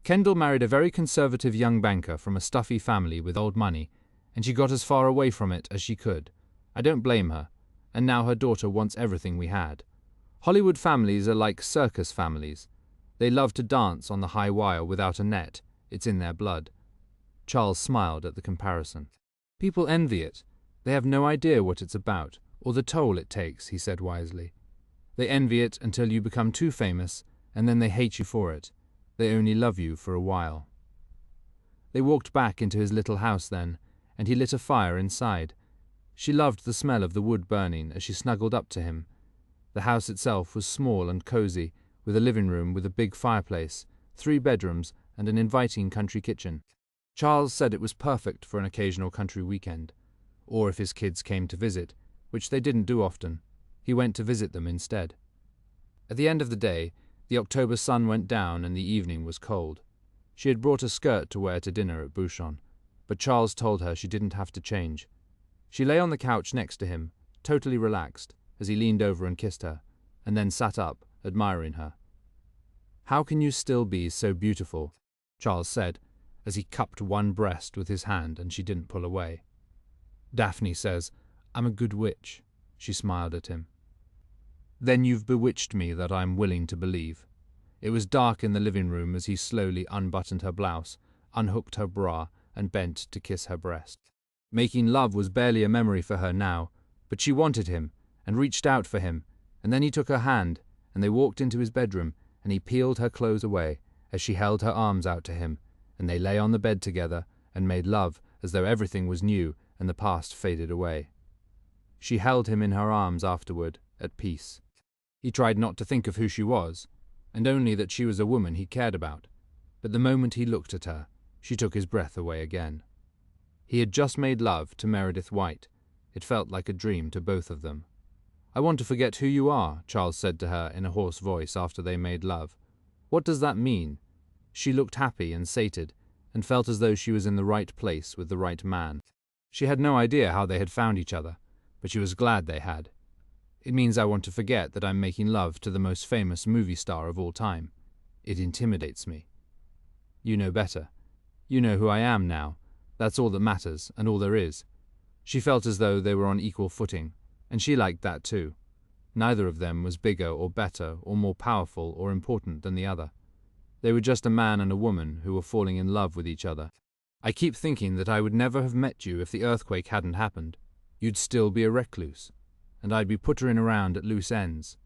S1: Kendall married a very conservative young banker from a stuffy family with old money, and she got as far away from it as she could. I don't blame her, and now her daughter wants everything we had. Hollywood families are like circus families. They love to dance on the high wire without a net. It's in their blood. Charles smiled at the comparison. People envy it. They have no idea what it's about, or the toll it takes, he said wisely. They envy it until you become too famous, and then they hate you for it. They only love you for a while. They walked back into his little house then, and he lit a fire inside. She loved the smell of the wood burning as she snuggled up to him. The house itself was small and cozy, with a living room with a big fireplace, 3 bedrooms, and an inviting country kitchen. Charles said it was perfect for an occasional country weekend, or if his kids came to visit, which they didn't do often. He went to visit them instead. At the end of the day, the October sun went down and the evening was cold. She had brought a skirt to wear to dinner at Bouchon, but Charles told her she didn't have to change. She lay on the couch next to him, totally relaxed, as he leaned over and kissed her, and then sat up, admiring her. "How can you still be so beautiful?" Charles said, as he cupped one breast with his hand and she didn't pull away. "Daphne says, I'm a good witch," she smiled at him. "Then you've bewitched me that I'm willing to believe." It was dark in the living room as he slowly unbuttoned her blouse, unhooked her bra, and bent to kiss her breast. Making love was barely a memory for her now, but she wanted him, and reached out for him, and then he took her hand, and they walked into his bedroom, and he peeled her clothes away as she held her arms out to him, and they lay on the bed together and made love as though everything was new and the past faded away. She held him in her arms afterward, at peace. He tried not to think of who she was, and only that she was a woman he cared about, but the moment he looked at her, she took his breath away again. He had just made love to Meredith White. It felt like a dream to both of them. "I want to forget who you are," Charles said to her in a hoarse voice after they made love. "What does that mean?" She looked happy and sated, and felt as though she was in the right place with the right man. She had no idea how they had found each other, but she was glad they had. "It means I want to forget that I'm making love to the most famous movie star of all time. It intimidates me." "You know better. You know who I am now. That's all that matters, and all there is. She felt as though they were on equal footing, and she liked that too. Neither of them was bigger or better or more powerful or important than the other. They were just a man and a woman who were falling in love with each other. I keep thinking that I would never have met you if the earthquake hadn't happened. You'd still be a recluse, and I'd be puttering around at loose ends.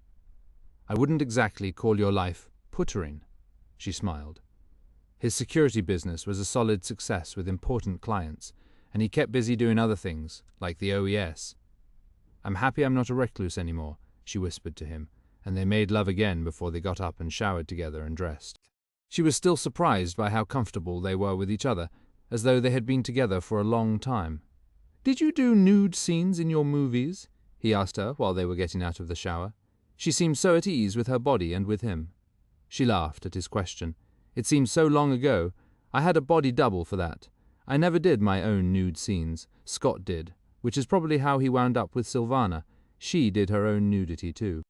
S1: I wouldn't exactly call your life puttering, she smiled. His security business was a solid success with important clients, and he kept busy doing other things, like the OES. I'm happy I'm not a recluse anymore, she whispered to him, and they made love again before they got up and showered together and dressed. She was still surprised by how comfortable they were with each other, as though they had been together for a long time. Did you do nude scenes in your movies? He asked her while they were getting out of the shower. She seemed so at ease with her body and with him. She laughed at his question. It seemed so long ago. I had a body double for that. I never did my own nude scenes. Scott did, which is probably how he wound up with Sylvana. She did her own nudity too.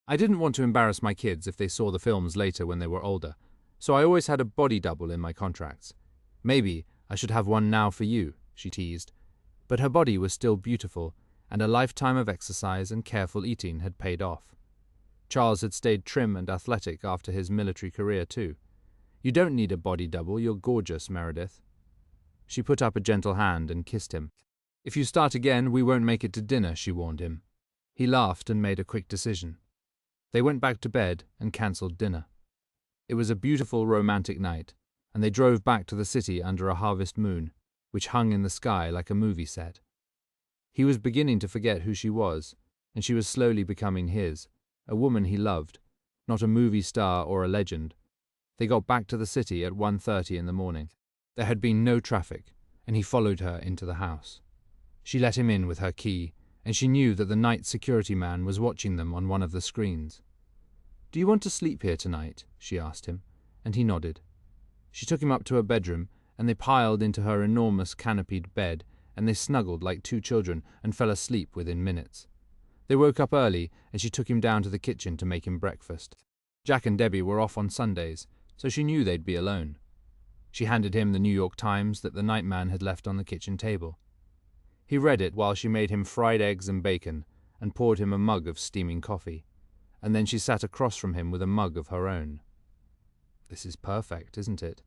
S1: I didn't want to embarrass my kids if they saw the films later when they were older, so I always had a body double in my contracts. Maybe I should have one now for you, she teased. But her body was still beautiful, and a lifetime of exercise and careful eating had paid off. Charles had stayed trim and athletic after his military career too. You don't need a body double, you're gorgeous, Meredith. She put up a gentle hand and kissed him. If you start again, we won't make it to dinner, she warned him. He laughed and made a quick decision. They went back to bed and cancelled dinner. It was a beautiful romantic night, and they drove back to the city under a harvest moon, which hung in the sky like a movie set. He was beginning to forget who she was, and she was slowly becoming his, a woman he loved, not a movie star or a legend. They got back to the city at 1:30 in the morning. There had been no traffic, and he followed her into the house. She let him in with her key, and she knew that the night security man was watching them on one of the screens. Do you want to sleep here tonight? She asked him, and he nodded. She took him up to her bedroom, and they piled into her enormous canopied bed, and they snuggled like two children and fell asleep within minutes. They woke up early, and she took him down to the kitchen to make him breakfast. Jack and Debbie were off on Sundays, so she knew they'd be alone. She handed him the New York Times that the night man had left on the kitchen table. He read it while she made him fried eggs and bacon and poured him a mug of steaming coffee, and then she sat across from him with a mug of her own. This is perfect, isn't it?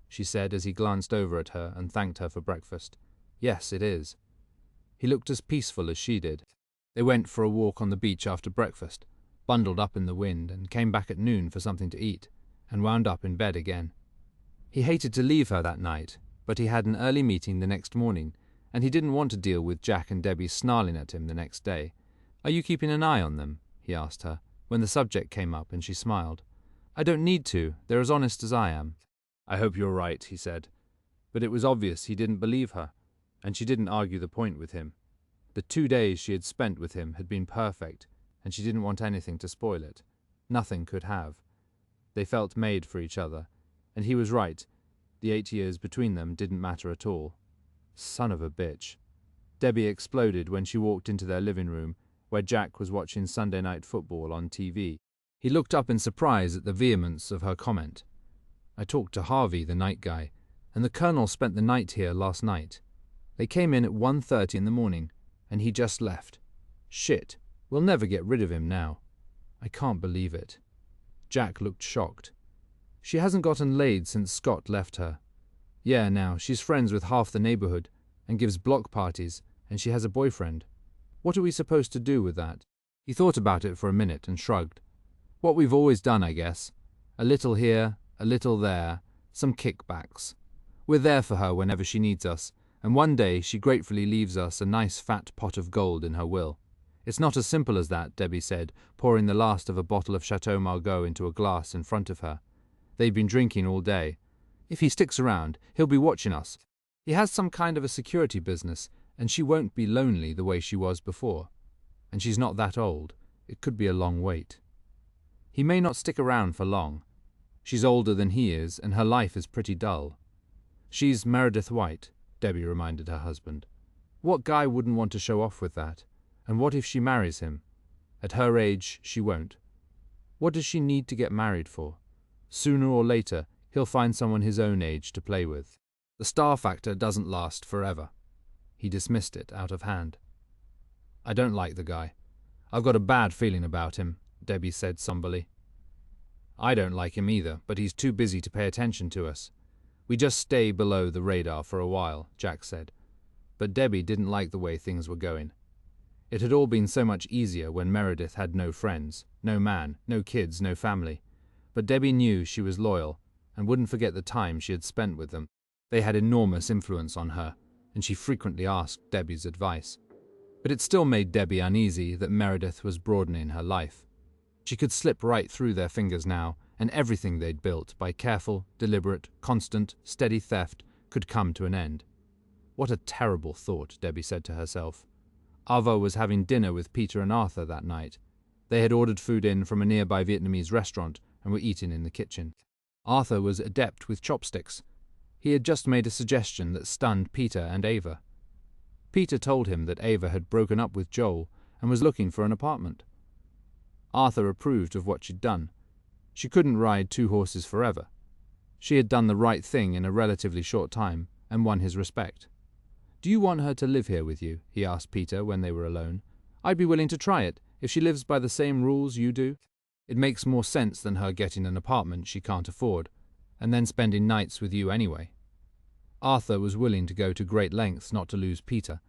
S1: She said as he glanced over at her and thanked her for breakfast. Yes, it is. He looked as peaceful as she did. They went for a walk on the beach after breakfast, bundled up in the wind, and came back at noon for something to eat, and wound up in bed again. He hated to leave her that night, but he had an early meeting the next morning, and he didn't want to deal with Jack and Debbie snarling at him the next day. Are you keeping an eye on them? He asked her, when the subject came up, and she smiled. I don't need to. They're as honest as I am. I hope you're right, he said. But it was obvious he didn't believe her, and she didn't argue the point with him. The 2 days she had spent with him had been perfect, and she didn't want anything to spoil it. Nothing could have. They felt made for each other, and he was right. The 8 years between them didn't matter at all. Son of a bitch. Debbie exploded when she walked into their living room, where Jack was watching Sunday night football on TV. He looked up in surprise at the vehemence of her comment. I talked to Harvey, the night guy, and the Colonel spent the night here last night. They came in at 1:30 in the morning, and he just left. Shit, we'll never get rid of him now. I can't believe it. Jack looked shocked. She hasn't gotten laid since Scott left her. Yeah, now, she's friends with half the neighborhood, and gives block parties, and she has a boyfriend. What are we supposed to do with that? He thought about it for a minute and shrugged. What we've always done, I guess. A little here, a little there, some kickbacks. We're there for her whenever she needs us, and one day she gratefully leaves us a nice fat pot of gold in her will. It's not as simple as that, Debbie said, pouring the last of a bottle of Chateau Margaux into a glass in front of her. They'd been drinking all day. If he sticks around, he'll be watching us. He has some kind of a security business, and she won't be lonely the way she was before. And she's not that old. It could be a long wait. He may not stick around for long. She's older than he is, and her life is pretty dull. She's Meredith White, Debbie reminded her husband. What guy wouldn't want to show off with that? And what if she marries him? At her age, she won't. What does she need to get married for? Sooner or later, he'll find someone his own age to play with. The star factor doesn't last forever. he dismissed it out of hand. I don't like the guy. I've got a bad feeling about him, Debbie said somberly. I don't like him either, but he's too busy to pay attention to us. We just stay below the radar for a while, Jack said. But Debbie didn't like the way things were going. It had all been so much easier when Meredith had no friends, no man, no kids, no family. But Debbie knew she was loyal and wouldn't forget the time she had spent with them. They had enormous influence on her, and she frequently asked Debbie's advice. But it still made Debbie uneasy that Meredith was broadening her life. She could slip right through their fingers now, and everything they'd built by careful, deliberate, constant, steady theft could come to an end. What a terrible thought, Debbie said to herself. Ava was having dinner with Peter and Arthur that night. They had ordered food in from a nearby Vietnamese restaurant and were eating in the kitchen. Arthur was adept with chopsticks. He had just made a suggestion that stunned Peter and Ava. Peter told him that Ava had broken up with Joel and was looking for an apartment. Arthur approved of what she'd done. She couldn't ride two horses forever. She had done the right thing in a relatively short time and won his respect. "Do you want her to live here with you?" he asked Peter when they were alone. "I'd be willing to try it, if she lives by the same rules you do. It makes more sense than her getting an apartment she can't afford, and then spending nights with you anyway." Arthur was willing to go to great lengths not to lose Peter,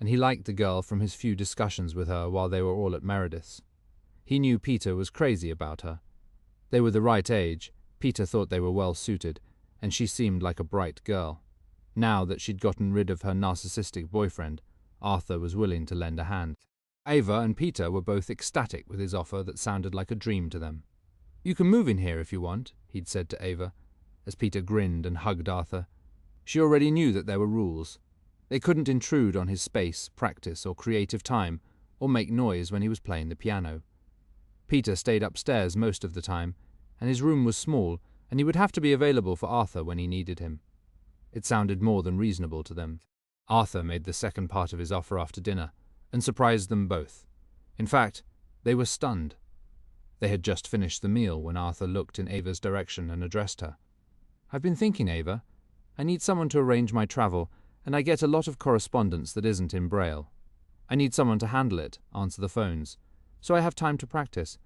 S1: and he liked the girl from his few discussions with her while they were all at Meredith's. He knew Peter was crazy about her. They were the right age, Peter thought they were well suited, and she seemed like a bright girl. Now that she'd gotten rid of her narcissistic boyfriend, Arthur was willing to lend a hand. Ava and Peter were both ecstatic with his offer that sounded like a dream to them. "You can move in here if you want," he'd said to Ava, as Peter grinned and hugged Arthur. She already knew that there were rules. They couldn't intrude on his space, practice, or creative time, or make noise when he was playing the piano. Peter stayed upstairs most of the time, and his room was small, and he would have to be available for Arthur when he needed him. It sounded more than reasonable to them. Arthur made the second part of his offer after dinner, and surprised them both. In fact, they were stunned. They had just finished the meal when Arthur looked in Ava's direction and addressed her. "I've been thinking, Ava. I need someone to arrange my travel, and I get a lot of correspondence that isn't in Braille. I need someone to handle it, answer the phones, so I have time to practice.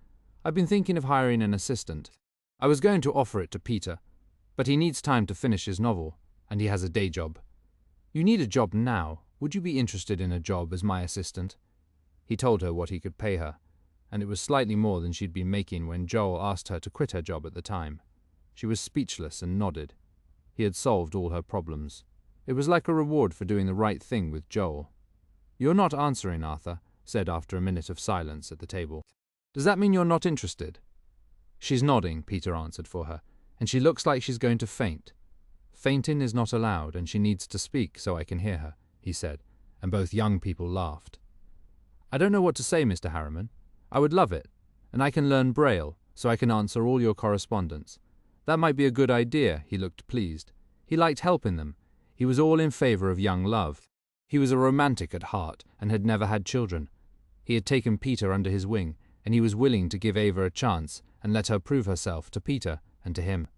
S1: I've been thinking of hiring an assistant. I was going to offer it to Peter, but he needs time to finish his novel, and he has a day job. You need a job now. Would you be interested in a job as my assistant?" He told her what he could pay her, and it was slightly more than she'd been making when Joel asked her to quit her job at the time. She was speechless and nodded. He had solved all her problems. It was like a reward for doing the right thing with Joel. "You're not answering," Arthur said after a minute of silence at the table. "Does that mean you're not interested?" "She's nodding," Peter answered for her, "and she looks like she's going to faint." "Fainting is not allowed, and she needs to speak so I can hear her," he said, and both young people laughed. "I don't know what to say, Mr. Harriman. I would love it, and I can learn Braille, so I can answer all your correspondence. That might be a good idea." He looked pleased. He liked helping them. He was all in favor of young love. He was a romantic at heart and had never had children. He had taken Peter under his wing, and he was willing to give Ava a chance and let her prove herself to Peter and to him.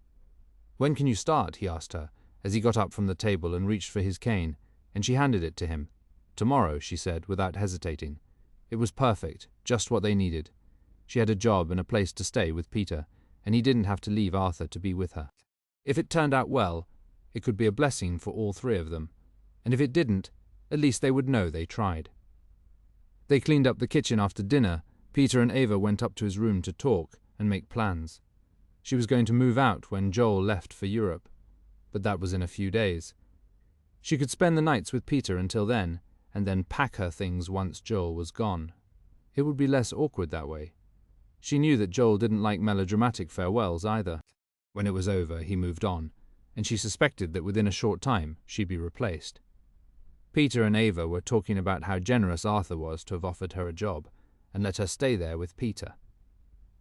S1: "When can you start?" he asked her, as he got up from the table and reached for his cane, and she handed it to him. "Tomorrow," she said, without hesitating. It was perfect, just what they needed. She had a job and a place to stay with Peter, and he didn't have to leave Arthur to be with her. If it turned out well, it could be a blessing for all three of them, and if it didn't, at least they would know they tried. They cleaned up the kitchen after dinner. Peter and Ava went up to his room to talk and make plans. She was going to move out when Joel left for Europe, but that was in a few days. She could spend the nights with Peter until then, and then pack her things once Joel was gone. It would be less awkward that way. She knew that Joel didn't like melodramatic farewells either. When it was over, he moved on, and she suspected that within a short time she'd be replaced. Peter and Ava were talking about how generous Arthur was to have offered her a job and let her stay there with Peter.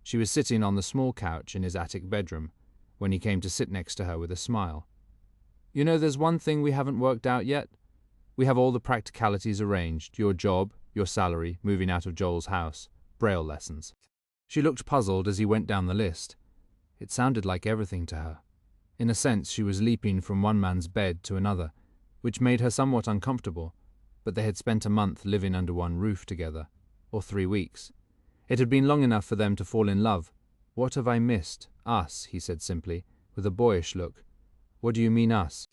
S1: She was sitting on the small couch in his attic bedroom when he came to sit next to her with a smile. "You know, there's one thing we haven't worked out yet. We have all the practicalities arranged, your job, your salary, moving out of Joel's house, Braille lessons." She looked puzzled as he went down the list. It sounded like everything to her. In a sense, she was leaping from one man's bed to another, which made her somewhat uncomfortable, but they had spent a month living under one roof together, or 3 weeks. It had been long enough for them to fall in love. "What have I missed? Us," he said simply, with a boyish look. "What do you mean, us?"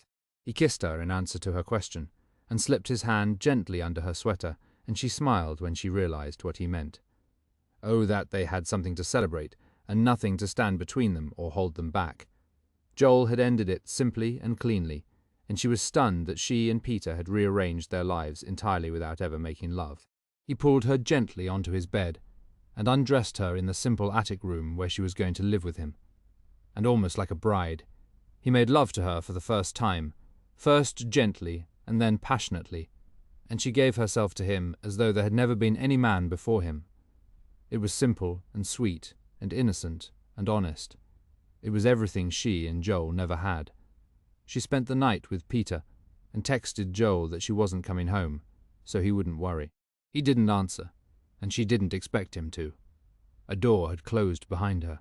S1: He kissed her in answer to her question, and slipped his hand gently under her sweater, and she smiled when she realized what he meant. Oh, that they had something to celebrate, and nothing to stand between them or hold them back. Joel had ended it simply and cleanly, and she was stunned that she and Peter had rearranged their lives entirely without ever making love. He pulled her gently onto his bed, and undressed her in the simple attic room where she was going to live with him. And almost like a bride, he made love to her for the first time, first gently and then passionately, and she gave herself to him as though there had never been any man before him. It was simple and sweet and innocent and honest. It was everything she and Joel never had. She spent the night with Peter and texted Joel that she wasn't coming home, so he wouldn't worry. He didn't answer, and she didn't expect him to. A door had closed behind her.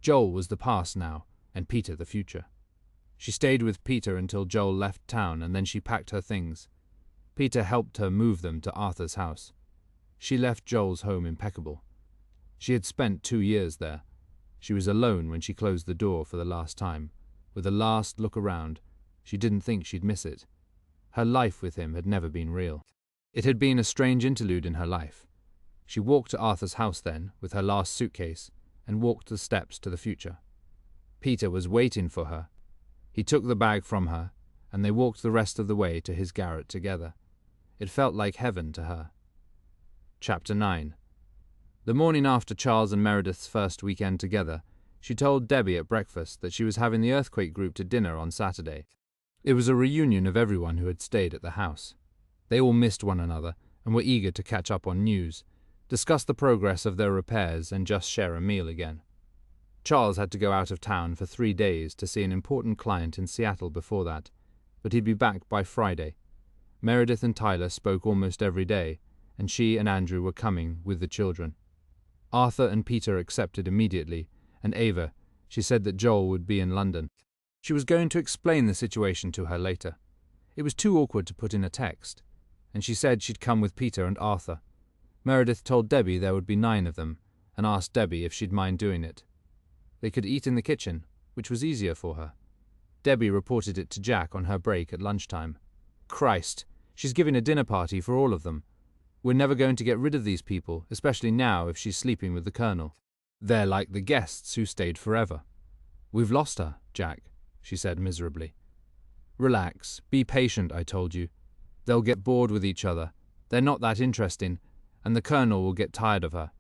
S1: Joel was the past now, and Peter the future. She stayed with Peter until Joel left town, and then she packed her things. Peter helped her move them to Arthur's house. She left Joel's home impeccable. She had spent 2 years there. She was alone when she closed the door for the last time. With a last look around, she didn't think she'd miss it. Her life with him had never been real. It had been a strange interlude in her life. She walked to Arthur's house then, with her last suitcase, and walked the steps to the future. Peter was waiting for her. He took the bag from her, and they walked the rest of the way to his garret together. It felt like heaven to her. Chapter 9. The morning after Charles and Meredith's first weekend together, she told Debbie at breakfast that she was having the earthquake group to dinner on Saturday. It was a reunion of everyone who had stayed at the house. They all missed one another and were eager to catch up on news, discuss the progress of their repairs, and just share a meal again. Charles had to go out of town for 3 days to see an important client in Seattle before that, but he'd be back by Friday. Meredith and Tyler spoke almost every day, and she and Andrew were coming with the children. Arthur and Peter accepted immediately, and Ava, she said that Joel would be in London. She was going to explain the situation to her later. It was too awkward to put in a text, and she said she'd come with Peter and Arthur. Meredith told Debbie there would be 9 of them, and asked Debbie if she'd mind doing it. They could eat in the kitchen, which was easier for her. Debbie reported it to Jack on her break at lunchtime. "Christ, she's giving a dinner party for all of them. We're never going to get rid of these people, especially now if she's sleeping with the Colonel. They're like the guests who stayed forever." "We've lost her, Jack," she said miserably. "Relax, be patient, I told you. They'll get bored with each other. They're not that interesting, and the Colonel will get tired of her.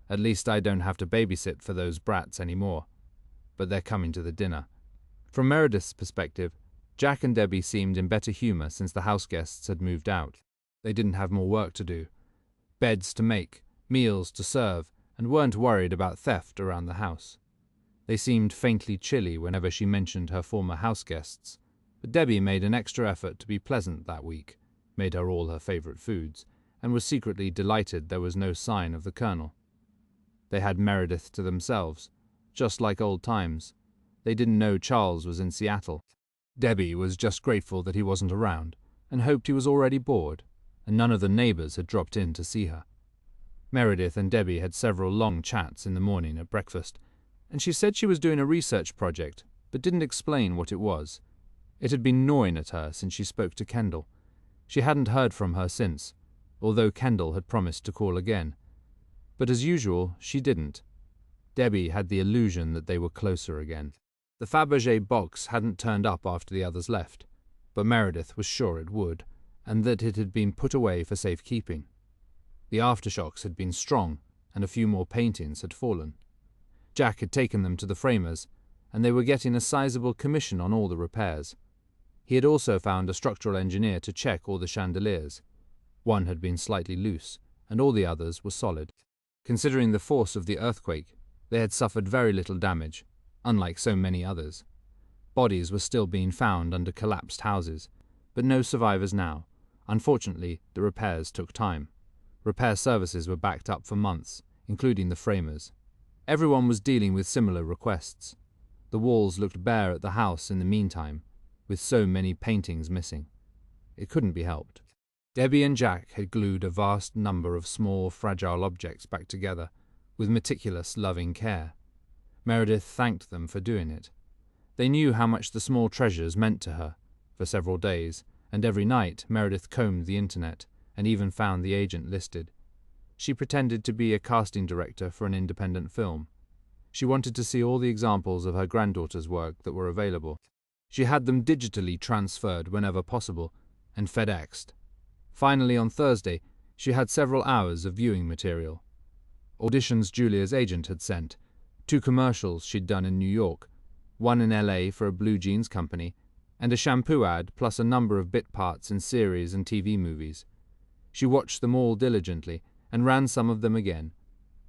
S1: At least I don't have to babysit for those brats anymore. But they're coming to the dinner." From Meredith's perspective, Jack and Debbie seemed in better humor since the house guests had moved out. They didn't have more work to do. Beds to make, meals to serve, and weren't worried about theft around the house. They seemed faintly chilly whenever she mentioned her former house guests, but Debbie made an extra effort to be pleasant that week, made her all her favorite foods, and was secretly delighted there was no sign of the Colonel. They had Meredith to themselves, just like old times. They didn't know Charles was in Seattle. Debbie was just grateful that he wasn't around, and hoped he was already bored, and none of the neighbors had dropped in to see her. Meredith and Debbie had several long chats in the morning at breakfast, and she said she was doing a research project, but didn't explain what it was. It had been gnawing at her since she spoke to Kendall. She hadn't heard from her since, although Kendall had promised to call again. But as usual, she didn't. Debbie had the illusion that they were closer again. The Fabergé box hadn't turned up after the others left, but Meredith was sure it would, and that it had been put away for safekeeping. The aftershocks had been strong, and a few more paintings had fallen. Jack had taken them to the framers, and they were getting a sizable commission on all the repairs. He had also found a structural engineer to check all the chandeliers. One had been slightly loose, and all the others were solid. Considering the force of the earthquake, they had suffered very little damage, unlike so many others. Bodies were still being found under collapsed houses, but no survivors now. Unfortunately, the repairs took time. Repair services were backed up for months, including the framers. Everyone was dealing with similar requests. The walls looked bare at the house in the meantime, with so many paintings missing. It couldn't be helped. Debbie and Jack had glued a vast number of small, fragile objects back together, with meticulous, loving care. Meredith thanked them for doing it. They knew how much the small treasures meant to her. For several days, and every night, Meredith combed the internet, and even found the agent listed. She pretended to be a casting director for an independent film. She wanted to see all the examples of her granddaughter's work that were available. She had them digitally transferred whenever possible, and FedExed. Finally, on Thursday, she had several hours of viewing material. Auditions Julia's agent had sent, 2 commercials she'd done in New York, 1 in LA for a blue jeans company, and a shampoo ad plus a number of bit parts in series and TV movies. She watched them all diligently and ran some of them again.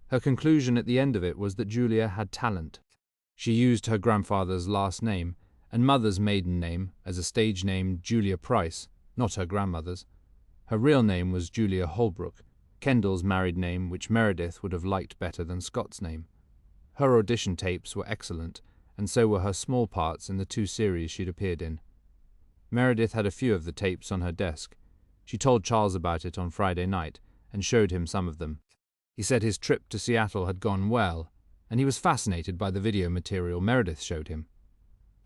S1: Her conclusion at the end of it was that Julia had talent. She used her grandfather's last name and mother's maiden name as a stage name, Julia Price, not her grandmother's. Her real name was Julia Holbrook, Kendall's married name, which Meredith would have liked better than Scott's name. Her audition tapes were excellent, and so were her small parts in the 2 series she'd appeared in. Meredith had a few of the tapes on her desk. She told Charles about it on Friday night and showed him some of them. He said his trip to Seattle had gone well, and he was fascinated by the video material Meredith showed him.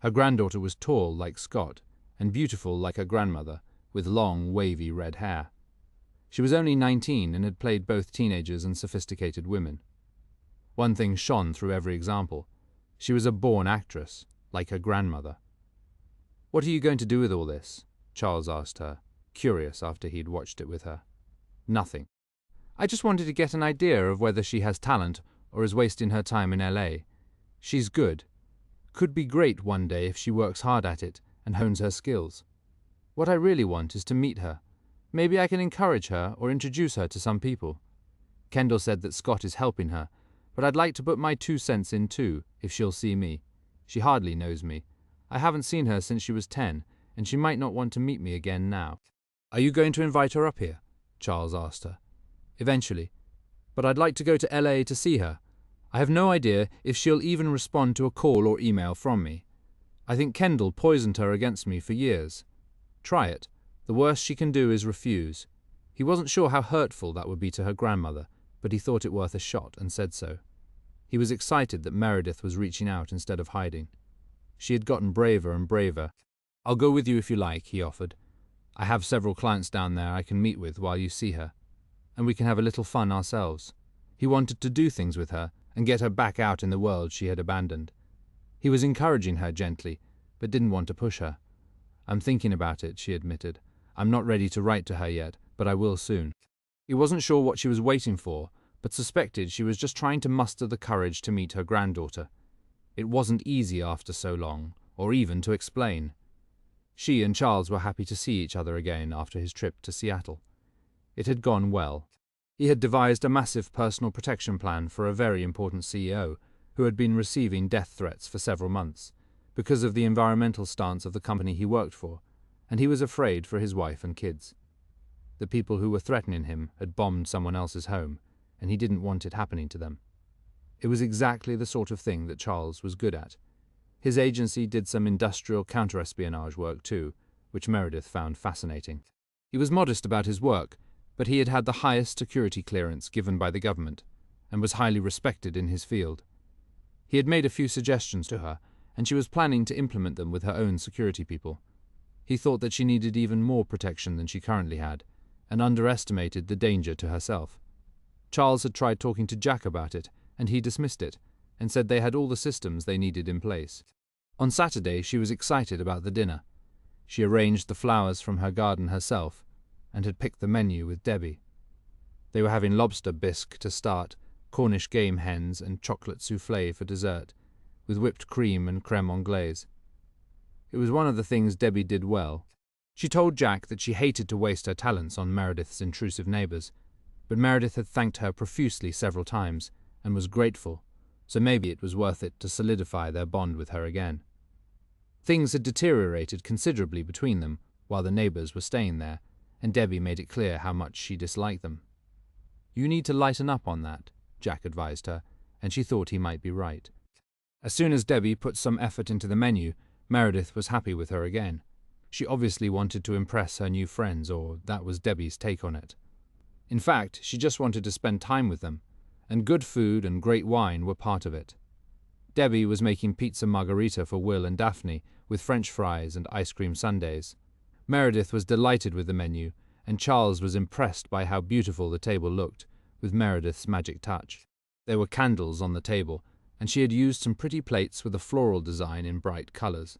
S1: Her granddaughter was tall like Scott and beautiful like her grandmother, with long, wavy red hair. She was only 19 and had played both teenagers and sophisticated women. One thing shone through every example. She was a born actress, like her grandmother. "What are you going to do with all this?" Charles asked her, curious after he'd watched it with her. "Nothing. I just wanted to get an idea of whether she has talent or is wasting her time in LA. She's good. Could be great one day if she works hard at it and hones her skills. What I really want is to meet her. Maybe I can encourage her or introduce her to some people. Kendall said that Scott is helping her, but I'd like to put my 2 cents in too, if she'll see me. She hardly knows me. I haven't seen her since she was 10, and she might not want to meet me again now." "Are you going to invite her up here?" Charles asked her. "Eventually. But I'd like to go to LA to see her. I have no idea if she'll even respond to a call or email from me. I think Kendall poisoned her against me for years. Try it. The worst she can do is refuse." He wasn't sure how hurtful that would be to her grandmother, but he thought it worth a shot and said so. He was excited that Meredith was reaching out instead of hiding. She had gotten braver and braver. "I'll go with you if you like," he offered. "I have several clients down there I can meet with while you see her, and we can have a little fun ourselves." He wanted to do things with her and get her back out in the world she had abandoned. He was encouraging her gently, but didn't want to push her. "I'm thinking about it," she admitted. "I'm not ready to write to her yet, but I will soon." He wasn't sure what she was waiting for, but suspected she was just trying to muster the courage to meet her granddaughter. It wasn't easy after so long, or even to explain. She and Charles were happy to see each other again after his trip to Seattle. It had gone well. He had devised a massive personal protection plan for a very important CEO who had been receiving death threats for several months because of the environmental stance of the company he worked for, and he was afraid for his wife and kids. The people who were threatening him had bombed someone else's home, and he didn't want it happening to them. It was exactly the sort of thing that Charles was good at. His agency did some industrial counter-espionage work too, which Meredith found fascinating. He was modest about his work, but he had had the highest security clearance given by the government, and was highly respected in his field. He had made a few suggestions to her, and she was planning to implement them with her own security people. He thought that she needed even more protection than she currently had, and underestimated the danger to herself. Charles had tried talking to Jack about it, and he dismissed it, and said they had all the systems they needed in place. On Saturday she was excited about the dinner. She arranged the flowers from her garden herself, and had picked the menu with Debbie. They were having lobster bisque to start, Cornish game hens and chocolate soufflé for dessert, with whipped cream and crème anglaise. It was one of the things Debbie did well. She told Jack that she hated to waste her talents on Meredith's intrusive neighbours, but Meredith had thanked her profusely several times, and was grateful, so maybe it was worth it to solidify their bond with her again. Things had deteriorated considerably between them while the neighbours were staying there, and Debbie made it clear how much she disliked them. "You need to lighten up on that," Jack advised her, and she thought he might be right. As soon as Debbie put some effort into the menu, Meredith was happy with her again. She obviously wanted to impress her new friends, or that was Debbie's take on it. In fact, she just wanted to spend time with them, and good food and great wine were part of it. Debbie was making pizza margherita for Will and Daphne, with French fries and ice cream sundaes. Meredith was delighted with the menu, and Charles was impressed by how beautiful the table looked, with Meredith's magic touch. There were candles on the table, and she had used some pretty plates with a floral design in bright colours.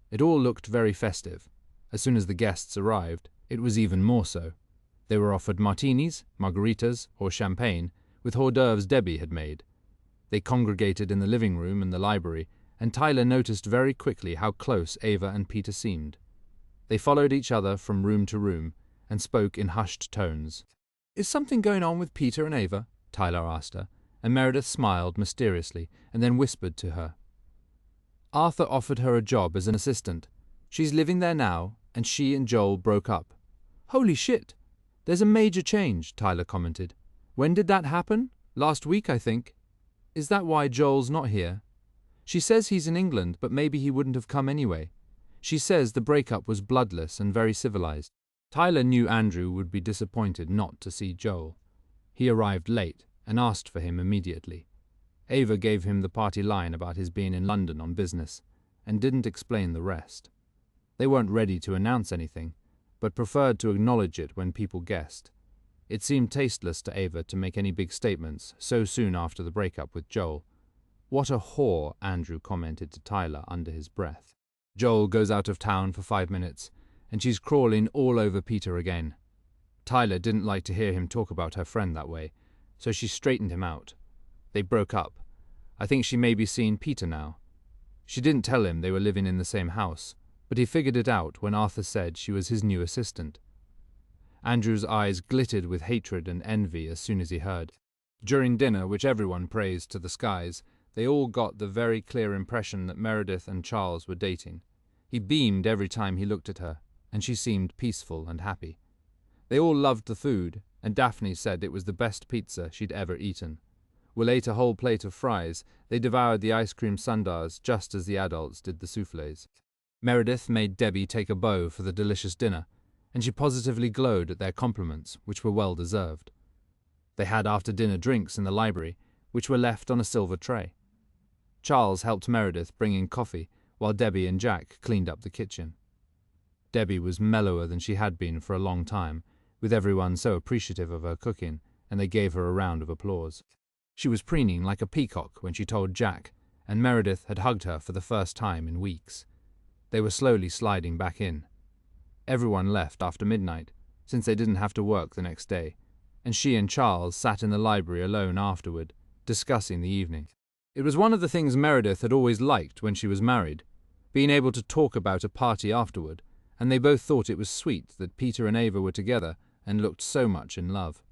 S1: It all looked very festive. As soon as the guests arrived, it was even more so. They were offered martinis, margaritas, or champagne, with hors d'oeuvres Debbie had made. They congregated in the living room and the library, and Tyler noticed very quickly how close Ava and Peter seemed. They followed each other from room to room, and spoke in hushed tones. "Is something going on with Peter and Ava?" Tyler asked her, and Meredith smiled mysteriously and then whispered to her. "Arthur offered her a job as an assistant. She's living there now, and she and Joel broke up." "Holy shit! There's a major change," Tyler commented. "When did that happen? Last week, I think. Is that why Joel's not here? She says he's in England, but maybe he wouldn't have come anyway. She says the breakup was bloodless and very civilized." Tyler knew Andrew would be disappointed not to see Joel. He arrived late and asked for him immediately. Ava gave him the party line about his being in London on business, and didn't explain the rest. They weren't ready to announce anything, but preferred to acknowledge it when people guessed. It seemed tasteless to Ava to make any big statements so soon after the breakup with Joel. "What a whore," Andrew commented to Tyler under his breath. Joel goes out of town for 5 minutes, and she's crawling all over Peter again. Tyler didn't like to hear him talk about her friend that way, so she straightened him out. They broke up. I think she may be seeing Peter now. She didn't tell him they were living in the same house, but he figured it out when Arthur said she was his new assistant. Andrew's eyes glittered with hatred and envy as soon as he heard. During dinner, which everyone praised to the skies, they all got the very clear impression that Meredith and Charles were dating. He beamed every time he looked at her, and she seemed peaceful and happy. They all loved the food, and Daphne said it was the best pizza she'd ever eaten. Will ate a whole plate of fries. They devoured the ice cream sundaes just as the adults did the soufflés. Meredith made Debbie take a bow for the delicious dinner, and she positively glowed at their compliments, which were well deserved. They had after-dinner drinks in the library, which were left on a silver tray. Charles helped Meredith bring in coffee, while Debbie and Jack cleaned up the kitchen. Debbie was mellower than she had been for a long time, with everyone so appreciative of her cooking, and they gave her a round of applause. She was preening like a peacock when she told Jack, and Meredith had hugged her for the first time in weeks. They were slowly sliding back in. Everyone left after midnight, since they didn't have to work the next day, and she and Charles sat in the library alone afterward, discussing the evening. It was one of the things Meredith had always liked when she was married, being able to talk about a party afterward, and they both thought it was sweet that Peter and Ava were together and looked so much in love.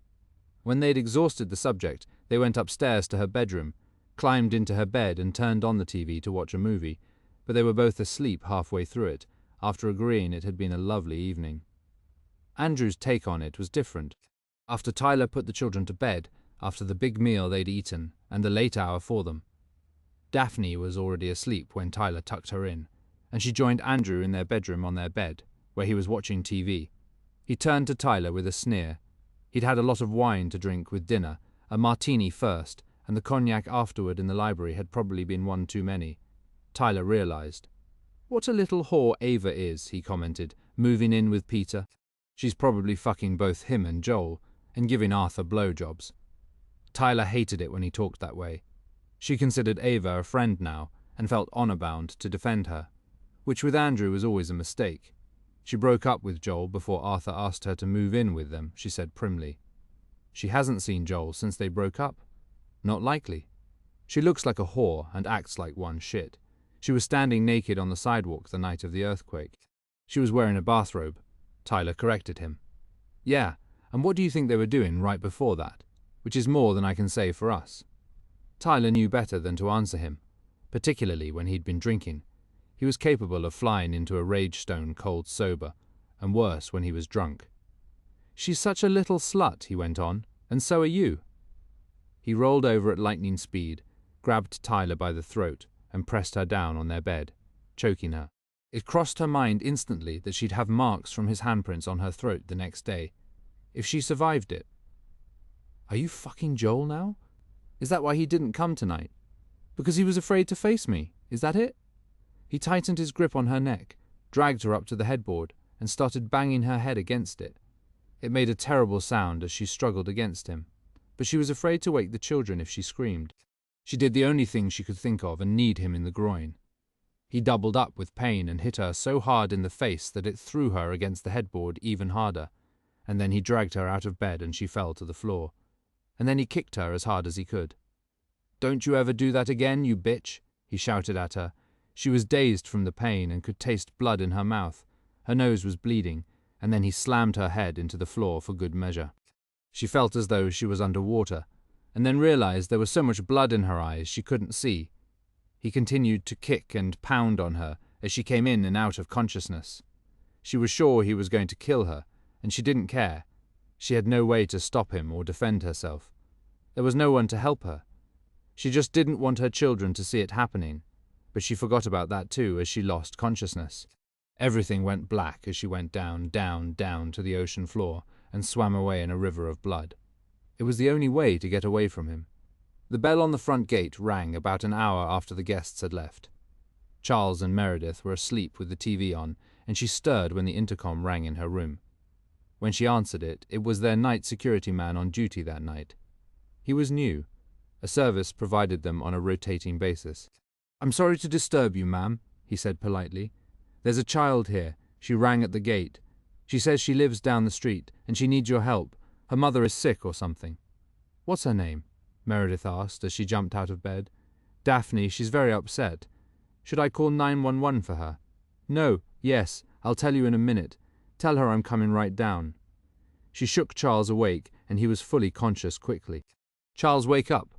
S1: When they'd exhausted the subject, they went upstairs to her bedroom, climbed into her bed and turned on the TV to watch a movie, but they were both asleep halfway through it, after agreeing it had been a lovely evening. Andrew's take on it was different. After Tyler put the children to bed, after the big meal they'd eaten, and the late hour for them, Daphne was already asleep when Tyler tucked her in, and she joined Andrew in their bedroom on their bed, where he was watching TV. He turned to Tyler with a sneer. He'd had a lot of wine to drink with dinner, a martini first, and the cognac afterward in the library had probably been one too many. Tyler realized. "What a little whore Ava is," he commented, moving in with Peter. "She's probably fucking both him and Joel, and giving Arthur blowjobs." Tyler hated it when he talked that way. She considered Ava a friend now, and felt honor-bound to defend her, which with Andrew was always a mistake. She broke up with Joel before Arthur asked her to move in with them, she said primly. She hasn't seen Joel since they broke up. Not likely. She looks like a whore and acts like one shit. She was standing naked on the sidewalk the night of the earthquake. She was wearing a bathrobe. Tyler corrected him. "Yeah, and what do you think they were doing right before that? Which is more than I can say for us." Tyler knew better than to answer him, particularly when he'd been drinking. He was capable of flying into a rage stone cold sober, and worse when he was drunk. "She's such a little slut," he went on, "and so are you." He rolled over at lightning speed, grabbed Tyler by the throat, and pressed her down on their bed, choking her. It crossed her mind instantly that she'd have marks from his handprints on her throat the next day, if she survived it. Are you fucking Joel now? Is that why he didn't come tonight? Because he was afraid to face me, is that it? He tightened his grip on her neck, dragged her up to the headboard, and started banging her head against it. It made a terrible sound as she struggled against him, but she was afraid to wake the children if she screamed. She did the only thing she could think of and kneed him in the groin. He doubled up with pain and hit her so hard in the face that it threw her against the headboard even harder, and then he dragged her out of bed and she fell to the floor. And then he kicked her as hard as he could. "Don't you ever do that again, you bitch," he shouted at her. She was dazed from the pain and could taste blood in her mouth. Her nose was bleeding, and then he slammed her head into the floor for good measure. She felt as though she was under water, and then realized there was so much blood in her eyes she couldn't see. He continued to kick and pound on her as she came in and out of consciousness. She was sure he was going to kill her, and she didn't care. She had no way to stop him or defend herself. There was no one to help her. She just didn't want her children to see it happening, but she forgot about that too as she lost consciousness. Everything went black as she went down, down, down to the ocean floor and swam away in a river of blood. It was the only way to get away from him. The bell on the front gate rang about an hour after the guests had left. Charles and Meredith were asleep with the TV on, and she stirred when the intercom rang in her room. When she answered it, it was their night security man on duty that night. He was new. A service provided them on a rotating basis. "I'm sorry to disturb you, ma'am," he said politely. "There's a child here. She rang at the gate. She says she lives down the street, and she needs your help. Her mother is sick or something." "What's her name?" Meredith asked as she jumped out of bed. "Daphne, she's very upset. Should I call 911 for her?" "No, yes, I'll tell you in a minute. Tell her I'm coming right down." She shook Charles awake, and he was fully conscious quickly. "Charles, wake up.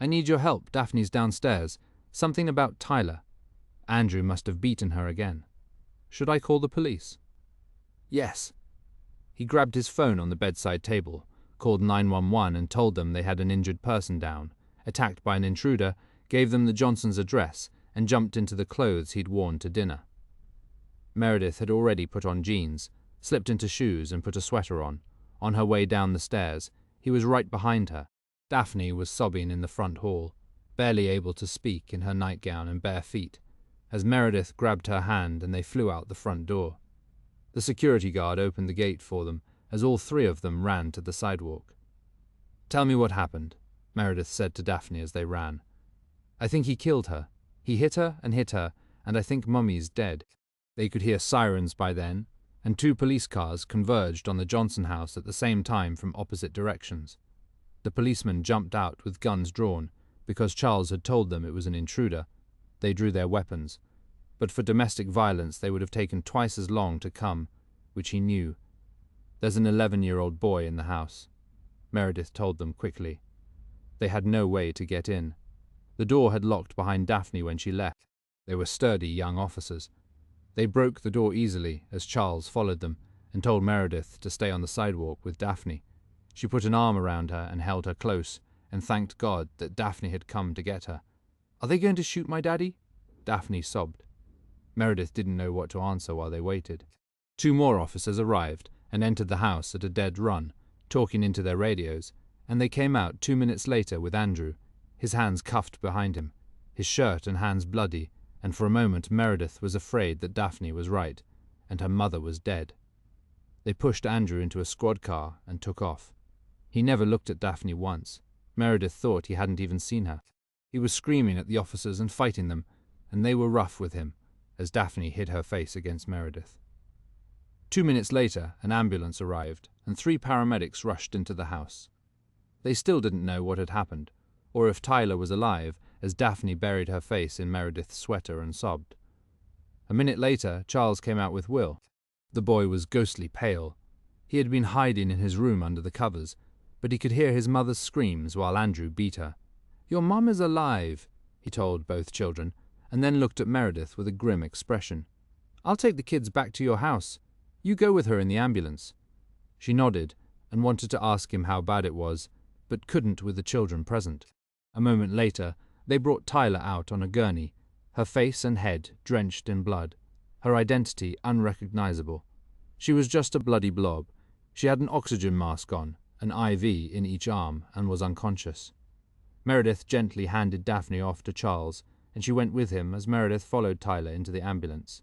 S1: I need your help. Daphne's downstairs. Something about Tyler. Andrew must have beaten her again. Should I call the police?" "Yes." He grabbed his phone on the bedside table, called 911 and told them they had an injured person down, attacked by an intruder, gave them the Johnsons' address, and jumped into the clothes he'd worn to dinner. Meredith had already put on jeans, slipped into shoes and put a sweater on. On her way down the stairs, he was right behind her. Daphne was sobbing in the front hall, barely able to speak in her nightgown and bare feet, as Meredith grabbed her hand and they flew out the front door. The security guard opened the gate for them as all three of them ran to the sidewalk. "Tell me what happened," Meredith said to Daphne as they ran. "I think he killed her. He hit her, and I think Mummy's dead." They could hear sirens by then, and 2 police cars converged on the Johnson house at the same time from opposite directions. The policemen jumped out with guns drawn, because Charles had told them it was an intruder. They drew their weapons, but for domestic violence they would have taken twice as long to come, which he knew. "There's an 11-year-old boy in the house," Meredith told them quickly. They had no way to get in. The door had locked behind Daphne when she left. They were sturdy young officers. They broke the door easily as Charles followed them and told Meredith to stay on the sidewalk with Daphne. She put an arm around her and held her close and thanked God that Daphne had come to get her. "Are they going to shoot my daddy?" Daphne sobbed. Meredith didn't know what to answer while they waited. 2 more officers arrived and entered the house at a dead run, talking into their radios, and they came out 2 minutes later with Andrew, his hands cuffed behind him, his shirt and hands bloody, and for a moment Meredith was afraid that Daphne was right, and her mother was dead. They pushed Andrew into a squad car and took off. He never looked at Daphne once. Meredith thought he hadn't even seen her. He was screaming at the officers and fighting them, and they were rough with him, as Daphne hid her face against Meredith. 2 minutes later, an ambulance arrived, and 3 paramedics rushed into the house. They still didn't know what had happened, or if Tyler was alive, as Daphne buried her face in Meredith's sweater and sobbed. A minute later, Charles came out with Will. The boy was ghostly pale. He had been hiding in his room under the covers, but he could hear his mother's screams while Andrew beat her. "Your mum is alive," he told both children, and then looked at Meredith with a grim expression. "I'll take the kids back to your house. You go with her in the ambulance." She nodded and wanted to ask him how bad it was, but couldn't with the children present. A moment later, they brought Tyler out on a gurney, her face and head drenched in blood. Her her identity unrecognizable. She was just a bloody blob. She had an oxygen mask on, an IV in each arm, and was unconscious. Meredith gently handed Daphne off to Charles, and she went with him as Meredith followed Tyler into the ambulance.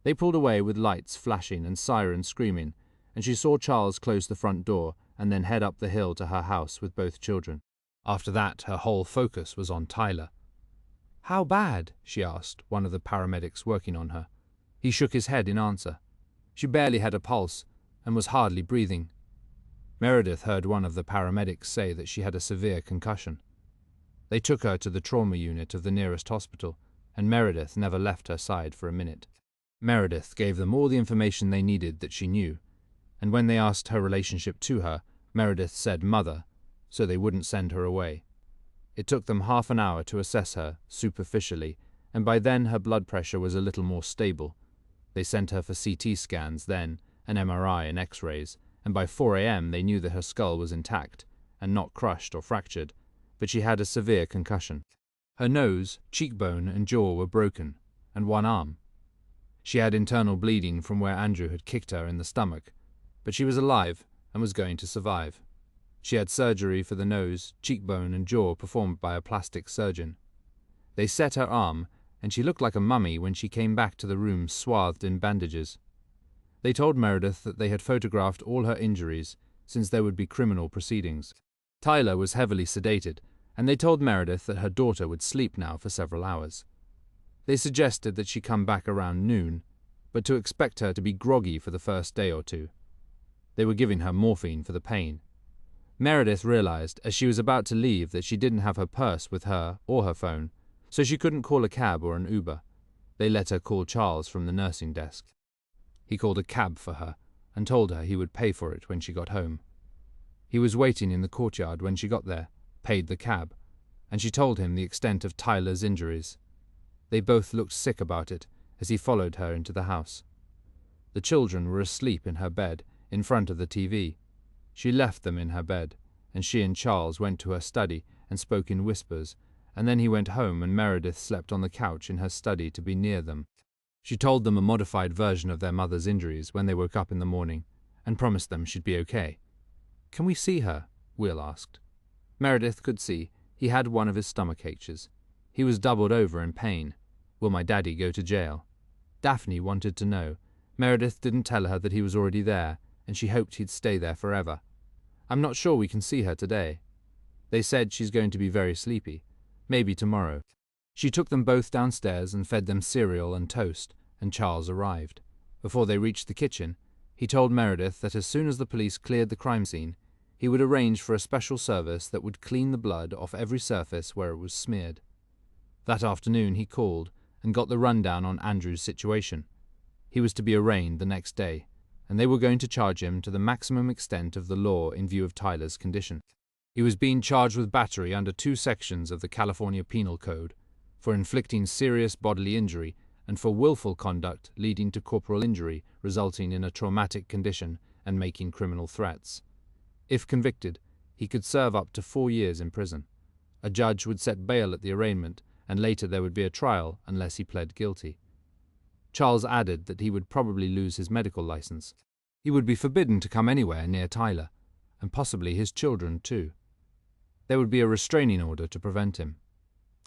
S1: They pulled away with lights flashing and sirens screaming, and she saw Charles close the front door and then head up the hill to her house with both children. After that, her whole focus was on Tyler. "How bad?" she asked one of the paramedics working on her. He shook his head in answer. She barely had a pulse and was hardly breathing. Meredith heard one of the paramedics say that she had a severe concussion. They took her to the trauma unit of the nearest hospital, and Meredith never left her side for a minute. Meredith gave them all the information they needed that she knew, and when they asked her relationship to her, Meredith said mother, so they wouldn't send her away. It took them half an hour to assess her, superficially, and by then her blood pressure was a little more stable. They sent her for CT scans then, an MRI and X-rays, and by 4 a.m. they knew that her skull was intact, and not crushed or fractured, but she had a severe concussion. Her nose, cheekbone and jaw were broken, and one arm. She had internal bleeding from where Andrew had kicked her in the stomach, but she was alive and was going to survive. She had surgery for the nose, cheekbone and jaw performed by a plastic surgeon. They set her arm, and she looked like a mummy when she came back to the room swathed in bandages. They told Meredith that they had photographed all her injuries, since there would be criminal proceedings. Tyler was heavily sedated, and they told Meredith that her daughter would sleep now for several hours. They suggested that she come back around noon, but to expect her to be groggy for the first day or two. They were giving her morphine for the pain. Meredith realized as she was about to leave that she didn't have her purse with her or her phone, so she couldn't call a cab or an Uber. They let her call Charles from the nursing desk. He called a cab for her and told her he would pay for it when she got home. He was waiting in the courtyard when she got there, paid the cab, and she told him the extent of Tyler's injuries. They both looked sick about it as he followed her into the house. The children were asleep in her bed, in front of the TV. She left them in her bed, and she and Charles went to her study and spoke in whispers, and then he went home and Meredith slept on the couch in her study to be near them. She told them a modified version of their mother's injuries when they woke up in the morning, and promised them she'd be okay. "Can we see her?" Will asked. Meredith could see he had one of his stomach aches. He was doubled over in pain. Will my daddy go to jail? Daphne wanted to know. Meredith didn't tell her that he was already there, and she hoped he'd stay there forever. "I'm not sure we can see her today. They said she's going to be very sleepy. Maybe tomorrow." She took them both downstairs and fed them cereal and toast, and Charles arrived. Before they reached the kitchen, he told Meredith that as soon as the police cleared the crime scene, he would arrange for a special service that would clean the blood off every surface where it was smeared. That afternoon he called and got the rundown on Andrew's situation. He was to be arraigned the next day, and they were going to charge him to the maximum extent of the law in view of Tyler's condition. He was being charged with battery under 2 sections of the California Penal Code, for inflicting serious bodily injury and for willful conduct leading to corporal injury resulting in a traumatic condition and making criminal threats. If convicted, he could serve up to 4 years in prison. A judge would set bail at the arraignment, and later there would be a trial unless he pled guilty. Charles added that he would probably lose his medical license. He would be forbidden to come anywhere near Tyler, and possibly his children too. There would be a restraining order to prevent him.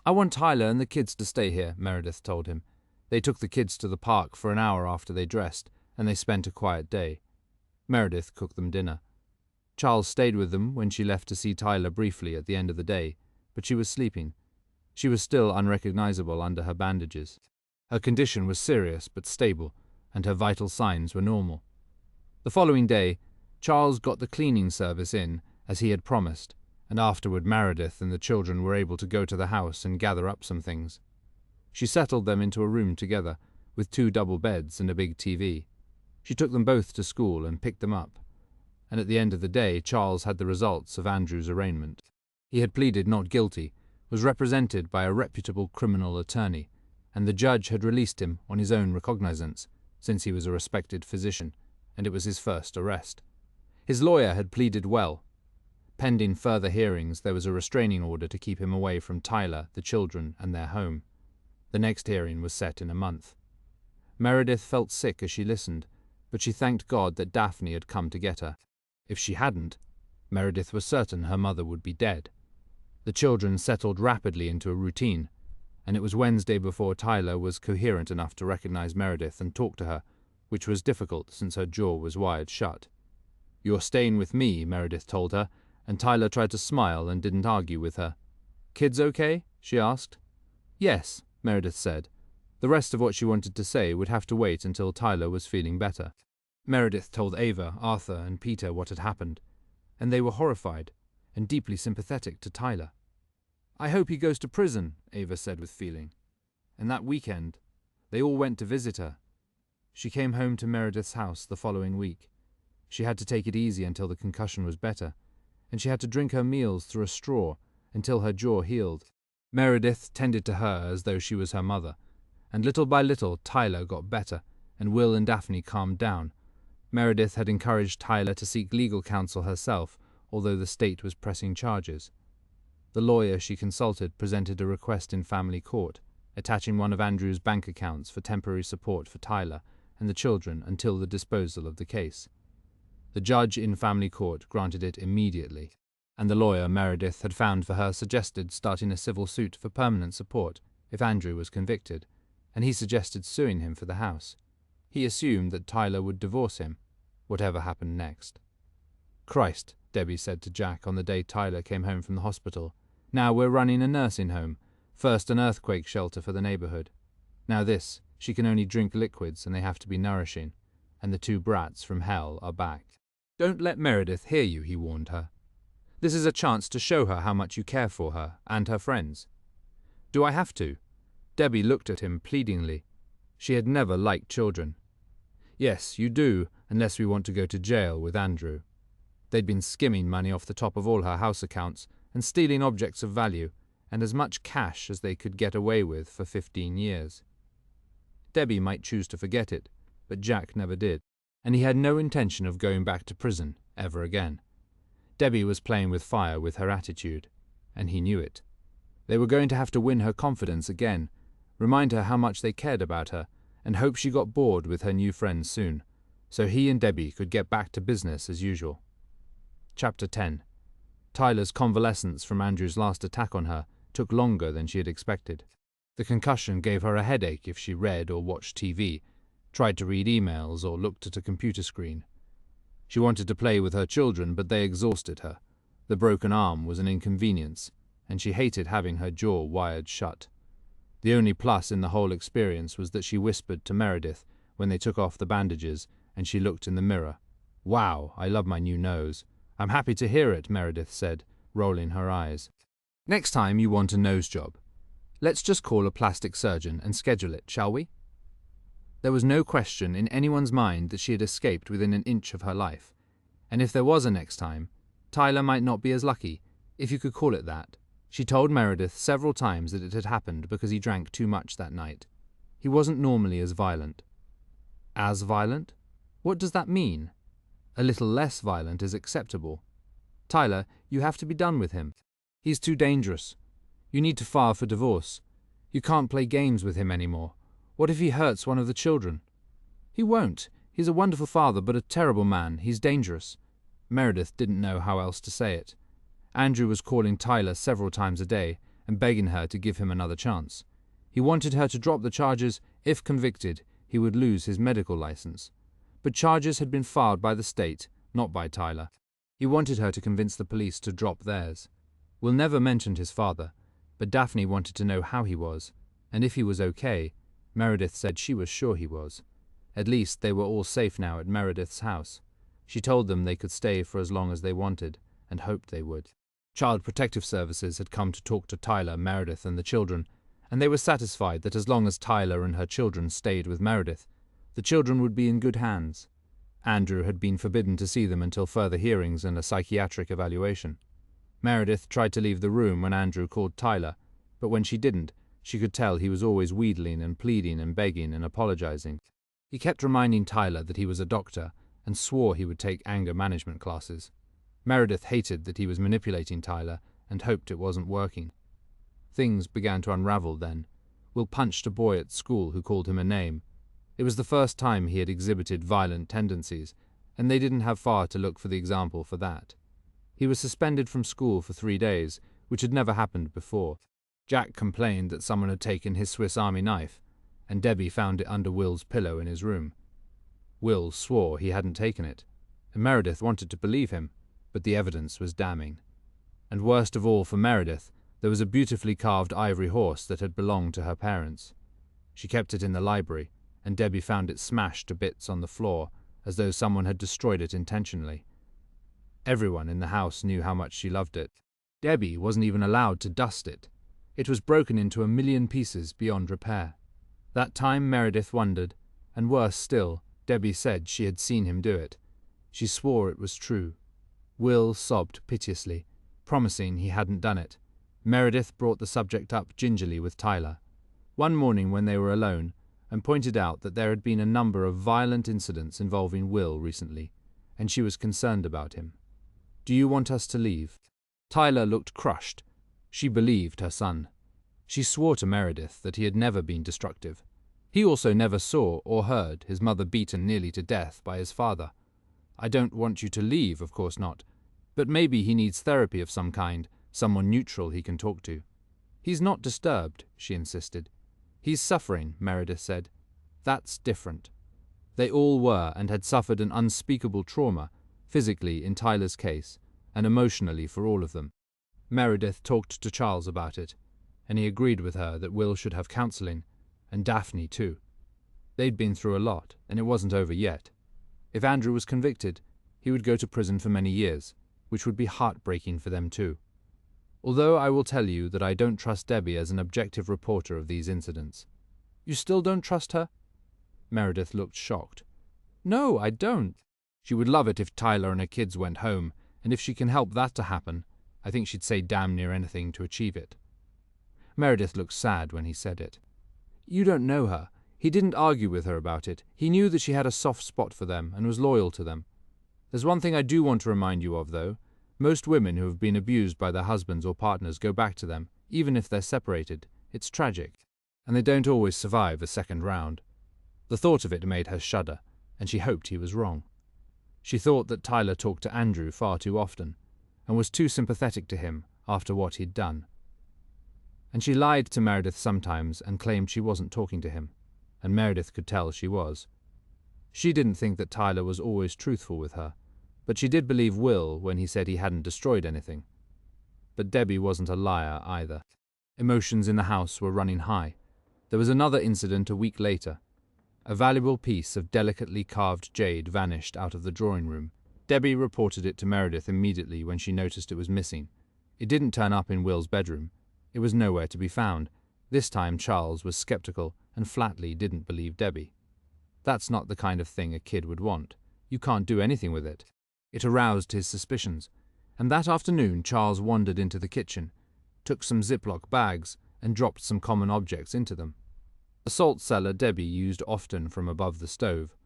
S1: "I want Tyler and the kids to stay here," Meredith told him. They took the kids to the park for an hour after they dressed, and they spent a quiet day. Meredith cooked them dinner. Charles stayed with them when she left to see Tyler briefly at the end of the day, but she was sleeping. She was still unrecognizable under her bandages. Her condition was serious but stable, and her vital signs were normal. The following day, Charles got the cleaning service in, as he had promised, and afterward Meredith and the children were able to go to the house and gather up some things. She settled them into a room together, with 2 double beds and a big TV. She took them both to school and picked them up, and at the end of the day Charles had the results of Andrew's arraignment. He had pleaded not guilty, was represented by a reputable criminal attorney, and the judge had released him on his own recognizance, since he was a respected physician, and it was his first arrest. His lawyer had pleaded well. Pending further hearings, there was a restraining order to keep him away from Tyler, the children, and their home. The next hearing was set in a month. Meredith felt sick as she listened, but she thanked God that Daphne had come to get her. If she hadn't, Meredith was certain her mother would be dead. The children settled rapidly into a routine, and it was Wednesday before Tyler was coherent enough to recognize Meredith and talk to her, which was difficult since her jaw was wired shut. "You're staying with me," Meredith told her, and Tyler tried to smile and didn't argue with her. "Kids okay?" she asked. "Yes," Meredith said. The rest of what she wanted to say would have to wait until Tyler was feeling better. Meredith told Ava, Arthur, and Peter what had happened, and they were horrified and deeply sympathetic to Tyler. "I hope he goes to prison," Ava said with feeling. And that weekend, they all went to visit her. She came home to Meredith's house the following week. She had to take it easy until the concussion was better, and she had to drink her meals through a straw until her jaw healed. Meredith tended to her as though she was her mother, and little by little Tyler got better, and Will and Daphne calmed down. Meredith had encouraged Tyler to seek legal counsel herself, although the state was pressing charges. The lawyer she consulted presented a request in family court, attaching one of Andrew's bank accounts for temporary support for Tyler and the children until the disposal of the case. The judge in family court granted it immediately, and the lawyer Meredith had found for her suggested starting a civil suit for permanent support if Andrew was convicted, and he suggested suing him for the house. He assumed that Tyler would divorce him, whatever happened next. "Christ," Debbie said to Jack on the day Tyler came home from the hospital. "Now we're running a nursing home, first an earthquake shelter for the neighborhood. Now this, she can only drink liquids and they have to be nourishing, and the two brats from hell are back." "Don't let Meredith hear you," he warned her. "This is a chance to show her how much you care for her and her friends." "Do I have to?" Debbie looked at him pleadingly. She had never liked children. "Yes, you do, unless we want to go to jail with Andrew." They'd been skimming money off the top of all her house accounts and stealing objects of value, and as much cash as they could get away with for 15 years. Debbie might choose to forget it, but Jack never did, and he had no intention of going back to prison ever again. Debbie was playing with fire with her attitude, and he knew it. They were going to have to win her confidence again, remind her how much they cared about her, and hope she got bored with her new friends soon, so he and Debbie could get back to business as usual. Chapter 10. Tyler's convalescence from Andrew's last attack on her took longer than she had expected. The concussion gave her a headache if she read or watched TV, tried to read emails or looked at a computer screen. She wanted to play with her children, but they exhausted her. The broken arm was an inconvenience, and she hated having her jaw wired shut. The only plus in the whole experience was that she whispered to Meredith when they took off the bandages and she looked in the mirror. "Wow, I love my new nose." "I'm happy to hear it," Meredith said, rolling her eyes. "Next time you want a nose job, let's just call a plastic surgeon and schedule it, shall we?" There was no question in anyone's mind that she had escaped within an inch of her life, and if there was a next time, Tyler might not be as lucky, if you could call it that. She told Meredith several times that it had happened because he drank too much that night. He wasn't normally as violent. As violent? What does that mean? A little less violent is acceptable. "Tyler, you have to be done with him. He's too dangerous. You need to file for divorce. You can't play games with him anymore. What if he hurts one of the children?" "He won't. He's a wonderful father, but a terrible man. He's dangerous." Meredith didn't know how else to say it. Andrew was calling Tyler several times a day and begging her to give him another chance. He wanted her to drop the charges. If convicted, he would lose his medical license. But charges had been filed by the state, not by Tyler. He wanted her to convince the police to drop theirs. Will never mentioned his father, but Daphne wanted to know how he was, and if he was okay. Meredith said she was sure he was. At least they were all safe now at Meredith's house. She told them they could stay for as long as they wanted, and hoped they would. Child Protective Services had come to talk to Tyler, Meredith, and the children, and they were satisfied that as long as Tyler and her children stayed with Meredith, the children would be in good hands. Andrew had been forbidden to see them until further hearings and a psychiatric evaluation. Meredith tried to leave the room when Andrew called Tyler, but when she didn't, she could tell he was always wheedling and pleading and begging and apologizing. He kept reminding Tyler that he was a doctor and swore he would take anger management classes. Meredith hated that he was manipulating Tyler and hoped it wasn't working. Things began to unravel then. Will punched a boy at school who called him a name. It was the first time he had exhibited violent tendencies, and they didn't have far to look for the example for that. He was suspended from school for 3 days, which had never happened before. Jack complained that someone had taken his Swiss Army knife, and Debbie found it under Will's pillow in his room. Will swore he hadn't taken it, and Meredith wanted to believe him, but the evidence was damning. And worst of all for Meredith, there was a beautifully carved ivory horse that had belonged to her parents. She kept it in the library, and Debbie found it smashed to bits on the floor, as though someone had destroyed it intentionally. Everyone in the house knew how much she loved it. Debbie wasn't even allowed to dust it. It was broken into a million pieces beyond repair. That time Meredith wondered, and worse still, Debbie said she had seen him do it. She swore it was true. Will sobbed piteously, promising he hadn't done it. Meredith brought the subject up gingerly with Tyler, one morning when they were alone, and pointed out that there had been a number of violent incidents involving Will recently, and she was concerned about him. "Do you want us to leave?" Tyler looked crushed. She believed her son. She swore to Meredith that he had never been destructive. He also never saw or heard his mother beaten nearly to death by his father. "I don't want you to leave, of course not. But maybe he needs therapy of some kind, someone neutral he can talk to." "He's not disturbed," she insisted. "He's suffering," Meredith said. "That's different." They all were and had suffered an unspeakable trauma, physically in Tyler's case, and emotionally for all of them. Meredith talked to Charles about it, and he agreed with her that Will should have counselling, and Daphne too. They'd been through a lot, and it wasn't over yet. If Andrew was convicted, he would go to prison for many years, which would be heartbreaking for them too. Although I will tell you that I don't trust Debbie as an objective reporter of these incidents. "You still don't trust her?" Meredith looked shocked. "No, I don't. She would love it if Tyler and her kids went home, and if she can help that to happen, I think she'd say damn near anything to achieve it." Meredith looked sad when he said it. "You don't know her. He didn't argue with her about it. He knew that she had a soft spot for them and was loyal to them. There's one thing I do want to remind you of, though. Most women who have been abused by their husbands or partners go back to them, even if they're separated. It's tragic. And they don't always survive a second round." The thought of it made her shudder, and she hoped he was wrong. She thought that Tyler talked to Andrew far too often, and was too sympathetic to him after what he'd done. And she lied to Meredith sometimes and claimed she wasn't talking to him, and Meredith could tell she was. She didn't think that Tyler was always truthful with her, but she did believe Will when he said he hadn't destroyed anything. But Debbie wasn't a liar either. Emotions in the house were running high. There was another incident a week later. A valuable piece of delicately carved jade vanished out of the drawing room. Debbie reported it to Meredith immediately when she noticed it was missing. It didn't turn up in Will's bedroom. It was nowhere to be found. This time Charles was skeptical and flatly didn't believe Debbie. That's not the kind of thing a kid would want. You can't do anything with it. It aroused his suspicions, and that afternoon Charles wandered into the kitchen, took some Ziploc bags, and dropped some common objects into them. A salt cellar Debbie used often from above the stove,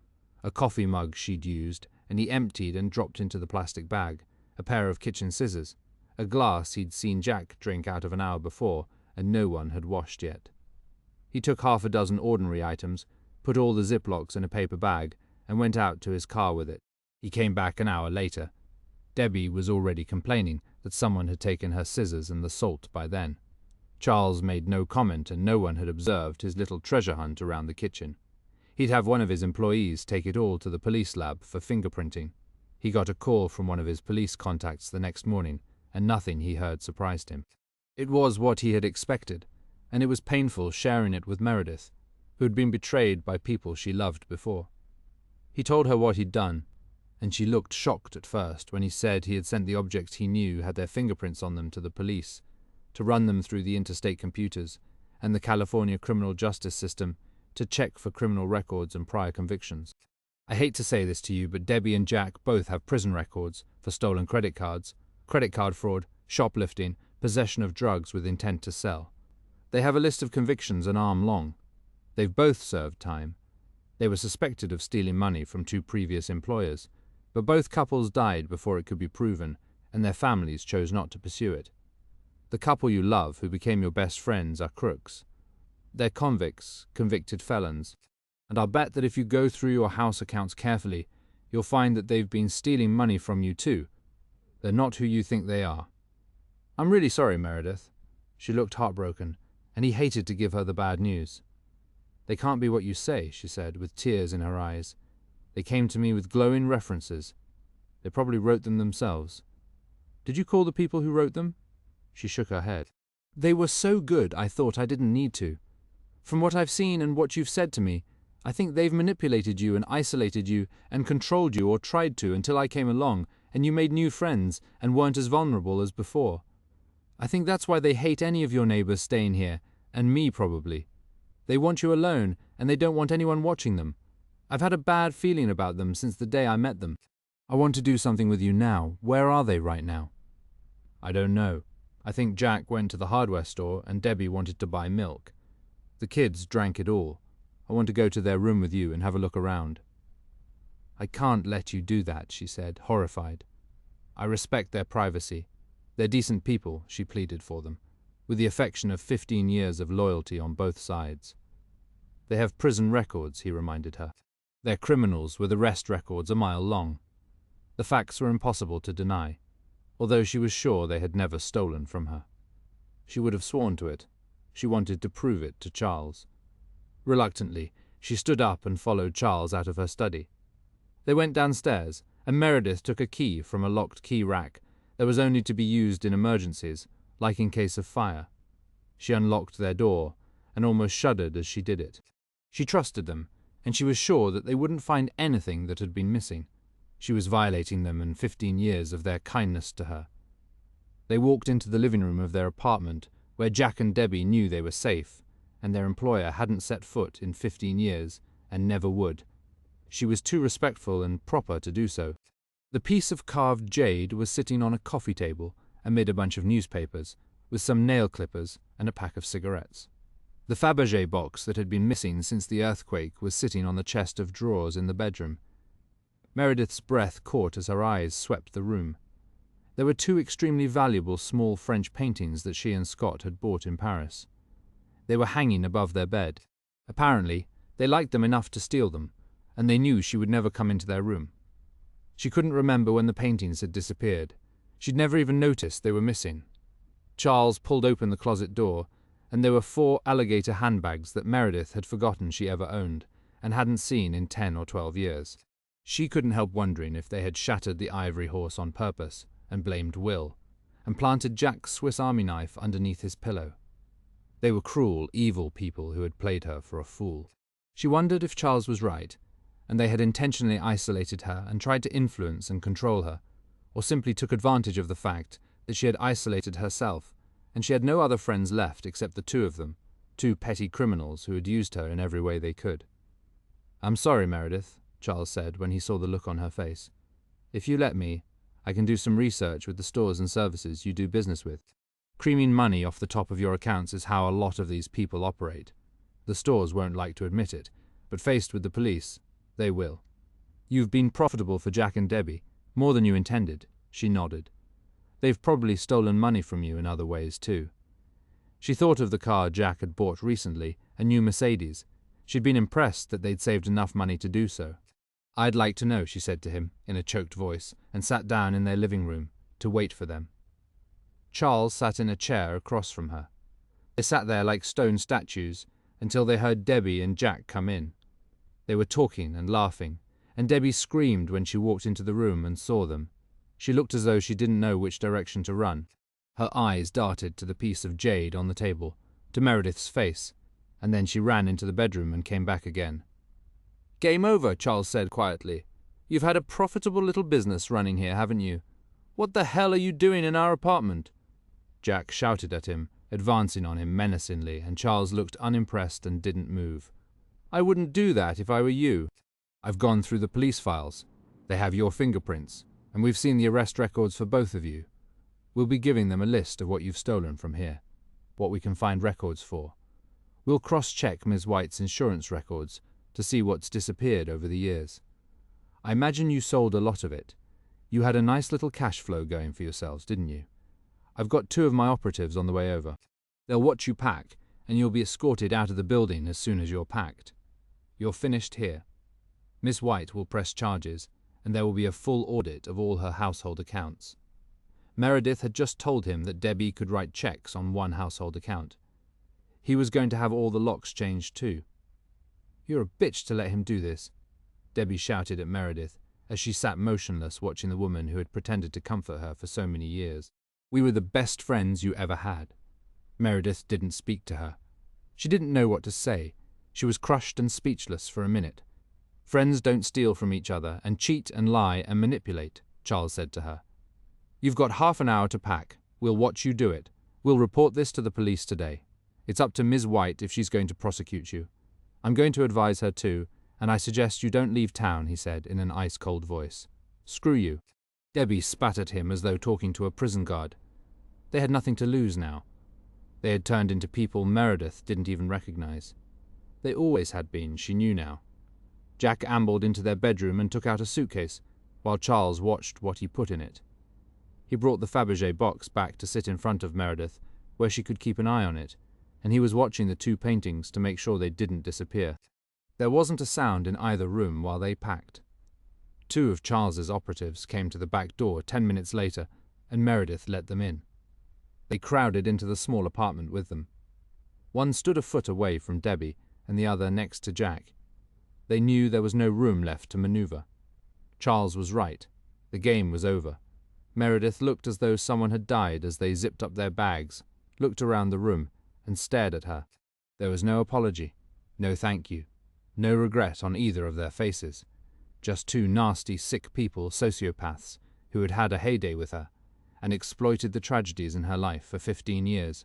S1: a coffee mug she'd used, and he emptied and dropped into the plastic bag, a pair of kitchen scissors, a glass he'd seen Jack drink out of an hour before, and no one had washed yet. He took half a dozen ordinary items, put all the Ziplocs in a paper bag, and went out to his car with it. He came back an hour later. Debbie was already complaining that someone had taken her scissors and the salt by then. Charles made no comment, and no one had observed his little treasure hunt around the kitchen. He'd have one of his employees take it all to the police lab for fingerprinting. He got a call from one of his police contacts the next morning, and nothing he heard surprised him. It was what he had expected, and it was painful sharing it with Meredith, who had been betrayed by people she loved before. He told her what he'd done, and she looked shocked at first when he said he had sent the objects he knew had their fingerprints on them to the police, to run them through the interstate computers and the California criminal justice system to check for criminal records and prior convictions. I hate to say this to you, but Debbie and Jack both have prison records for stolen credit cards, credit card fraud, shoplifting, possession of drugs with intent to sell. They have a list of convictions an arm long. They've both served time. They were suspected of stealing money from 2 previous employers, but both couples died before it could be proven, and their families chose not to pursue it. The couple you love, who became your best friends, are crooks. They're convicts, convicted felons. And I'll bet that if you go through your house accounts carefully, you'll find that they've been stealing money from you too. They're not who you think they are. I'm really sorry, Meredith. She looked heartbroken, and he hated to give her the bad news. They can't be what you say, she said, with tears in her eyes. They came to me with glowing references. They probably wrote them themselves. Did you call the people who wrote them? She shook her head. They were so good I thought I didn't need to. From what I've seen and what you've said to me, I think they've manipulated you and isolated you and controlled you or tried to until I came along and you made new friends and weren't as vulnerable as before. I think that's why they hate any of your neighbors staying here, and me probably. They want you alone and they don't want anyone watching them. I've had a bad feeling about them since the day I met them. I want to do something with you now. Where are they right now? I don't know. I think Jack went to the hardware store and Debbie wanted to buy milk. The kids drank it all. I want to go to their room with you and have a look around. I can't let you do that, she said, horrified. I respect their privacy. They're decent people, she pleaded for them, with the affection of 15 years of loyalty on both sides. They have prison records, he reminded her. They're criminals with arrest records a mile long. The facts were impossible to deny, although she was sure they had never stolen from her. She would have sworn to it. She wanted to prove it to Charles. Reluctantly, she stood up and followed Charles out of her study. They went downstairs, and Meredith took a key from a locked key rack that was only to be used in emergencies, like in case of fire. She unlocked their door, and almost shuddered as she did it. She trusted them, and she was sure that they wouldn't find anything that had been missing. She was violating them and 15 years of their kindness to her. They walked into the living room of their apartment, where Jack and Debbie knew they were safe, and their employer hadn't set foot in 15 years, and never would. She was too respectful and proper to do so. The piece of carved jade was sitting on a coffee table amid a bunch of newspapers, with some nail clippers and a pack of cigarettes. The Fabergé box that had been missing since the earthquake was sitting on the chest of drawers in the bedroom. Meredith's breath caught as her eyes swept the room. There were 2 extremely valuable small French paintings that she and Scott had bought in Paris. They were hanging above their bed. Apparently, they liked them enough to steal them, and they knew she would never come into their room. She couldn't remember when the paintings had disappeared. She'd never even noticed they were missing. Charles pulled open the closet door, and there were 4 alligator handbags that Meredith had forgotten she ever owned, and hadn't seen in 10 or 12 years. She couldn't help wondering if they had shattered the ivory horse on purpose, and blamed Will, and planted Jack's Swiss Army knife underneath his pillow. They were cruel, evil people who had played her for a fool. She wondered if Charles was right, and they had intentionally isolated her and tried to influence and control her, or simply took advantage of the fact that she had isolated herself, and she had no other friends left except the 2 of them, 2 petty criminals who had used her in every way they could. "I'm sorry, Meredith," Charles said when he saw the look on her face. "If you let me, I can do some research with the stores and services you do business with. Creaming money off the top of your accounts is how a lot of these people operate. The stores won't like to admit it, but faced with the police, they will. You've been profitable for Jack and Debbie, more than you intended," she nodded. "They've probably stolen money from you in other ways too." She thought of the car Jack had bought recently, a new Mercedes. She'd been impressed that they'd saved enough money to do so. "I'd like to know," she said to him, in a choked voice, and sat down in their living room, to wait for them. Charles sat in a chair across from her. They sat there like stone statues, until they heard Debbie and Jack come in. They were talking and laughing, and Debbie screamed when she walked into the room and saw them. She looked as though she didn't know which direction to run. Her eyes darted to the piece of jade on the table, to Meredith's face, and then she ran into the bedroom and came back again. "Game over," Charles said quietly. "You've had a profitable little business running here, haven't you? What the hell are you doing in our apartment?" Jack shouted at him, advancing on him menacingly, and Charles looked unimpressed and didn't move. "I wouldn't do that if I were you. I've gone through the police files. They have your fingerprints, and we've seen the arrest records for both of you. We'll be giving them a list of what you've stolen from here, what we can find records for. We'll cross-check Ms. White's insurance records to see what's disappeared over the years. I imagine you sold a lot of it. You had a nice little cash flow going for yourselves, didn't you? I've got 2 of my operatives on the way over. They'll watch you pack, and you'll be escorted out of the building as soon as you're packed." You're finished here. Miss White will press charges, and there will be a full audit of all her household accounts. Meredith had just told him that Debbie could write checks on one household account. He was going to have all the locks changed too. You're a bitch to let him do this, Debbie shouted at Meredith as she sat motionless watching the woman who had pretended to comfort her for so many years. We were the best friends you ever had. Meredith didn't speak to her. She didn't know what to say. She was crushed and speechless for a minute. Friends don't steal from each other and cheat and lie and manipulate, Charles said to her. You've got half an hour to pack. We'll watch you do it. We'll report this to the police today. It's up to Ms. White if she's going to prosecute you. I'm going to advise her too, and I suggest you don't leave town, he said in an ice-cold voice. Screw you. Debbie spat at him as though talking to a prison guard. They had nothing to lose now. They had turned into people Meredith didn't even recognize. They always had been, she knew now. Jack ambled into their bedroom and took out a suitcase, while Charles watched what he put in it. He brought the Fabergé box back to sit in front of Meredith, where she could keep an eye on it, and he was watching the two paintings to make sure they didn't disappear. There wasn't a sound in either room while they packed. Two of Charles's operatives came to the back door 10 minutes later, and Meredith let them in. They crowded into the small apartment with them. One stood a foot away from Debbie, and the other next to Jack. They knew there was no room left to maneuver. Charles was right. The game was over. Meredith looked as though someone had died as they zipped up their bags, looked around the room, and stared at her. There was no apology, no thank you, no regret on either of their faces. Just two nasty, sick people, sociopaths, who had had a heyday with her, and exploited the tragedies in her life for 15 years.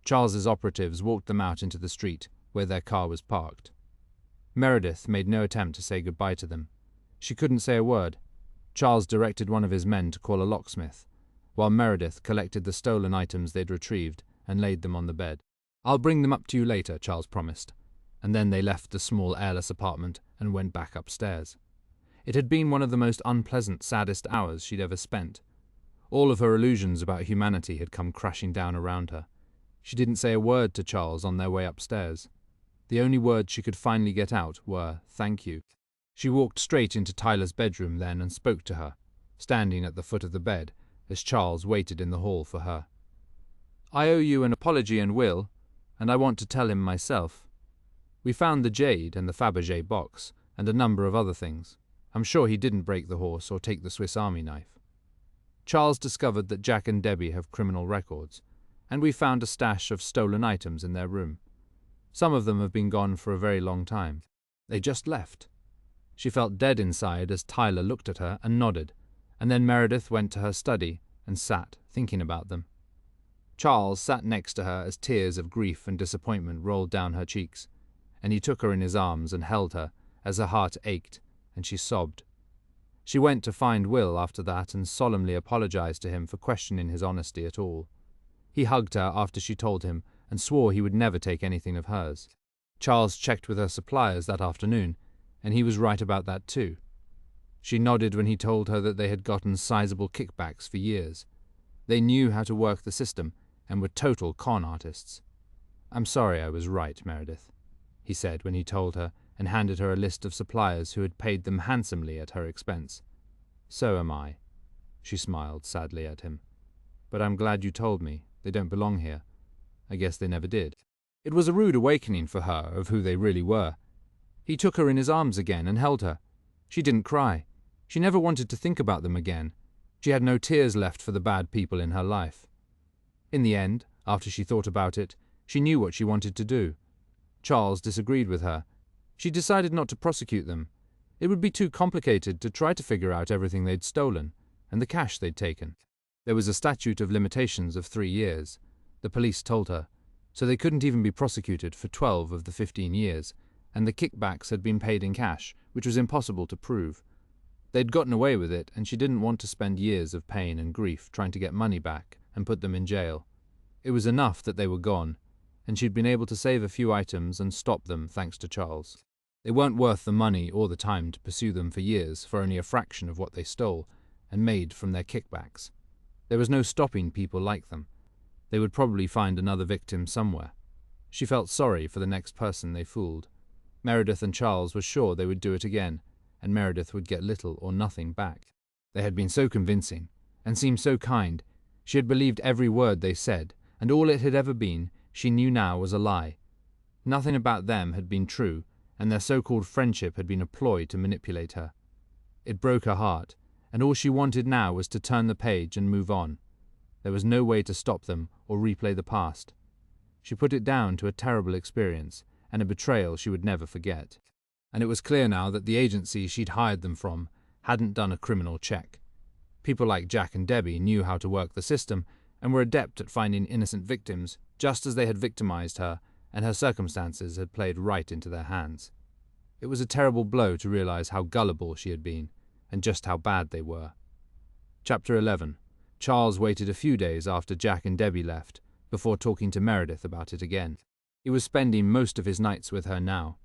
S1: Charles's operatives walked them out into the street, where their car was parked. Meredith made no attempt to say goodbye to them. She couldn't say a word. Charles directed one of his men to call a locksmith, while Meredith collected the stolen items they'd retrieved and laid them on the bed. I'll bring them up to you later, Charles promised, and then they left the small airless apartment and went back upstairs. It had been one of the most unpleasant, saddest hours she'd ever spent. All of her illusions about humanity had come crashing down around her. She didn't say a word to Charles on their way upstairs. The only words she could finally get out were, "Thank you." She walked straight into Tyler's bedroom then and spoke to her, standing at the foot of the bed, as Charles waited in the hall for her. I owe you an apology and will, and I want to tell him myself. We found the jade and the Fabergé box, and a number of other things. I'm sure he didn't break the horse or take the Swiss Army knife. Charles discovered that Jack and Debbie have criminal records, and we found a stash of stolen items in their room. Some of them have been gone for a very long time. They just left. She felt dead inside as Tyler looked at her and nodded, and then Meredith went to her study and sat, thinking about them. Charles sat next to her as tears of grief and disappointment rolled down her cheeks, and he took her in his arms and held her as her heart ached, and she sobbed. She went to find Will after that and solemnly apologized to him for questioning his honesty at all. He hugged her after she told him and swore he would never take anything of hers. Charles checked with her suppliers that afternoon, and he was right about that too. She nodded when he told her that they had gotten sizable kickbacks for years. They knew how to work the system and were total con artists. I'm sorry I was right, Meredith, he said when he told her and handed her a list of suppliers who had paid them handsomely at her expense. So am I. She smiled sadly at him. But I'm glad you told me. They don't belong here. I guess they never did. It was a rude awakening for her of who they really were. He took her in his arms again and held her. She didn't cry. She never wanted to think about them again. She had no tears left for the bad people in her life. In the end, after she thought about it, she knew what she wanted to do. Charles disagreed with her. She decided not to prosecute them. It would be too complicated to try to figure out everything they'd stolen and the cash they'd taken. There was a statute of limitations of 3 years, the police told her, so they couldn't even be prosecuted for 12 of the 15 years, and the kickbacks had been paid in cash, which was impossible to prove. They'd gotten away with it, and she didn't want to spend years of pain and grief trying to get money back and put them in jail. It was enough that they were gone, and she'd been able to save a few items and stop them thanks to Charles. They weren't worth the money or the time to pursue them for years for only a fraction of what they stole and made from their kickbacks. There was no stopping people like them. They would probably find another victim somewhere. She felt sorry for the next person they fooled. Meredith and Charles were sure they would do it again, and Meredith would get little or nothing back. They had been so convincing, and seemed so kind. She had believed every word they said, and all it had ever been, she knew now, was a lie. Nothing about them had been true, and their so-called friendship had been a ploy to manipulate her. It broke her heart, and all she wanted now was to turn the page and move on. There was no way to stop them or replay the past. She put it down to a terrible experience and a betrayal she would never forget. And it was clear now that the agency she'd hired them from hadn't done a criminal check. People like Jack and Debbie knew how to work the system and were adept at finding innocent victims, just as they had victimized her, and her circumstances had played right into their hands. It was a terrible blow to realize how gullible she had been, and just how bad they were. Chapter 11. Charles waited a few days after Jack and Debbie left, before talking to Meredith about it again. He was spending most of his nights with her now.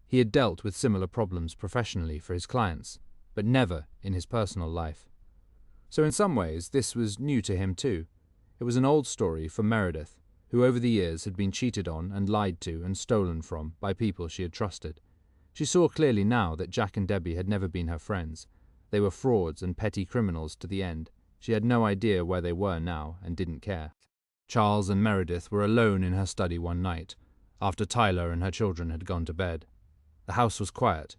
S1: He had dealt with similar problems professionally for his clients, but never in his personal life. So in some ways this was new to him too. It was an old story for Meredith, who over the years had been cheated on and lied to and stolen from by people she had trusted. She saw clearly now that Jack and Debbie had never been her friends. They were frauds and petty criminals to the end. She had no idea where they were now and didn't care. Charles and Meredith were alone in her study one night, after Tyler and her children had gone to bed. The house was quiet.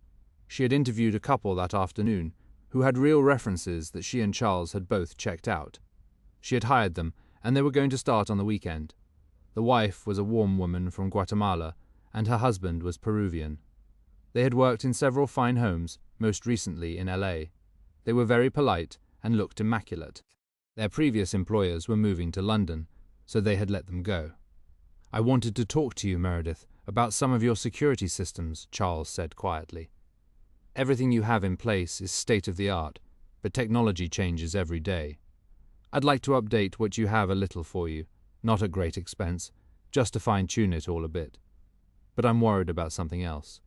S1: She had interviewed a couple that afternoon who had real references that she and Charles had both checked out. She had hired them, and they were going to start on the weekend. The wife was a warm woman from Guatemala, and her husband was Peruvian. They had worked in several fine homes, most recently in LA. They were very polite and looked immaculate. Their previous employers were moving to London, so they had let them go. "I wanted to talk to you, Meredith, about some of your security systems," Charles said quietly. "Everything you have in place is state-of-the-art, but technology changes every day. I'd like to update what you have a little for you, not at great expense, just to fine-tune it all a bit. But I'm worried about something else.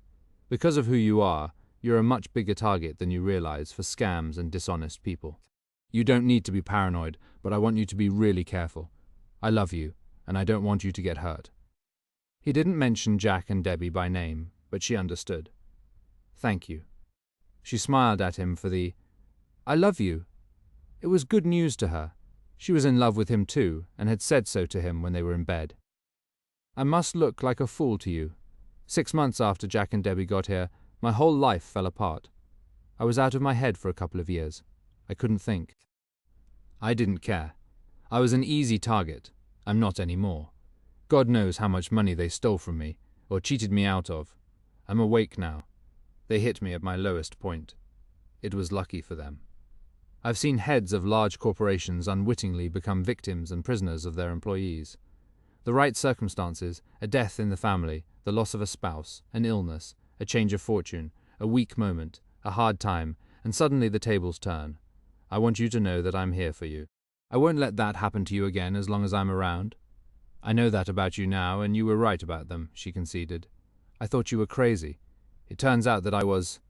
S1: Because of who you are, you're a much bigger target than you realize for scams and dishonest people. You don't need to be paranoid, but I want you to be really careful. I love you, and I don't want you to get hurt." He didn't mention Jack and Debbie by name, but she understood. "Thank you." She smiled at him for the "I love you." It was good news to her. She was in love with him too, and had said so to him when they were in bed. "I must look like a fool to you. 6 months after Jack and Debbie got here, my whole life fell apart. I was out of my head for a couple of years. I couldn't think. I didn't care. I was an easy target. I'm not anymore. God knows how much money they stole from me, or cheated me out of. I'm awake now. They hit me at my lowest point. It was lucky for them. I've seen heads of large corporations unwittingly become victims and prisoners of their employees. The right circumstances, a death in the family, the loss of a spouse, an illness, a change of fortune, a weak moment, a hard time, and suddenly the tables turn. I want you to know that I'm here for you. I won't let that happen to you again as long as I'm around. I know that about you now, and you were right about them," she conceded. "I thought you were crazy. It turns out that I was.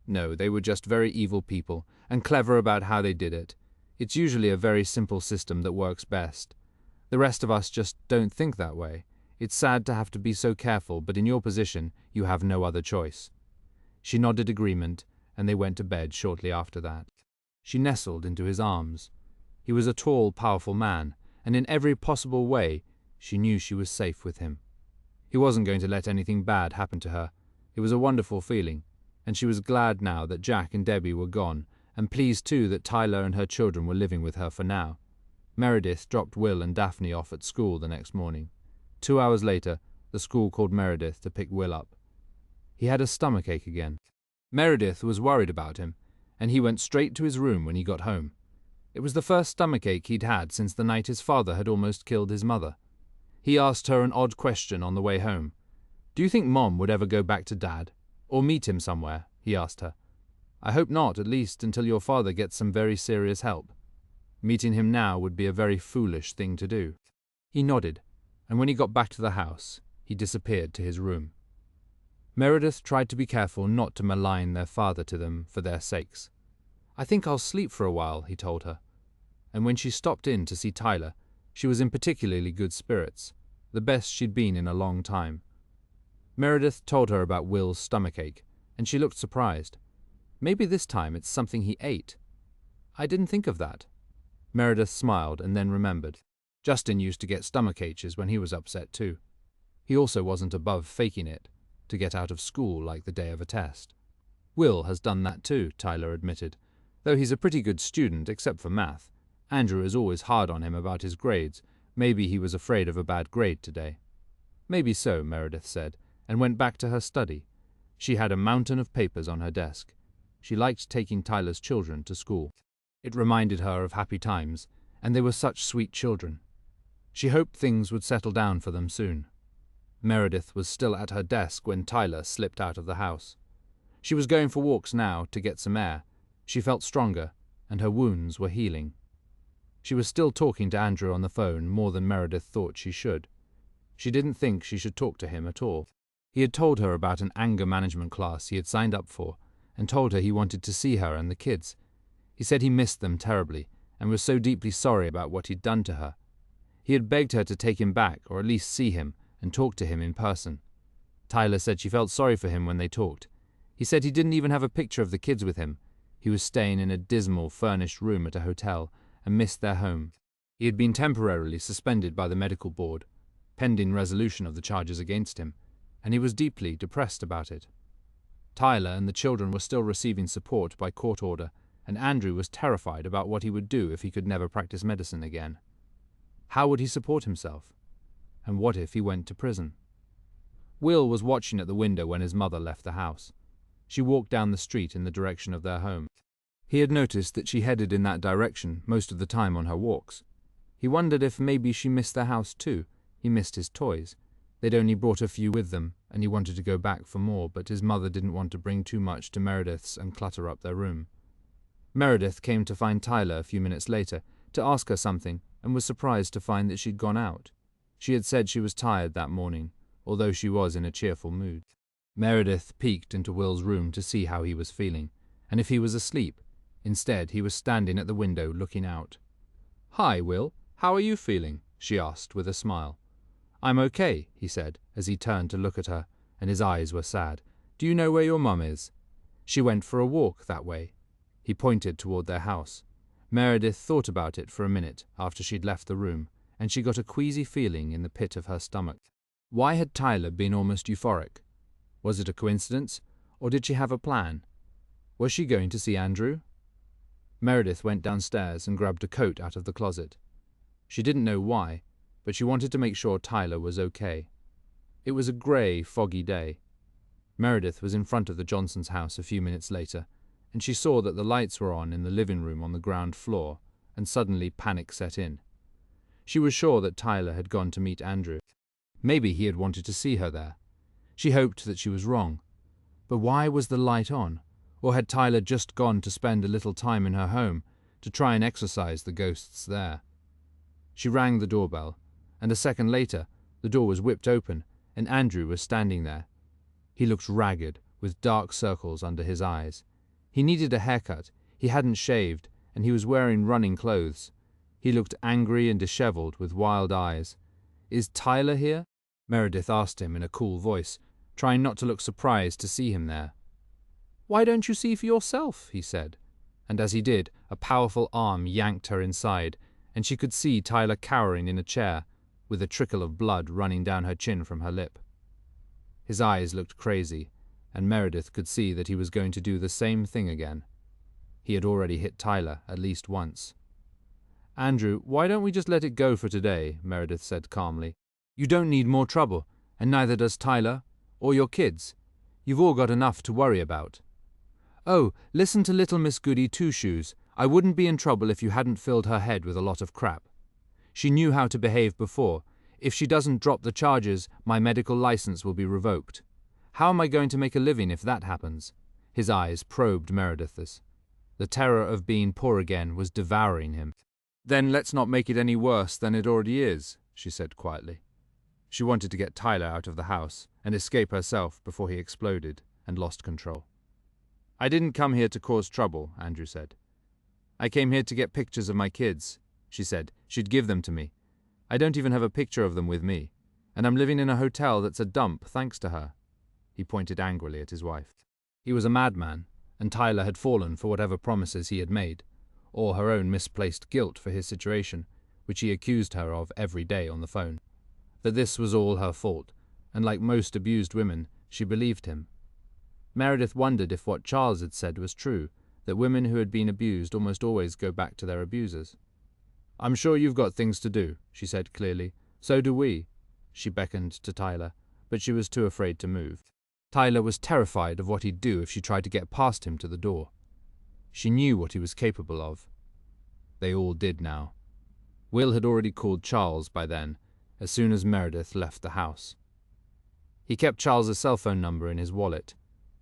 S1: No, they were just very evil people, and clever about how they did it. It's usually a very simple system that works best. The rest of us just don't think that way. It's sad to have to be so careful, but in your position, you have no other choice." She nodded agreement, and they went to bed shortly after that. She nestled into his arms. He was a tall, powerful man, and in every possible way, she knew she was safe with him. He wasn't going to let anything bad happen to her. It was a wonderful feeling, and she was glad now that Jack and Debbie were gone, and pleased too that Tyler and her children were living with her for now. Meredith dropped Will and Daphne off at school the next morning. 2 hours later, the school called Meredith to pick Will up. He had a stomachache again. Meredith was worried about him, and he went straight to his room when he got home. It was the first stomachache he'd had since the night his father had almost killed his mother. He asked her an odd question on the way home. "Do you think Mom would ever go back to Dad? Or meet him somewhere?" he asked her. "I hope not, at least until your father gets some very serious help. Meeting him now would be a very foolish thing to do." He nodded, and when he got back to the house, he disappeared to his room. Meredith tried to be careful not to malign their father to them for their sakes. "I think I'll sleep for a while," he told her. And when she stopped in to see Tyler, she was in particularly good spirits, the best she'd been in a long time. Meredith told her about Will's stomachache, and she looked surprised. Maybe this time it's something he ate. I didn't think of that. Meredith smiled and then remembered. Justin used to get stomachaches when he was upset too. He also wasn't above faking it, to get out of school like the day of a test. Will has done that too, Tyler admitted. Though he's a pretty good student except for math. Andrew is always hard on him about his grades. Maybe he was afraid of a bad grade today. Maybe so, Meredith said, and went back to her study. She had a mountain of papers on her desk. She liked taking Tyler's children to school. It reminded her of happy times, and they were such sweet children. She hoped things would settle down for them soon. Meredith was still at her desk when Tyler slipped out of the house. She was going for walks now to get some air. She felt stronger, and her wounds were healing. She was still talking to Andrew on the phone more than Meredith thought she should. She didn't think she should talk to him at all. He had told her about an anger management class he had signed up for, and told her he wanted to see her and the kids. He said he missed them terribly, and was so deeply sorry about what he'd done to her. He had begged her to take him back, or at least see him, and talk to him in person. Tyler said she felt sorry for him when they talked. He said he didn't even have a picture of the kids with him. He was staying in a dismal, furnished room at a hotel, and missed their home. He had been temporarily suspended by the medical board, pending resolution of the charges against him, and he was deeply depressed about it. Tyler and the children were still receiving support by court order, and Andrew was terrified about what he would do if he could never practice medicine again. How would he support himself? And what if he went to prison? Will was watching at the window when his mother left the house. She walked down the street in the direction of their home. He had noticed that she headed in that direction most of the time on her walks. He wondered if maybe she missed their house too. He missed his toys. They'd only brought a few with them, and he wanted to go back for more, but his mother didn't want to bring too much to Meredith's and clutter up their room. Meredith came to find Tyler a few minutes later to ask her something, and was surprised to find that she'd gone out. She had said she was tired that morning, although she was in a cheerful mood. Meredith peeked into Will's room to see how he was feeling, and if he was asleep. Instead, he was standing at the window looking out. "Hi, Will. How are you feeling?" she asked with a smile. "I'm okay," he said, as he turned to look at her, and his eyes were sad. "Do you know where your mum is?" "She went for a walk that way." He pointed toward their house. Meredith thought about it for a minute after she'd left the room, and she got a queasy feeling in the pit of her stomach. Why had Tyler been almost euphoric? Was it a coincidence, or did she have a plan? Was she going to see Andrew? Meredith went downstairs and grabbed a coat out of the closet. She didn't know why, but she wanted to make sure Tyler was okay. It was a grey, foggy day. Meredith was in front of the Johnsons' house a few minutes later, and she saw that the lights were on in the living room on the ground floor, and suddenly panic set in. She was sure that Tyler had gone to meet Andrew. Maybe he had wanted to see her there. She hoped that she was wrong. But why was the light on? Or had Tyler just gone to spend a little time in her home, to try and exorcise the ghosts there? She rang the doorbell, and a second later, the door was whipped open, and Andrew was standing there. He looked ragged, with dark circles under his eyes. He needed a haircut, he hadn't shaved, and he was wearing running clothes. He looked angry and disheveled, with wild eyes. "Is Tyler here?" Meredith asked him in a cool voice, trying not to look surprised to see him there. "Why don't you see for yourself?" he said, and as he did, a powerful arm yanked her inside, and she could see Tyler cowering in a chair, with a trickle of blood running down her chin from her lip. His eyes looked crazy, and Meredith could see that he was going to do the same thing again. He had already hit Tyler at least once. "Andrew, why don't we just let it go for today?" Meredith said calmly. "You don't need more trouble, and neither does Tyler, or your kids. You've all got enough to worry about. Oh, listen to little Miss Goody Two-Shoes. I wouldn't be in trouble if you hadn't filled her head with a lot of crap. She knew how to behave before. If she doesn't drop the charges, my medical license will be revoked. How am I going to make a living if that happens?" His eyes probed Meredith's. The terror of being poor again was devouring him. "Then let's not make it any worse than it already is," she said quietly. She wanted to get Tyler out of the house and escape herself before he exploded and lost control. "I didn't come here to cause trouble," Andrew said. "I came here to get pictures of my kids," she said. "She'd give them to me. I don't even have a picture of them with me, and I'm living in a hotel that's a dump thanks to her." He pointed angrily at his wife. He was a madman, and Tyler had fallen for whatever promises he had made, or her own misplaced guilt for his situation, which he accused her of every day on the phone. That this was all her fault, and like most abused women, she believed him. Meredith wondered if what Charles had said was true, that women who had been abused almost always go back to their abusers. "I'm sure you've got things to do," she said clearly. "So do we." She beckoned to Tyler, but she was too afraid to move. Tyler was terrified of what he'd do if she tried to get past him to the door. She knew what he was capable of. They all did now. Will had already called Charles by then, as soon as Meredith left the house. He kept Charles's cell phone number in his wallet.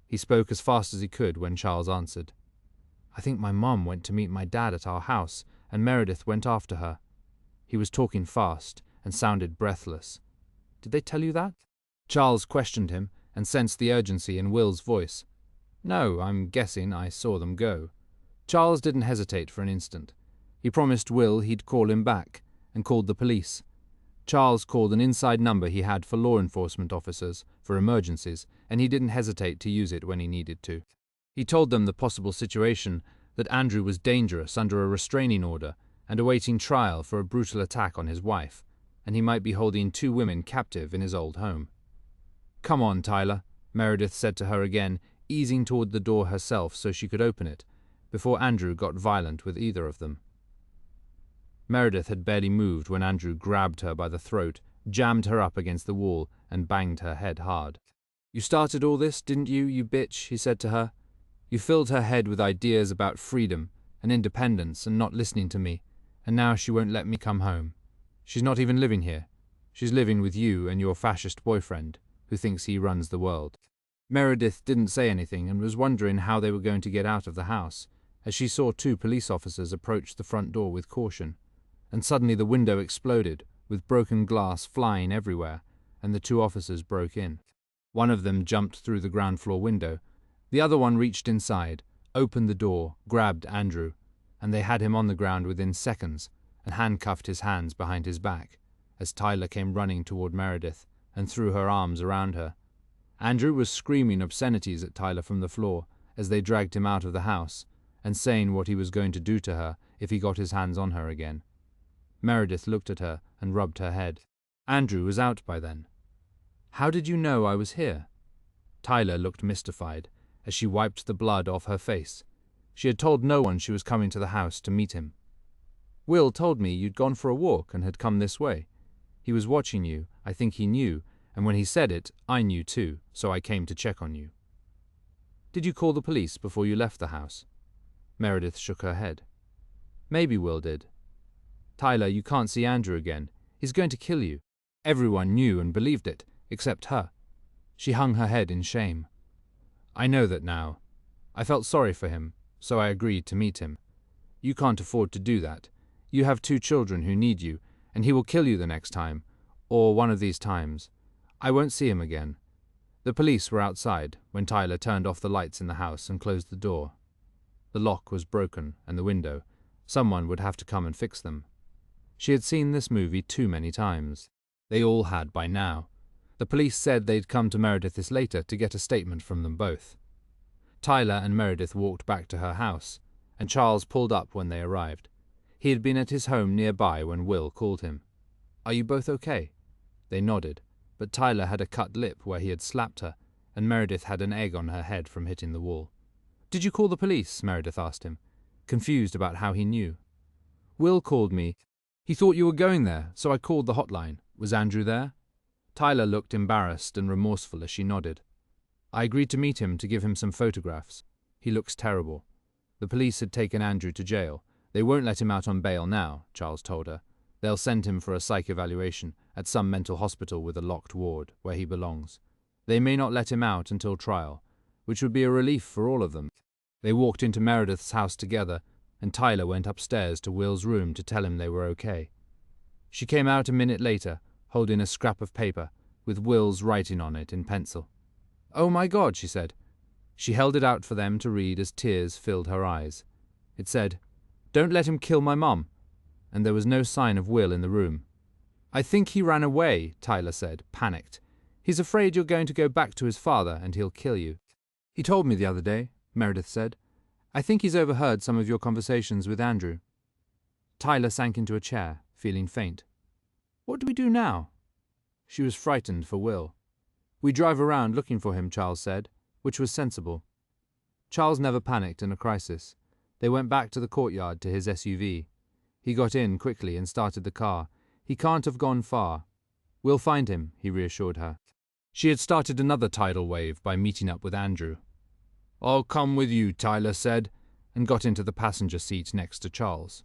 S1: He spoke as fast as he could when Charles answered. "I think my mom went to meet my dad at our house, and Meredith went after her." He was talking fast and sounded breathless. "Did they tell you that?" Charles questioned him and sensed the urgency in Will's voice. "No, I'm guessing I saw them go." Charles didn't hesitate for an instant. He promised Will he'd call him back, and called the police. Charles called an inside number he had for law enforcement officers for emergencies, and he didn't hesitate to use it when he needed to. He told them the possible situation, that Andrew was dangerous under a restraining order and awaiting trial for a brutal attack on his wife, and he might be holding 2 women captive in his old home. "Come on, Tyler," Meredith said to her again, easing toward the door herself so she could open it, before Andrew got violent with either of them. Meredith had barely moved when Andrew grabbed her by the throat, jammed her up against the wall, and banged her head hard. "You started all this, didn't you, you bitch?" he said to her. "You filled her head with ideas about freedom and independence and not listening to me, and now she won't let me come home. She's not even living here. She's living with you and your fascist boyfriend, who thinks he runs the world." Meredith didn't say anything and was wondering how they were going to get out of the house, as she saw 2 police officers approach the front door with caution. And suddenly the window exploded, with broken glass flying everywhere, and the 2 officers broke in. One of them jumped through the ground floor window. The other one reached inside, opened the door, grabbed Andrew, and they had him on the ground within seconds and handcuffed his hands behind his back, as Tyler came running toward Meredith and threw her arms around her. Andrew was screaming obscenities at Tyler from the floor as they dragged him out of the house, and saying what he was going to do to her if he got his hands on her again. Meredith looked at her and rubbed her head. Andrew was out by then. "How did you know I was here?" Tyler looked mystified as she wiped the blood off her face. She had told no one she was coming to the house to meet him. "Will told me you'd gone for a walk and had come this way. He was watching you. I think he knew, and when he said it, I knew too, so I came to check on you." "Did you call the police before you left the house?" Meredith shook her head. "Maybe Will did." "Tyler, you can't see Andrew again. He's going to kill you." Everyone knew and believed it, except her. She hung her head in shame. "I know that now. I felt sorry for him, so I agreed to meet him. You can't afford to do that. You have 2 children who need you, and he will kill you the next time, or one of these times. I won't see him again." The police were outside when Tyler turned off the lights in the house and closed the door. The lock was broken, and the window. Someone would have to come and fix them. She had seen this movie too many times. They all had by now. The police said they'd come to Meredith's later to get a statement from them both. Tyler and Meredith walked back to her house, and Charles pulled up when they arrived. He had been at his home nearby when Will called him. "Are you both okay?" They nodded, but Tyler had a cut lip where he had slapped her, and Meredith had an egg on her head from hitting the wall. "Did you call the police?" Meredith asked him, confused about how he knew. "Will called me. He thought you were going there, so I called the hotline. Was Andrew there?" Tyler looked embarrassed and remorseful as she nodded. "I agreed to meet him to give him some photographs. He looks terrible. The police had taken Andrew to jail. They won't let him out on bail now," Charles told her. "They'll send him for a psych evaluation at some mental hospital with a locked ward, where he belongs. They may not let him out until trial, which would be a relief for all of them." They walked into Meredith's house together, and Tyler went upstairs to Will's room to tell him they were okay. She came out a minute later, holding a scrap of paper with Will's writing on it in pencil. "Oh my God," she said. She held it out for them to read as tears filled her eyes. It said, "Don't let him kill my mom," and there was no sign of Will in the room. "I think he ran away," Tyler said, panicked. He's afraid you're going to go back to his father and he'll kill you. He told me the other day, Meredith said. I think he's overheard some of your conversations with Andrew. Tyler sank into a chair, feeling faint. What do we do now? She was frightened for Will. We drive around looking for him, Charles said, which was sensible. Charles never panicked in a crisis. They went back to the courtyard to his SUV. He got in quickly and started the car. He can't have gone far. We'll find him, he reassured her. She had started another tidal wave by meeting up with Andrew. I'll come with you, Tyler said, and got into the passenger seat next to Charles.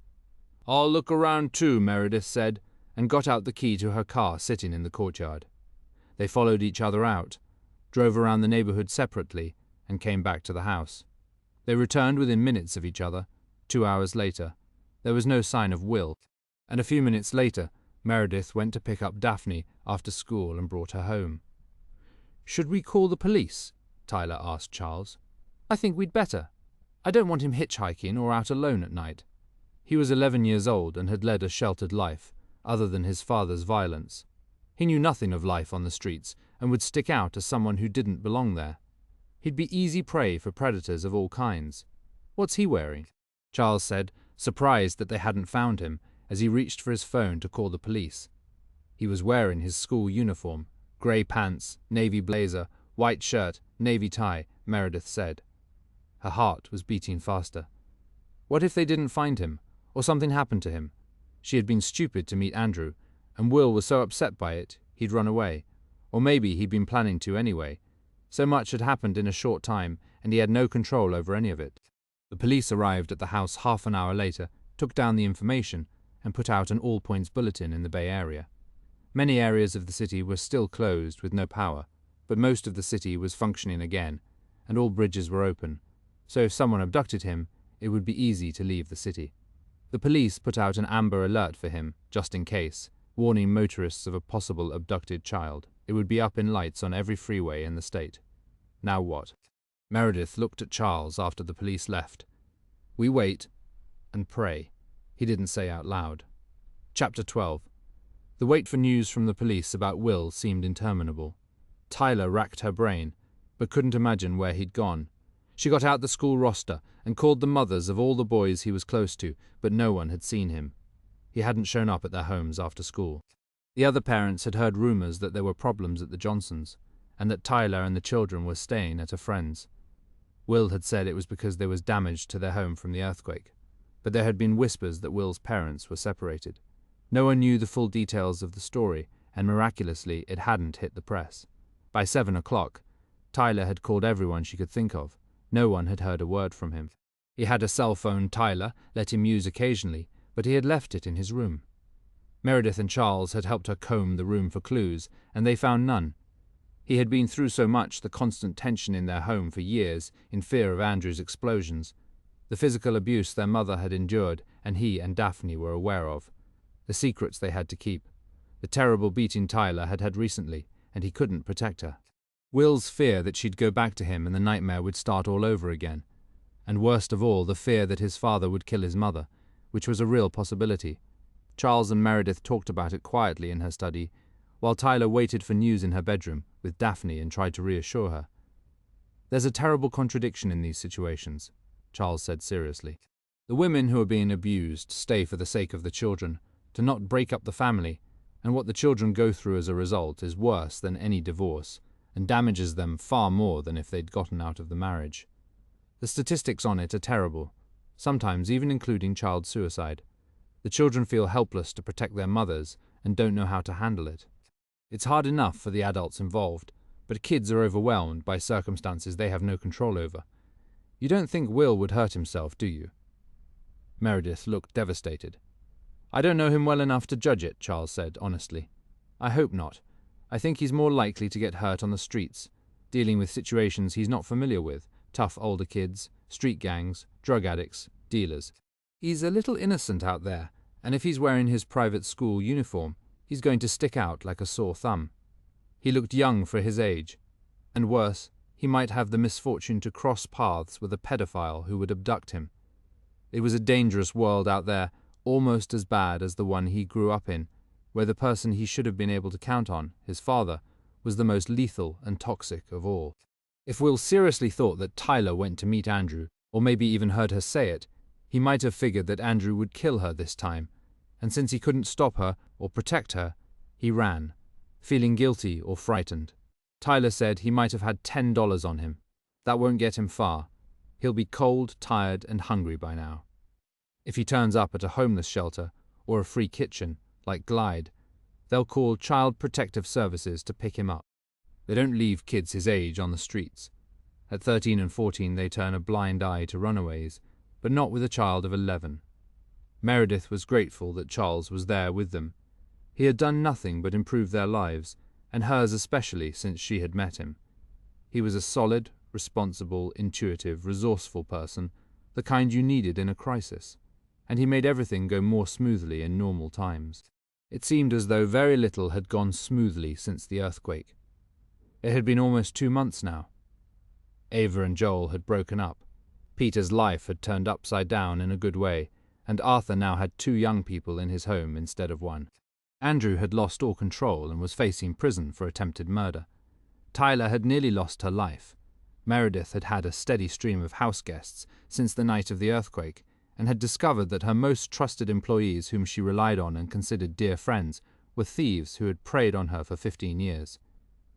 S1: I'll look around too, Meredith said, and got out the key to her car sitting in the courtyard. They followed each other out, drove around the neighborhood separately, and came back to the house. They returned within minutes of each other. 2 hours later, there was no sign of Will, and a few minutes later, Meredith went to pick up Daphne after school and brought her home. Should we call the police? Tyler asked Charles. I think we'd better. I don't want him hitchhiking or out alone at night. He was 11 years old and had led a sheltered life, other than his father's violence. He knew nothing of life on the streets and would stick out as someone who didn't belong there. He'd be easy prey for predators of all kinds. What's he wearing? Charles said, surprised that they hadn't found him, as he reached for his phone to call the police. He was wearing his school uniform, grey pants, navy blazer, white shirt, navy tie, Meredith said. Her heart was beating faster. What if they didn't find him, or something happened to him? She had been stupid to meet Andrew, and Will was so upset by it, he'd run away. Or maybe he'd been planning to anyway. So much had happened in a short time, and he had no control over any of it. The police arrived at the house half an hour later, took down the information, and put out an all-points bulletin in the Bay Area. Many areas of the city were still closed with no power, but most of the city was functioning again, and all bridges were open, so if someone abducted him, it would be easy to leave the city. The police put out an amber alert for him, just in case, warning motorists of a possible abducted child. It would be up in lights on every freeway in the state. Now what? Meredith looked at Charles after the police left. We wait and pray, he didn't say out loud. Chapter 12. The wait for news from the police about Will seemed interminable. Tyler racked her brain, but couldn't imagine where he'd gone. She got out the school roster and called the mothers of all the boys he was close to, but no one had seen him. He hadn't shown up at their homes after school. The other parents had heard rumors that there were problems at the Johnsons, and that Tyler and the children were staying at a friend's. Will had said it was because there was damage to their home from the earthquake, but there had been whispers that Will's parents were separated. No one knew the full details of the story, and miraculously it hadn't hit the press. By 7 o'clock, Tyler had called everyone she could think of. No one had heard a word from him. He had a cell phone Tyler let him use occasionally, but he had left it in his room. Meredith and Charles had helped her comb the room for clues, and they found none. He had been through so much the constant tension in their home for years, in fear of Andrew's explosions. The physical abuse their mother had endured, and he and Daphne were aware of. The secrets they had to keep. The terrible beating Tyler had had recently, and he couldn't protect her. Will's fear that she'd go back to him and the nightmare would start all over again. And worst of all, the fear that his father would kill his mother, which was a real possibility. Charles and Meredith talked about it quietly in her study, while Tyler waited for news in her bedroom with Daphne and tried to reassure her. There's a terrible contradiction in these situations, Charles said seriously. The women who are being abused stay for the sake of the children, to not break up the family, and what the children go through as a result is worse than any divorce, and damages them far more than if they'd gotten out of the marriage. The statistics on it are terrible, sometimes even including child suicide. The children feel helpless to protect their mothers and don't know how to handle it. It's hard enough for the adults involved, but kids are overwhelmed by circumstances they have no control over. You don't think Will would hurt himself, do you? Meredith looked devastated. I don't know him well enough to judge it, Charles said honestly. I hope not. I think he's more likely to get hurt on the streets, dealing with situations he's not familiar with, tough older kids, street gangs, drug addicts, dealers. He's a little innocent out there, and if he's wearing his private school uniform, he's going to stick out like a sore thumb. He looked young for his age, and worse, he might have the misfortune to cross paths with a pedophile who would abduct him. It was a dangerous world out there, almost as bad as the one he grew up in, where the person he should have been able to count on, his father, was the most lethal and toxic of all. If Will seriously thought that Tyler went to meet Andrew, or maybe even heard her say it, he might have figured that Andrew would kill her this time, and since he couldn't stop her or protect her, he ran, feeling guilty or frightened. Tyler said he might have had $10 on him. That won't get him far. He'll be cold, tired, and hungry by now. If he turns up at a homeless shelter or a free kitchen, like Glide, they'll call Child Protective Services to pick him up. They don't leave kids his age on the streets. At 13 and 14 they turn a blind eye to runaways, but not with a child of 11. Meredith was grateful that Charles was there with them. He had done nothing but improve their lives, and hers especially since she had met him. He was a solid, responsible, intuitive, resourceful person, the kind you needed in a crisis, and he made everything go more smoothly in normal times. It seemed as though very little had gone smoothly since the earthquake. It had been almost 2 months now. Ava and Joel had broken up. Peter's life had turned upside down in a good way, and Arthur now had 2 young people in his home instead of 1. Andrew had lost all control and was facing prison for attempted murder. Tyler had nearly lost her life. Meredith had had a steady stream of house guests since the night of the earthquake, and had discovered that her most trusted employees whom she relied on and considered dear friends were thieves who had preyed on her for 15 years.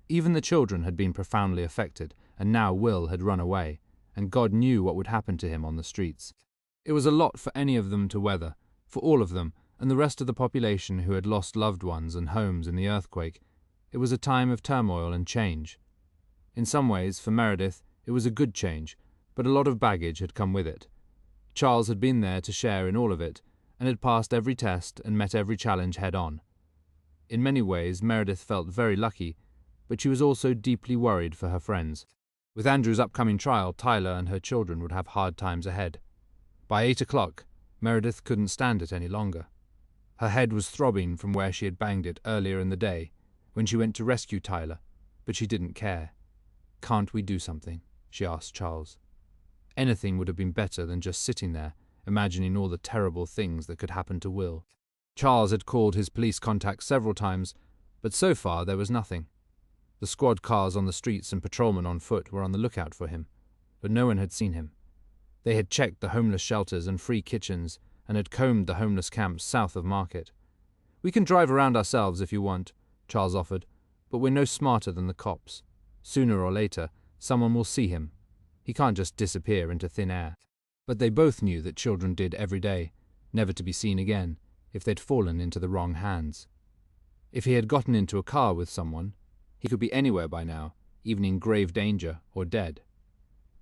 S1: Even the children had been profoundly affected, and now Will had run away, and God knew what would happen to him on the streets. It was a lot for any of them to weather, for all of them, and the rest of the population who had lost loved ones and homes in the earthquake. It was a time of turmoil and change. In some ways, for Meredith, it was a good change, but a lot of baggage had come with it. Charles had been there to share in all of it, and had passed every test and met every challenge head-on. In many ways, Meredith felt very lucky, but she was also deeply worried for her friends. With Andrew's upcoming trial, Tyler and her children would have hard times ahead. By 8 o'clock, Meredith couldn't stand it any longer. Her head was throbbing from where she had banged it earlier in the day, when she went to rescue Tyler, but she didn't care. "Can't we do something?" she asked Charles. Anything would have been better than just sitting there, imagining all the terrible things that could happen to Will. Charles had called his police contacts several times, but so far there was nothing. The squad cars on the streets and patrolmen on foot were on the lookout for him, but no one had seen him. They had checked the homeless shelters and free kitchens and had combed the homeless camps south of Market. "We can drive around ourselves if you want," Charles offered, "but we're no smarter than the cops. Sooner or later, someone will see him. He can't just disappear into thin air." But they both knew that children did every day, never to be seen again, if they'd fallen into the wrong hands. If he had gotten into a car with someone, he could be anywhere by now, even in grave danger or dead.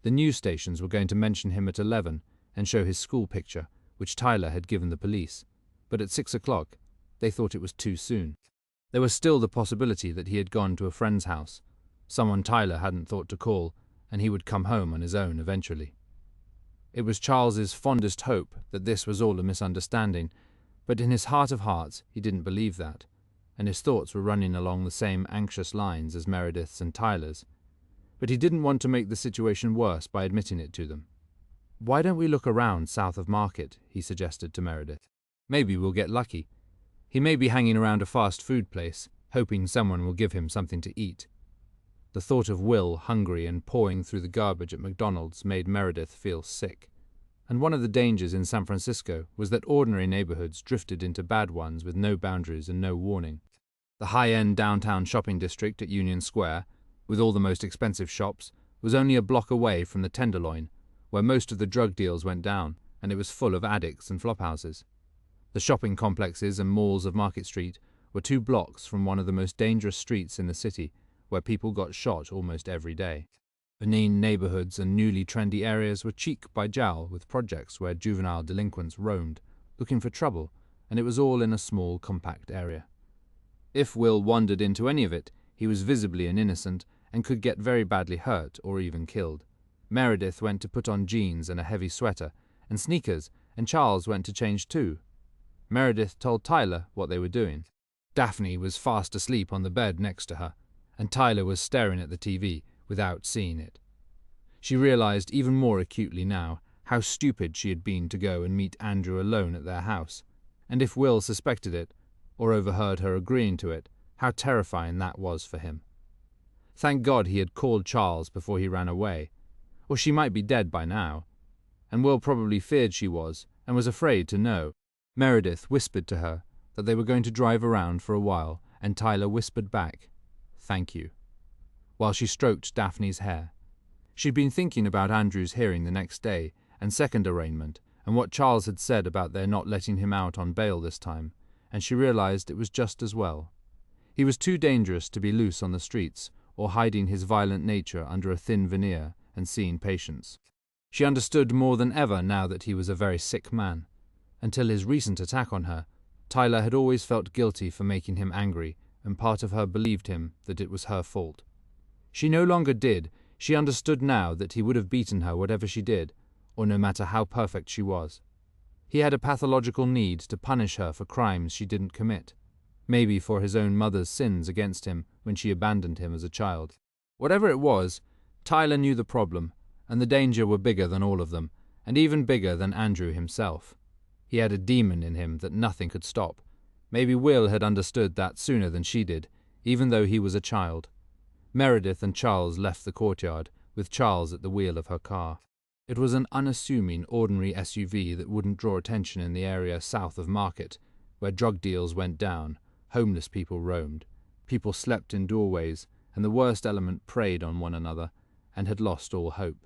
S1: The news stations were going to mention him at 11 and show his school picture, which Tyler had given the police, but at 6 o'clock they thought it was too soon. There was still the possibility that he had gone to a friend's house, someone Tyler hadn't thought to call, and he would come home on his own eventually. It was Charles's fondest hope that this was all a misunderstanding, but in his heart of hearts he didn't believe that, and his thoughts were running along the same anxious lines as Meredith's and Tyler's. But he didn't want to make the situation worse by admitting it to them. "Why don't we look around south of Market?" he suggested to Meredith. "Maybe we'll get lucky. He may be hanging around a fast food place, hoping someone will give him something to eat." The thought of Will hungry and pawing through the garbage at McDonald's made Meredith feel sick. And one of the dangers in San Francisco was that ordinary neighborhoods drifted into bad ones with no boundaries and no warning. The high-end downtown shopping district at Union Square, with all the most expensive shops, was only a block away from the Tenderloin, where most of the drug deals went down, and it was full of addicts and flophouses. The shopping complexes and malls of Market Street were 2 blocks from one of the most dangerous streets in the city, where people got shot almost every day. Benign neighborhoods and newly trendy areas were cheek by jowl with projects where juvenile delinquents roamed, looking for trouble, and it was all in a small, compact area. If Will wandered into any of it, he was visibly an innocent and could get very badly hurt or even killed. Meredith went to put on jeans and a heavy sweater and sneakers, and Charles went to change too. Meredith told Tyler what they were doing. Daphne was fast asleep on the bed next to her, and Tyler was staring at the TV without seeing it. She realized even more acutely now how stupid she had been to go and meet Andrew alone at their house, and if Will suspected it, or overheard her agreeing to it, how terrifying that was for him. Thank God he had called Charles before he ran away, or she might be dead by now. And Will probably feared she was, and was afraid to know. Meredith whispered to her that they were going to drive around for a while, and Tyler whispered back, "Thank you," while she stroked Daphne's hair. She'd been thinking about Andrew's hearing the next day, and second arraignment, and what Charles had said about their not letting him out on bail this time, and she realized it was just as well. He was too dangerous to be loose on the streets, or hiding his violent nature under a thin veneer and seeing patients. She understood more than ever now that he was a very sick man. Until his recent attack on her, Tyler had always felt guilty for making him angry, and part of her believed him that it was her fault. She no longer did. She understood now that he would have beaten her whatever she did, or no matter how perfect she was. He had a pathological need to punish her for crimes she didn't commit, maybe for his own mother's sins against him when she abandoned him as a child. Whatever it was, Tyler knew the problem, and the danger were bigger than all of them, and even bigger than Andrew himself. He had a demon in him that nothing could stop. Maybe Will had understood that sooner than she did, even though he was a child. Meredith and Charles left the courtyard, with Charles at the wheel of her car. It was an unassuming, ordinary SUV that wouldn't draw attention in the area south of Market, where drug deals went down, homeless people roamed, people slept in doorways, and the worst element preyed on one another, and had lost all hope.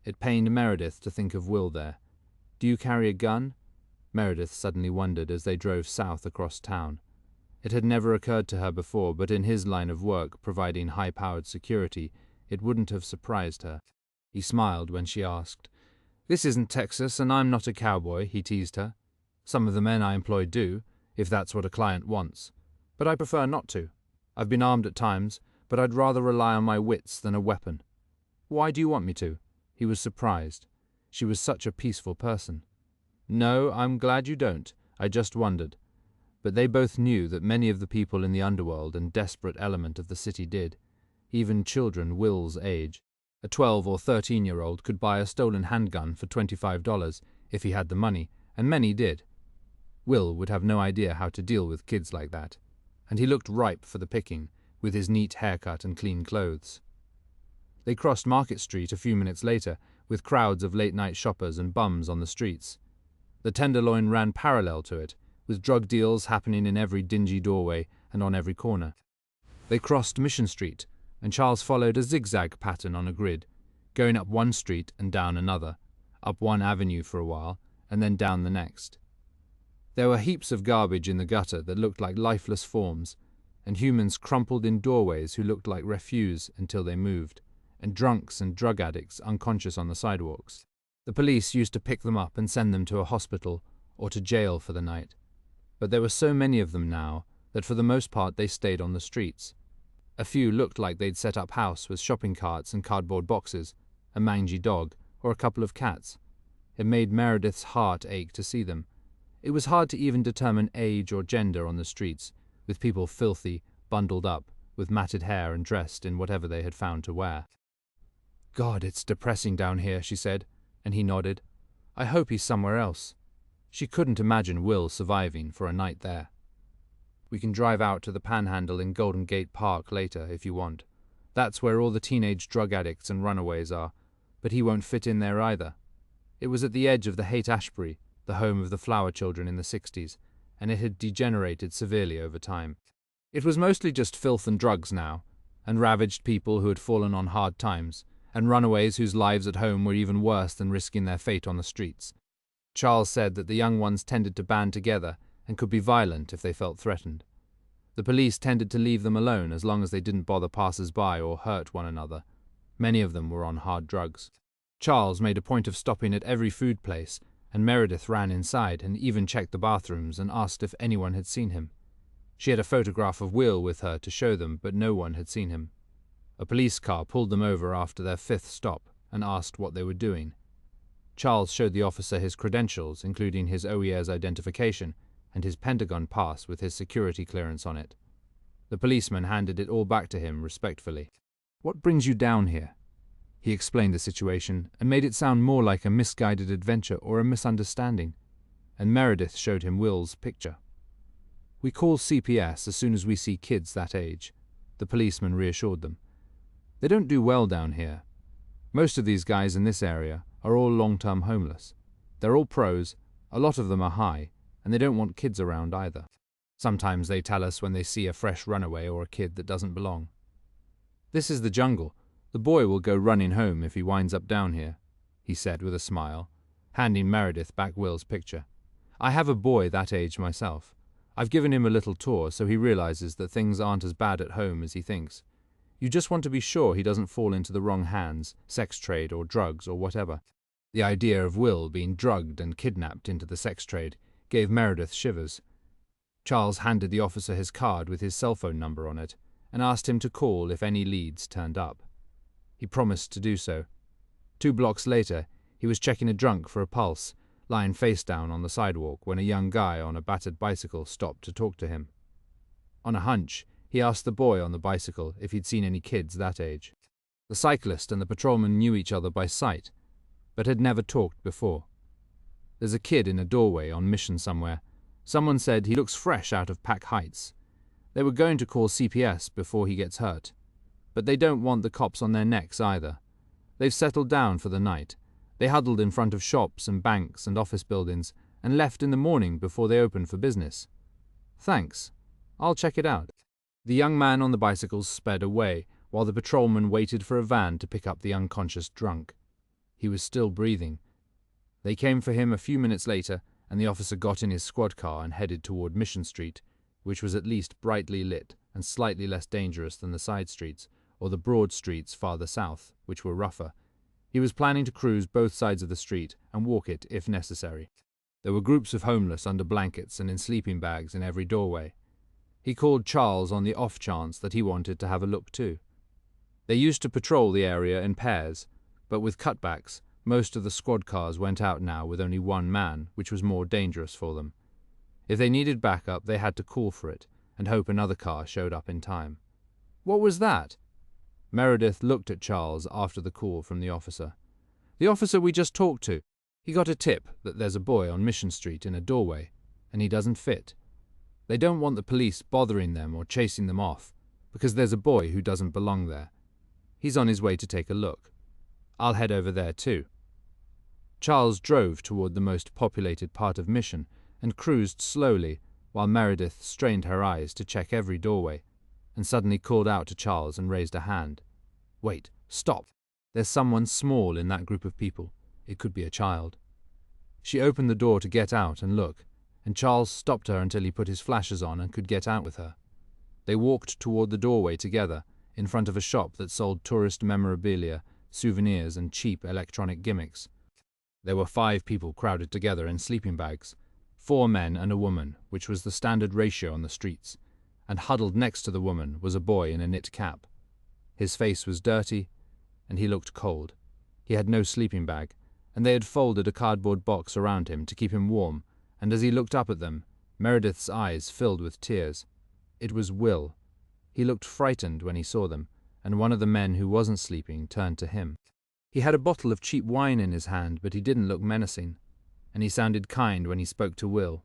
S1: It pained Meredith to think of Will there. "Do you carry a gun?" Meredith suddenly wondered as they drove south across town. It had never occurred to her before, but in his line of work, providing high-powered security, it wouldn't have surprised her. He smiled when she asked. "This isn't Texas, and I'm not a cowboy," he teased her. "Some of the men I employ do, if that's what a client wants. But I prefer not to. I've been armed at times, but I'd rather rely on my wits than a weapon." "Why do you want me to?" He was surprised. She was such a peaceful person. "No, I'm glad you don't. I just wondered." But they both knew that many of the people in the underworld and desperate element of the city did. Even children Will's age. A 12 or 13-year-old could buy a stolen handgun for $25 if he had the money, and many did. Will would have no idea how to deal with kids like that, and he looked ripe for the picking, with his neat haircut and clean clothes. They crossed Market Street a few minutes later, with crowds of late-night shoppers and bums on the streets. The Tenderloin ran parallel to it, with drug deals happening in every dingy doorway and on every corner. They crossed Mission Street, and Charles followed a zigzag pattern on a grid, going up one street and down another, up one avenue for a while, and then down the next. There were heaps of garbage in the gutter that looked like lifeless forms, and humans crumpled in doorways who looked like refuse until they moved, and drunks and drug addicts unconscious on the sidewalks. The police used to pick them up and send them to a hospital or to jail for the night. But there were so many of them now that for the most part they stayed on the streets. A few looked like they'd set up house with shopping carts and cardboard boxes, a mangy dog, or a couple of cats. It made Meredith's heart ache to see them. It was hard to even determine age or gender on the streets, with people filthy, bundled up, with matted hair and dressed in whatever they had found to wear. "God, it's depressing down here," she said, and he nodded. "I hope he's somewhere else." She couldn't imagine Will surviving for a night there. "We can drive out to the Panhandle in Golden Gate Park later, if you want. That's where all the teenage drug addicts and runaways are, but he won't fit in there either." It was at the edge of the Haight-Ashbury, the home of the flower children in the 60s, and it had degenerated severely over time. It was mostly just filth and drugs now, and ravaged people who had fallen on hard times, and runaways whose lives at home were even worse than risking their fate on the streets. Charles said that the young ones tended to band together and could be violent if they felt threatened. The police tended to leave them alone as long as they didn't bother passers-by or hurt one another. Many of them were on hard drugs. Charles made a point of stopping at every food place, and Meredith ran inside and even checked the bathrooms and asked if anyone had seen him. She had a photograph of Will with her to show them, but no one had seen him. A police car pulled them over after their 5th stop and asked what they were doing. Charles showed the officer his credentials, including his OER's identification and his Pentagon pass with his security clearance on it. The policeman handed it all back to him respectfully. "What brings you down here?" He explained the situation and made it sound more like a misguided adventure or a misunderstanding, and Meredith showed him Will's picture. "We call CPS as soon as we see kids that age," the policeman reassured them. They don't do well down here. Most of these guys in this area are all long-term homeless. They're all pros, a lot of them are high, and they don't want kids around either. Sometimes they tell us when they see a fresh runaway or a kid that doesn't belong. This is the jungle. The boy will go running home if he winds up down here, he said with a smile, handing Meredith back Will's picture. I have a boy that age myself. I've given him a little tour so he realizes that things aren't as bad at home as he thinks. You just want to be sure he doesn't fall into the wrong hands, sex trade or drugs or whatever. The idea of Will being drugged and kidnapped into the sex trade gave Meredith shivers. Charles handed the officer his card with his cell phone number on it and asked him to call if any leads turned up. He promised to do so. 2 blocks later, he was checking a drunk for a pulse, lying face down on the sidewalk when a young guy on a battered bicycle stopped to talk to him. On a hunch, he asked the boy on the bicycle if he'd seen any kids that age. The cyclist and the patrolman knew each other by sight, but had never talked before. There's a kid in a doorway on mission somewhere. Someone said he looks fresh out of Pack Heights. They were going to call CPS before he gets hurt. But they don't want the cops on their necks either. They've settled down for the night. They huddled in front of shops and banks and office buildings and left in the morning before they opened for business. Thanks. I'll check it out. The young man on the bicycle sped away while the patrolman waited for a van to pick up the unconscious drunk. He was still breathing. They came for him a few minutes later, and the officer got in his squad car and headed toward Mission Street, which was at least brightly lit and slightly less dangerous than the side streets, or the broad streets farther south, which were rougher. He was planning to cruise both sides of the street and walk it if necessary. There were groups of homeless under blankets and in sleeping bags in every doorway. He called Charles on the off chance that he wanted to have a look too. They used to patrol the area in pairs, but with cutbacks, most of the squad cars went out now with only one man, which was more dangerous for them. If they needed backup, they had to call for it and hope another car showed up in time. What was that? Meredith looked at Charles after the call from the officer. The officer we just talked to. He got a tip that there's a boy on Mission Street in a doorway, and he doesn't fit. They don't want the police bothering them or chasing them off, because there's a boy who doesn't belong there. He's on his way to take a look. I'll head over there too. Charles drove toward the most populated part of Mission and cruised slowly while Meredith strained her eyes to check every doorway, and suddenly called out to Charles and raised a hand. Wait, stop. There's someone small in that group of people. It could be a child. She opened the door to get out and look, and Charles stopped her until he put his flashes on and could get out with her. They walked toward the doorway together, in front of a shop that sold tourist memorabilia, souvenirs, and cheap electronic gimmicks. There were 5 people crowded together in sleeping bags, 4 men and a woman, which was the standard ratio on the streets, and huddled next to the woman was a boy in a knit cap. His face was dirty, and he looked cold. He had no sleeping bag, and they had folded a cardboard box around him to keep him warm, and as he looked up at them, Meredith's eyes filled with tears. It was Will. He looked frightened when he saw them, and one of the men who wasn't sleeping turned to him. He had a bottle of cheap wine in his hand, but he didn't look menacing, and he sounded kind when he spoke to Will.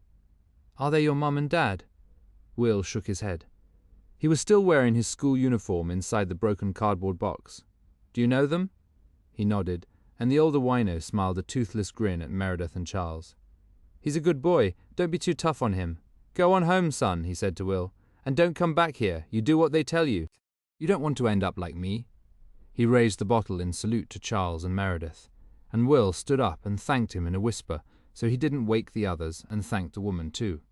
S1: Are they your mum and dad? Will shook his head. He was still wearing his school uniform inside the broken cardboard box. Do you know them? He nodded, and the older wino smiled a toothless grin at Meredith and Charles. He's a good boy. Don't be too tough on him. Go on home, son, he said to Will, and don't come back here. You do what they tell you. You don't want to end up like me. He raised the bottle in salute to Charles and Meredith, and Will stood up and thanked him in a whisper, so he didn't wake the others, and thanked the woman too.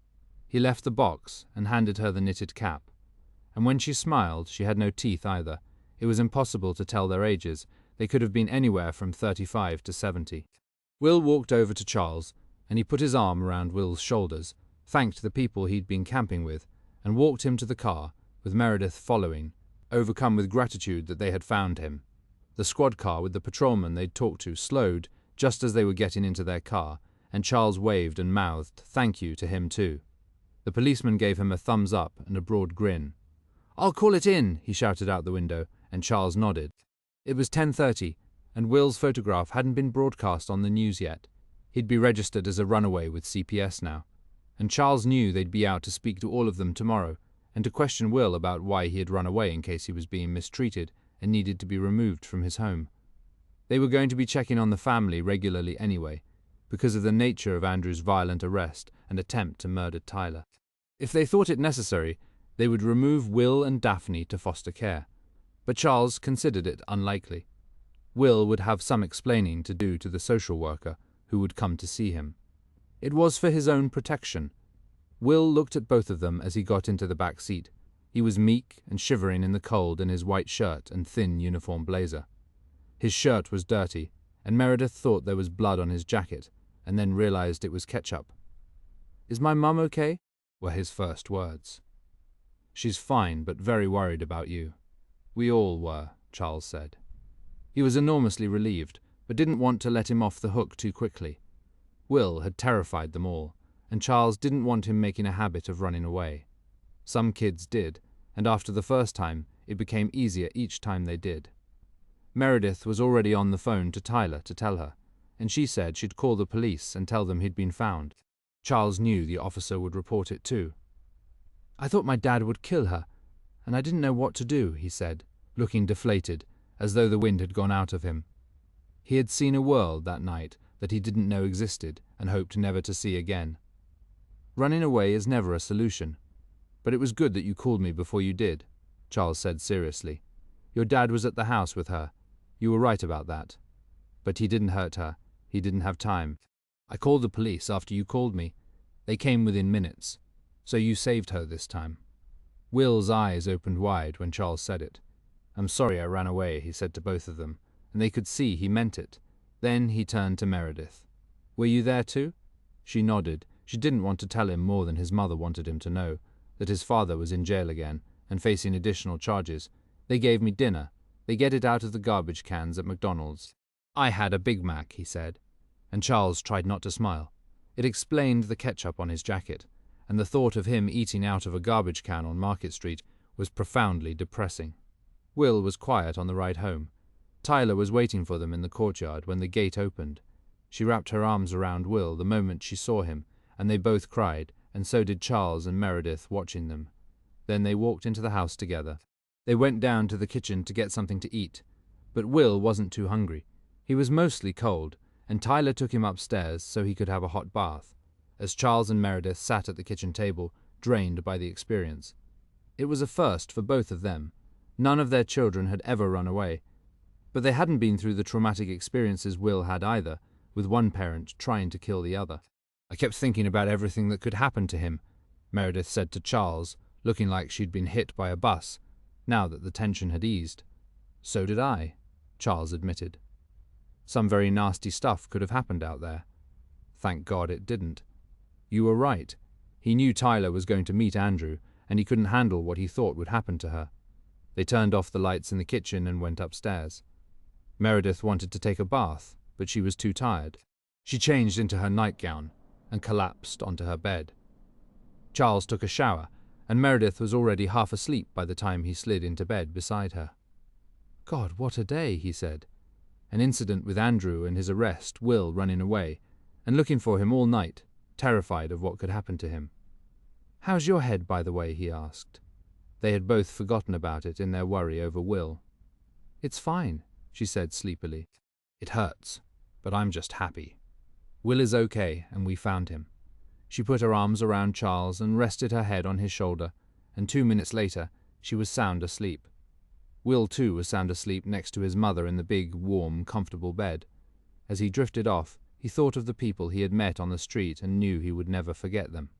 S1: He left the box and handed her the knitted cap, and when she smiled, she had no teeth either. It was impossible to tell their ages. They could have been anywhere from 35 to 70. Will walked over to Charles, and he put his arm around Will's shoulders, thanked the people he'd been camping with, and walked him to the car, with Meredith following, overcome with gratitude that they had found him. The squad car with the patrolman they'd talked to slowed just as they were getting into their car, and Charles waved and mouthed thank you to him too. The policeman gave him a thumbs up and a broad grin. I'll call it in, he shouted out the window, and Charles nodded. It was 10:30, and Will's photograph hadn't been broadcast on the news yet. He'd be registered as a runaway with CPS now, and Charles knew they'd be out to speak to all of them tomorrow, and to question Will about why he had run away in case he was being mistreated, and needed to be removed from his home. They were going to be checking on the family regularly anyway, because of the nature of Andrew's violent arrest and attempt to murder Tyler. If they thought it necessary, they would remove Will and Daphne to foster care, but Charles considered it unlikely. Will would have some explaining to do to the social worker who would come to see him. It was for his own protection. Will looked at both of them as he got into the back seat. He was meek and shivering in the cold in his white shirt and thin uniform blazer. His shirt was dirty, and Meredith thought there was blood on his jacket, and then realized it was ketchup. "Is my mum okay?" were his first words. "She's fine, but very worried about you." "We all were," Charles said. He was enormously relieved, but didn't want to let him off the hook too quickly. Will had terrified them all, and Charles didn't want him making a habit of running away. Some kids did, and after the first time, it became easier each time they did. Meredith was already on the phone to Tyler to tell her, and she said she'd call the police and tell them he'd been found. Charles knew the officer would report it too. "I thought my dad would kill her, and I didn't know what to do," he said, looking deflated, as though the wind had gone out of him. He had seen a world that night that he didn't know existed and hoped never to see again. "Running away is never a solution, but it was good that you called me before you did," Charles said seriously. "Your dad was at the house with her. You were right about that. But he didn't hurt her. He didn't have time. I called the police after you called me. They came within minutes. So you saved her this time." Will's eyes opened wide when Charles said it. "I'm sorry I ran away," he said to both of them, and they could see he meant it. Then he turned to Meredith. "Were you there too?" She nodded. She didn't want to tell him more than his mother wanted him to know, that his father was in jail again and facing additional charges. "They gave me dinner. They get it out of the garbage cans at McDonald's. I had a Big Mac," he said, and Charles tried not to smile. It explained the ketchup on his jacket, and the thought of him eating out of a garbage can on Market Street was profoundly depressing. Will was quiet on the ride home. Tyler was waiting for them in the courtyard when the gate opened. She wrapped her arms around Will the moment she saw him, and they both cried, and so did Charles and Meredith watching them. Then they walked into the house together. They went down to the kitchen to get something to eat, but Will wasn't too hungry. He was mostly cold, and Tyler took him upstairs so he could have a hot bath, as Charles and Meredith sat at the kitchen table, drained by the experience. It was a first for both of them. None of their children had ever run away, but they hadn't been through the traumatic experiences Will had either, with one parent trying to kill the other. "I kept thinking about everything that could happen to him," Meredith said to Charles, looking like she'd been hit by a bus, now that the tension had eased. "So did I," Charles admitted. Some very nasty stuff could have happened out there. Thank God it didn't. You were right. He knew Tyler was going to meet Andrew, and he couldn't handle what he thought would happen to her. They turned off the lights in the kitchen and went upstairs. Meredith wanted to take a bath, but she was too tired. She changed into her nightgown and collapsed onto her bed. Charles took a shower, and Meredith was already half asleep by the time he slid into bed beside her. "God, what a day," he said. An incident with Andrew and his arrest, Will running away, and looking for him all night, terrified of what could happen to him. "How's your head, by the way?" he asked. They had both forgotten about it in their worry over Will. "It's fine," she said sleepily. "It hurts, but I'm just happy. Will is okay, and we found him." She put her arms around Charles and rested her head on his shoulder, and 2 minutes later, she was sound asleep. Will, too, was sound asleep next to his mother in the big, warm, comfortable bed. As he drifted off, he thought of the people he had met on the street and knew he would never forget them.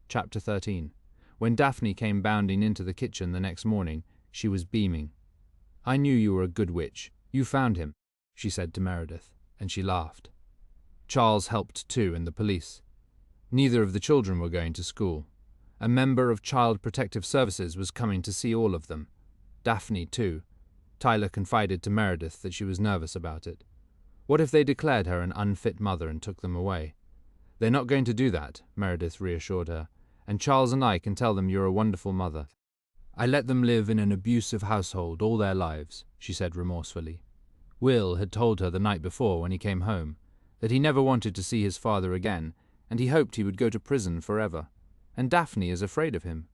S1: Chapter 13. When Daphne came bounding into the kitchen the next morning, she was beaming. "I knew you were a good witch. You found him," she said to Meredith, and she laughed. Charles helped too, and the police. Neither of the children were going to school. A member of Child Protective Services was coming to see all of them. Daphne, too. Tyler confided to Meredith that she was nervous about it. What if they declared her an unfit mother and took them away? "They're not going to do that," Meredith reassured her, "and Charles and I can tell them you're a wonderful mother." "I let them live in an abusive household all their lives," she said remorsefully. Will had told her the night before when he came home that he never wanted to see his father again, and he hoped he would go to prison forever. And Daphne is afraid of him.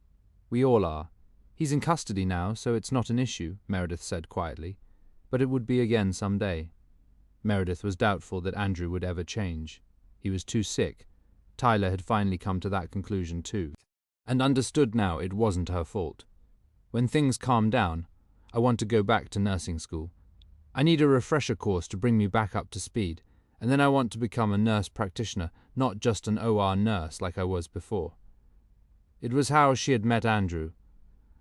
S1: We all are. He's in custody now, so it's not an issue, Meredith said quietly, but it would be again some day. Meredith was doubtful that Andrew would ever change. He was too sick. Tyler had finally come to that conclusion too, and understood now it wasn't her fault. When things calm down, I want to go back to nursing school. I need a refresher course to bring me back up to speed, and then I want to become a nurse practitioner, not just an OR nurse like I was before. It was how she had met Andrew.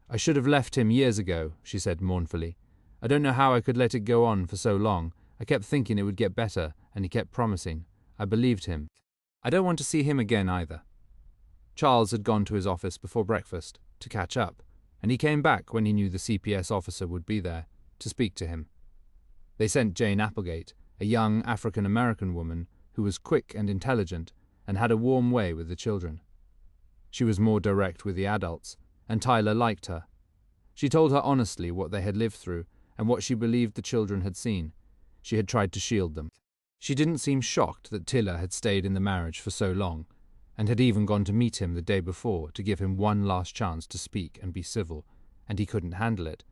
S1: I should have left him years ago, she said mournfully. I don't know how I could let it go on for so long. I kept thinking it would get better, and he kept promising. I believed him. I don't want to see him again either. Charles had gone to his office before breakfast to catch up, and he came back when he knew the CPS officer would be there to speak to him. They sent Jane Applegate, a young African-American woman who was quick and intelligent and had a warm way with the children. She was more direct with the adults, and Tyler liked her. She told her honestly what they had lived through and what she believed the children had seen. She had tried to shield them. She didn't seem shocked that Tyler had stayed in the marriage for so long, and had even gone to meet him the day before to give him one last chance to speak and be civil, and he couldn't handle it.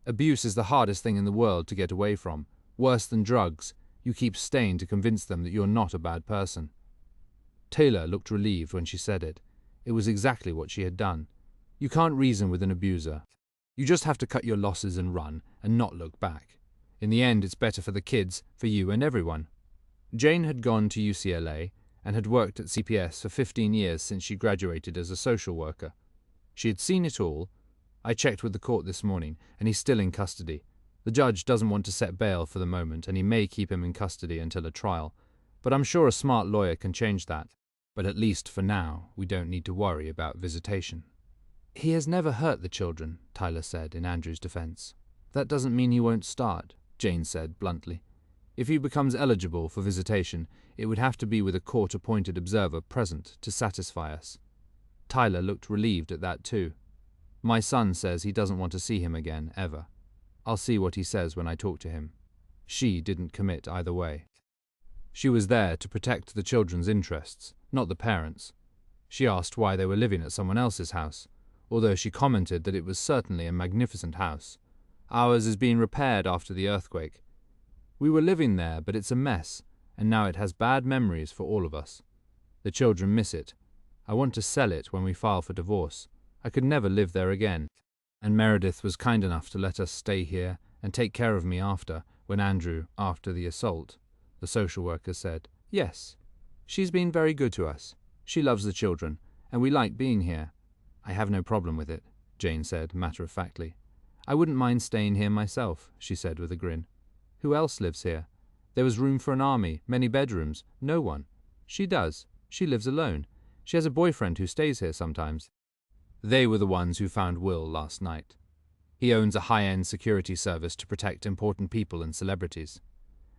S1: Abuse is the hardest thing in the world to get away from. Worse than drugs, you keep staying to convince them that you're not a bad person. Taylor looked relieved when she said it. It was exactly what she had done. You can't reason with an abuser. You just have to cut your losses and run, and not look back. In the end, it's better for the kids, for you and everyone. Jane had gone to UCLA and had worked at CPS for 15 years since she graduated as a social worker. She had seen it all. I checked with the court this morning, and he's still in custody. The judge doesn't want to set bail for the moment, and he may keep him in custody until a trial. But I'm sure a smart lawyer can change that. But at least for now, we don't need to worry about visitation. He has never hurt the children, Tyler said in Andrew's defense. That doesn't mean he won't start, Jane said bluntly. If he becomes eligible for visitation, it would have to be with a court-appointed observer present to satisfy us. Tyler looked relieved at that too. My son says he doesn't want to see him again, ever. I'll see what he says when I talk to him. She didn't commit either way. She was there to protect the children's interests, not the parents. She asked why they were living at someone else's house, although she commented that it was certainly a magnificent house. Ours is being repaired after the earthquake. We were living there, but it's a mess, and now it has bad memories for all of us. The children miss it. I want to sell it when we file for divorce. I could never live there again. And Meredith was kind enough to let us stay here and take care of me when Andrew, after the assault, the social worker said, yes, she's been very good to us. She loves the children, and we like being here. I have no problem with it, Jane said matter-of-factly. I wouldn't mind staying here myself, she said with a grin. Who else lives here? There was room for an army, many bedrooms, no one. She does. She lives alone. She has a boyfriend who stays here sometimes. They were the ones who found Will last night. He owns a high-end security service to protect important people and celebrities.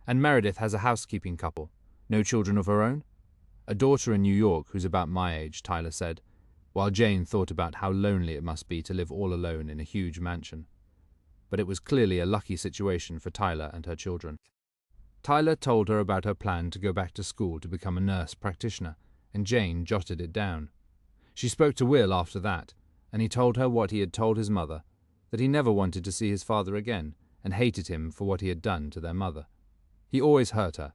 S1: And Meredith has a housekeeping couple. No children of her own? A daughter in New York who's about my age, Tyler said, while Jane thought about how lonely it must be to live all alone in a huge mansion. But it was clearly a lucky situation for Tyler and her children. Tyler told her about her plan to go back to school to become a nurse practitioner, and Jane jotted it down. She spoke to Will after that, and he told her what he had told his mother, that he never wanted to see his father again, and hated him for what he had done to their mother. He always hurt her.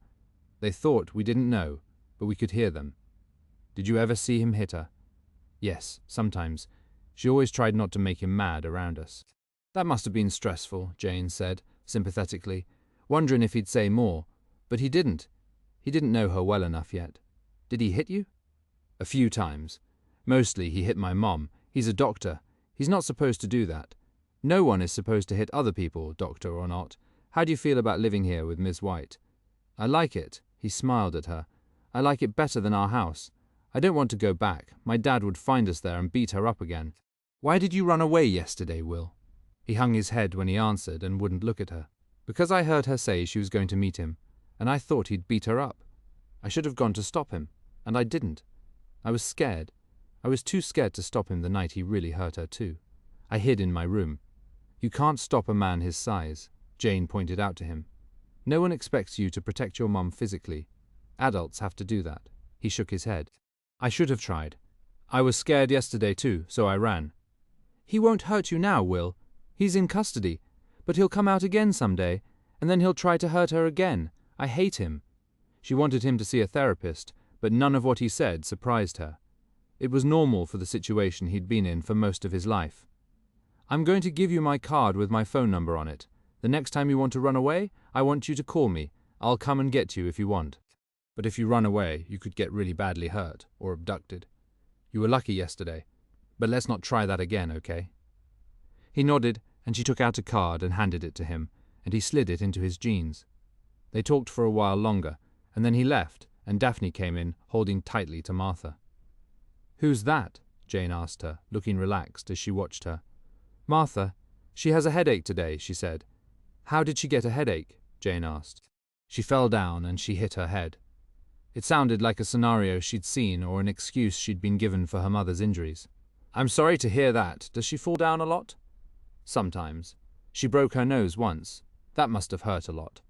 S1: They thought we didn't know, but we could hear them. Did you ever see him hit her? Yes, sometimes. She always tried not to make him mad around us. That must have been stressful, Jane said, sympathetically, wondering if he'd say more. But he didn't. He didn't know her well enough yet. Did he hit you? A few times. Mostly he hit my mom. He's a doctor. He's not supposed to do that. No one is supposed to hit other people, doctor or not. How do you feel about living here with Miss White? I like it. He smiled at her. I like it better than our house. I don't want to go back. My dad would find us there and beat her up again. Why did you run away yesterday, Will? He hung his head when he answered and wouldn't look at her. Because I heard her say she was going to meet him, and I thought he'd beat her up. I should have gone to stop him, and I didn't. I was scared. I was too scared to stop him the night he really hurt her too. I hid in my room. You can't stop a man his size, Jane pointed out to him. No one expects you to protect your mum physically. Adults have to do that. He shook his head. I should have tried. I was scared yesterday too, so I ran. He won't hurt you now, Will. He's in custody, but he'll come out again someday, and then he'll try to hurt her again. I hate him. She wanted him to see a therapist, but none of what he said surprised her. It was normal for the situation he'd been in for most of his life. I'm going to give you my card with my phone number on it. The next time you want to run away, I want you to call me. I'll come and get you if you want. But if you run away, you could get really badly hurt or abducted. You were lucky yesterday, but let's not try that again, okay? He nodded, and she took out a card and handed it to him, and he slid it into his jeans. They talked for a while longer, and then he left, and Daphne came in, holding tightly to Martha. "Who's that?" Jane asked her, looking relaxed as she watched her. "Martha. She has a headache today," she said. "How did she get a headache?" Jane asked. She fell down and she hit her head. It sounded like a scenario she'd seen or an excuse she'd been given for her mother's injuries. "I'm sorry to hear that. Does she fall down a lot?" "Sometimes. She broke her nose once. That must have hurt a lot."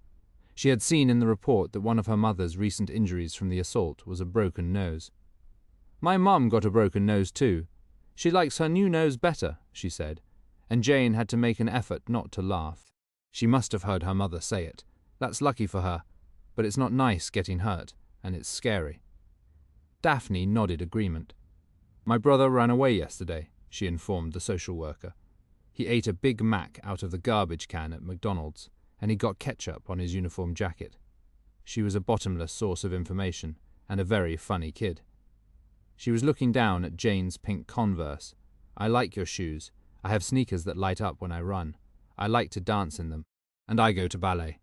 S1: She had seen in the report that one of her mother's recent injuries from the assault was a broken nose. "My mum got a broken nose too. She likes her new nose better," she said, and Jane had to make an effort not to laugh. She must have heard her mother say it. That's lucky for her, but it's not nice getting hurt, and it's scary. Daphne nodded agreement. "My brother ran away yesterday," she informed the social worker. "He ate a Big Mac out of the garbage can at McDonald's, and he got ketchup on his uniform jacket." She was a bottomless source of information, and a very funny kid. She was looking down at Jane's pink Converse. "I like your shoes. I have sneakers that light up when I run. I like to dance in them. And I go to ballet."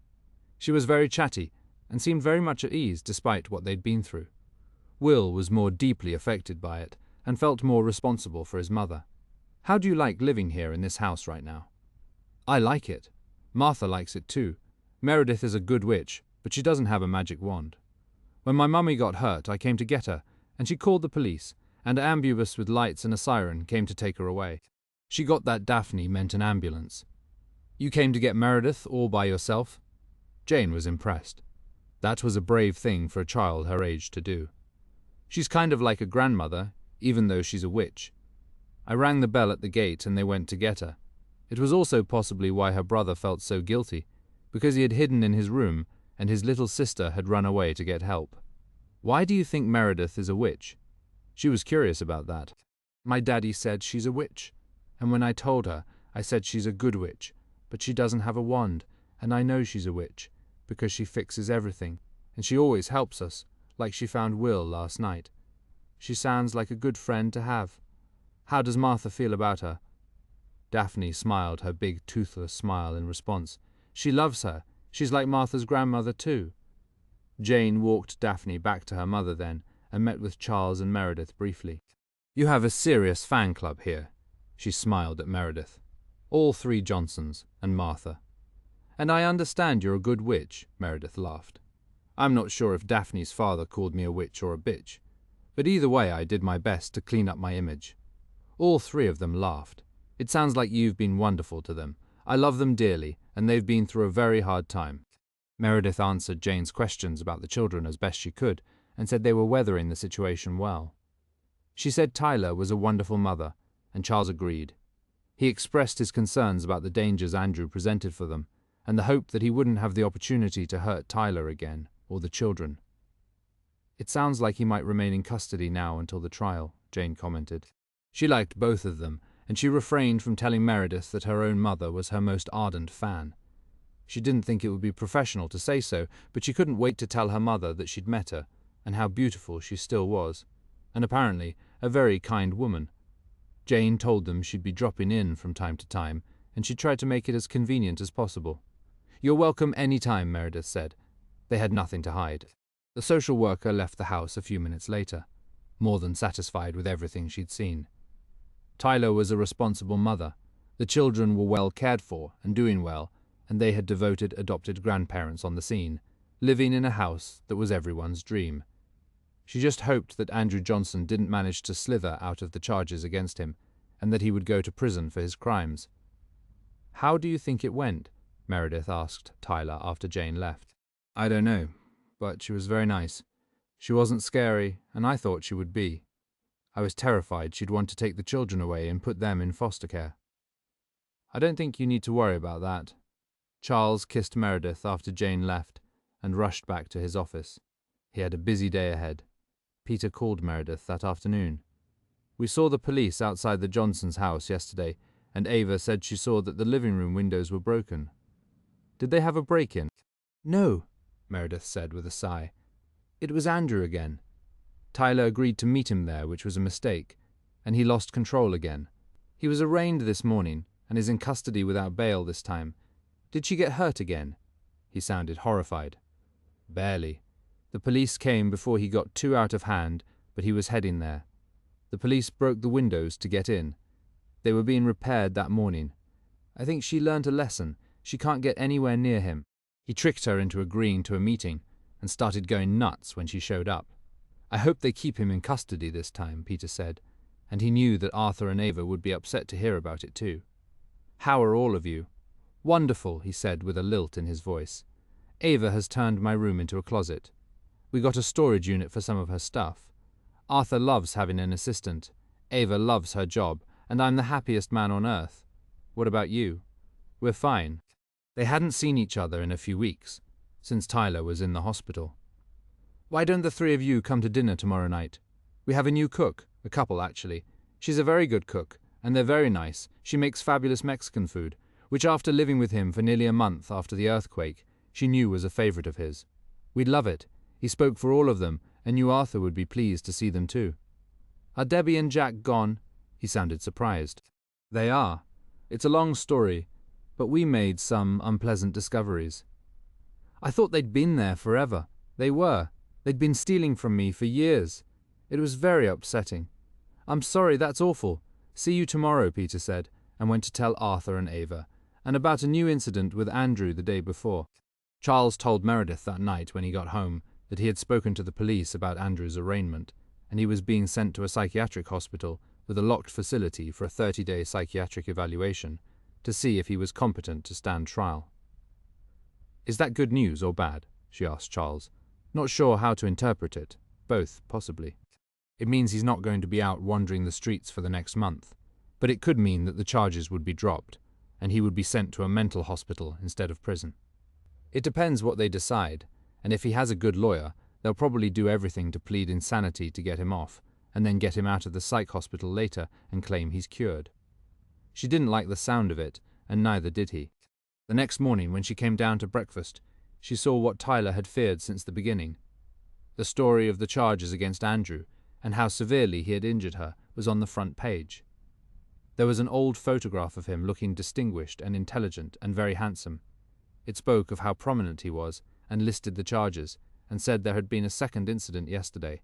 S1: She was very chatty, and seemed very much at ease despite what they'd been through. Will was more deeply affected by it, and felt more responsible for his mother. "How do you like living here in this house right now?" "I like it. Martha likes it too. Meredith is a good witch, but she doesn't have a magic wand. When my mummy got hurt, I came to get her, and she called the police, and an ambulance with lights and a siren came to take her away. She got that Daphne meant an ambulance." "You came to get Meredith all by yourself?" Jane was impressed. That was a brave thing for a child her age to do. "She's kind of like a grandmother, even though she's a witch. I rang the bell at the gate and they went to get her. It was also possibly why her brother felt so guilty, because he had hidden in his room and his little sister had run away to get help." "Why do you think Meredith is a witch?" She was curious about that. "My daddy said she's a witch, and when I told her, I said she's a good witch, but she doesn't have a wand, and I know she's a witch, because she fixes everything, and she always helps us, like she found Will last night. She sounds like a good friend to have. How does Martha feel about her?" Daphne smiled her big toothless smile in response. "She loves her. She's like Martha's grandmother too." Jane walked Daphne back to her mother then, and met with Charles and Meredith briefly. "You have a serious fan club here." She smiled at Meredith. "All three Johnsons, and Martha." "And I understand you're a good witch," Meredith laughed. "I'm not sure if Daphne's father called me a witch or a bitch, but either way I did my best to clean up my image." All three of them laughed. "It sounds like you've been wonderful to them. I love them dearly, and they've been through a very hard time." Meredith answered Jane's questions about the children as best she could, and said they were weathering the situation well. She said Tyler was a wonderful mother, and Charles agreed. He expressed his concerns about the dangers Andrew presented for them, and the hope that he wouldn't have the opportunity to hurt Tyler again, or the children. "It sounds like he might remain in custody now until the trial," Jane commented. She liked both of them, and she refrained from telling Meredith that her own mother was her most ardent fan. She didn't think it would be professional to say so, but she couldn't wait to tell her mother that she'd met her, and how beautiful she still was, and apparently a very kind woman. Jane told them she'd be dropping in from time to time, and she tried to make it as convenient as possible. "You're welcome any time," Meredith said. They had nothing to hide. The social worker left the house a few minutes later, more than satisfied with everything she'd seen. Tyler was a responsible mother. The children were well cared for and doing well, and they had devoted adopted grandparents on the scene, living in a house that was everyone's dream. She just hoped that Andrew Johnson didn't manage to slither out of the charges against him, and that he would go to prison for his crimes. "How do you think it went?" Meredith asked Tyler after Jane left. "I don't know, but she was very nice. She wasn't scary, and I thought she would be. I was terrified she'd want to take the children away and put them in foster care. I don't think you need to worry about that. Charles kissed Meredith after Jane left and rushed back to his office. He had a busy day ahead. Peter called Meredith that afternoon. We saw the police outside the Johnsons' house yesterday, and Ava said she saw that the living room windows were broken. Did they have a break-in? No, Meredith said with a sigh. It was Andrew again. Tyler agreed to meet him there, which was a mistake, and he lost control again. He was arraigned this morning and is in custody without bail this time. Did she get hurt again? He sounded horrified. Barely. The police came before he got too out of hand, but he was heading there. The police broke the windows to get in. They were being repaired that morning. I think she learnt a lesson. She can't get anywhere near him. He tricked her into agreeing to a meeting and started going nuts when she showed up. I hope they keep him in custody this time, Peter said, and he knew that Arthur and Ava would be upset to hear about it too. How are all of you? Wonderful, he said with a lilt in his voice. Ava has turned my room into a closet. We got a storage unit for some of her stuff. Arthur loves having an assistant. Ava loves her job, and I'm the happiest man on earth. What about you? We're fine. They hadn't seen each other in a few weeks, since Tyler was in the hospital. Why don't the three of you come to dinner tomorrow night? We have a new cook, a couple actually. She's a very good cook, and they're very nice. She makes fabulous Mexican food, which after living with him for nearly a month after the earthquake, she knew was a favourite of his. We'd love it. He spoke for all of them, and knew Arthur would be pleased to see them too. Are Debbie and Jack gone? He sounded surprised. They are. It's a long story, but we made some unpleasant discoveries. I thought they'd been there forever. They were. They'd been stealing from me for years. It was very upsetting. I'm sorry, that's awful. See you tomorrow, Peter said, and went to tell Arthur and Ava, and about a new incident with Andrew the day before. Charles told Meredith that night when he got home that he had spoken to the police about Andrew's arraignment, and he was being sent to a psychiatric hospital with a locked facility for a 30-day psychiatric evaluation to see if he was competent to stand trial. Is that good news or bad? She asked Charles. Not sure how to interpret it. Both, possibly. It means he's not going to be out wandering the streets for the next month, but it could mean that the charges would be dropped, and he would be sent to a mental hospital instead of prison. It depends what they decide, and if he has a good lawyer, they'll probably do everything to plead insanity to get him off, and then get him out of the psych hospital later and claim he's cured. She didn't like the sound of it, and neither did he. The next morning, when she came down to breakfast, she saw what Tyler had feared since the beginning. The story of the charges against Andrew, and how severely he had injured her, was on the front page. There was an old photograph of him looking distinguished and intelligent and very handsome. It spoke of how prominent he was, and listed the charges, and said there had been a second incident yesterday.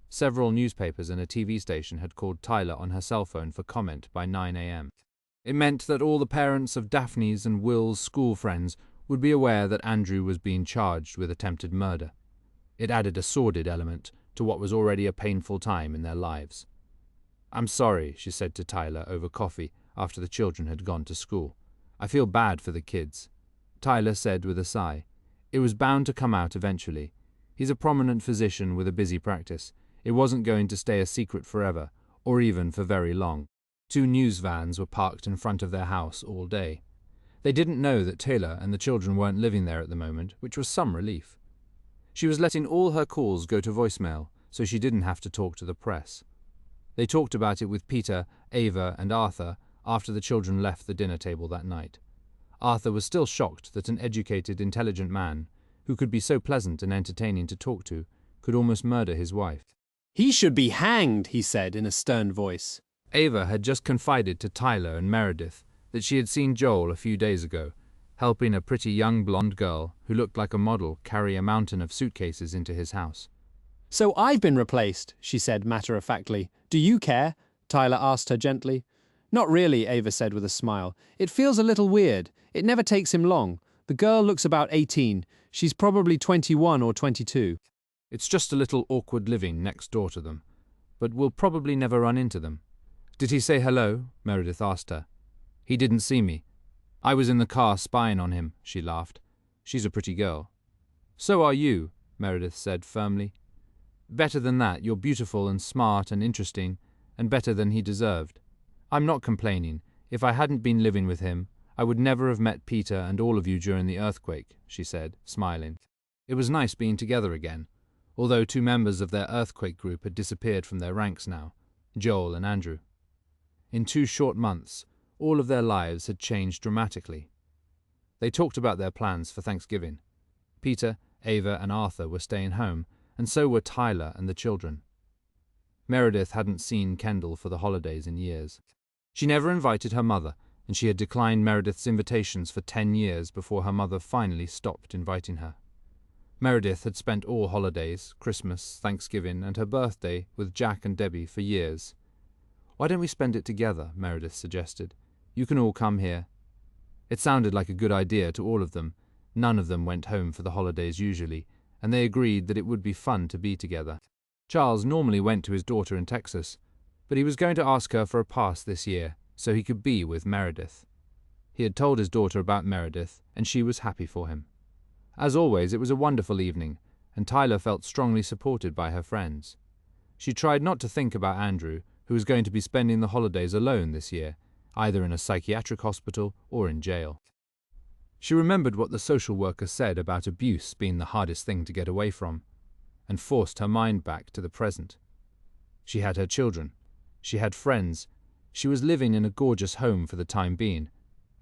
S1: Several newspapers and a TV station had called Tyler on her cell phone for comment by 9 a.m. It meant that all the parents of Daphne's and Will's school friends would be aware that Andrew was being charged with attempted murder. It added a sordid element to what was already a painful time in their lives. I'm sorry, she said to Tyler over coffee after the children had gone to school. I feel bad for the kids. Tyler said with a sigh. It was bound to come out eventually. He's a prominent physician with a busy practice. It wasn't going to stay a secret forever, or even for very long. 2 news vans were parked in front of their house all day. They didn't know that Taylor and the children weren't living there at the moment, which was some relief. She was letting all her calls go to voicemail, so she didn't have to talk to the press. They talked about it with Peter, Ava, and Arthur after the children left the dinner table that night. Arthur was still shocked that an educated, intelligent man, who could be so pleasant and entertaining to talk to, could almost murder his wife.
S3: He should be hanged, he said in a stern voice.
S1: Ava had just confided to Tyler and Meredith that she had seen Joel a few days ago, helping a pretty young blonde girl who looked like a model carry a mountain of suitcases into his house.
S3: So I've been replaced, she said matter-of-factly. Do you care? Tyler asked her gently. Not really, Ava said with a smile. It feels a little weird. It never takes him long. The girl looks about 18. She's probably 21 or 22.
S1: It's just a little awkward living next door to them, but we'll probably never run into them. Did he say hello? Meredith asked her. He didn't see me. I was in the car spying on him, she laughed. She's a pretty girl. So are you, Meredith said firmly. Better than that, you're beautiful and smart and interesting, and better than he deserved. I'm not complaining. If I hadn't been living with him, I would never have met Peter and all of you during the earthquake, she said, smiling. It was nice being together again, although 2 members of their earthquake group had disappeared from their ranks now, Joel and Andrew. In 2 short months, all of their lives had changed dramatically. They talked about their plans for Thanksgiving. Peter, Ava, and Arthur were staying home, and so were Tyler and the children. Meredith hadn't seen Kendall for the holidays in years. She never invited her mother, and she had declined Meredith's invitations for 10 years before her mother finally stopped inviting her. Meredith had spent all holidays, Christmas, Thanksgiving, and her birthday with Jack and Debbie for years. "Why don't we spend it together?" Meredith suggested. "You can all come here." It sounded like a good idea to all of them. None of them went home for the holidays usually, and they agreed that it would be fun to be together. Charles normally went to his daughter in Texas, but he was going to ask her for a pass this year so he could be with Meredith. He had told his daughter about Meredith, and she was happy for him. As always, it was a wonderful evening, and Tyler felt strongly supported by her friends. She tried not to think about Andrew, who was going to be spending the holidays alone this year, either in a psychiatric hospital or in jail. She remembered what the social worker said about abuse being the hardest thing to get away from, and forced her mind back to the present. She had her children. She had friends. She was living in a gorgeous home for the time being,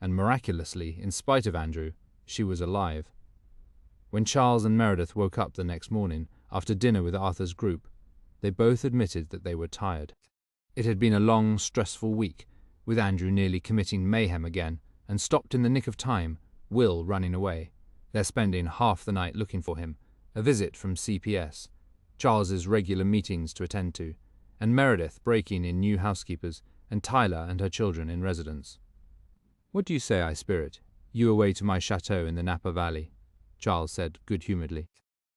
S1: and miraculously, in spite of Andrew, she was alive. When Charles and Meredith woke up the next morning, after dinner with Arthur's group, they both admitted that they were tired. It had been a long, stressful week, with Andrew nearly committing mayhem again, and stopped in the nick of time, Will running away, they're spending half the night looking for him, a visit from CPS, Charles's regular meetings to attend to, and Meredith breaking in new housekeepers, and Tyler and her children in residence. "What do you say I spirit you away to my chateau in the Napa Valley?" Charles said good-humouredly.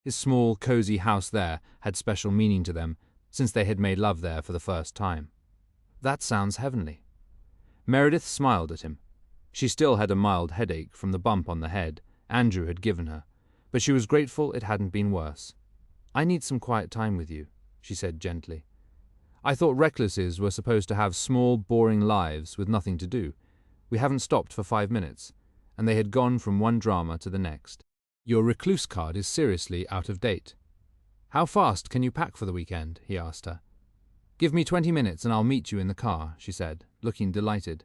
S1: His small, cosy house there had special meaning to them, since they had made love there for the first time. "That sounds heavenly." Meredith smiled at him. She still had a mild headache from the bump on the head Andrew had given her, but she was grateful it hadn't been worse. "I need some quiet time with you," she said gently. "I thought recluses were supposed to have small, boring lives with nothing to do. We haven't stopped for 5 minutes," and they had gone from one drama to the next. "Your recluse card is seriously out of date." "How fast can you pack for the weekend?" he asked her. "Give me 20 minutes and I'll meet you in the car," she said, looking delighted.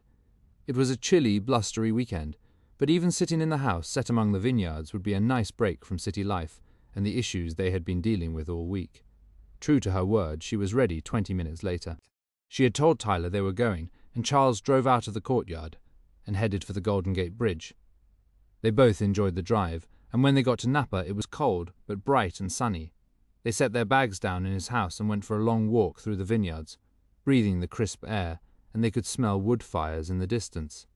S1: It was a chilly, blustery weekend, but even sitting in the house set among the vineyards would be a nice break from city life and the issues they had been dealing with all week. True to her word, she was ready 20 minutes later. She had told Tyler they were going, and Charles drove out of the courtyard and headed for the Golden Gate Bridge. They both enjoyed the drive, and when they got to Napa it was cold, but bright and sunny. They set their bags down in his house and went for a long walk through the vineyards, breathing the crisp air, and they could smell wood fires in the distance.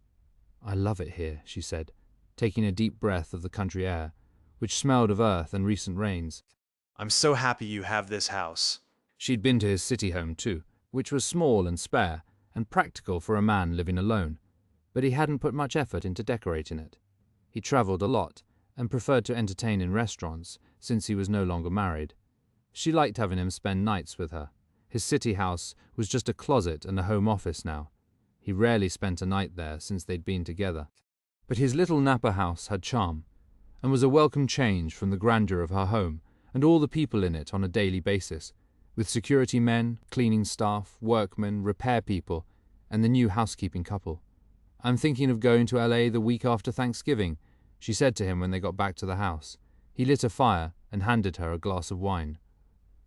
S1: "I love it here," she said, taking a deep breath of the country air, which smelled of earth and recent rains.
S7: "I'm so happy you have this house."
S1: She'd been to his city home too, which was small and spare, and practical for a man living alone, but he hadn't put much effort into decorating it. He travelled a lot, and preferred to entertain in restaurants, since he was no longer married. She liked having him spend nights with her. His city house was just a closet and a home office now. He rarely spent a night there since they'd been together. But his little Napa house had charm, and was a welcome change from the grandeur of her home and all the people in it on a daily basis, with security men, cleaning staff, workmen, repair people, and the new housekeeping couple. "I'm thinking of going to LA the week after Thanksgiving," she said to him when they got back to the house. He lit a fire and handed her a glass of wine.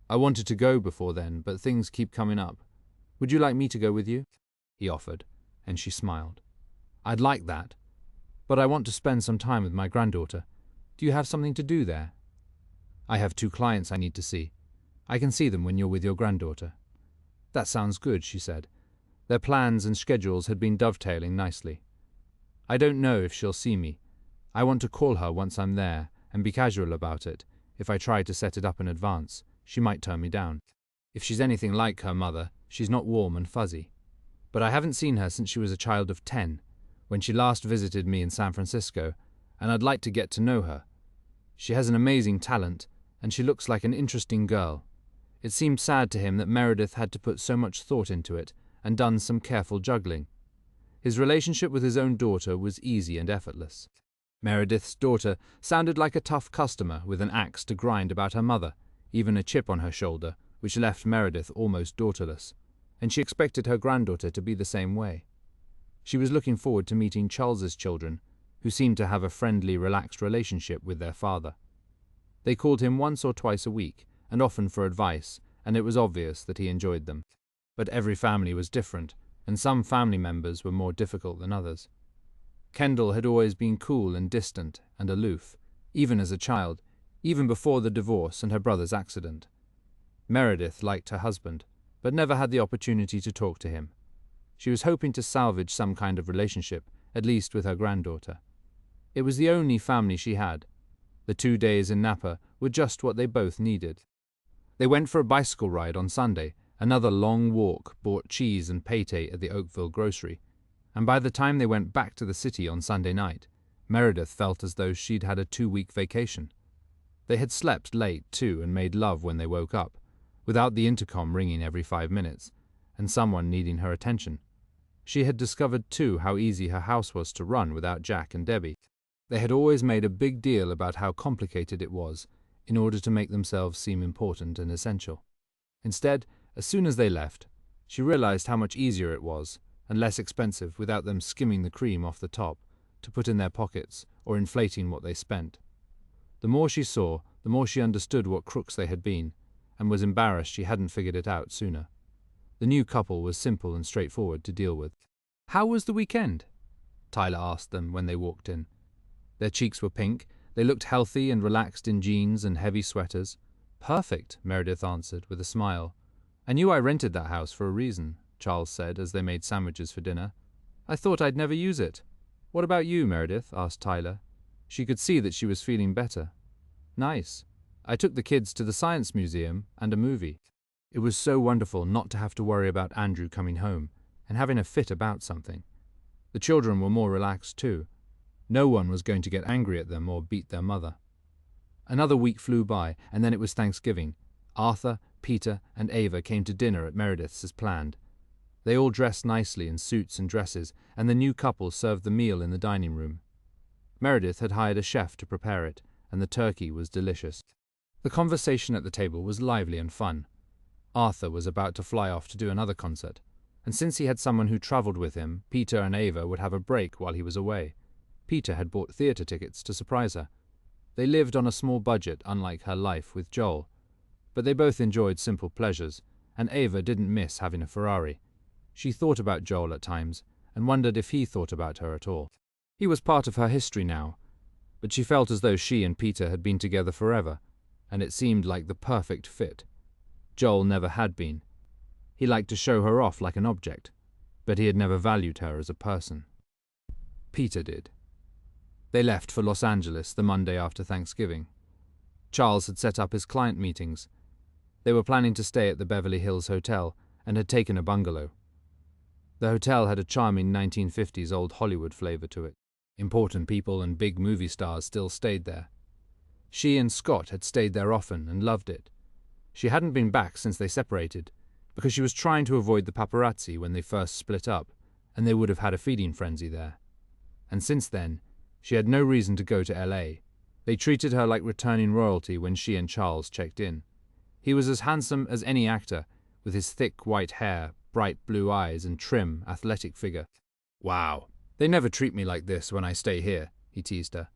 S1: "I wanted to go before then, but things keep coming up. Would you like me to go with you?" he offered, and she smiled. "I'd like that, but I want to spend some time with my granddaughter. Do you have something to do there?" "I have 2 clients I need to see. I can see them when you're with your granddaughter." "That sounds good," she said. Their plans and schedules had been dovetailing nicely. "I don't know if she'll see me. I want to call her once I'm there and be casual about it. If I try to set it up in advance, she might turn me down. If she's anything like her mother, she's not warm and fuzzy. But I haven't seen her since she was a child of 10, when she last visited me in San Francisco, and I'd like to get to know her. She has an amazing talent, and she looks like an interesting girl. It seemed sad to him that Meredith had to put so much thought into it and done some careful juggling. His relationship with his own daughter was easy and effortless. Meredith's daughter sounded like a tough customer with an axe to grind about her mother, even a chip on her shoulder, which left Meredith almost daughterless, and she expected her granddaughter to be the same way. She was looking forward to meeting Charles's children, who seemed to have a friendly, relaxed relationship with their father. They called him once or twice a week, and often for advice, and it was obvious that he enjoyed them. But every family was different, and some family members were more difficult than others. Kendall had always been cool and distant and aloof, even as a child, even before the divorce and her brother's accident. Meredith liked her husband, but never had the opportunity to talk to him. She was hoping to salvage some kind of relationship, at least with her granddaughter. It was the only family she had. The 2 days in Napa were just what they both needed. They went for a bicycle ride on Sunday. Another long walk, bought cheese and pate at the Oakville grocery, and by the time they went back to the city on Sunday night, Meredith felt as though she'd had a 2-week vacation. They had slept late, too, and made love when they woke up, without the intercom ringing every 5 minutes, and someone needing her attention. She had discovered, too, how easy her house was to run without Jack and Debbie. They had always made a big deal about how complicated it was, in order to make themselves seem important and essential. Instead, as soon as they left, she realized how much easier it was, and less expensive without them skimming the cream off the top, to put in their pockets or inflating what they spent. The more she saw, the more she understood what crooks they had been, and was embarrassed she hadn't figured it out sooner. The new couple was simple and straightforward to deal with. "How was the weekend?" Tyler asked them when they walked in. Their cheeks were pink, they looked healthy and relaxed in jeans and heavy sweaters. "Perfect," Meredith answered with a smile. "I knew I rented that house for a reason," Charles said as they made sandwiches for dinner. "I thought I'd never use it." "What about you, Meredith?" asked Tyler. She could see that she was feeling better. "Nice. I took the kids to the Science Museum and a movie. It was so wonderful not to have to worry about Andrew coming home and having a fit about something. The children were more relaxed too. No one was going to get angry at them or beat their mother." Another week flew by, and then it was Thanksgiving. Arthur, Peter, and Ava came to dinner at Meredith's as planned. They all dressed nicely in suits and dresses, and the new couple served the meal in the dining room. Meredith had hired a chef to prepare it, and the turkey was delicious. The conversation at the table was lively and fun. Arthur was about to fly off to do another concert, and since he had someone who travelled with him, Peter and Ava would have a break while he was away. Peter had bought theatre tickets to surprise her. They lived on a small budget, unlike her life with Joel, but they both enjoyed simple pleasures, and Ava didn't miss having a Ferrari. She thought about Joel at times, and wondered if he thought about her at all. He was part of her history now, but she felt as though she and Peter had been together forever, and it seemed like the perfect fit. Joel never had been. He liked to show her off like an object, but he had never valued her as a person. Peter did. They left for Los Angeles the Monday after Thanksgiving. Charles had set up his client meetings. They were planning to stay at the Beverly Hills Hotel and had taken a bungalow. The hotel had a charming 1950s old Hollywood flavor to it. Important people and big movie stars still stayed there. She and Scott had stayed there often and loved it. She hadn't been back since they separated, because she was trying to avoid the paparazzi when they first split up, and they would have had a feeding frenzy there. And since then, she had no reason to go to LA. They treated her like returning royalty when she and Charles checked in. He was as handsome as any actor, with his thick white hair, bright blue eyes, and trim, athletic figure. "Wow, they never treat me like this when I stay here," he teased her.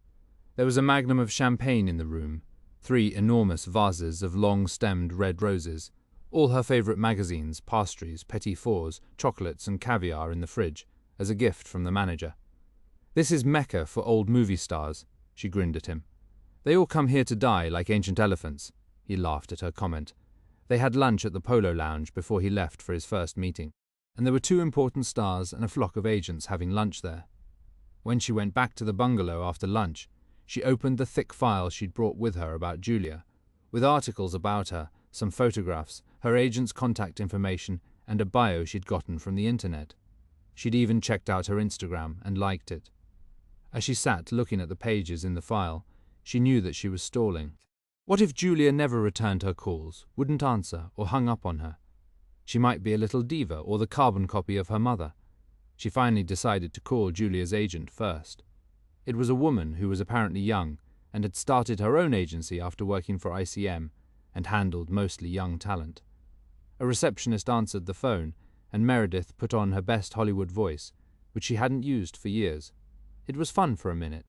S1: There was a magnum of champagne in the room, 3 enormous vases of long-stemmed red roses, all her favourite magazines, pastries, petit fours, chocolates, and caviar in the fridge, as a gift from the manager. "This is Mecca for old movie stars," she grinned at him. "They all come here to die like ancient elephants." He laughed at her comment. They had lunch at the Polo Lounge before he left for his first meeting, and there were 2 important stars and a flock of agents having lunch there. When she went back to the bungalow after lunch, she opened the thick file she'd brought with her about Julia, with articles about her, some photographs, her agent's contact information, and a bio she'd gotten from the internet. She'd even checked out her Instagram and liked it. As she sat looking at the pages in the file, she knew that she was stalling. What if Julia never returned her calls, wouldn't answer, or hung up on her? She might be a little diva or the carbon copy of her mother. She finally decided to call Julia's agent first. It was a woman who was apparently young and had started her own agency after working for ICM and handled mostly young talent. A receptionist answered the phone, and Meredith put on her best Hollywood voice, which she hadn't used for years. It was fun for a minute.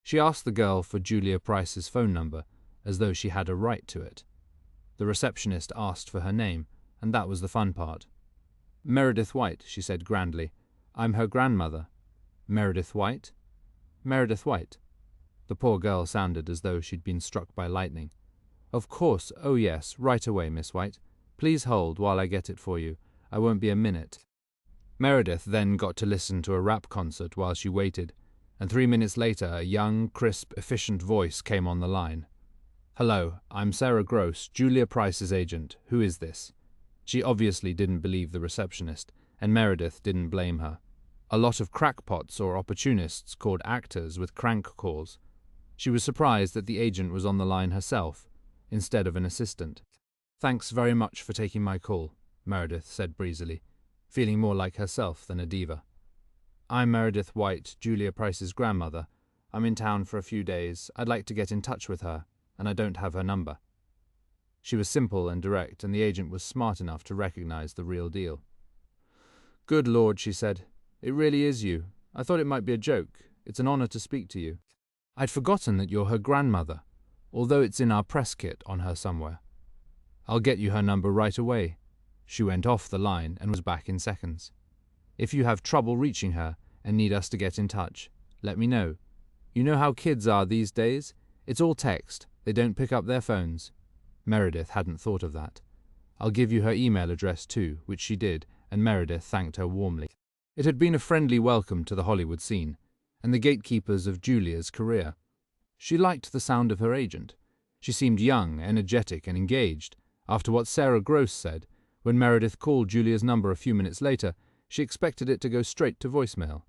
S1: She asked the girl for Julia Price's phone number, as though she had a right to it. The receptionist asked for her name, and that was the fun part. "Meredith White," she said grandly. "I'm her grandmother." "Meredith White?" "Meredith White." The poor girl sounded as though she'd been struck by lightning. "Of course, oh yes, right away, Miss White. Please hold while I get it for you. I won't be a minute." Meredith then got to listen to a rap concert while she waited, and 3 minutes later a young, crisp, efficient voice came on the line. "Hello, I'm Sarah Gross, Julia Price's agent. Who is this?" She obviously didn't believe the receptionist, and Meredith didn't blame her. A lot of crackpots or opportunists called actors with crank calls. She was surprised that the agent was on the line herself, instead of an assistant. "Thanks very much for taking my call," Meredith said breezily, feeling more like herself than a diva. "I'm Meredith White, Julia Price's grandmother. I'm in town for a few days. I'd like to get in touch with her, and I don't have her number." She was simple and direct, and the agent was smart enough to recognize the real deal. "Good Lord," she said. "It really is you. I thought it might be a joke. It's an honor to speak to you. I'd forgotten that you're her grandmother, although it's in our press kit on her somewhere. I'll get you her number right away." She went off the line and was back in seconds. "If you have trouble reaching her and need us to get in touch, let me know. You know how kids are these days? It's all text. They don't pick up their phones." Meredith hadn't thought of that. "I'll give you her email address too," which she did, and Meredith thanked her warmly. It had been a friendly welcome to the Hollywood scene, and the gatekeepers of Julia's career. She liked the sound of her agent. She seemed young, energetic, and engaged. After what Sarah Gross said, when Meredith called Julia's number a few minutes later, she expected it to go straight to voicemail.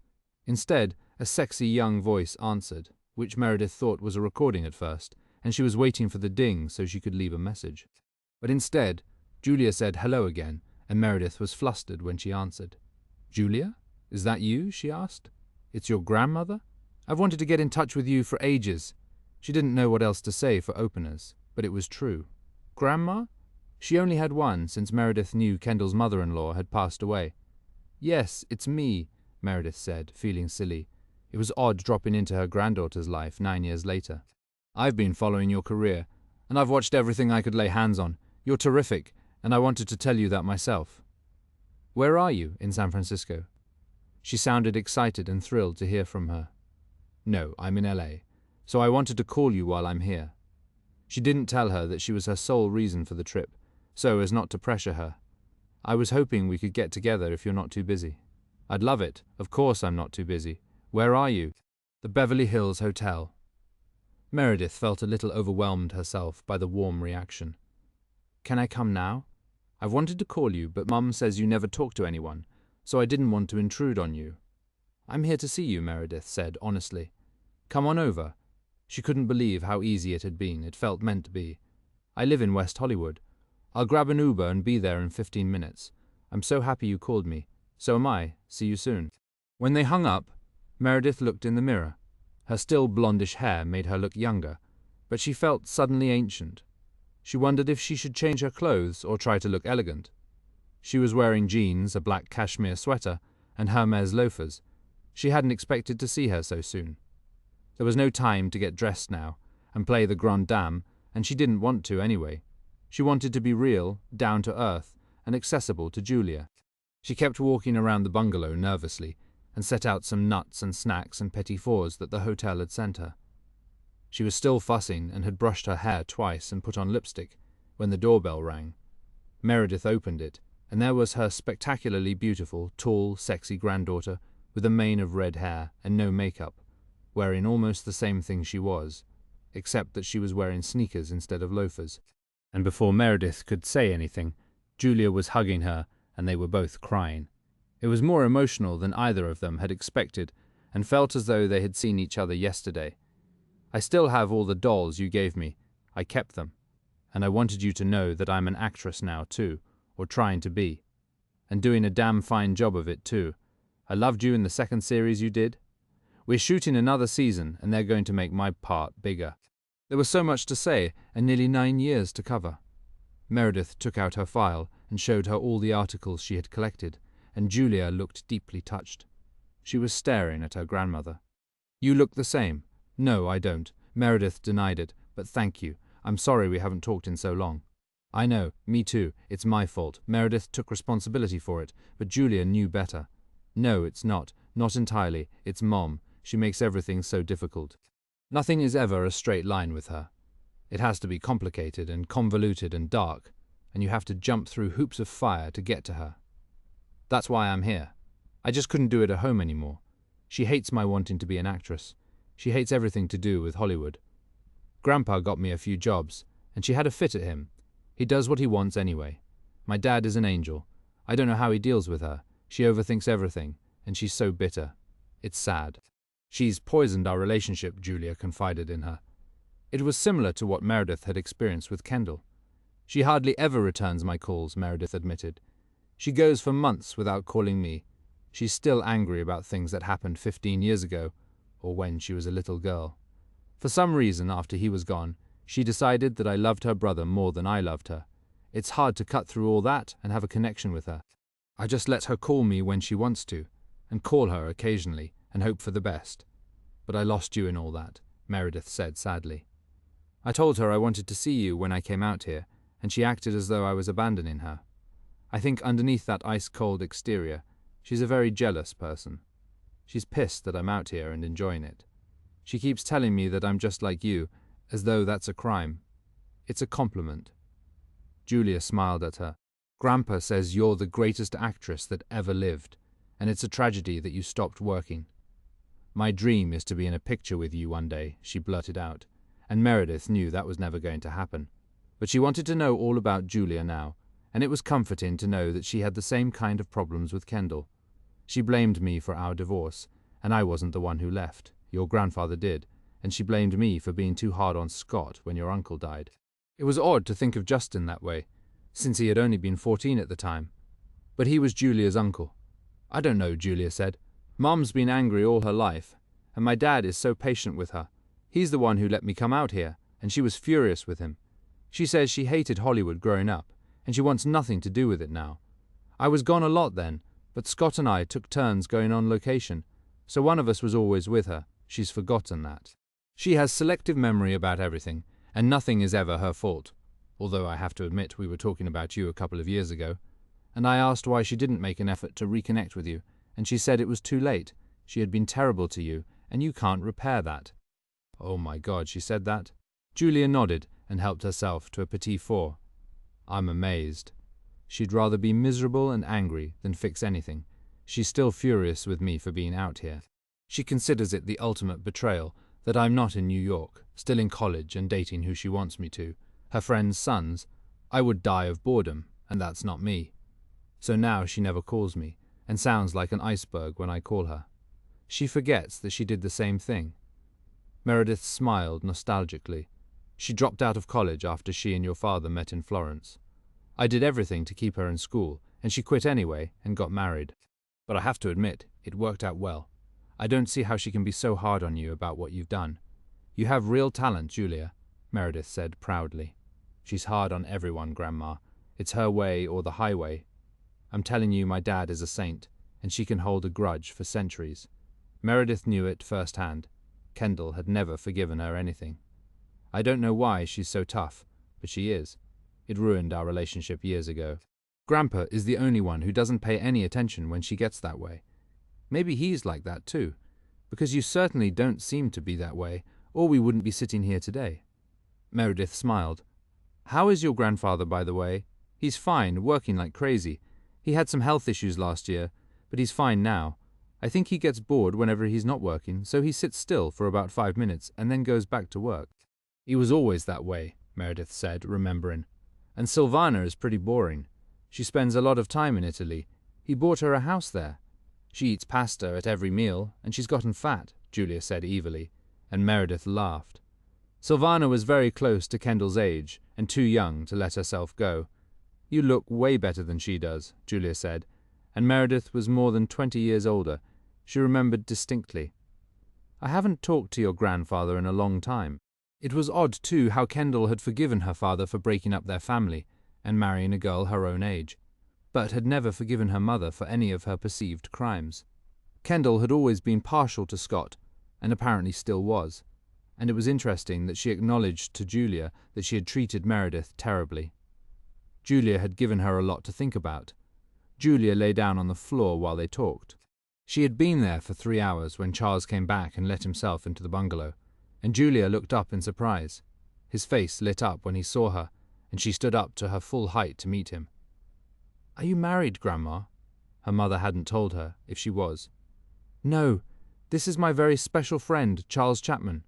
S1: Instead, a sexy young voice answered, which Meredith thought was a recording at first, and she was waiting for the ding so she could leave a message. But instead, Julia said hello again, and Meredith was flustered when she answered. "Julia? Is that you?" she asked. "It's your grandmother? I've wanted to get in touch with you for ages." She didn't know what else to say for openers, but it was true. "Grandma?" She only had one, since Meredith knew Kendall's mother-in-law had passed away. "Yes, it's me," Meredith said, feeling silly. It was odd dropping into her granddaughter's life 9 years later. "I've been following your career, and I've watched everything I could lay hands on. You're terrific, and I wanted to tell you that myself." "Where are you, in San Francisco?" She sounded excited and thrilled to hear from her. "No, I'm in LA, so I wanted to call you while I'm here." She didn't tell her that she was her sole reason for the trip, so as not to pressure her. "I was hoping we could get together if you're not too busy." "I'd love it. Of course I'm not too busy. Where are you?" "The Beverly Hills Hotel." Meredith felt a little overwhelmed herself by the warm reaction. "Can I come now? I've wanted to call you, but Mum says you never talk to anyone, so I didn't want to intrude on you." "I'm here to see you," Meredith said honestly. "Come on over." She couldn't believe how easy it had been. It felt meant to be. "I live in West Hollywood. I'll grab an Uber and be there in 15 minutes. I'm so happy you called me. So am I. See you soon." When they hung up, Meredith looked in the mirror. Her still blondish hair made her look younger, but she felt suddenly ancient. She wondered if she should change her clothes or try to look elegant. She was wearing jeans, a black cashmere sweater, and Hermes loafers. She hadn't expected to see her so soon. There was no time to get dressed now and play the grande dame, and she didn't want to anyway. She wanted to be real, down to earth, and accessible to Julia. She kept walking around the bungalow nervously and set out some nuts and snacks and petit fours that the hotel had sent her. She was still fussing and had brushed her hair twice and put on lipstick when the doorbell rang. Meredith opened it, and there was her spectacularly beautiful, tall, sexy granddaughter with a mane of red hair and no makeup, wearing almost the same thing she was, except that she was wearing sneakers instead of loafers. And before Meredith could say anything, Julia was hugging her, and they were both crying. It was more emotional than either of them had expected, and felt as though they had seen each other yesterday. "I still have all the dolls you gave me. I kept them. And I wanted you to know that I'm an actress now too, or trying to be. And doing a damn fine job of it too. I loved you in the second series you did. We're shooting another season and they're going to make my part bigger. There was so much to say and nearly 9 years to cover. Meredith took out her file and showed her all the articles she had collected, and Julia looked deeply touched. She was staring at her grandmother. You look the same. No, I don't. Meredith denied it, but thank you. I'm sorry we haven't talked in so long. I know, me too. It's my fault. Meredith took responsibility for it, but Julia knew better. No, it's not. Not entirely. It's Mom. She makes everything so difficult. Nothing is ever a straight line with her. It has to be complicated and convoluted and dark, and you have to jump through hoops of fire to get to her. That's why I'm here. I just couldn't do it at home anymore. She hates my wanting to be an actress. She hates everything to do with Hollywood. Grandpa got me a few jobs, and she had a fit at him. He does what he wants anyway. My dad is an angel. I don't know how he deals with her. She overthinks everything, and she's so bitter. It's sad. She's poisoned our relationship, Julia confided in her. It was similar to what Meredith had experienced with Kendall. She hardly ever returns my calls, Meredith admitted. She goes for months without calling me. She's still angry about things that happened 15 years ago, or when she was a little girl. For some reason, after he was gone, she decided that I loved her brother more than I loved her. It's hard to cut through all that and have a connection with her. I just let her call me when she wants to, and call her occasionally, and hope for the best. But I lost you in all that, Meredith said sadly. I told her I wanted to see you when I came out here, and she acted as though I was abandoning her. I think underneath that ice-cold exterior, she's a very jealous person. She's pissed that I'm out here and enjoying it. She keeps telling me that I'm just like you, as though that's a crime. It's a compliment. Julia smiled at her. Grandpa says you're the greatest actress that ever lived, and it's a tragedy that you stopped working. My dream is to be in a picture with you one day, she blurted out, and Meredith knew that was never going to happen. But she wanted to know all about Julia now, and it was comforting to know that she had the same kind of problems with Kendall. She blamed me for our divorce, and I wasn't the one who left. Your grandfather did, and she blamed me for being too hard on Scott when your uncle died. It was odd to think of Justin that way, since he had only been 14 at the time. But he was Julia's uncle. I don't know, Julia said. Mom's been angry all her life, and my dad is so patient with her. He's the one who let me come out here, and she was furious with him. She says she hated Hollywood growing up, and she wants nothing to do with it now. I was gone a lot then, but Scott and I took turns going on location, so one of us was always with her. She's forgotten that. She has selective memory about everything, and nothing is ever her fault, although I have to admit we were talking about you a couple of years ago, and I asked why she didn't make an effort to reconnect with you, and she said it was too late. She had been terrible to you, and you can't repair that. Oh my God, she said that? Julia nodded and helped herself to a petit four. I'm amazed. She'd rather be miserable and angry than fix anything. She's still furious with me for being out here. She considers it the ultimate betrayal that I'm not in New York, still in college and dating who she wants me to, her friends' sons. I would die of boredom, and that's not me. So now she never calls me, and sounds like an iceberg when I call her. She forgets that she did the same thing. Meredith smiled nostalgically. She dropped out of college after she and your father met in Florence. I did everything to keep her in school, and she quit anyway and got married. But I have to admit, it worked out well. I don't see how she can be so hard on you about what you've done. You have real talent, Julia, Meredith said proudly. She's hard on everyone, Grandma. It's her way or the highway. I'm telling you, my dad is a saint, and she can hold a grudge for centuries. Meredith knew it firsthand. Kendall had never forgiven her anything. I don't know why she's so tough, but she is. It ruined our relationship years ago. Grandpa is the only one who doesn't pay any attention when she gets that way. Maybe he's like that too, because you certainly don't seem to be that way, or we wouldn't be sitting here today. Meredith smiled. How is your grandfather, by the way? He's fine, working like crazy. He had some health issues last year, but he's fine now. I think he gets bored whenever he's not working, so he sits still for about 5 minutes and then goes back to work. He was always that way, Meredith said, remembering. And Silvana is pretty boring. She spends a lot of time in Italy. He bought her a house there. She eats pasta at every meal, and she's gotten fat, Julia said evilly, and Meredith laughed. Sylvana was very close to Kendall's age and too young to let herself go. You look way better than she does, Julia said, and Meredith was more than 20 years older. She remembered distinctly. I haven't talked to your grandfather in a long time. It was odd, too, how Kendall had forgiven her father for breaking up their family and marrying a girl her own age, but had never forgiven her mother for any of her perceived crimes. Kendall had always been partial to Scott, and apparently still was, and it was interesting that she acknowledged to Julia that she had treated Meredith terribly. Julia had given her a lot to think about. Julia lay down on the floor while they talked. She had been there for 3 hours when Charles came back and let himself into the bungalow, and Julia looked up in surprise. His face lit up when he saw her, and she stood up to her full height to meet him. "Are you married, Grandma?" Her mother hadn't told her if she was. "No, this is my very special friend, Charles Chapman."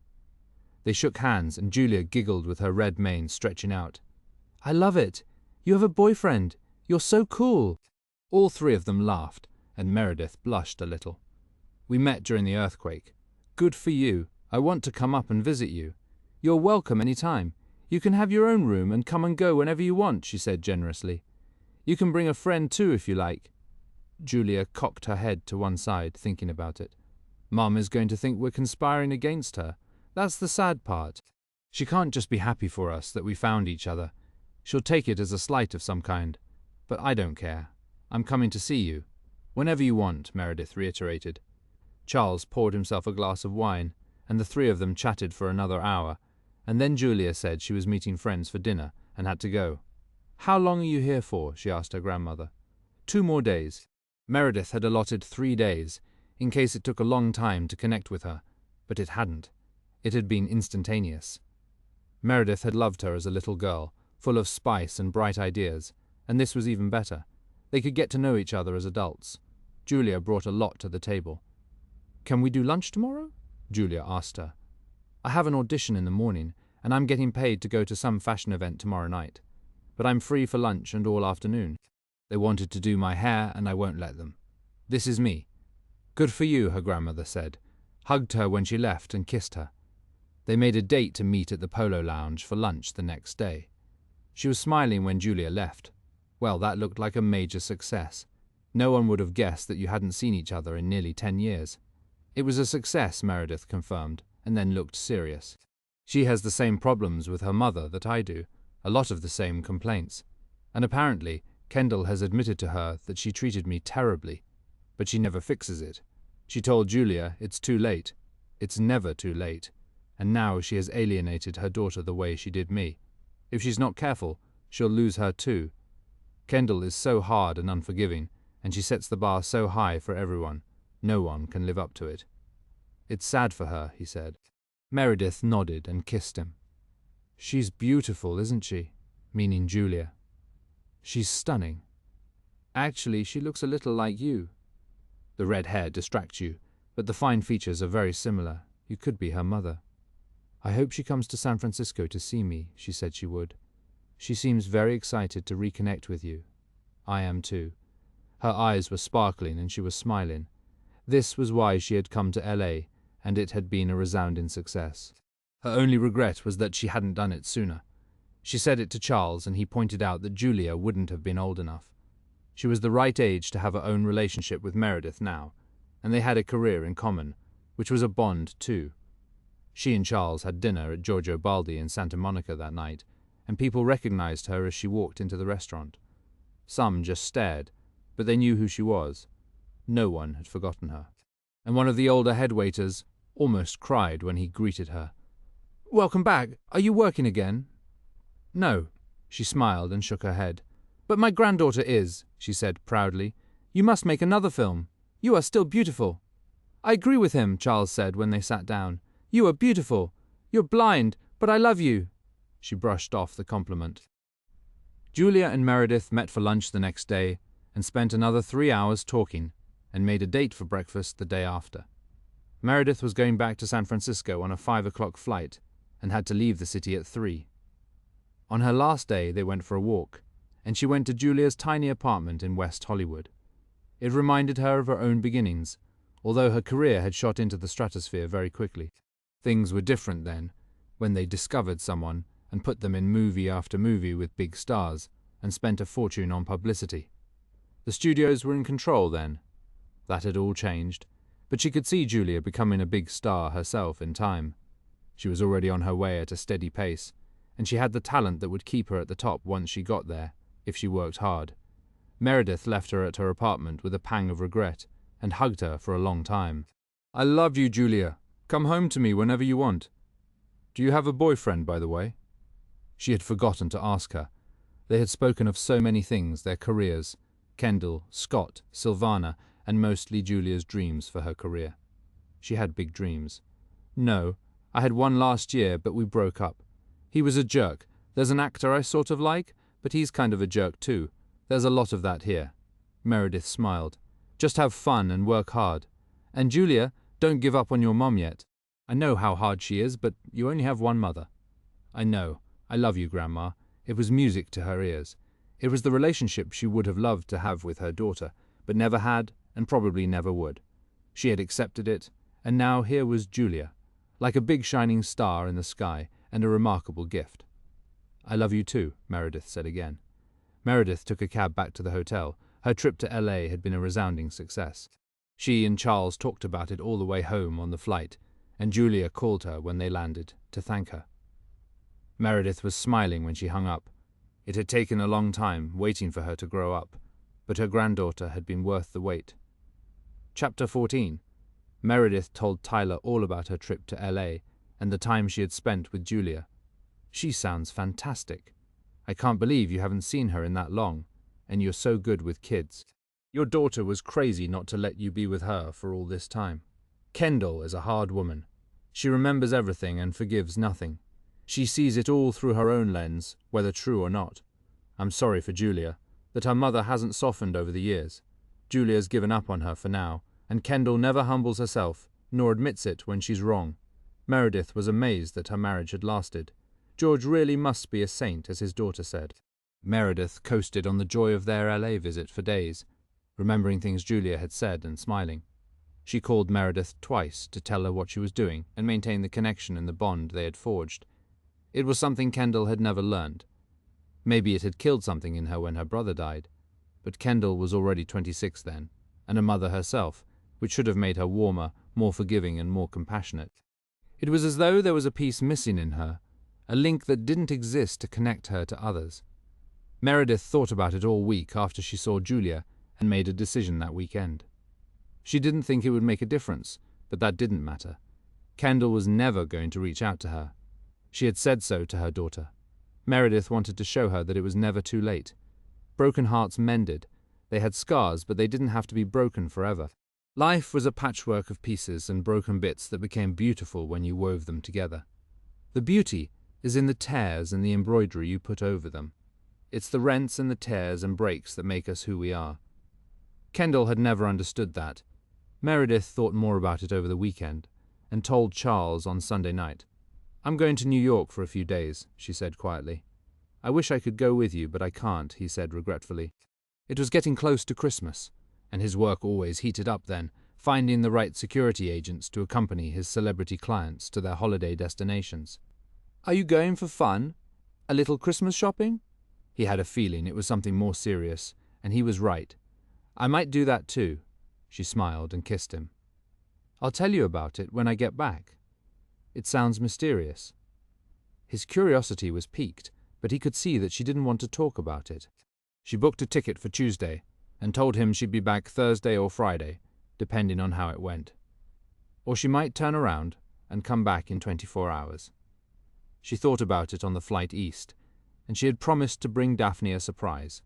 S1: They shook hands, and Julia giggled with her red mane stretching out. "I love it. You have a boyfriend. You're so cool." All three of them laughed, and Meredith blushed a little. "We met during the earthquake. Good for you. I want to come up and visit you. You're welcome any time. You can have your own room and come and go whenever you want," she said generously. "You can bring a friend too if you like." Julia cocked her head to one side, thinking about it. "Mum is going to think we're conspiring against her. That's the sad part. She can't just be happy for us that we found each other. She'll take it as a slight of some kind. But I don't care. I'm coming to see you. Whenever you want," Meredith reiterated. Charles poured himself a glass of wine, and the three of them chatted for another hour, and then Julia said she was meeting friends for dinner and had to go. "How long are you here for?" she asked her grandmother. 2 more days. Meredith had allotted 3 days, in case it took a long time to connect with her, but it hadn't. It had been instantaneous. Meredith had loved her as a little girl, full of spice and bright ideas, and this was even better. They could get to know each other as adults. Julia brought a lot to the table. "Can we do lunch tomorrow?" Julia asked her. "I have an audition in the morning, and I'm getting paid to go to some fashion event tomorrow night. But I'm free for lunch and all afternoon. They wanted to do my hair, and I won't let them. This is me." "Good for you," her grandmother said, hugged her when she left and kissed her. They made a date to meet at the Polo Lounge for lunch the next day. She was smiling when Julia left. Well, that looked like a major success. No one would have guessed that you hadn't seen each other in nearly 10 years. It was a success, Meredith confirmed, and then looked serious. "She has the same problems with her mother that I do, a lot of the same complaints. And apparently, Kendall has admitted to her that she treated me terribly, but she never fixes it. She told Julia it's too late. It's never too late. And now she has alienated her daughter the way she did me. If she's not careful, she'll lose her too. Kendall is so hard and unforgiving, and she sets the bar so high for everyone. No one can live up to it." "It's sad for her," he said. Meredith nodded and kissed him. "She's beautiful, isn't she?" Meaning Julia. "She's stunning. Actually, she looks a little like you. The red hair distracts you, but the fine features are very similar. You could be her mother." "I hope she comes to San Francisco to see me," she said she would. "She seems very excited to reconnect with you. I am too." Her eyes were sparkling and she was smiling. This was why she had come to LA, and it had been a resounding success. Her only regret was that she hadn't done it sooner. She said it to Charles, and he pointed out that Julia wouldn't have been old enough. She was the right age to have her own relationship with Meredith now, and they had a career in common, which was a bond too. She and Charles had dinner at Giorgio Baldi in Santa Monica that night, and people recognized her as she walked into the restaurant. Some just stared, but they knew who she was. No one had forgotten her. And one of the older head waiters almost cried when he greeted her. "Welcome back. Are you working again?" "No." She smiled and shook her head. "But my granddaughter is," she said proudly. "You must make another film. You are still beautiful." "I agree with him," Charles said when they sat down. "You are beautiful. You're blind, but I love you." She brushed off the compliment. Julia and Meredith met for lunch the next day and spent another 3 hours talking, and made a date for breakfast the day after. Meredith was going back to San Francisco on a 5 o'clock flight and had to leave the city at 3. On her last day, they went for a walk, and she went to Julia's tiny apartment in West Hollywood. It reminded her of her own beginnings, although her career had shot into the stratosphere very quickly. Things were different then. when they discovered someone and put them in movie after movie with big stars and spent a fortune on publicity. The studios were in control then. That had all changed, but she could see Julia becoming a big star herself in time. She was already on her way at a steady pace, and she had the talent that would keep her at the top once she got there, if she worked hard. Meredith left her at her apartment with a pang of regret and hugged her for a long time. "I love you, Julia. Come home to me whenever you want. Do you have a boyfriend, by the way?" She had forgotten to ask her. They had spoken of so many things, their careers, Kendall, Scott, Sylvana, and mostly Julia's dreams for her career. She had big dreams. "No, I had one last year, but we broke up. He was a jerk. There's an actor I sort of like, but he's kind of a jerk too. There's a lot of that here." Meredith smiled. "Just have fun and work hard. And Julia, don't give up on your mom yet. I know how hard she is, but you only have one mother." "I know. I love you, Grandma." It was music to her ears. It was the relationship she would have loved to have with her daughter, but never had and probably never would. She had accepted it, and now here was Julia, like a big shining star in the sky and a remarkable gift. "I love you too," Meredith said again. Meredith took a cab back to the hotel. Her trip to LA had been a resounding success. She and Charles talked about it all the way home on the flight, and Julia called her when they landed to thank her. Meredith was smiling when she hung up. It had taken a long time, waiting for her to grow up, but her granddaughter had been worth the wait. Chapter 14. Meredith told Tyler all about her trip to LA and the time she had spent with Julia. "She sounds fantastic. I can't believe you haven't seen her in that long, and you're so good with kids. Your daughter was crazy not to let you be with her for all this time. Kendall is a hard woman. She remembers everything and forgives nothing. She sees it all through her own lens, whether true or not. I'm sorry for Julia, that her mother hasn't softened over the years. Julia's given up on her for now, and Kendall never humbles herself, nor admits it when she's wrong. Meredith was amazed that her marriage had lasted. George really must be a saint, as his daughter said." Meredith coasted on the joy of their LA visit for days, remembering things Julia had said and smiling. She called Meredith twice to tell her what she was doing and maintain the connection and the bond they had forged. It was something Kendall had never learned. Maybe it had killed something in her when her brother died, but Kendall was already 26 then, and a mother herself, which should have made her warmer, more forgiving and more compassionate. It was as though there was a piece missing in her, a link that didn't exist to connect her to others. Meredith thought about it all week after she saw Julia and made a decision that weekend. She didn't think it would make a difference, but that didn't matter. Kendall was never going to reach out to her. She had said so to her daughter. Meredith wanted to show her that it was never too late. Broken hearts mended. They had scars, but they didn't have to be broken forever. Life was a patchwork of pieces and broken bits that became beautiful when you wove them together. The beauty is in the tears and the embroidery you put over them. It's the rents and the tears and breaks that make us who we are. Kendall had never understood that. Meredith thought more about it over the weekend and told Charles on Sunday night. "I'm going to New York for a few days," she said quietly. "I wish I could go with you, but I can't," he said regretfully. It was getting close to Christmas, and his work always heated up then, finding the right security agents to accompany his celebrity clients to their holiday destinations. "Are you going for fun? A little Christmas shopping?" He had a feeling it was something more serious, and he was right. "I might do that too." She smiled and kissed him. "I'll tell you about it when I get back. It sounds mysterious." His curiosity was piqued, but he could see that she didn't want to talk about it. She booked a ticket for Tuesday and told him she'd be back Thursday or Friday, depending on how it went. Or she might turn around and come back in 24 hours. She thought about it on the flight east, and she had promised to bring Daphne a surprise.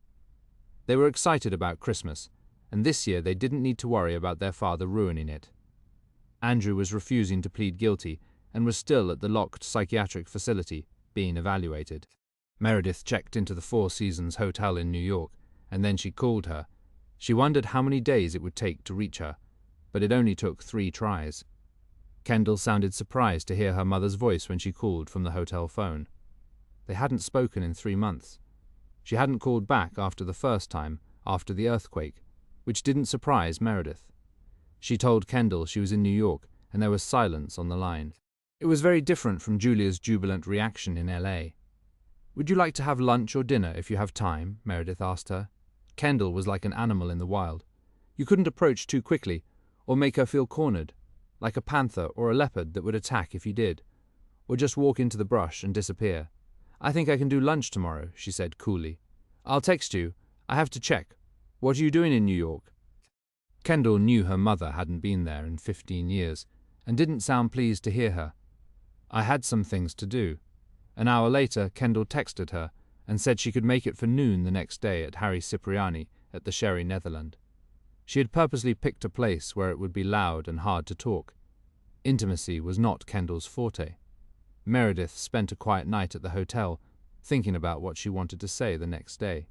S1: They were excited about Christmas, and this year they didn't need to worry about their father ruining it. Andrew was refusing to plead guilty and was still at the locked psychiatric facility, being evaluated. Meredith checked into the Four Seasons Hotel in New York, and then she called her. She wondered how many days it would take to reach her, but it only took 3 tries. Kendall sounded surprised to hear her mother's voice when she called from the hotel phone. They hadn't spoken in 3 months. She hadn't called back after the first time, after the earthquake, which didn't surprise Meredith. She told Kendall she was in New York, and there was silence on the line. It was very different from Julia's jubilant reaction in LA. "Would you like to have lunch or dinner if you have time?" Meredith asked her. Kendall was like an animal in the wild. You couldn't approach too quickly, or make her feel cornered, like a panther or a leopard that would attack if you did, or just walk into the brush and disappear. "I think I can do lunch tomorrow," she said coolly. "I'll text you. I have to check. What are you doing in New York?" Kendall knew her mother hadn't been there in 15 years, and didn't sound pleased to hear her. "I had some things to do." An hour later, Kendall texted her and said she could make it for noon the next day at Harry Cipriani at the Sherry Netherland. She had purposely picked a place where it would be loud and hard to talk. Intimacy was not Kendall's forte. Meredith spent a quiet night at the hotel, thinking about what she wanted to say the next day.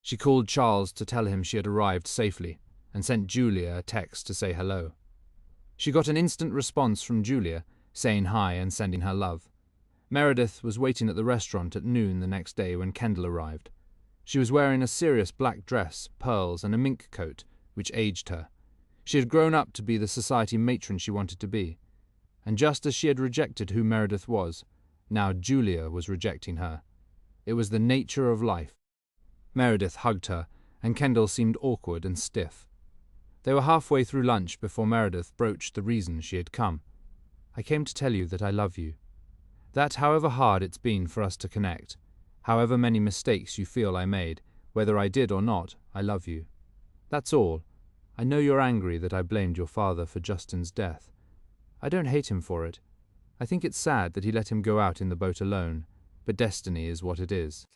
S1: She called Charles to tell him she had arrived safely, and sent Julia a text to say hello. She got an instant response from Julia, saying hi and sending her love. Meredith was waiting at the restaurant at noon the next day when Kendall arrived. She was wearing a serious black dress, pearls, and a mink coat, which aged her. She had grown up to be the society matron she wanted to be. And just as she had rejected who Meredith was, now Julia was rejecting her. It was the nature of life. Meredith hugged her, and Kendall seemed awkward and stiff. They were halfway through lunch before Meredith broached the reason she had come. "I came to tell you that I love you. That however hard it's been for us to connect, however many mistakes you feel I made, whether I did or not, I love you. That's all. I know you're angry that I blamed your father for Justin's death. I don't hate him for it. I think it's sad that he let him go out in the boat alone, but destiny is what it is."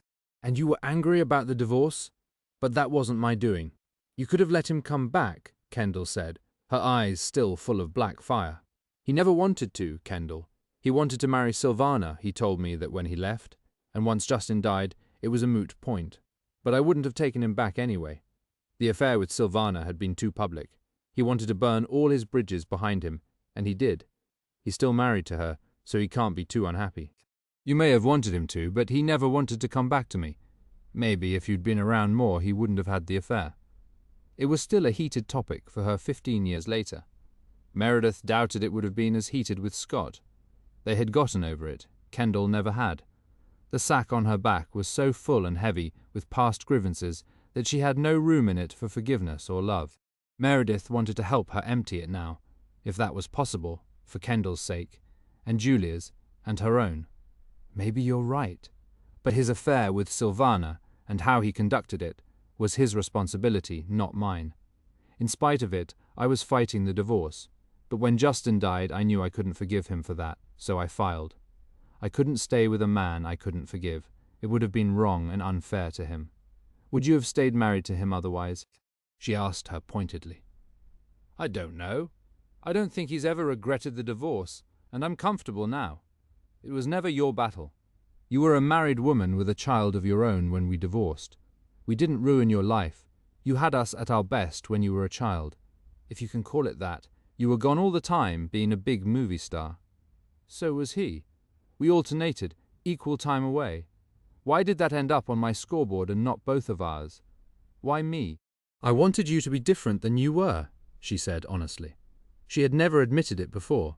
S1: "And you were angry about the divorce? But that wasn't my doing. You could have let him come back," Kendall said, her eyes still full of black fire. "He never wanted to, Kendall. He wanted to marry Silvana, he told me that when he left, and once Justin died, it was a moot point. But I wouldn't have taken him back anyway. The affair with Silvana had been too public. He wanted to burn all his bridges behind him, and he did. He's still married to her, so he can't be too unhappy. You may have wanted him to, but he never wanted to come back to me. Maybe if you'd been around more, he wouldn't have had the affair." It was still a heated topic for her 15 years later. Meredith doubted it would have been as heated with Scott. They had gotten over it. Kendall never had. The sack on her back was so full and heavy with past grievances that she had no room in it for forgiveness or love. Meredith wanted to help her empty it now, if that was possible, for Kendall's sake, and Julia's, and her own. Maybe you're right. But his affair with Silvana, and how he conducted it, was his responsibility, not mine. In spite of it, I was fighting the divorce. But when Justin died, I knew I couldn't forgive him for that, so I filed. I couldn't stay with a man I couldn't forgive. It would have been wrong and unfair to him. Would you have stayed married to him otherwise? She asked her pointedly. I don't know. I don't think he's ever regretted the divorce, and I'm comfortable now. It was never your battle. You were a married woman with a child of your own when we divorced. We didn't ruin your life. You had us at our best when you were a child. If you can call it that, you were gone all the time, being a big movie star. So was he. We alternated, equal time away. Why did that end up on my scoreboard and not both of ours? Why me? I wanted you to be different than you were, she said honestly. She had never admitted it before.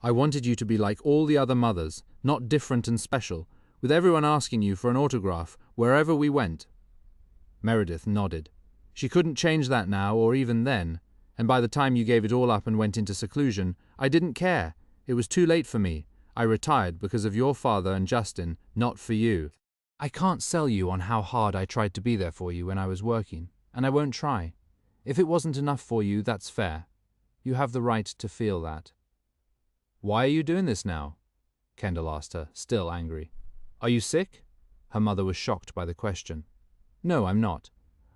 S1: I wanted you to be like all the other mothers, not different and special, with everyone asking you for an autograph wherever we went. Meredith nodded. She couldn't change that now or even then, and by the time you gave it all up and went into seclusion, I didn't care. It was too late for me. I retired because of your father and Justin, not for you. I can't sell you on how hard I tried to be there for you when I was working, and I won't try. If it wasn't enough for you, that's fair. You have the right to feel that. Why are you doing this now? Kendall asked her, still angry. Are you sick? Her mother was shocked by the question. No, I'm not.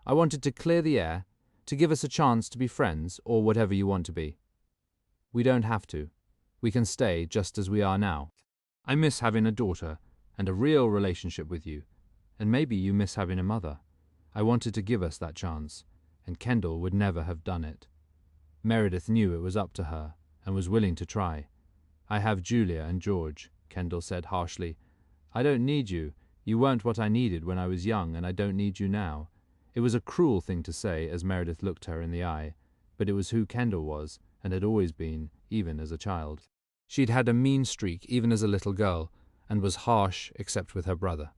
S1: I wanted to clear the air, to give us a chance to be friends, or whatever you want to be. We don't have to. We can stay just as we are now. I miss having a daughter and a real relationship with you, and maybe you miss having a mother. I wanted to give us that chance, and Kendall would never have done it. Meredith knew it was up to her, and was willing to try. I have Julia and George, Kendall said harshly. I don't need you. You weren't what I needed when I was young, and I don't need you now. It was a cruel thing to say as Meredith looked her in the eye, but it was who Kendall was, and had always been, even as a child. She'd had a mean streak even as a little girl, and was harsh except with her brother.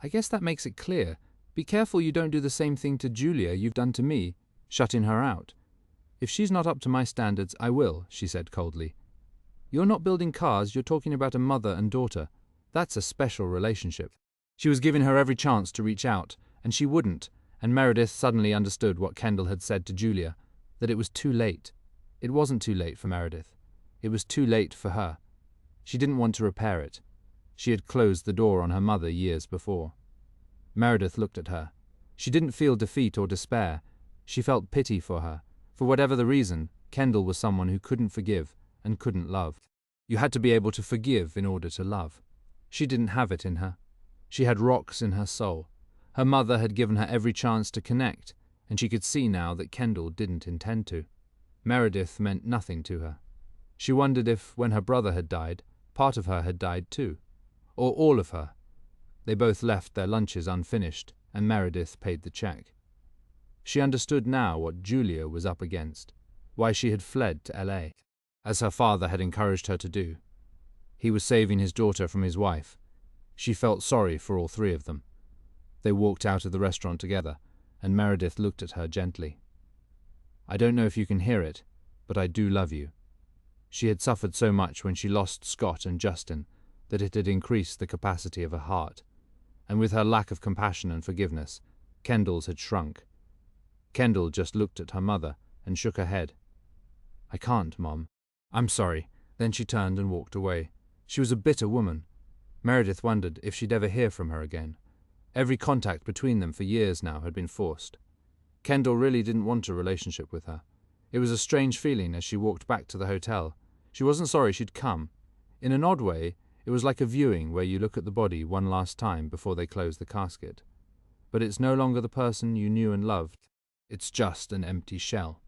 S1: I guess that makes it clear. Be careful you don't do the same thing to Julia you've done to me, shutting her out. If she's not up to my standards, I will, she said coldly. You're not building cars, you're talking about a mother and daughter. That's a special relationship. She was giving her every chance to reach out, and she wouldn't, and Meredith suddenly understood what Kendall had said to Julia, that it was too late. It wasn't too late for Meredith. It was too late for her. She didn't want to repair it. She had closed the door on her mother years before. Meredith looked at her. She didn't feel defeat or despair. She felt pity for her. For whatever the reason, Kendall was someone who couldn't forgive and couldn't love. You had to be able to forgive in order to love. She didn't have it in her. She had rocks in her soul. Her mother had given her every chance to connect, and she could see now that Kendall didn't intend to. Meredith meant nothing to her. She wondered if, when her brother had died, part of her had died too. Or all of her. They both left their lunches unfinished, and Meredith paid the check. She understood now what Julia was up against, why she had fled to LA, as her father had encouraged her to do. He was saving his daughter from his wife. She felt sorry for all three of them. They walked out of the restaurant together, and Meredith looked at her gently. I don't know if you can hear it, but I do love you. She had suffered so much when she lost Scott and Justin that it had increased the capacity of her heart, and with her lack of compassion and forgiveness, Kendall's had shrunk. Kendall just looked at her mother and shook her head. I can't, Mom. I'm sorry. Then she turned and walked away. She was a bitter woman. Meredith wondered if she'd ever hear from her again. Every contact between them for years now had been forced. Kendall really didn't want a relationship with her. It was a strange feeling as she walked back to the hotel. She wasn't sorry she'd come. In an odd way, it was like a viewing where you look at the body one last time before they close the casket. But it's no longer the person you knew and loved. It's just an empty shell.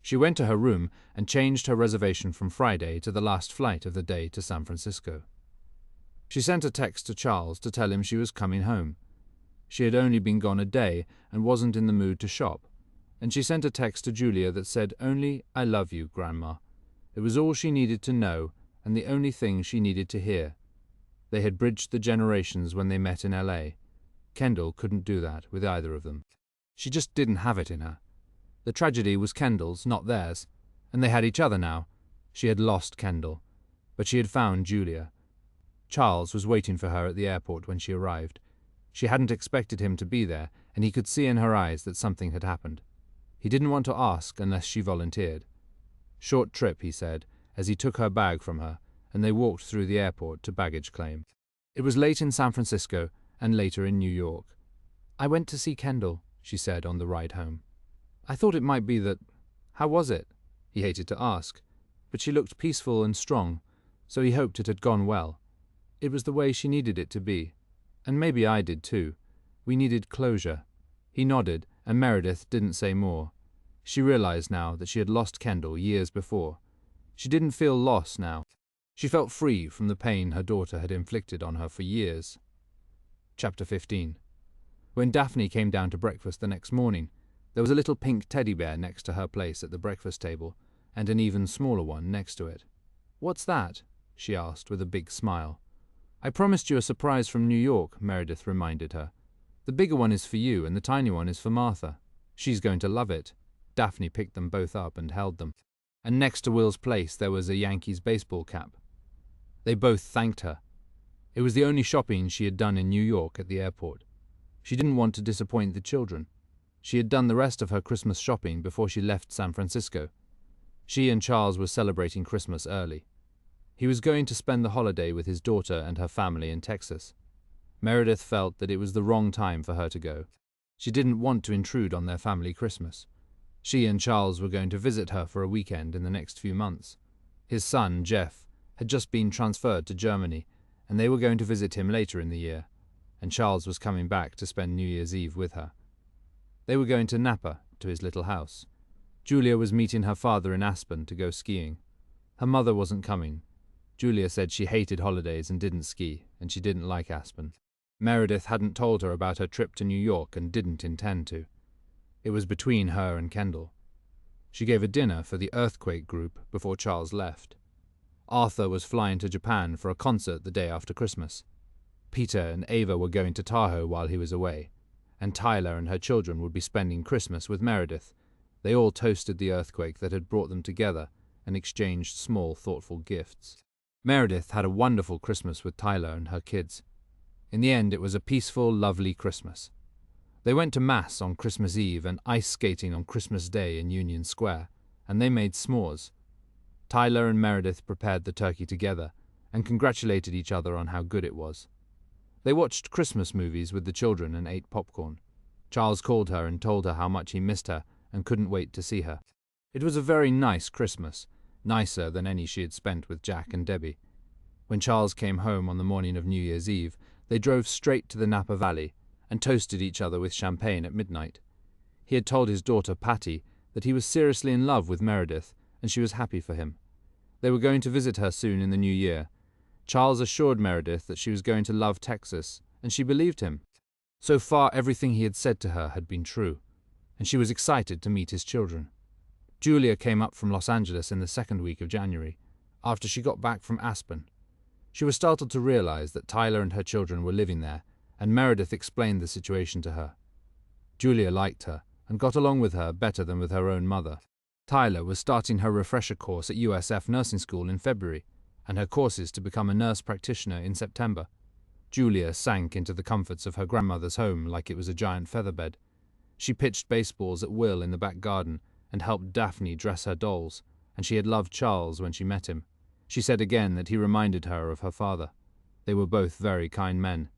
S1: She went to her room and changed her reservation from Friday to the last flight of the day to San Francisco. She sent a text to Charles to tell him she was coming home. She had only been gone a day and wasn't in the mood to shop, and she sent a text to Julia that said only, I love you, Grandma. It was all she needed to know and the only thing she needed to hear. They had bridged the generations when they met in LA. Kendall couldn't do that with either of them. She just didn't have it in her. The tragedy was Kendall's, not theirs, and they had each other now. She had lost Kendall, but she had found Julia. Charles was waiting for her at the airport when she arrived. She hadn't expected him to be there, and he could see in her eyes that something had happened. He didn't want to ask unless she volunteered. Short trip, he said, as he took her bag from her, and they walked through the airport to baggage claim. It was late in San Francisco and later in New York. I went to see Kendall, she said on the ride home. I thought it might be that... How was it? He hated to ask, but she looked peaceful and strong, so he hoped it had gone well. It was the way she needed it to be. And maybe I did too. We needed closure. He nodded, and Meredith didn't say more. She realized now that she had lost Kendall years before. She didn't feel lost now. She felt free from the pain her daughter had inflicted on her for years. Chapter 15. When Daphne came down to breakfast the next morning, there was a little pink teddy bear next to her place at the breakfast table, and an even smaller one next to it. What's that? She asked with a big smile. I promised you a surprise from New York, Meredith reminded her. The bigger one is for you, and the tiny one is for Martha. She's going to love it. Daphne picked them both up and held them. And next to Will's place there was a Yankees baseball cap. They both thanked her. It was the only shopping she had done in New York at the airport. She didn't want to disappoint the children. She had done the rest of her Christmas shopping before she left San Francisco. She and Charles were celebrating Christmas early. He was going to spend the holiday with his daughter and her family in Texas. Meredith felt that it was the wrong time for her to go. She didn't want to intrude on their family Christmas. She and Charles were going to visit her for a weekend in the next few months. His son, Jeff, had just been transferred to Germany, and they were going to visit him later in the year, and Charles was coming back to spend New Year's Eve with her. They were going to Napa, to his little house. Julia was meeting her father in Aspen to go skiing. Her mother wasn't coming. Julia said she hated holidays and didn't ski, and she didn't like Aspen. Meredith hadn't told her about her trip to New York and didn't intend to. It was between her and Kendall. She gave a dinner for the earthquake group before Charles left. Arthur was flying to Japan for a concert the day after Christmas. Peter and Ava were going to Tahoe while he was away, and Tyler and her children would be spending Christmas with Meredith. They all toasted the earthquake that had brought them together and exchanged small, thoughtful gifts. Meredith had a wonderful Christmas with Tyler and her kids. In the end, it was a peaceful, lovely Christmas. They went to Mass on Christmas Eve and ice skating on Christmas Day in Union Square, and they made s'mores. Tyler and Meredith prepared the turkey together and congratulated each other on how good it was. They watched Christmas movies with the children and ate popcorn. Charles called her and told her how much he missed her and couldn't wait to see her. It was a very nice Christmas, nicer than any she had spent with Jack and Debbie. When Charles came home on the morning of New Year's Eve, they drove straight to the Napa Valley and toasted each other with champagne at midnight. He had told his daughter Patty that he was seriously in love with Meredith, and she was happy for him. They were going to visit her soon in the new year. Charles assured Meredith that she was going to love Texas, and she believed him. So far, everything he had said to her had been true, and she was excited to meet his children. Julia came up from Los Angeles in the second week of January, after she got back from Aspen. She was startled to realize that Tyler and her children were living there, and Meredith explained the situation to her. Julia liked her, and got along with her better than with her own mother. Tyler was starting her refresher course at USF Nursing School in February, and her courses to become a nurse practitioner in September. Julia sank into the comforts of her grandmother's home like it was a giant featherbed. She pitched baseballs at will in the back garden and helped Daphne dress her dolls, and she had loved Charles when she met him. She said again that he reminded her of her father. They were both very kind men.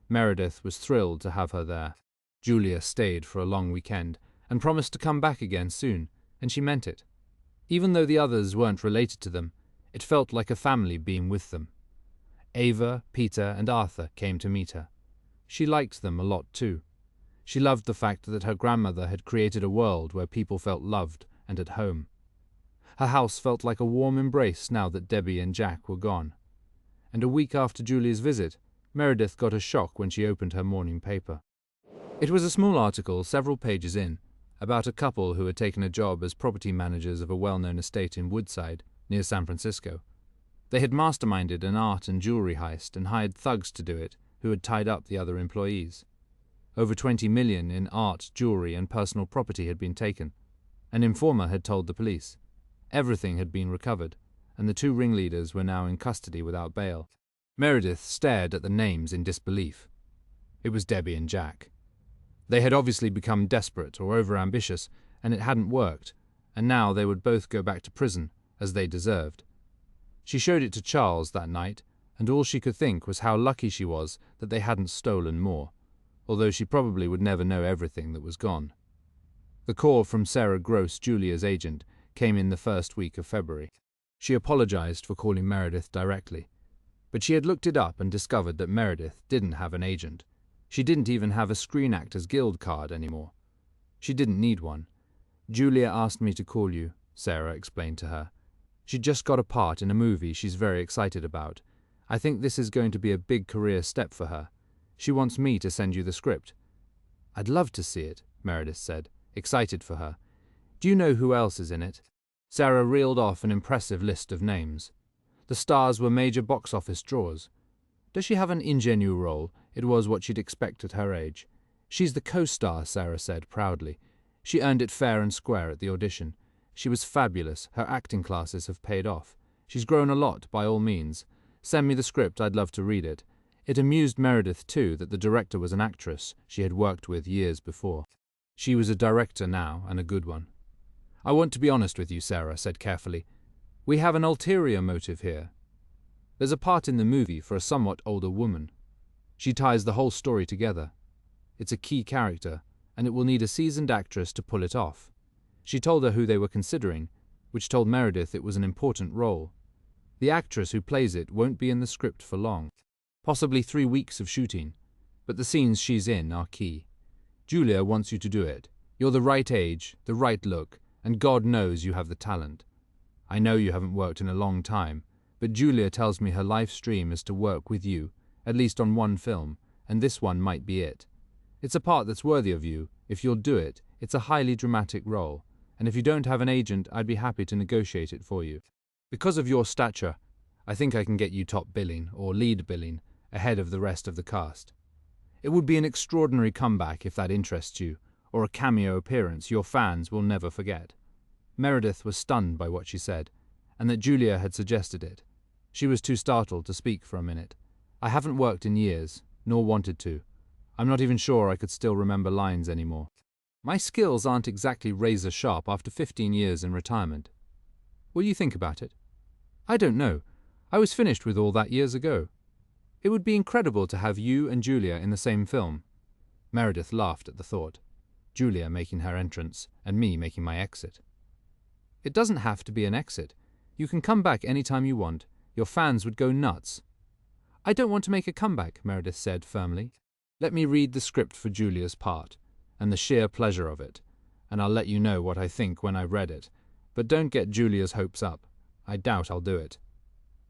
S1: Meredith was thrilled to have her there. Julia stayed for a long weekend and promised to come back again soon, and she meant it. Even though the others weren't related to them, it felt like a family being with them. Ava, Peter, and Arthur came to meet her. She liked them a lot too. She loved the fact that her grandmother had created a world where people felt loved and at home. Her house felt like a warm embrace now that Debbie and Jack were gone. And a week after Julia's visit, Meredith got a shock when she opened her morning paper. It was a small article, several pages in, about a couple who had taken a job as property managers of a well-known estate in Woodside, near San Francisco. They had masterminded an art and jewelry heist and hired thugs to do it, who had tied up the other employees. Over $20 million in art, jewelry, and personal property had been taken. An informer had told the police. Everything had been recovered, and the two ringleaders were now in custody without bail. Meredith stared at the names in disbelief. It was Debbie and Jack. They had obviously become desperate or overambitious, and it hadn't worked, and now they would both go back to prison, as they deserved. She showed it to Charles that night, and all she could think was how lucky she was that they hadn't stolen more, although she probably would never know everything that was gone. The call from Sarah Gross, Julia's agent, came in the first week of February. She apologized for calling Meredith directly, but she had looked it up and discovered that Meredith didn't have an agent. She didn't even have a Screen Actors Guild card anymore. She didn't need one. Julia asked me to call you, Sarah explained to her. She just got a part in a movie she's very excited about. I think this is going to be a big career step for her. She wants me to send you the script. I'd love to see it, Meredith said, excited for her. Do you know who else is in it? Sarah reeled off an impressive list of names. The stars were major box office draws. Does she have an ingenue role? It was what she'd expect at her age. She's the co-star, Sarah said proudly. She earned it fair and square at the audition. She was fabulous. Her acting classes have paid off. She's grown a lot, by all means. Send me the script, I'd love to read it. It amused Meredith, too, that the director was an actress she had worked with years before. She was a director now, and a good one. I want to be honest with you, Sarah said carefully. We have an ulterior motive here. There's a part in the movie for a somewhat older woman. She ties the whole story together. It's a key character, and it will need a seasoned actress to pull it off. She told her who they were considering, which told Meredith it was an important role. The actress who plays it won't be in the script for long. Possibly 3 weeks of shooting, but the scenes she's in are key. Julia wants you to do it. You're the right age, the right look, and God knows you have the talent. I know you haven't worked in a long time, but Julia tells me her life's dream is to work with you, at least on one film, and this one might be it. It's a part that's worthy of you. If you'll do it, it's a highly dramatic role, and if you don't have an agent, I'd be happy to negotiate it for you. Because of your stature, I think I can get you top billing, or lead billing, ahead of the rest of the cast. It would be an extraordinary comeback if that interests you, or a cameo appearance your fans will never forget." Meredith was stunned by what she said, and that Julia had suggested it. She was too startled to speak for a minute. "I haven't worked in years, nor wanted to. I'm not even sure I could still remember lines anymore. My skills aren't exactly razor sharp after 15 years in retirement. Will you think about it? I don't know. I was finished with all that years ago. It would be incredible to have you and Julia in the same film." Meredith laughed at the thought. Julia making her entrance, and me making my exit. "It doesn't have to be an exit. You can come back any time you want. Your fans would go nuts." "I don't want to make a comeback," Meredith said firmly. "Let me read the script for Julia's part, and the sheer pleasure of it, and I'll let you know what I think when I've read it. But don't get Julia's hopes up. I doubt I'll do it."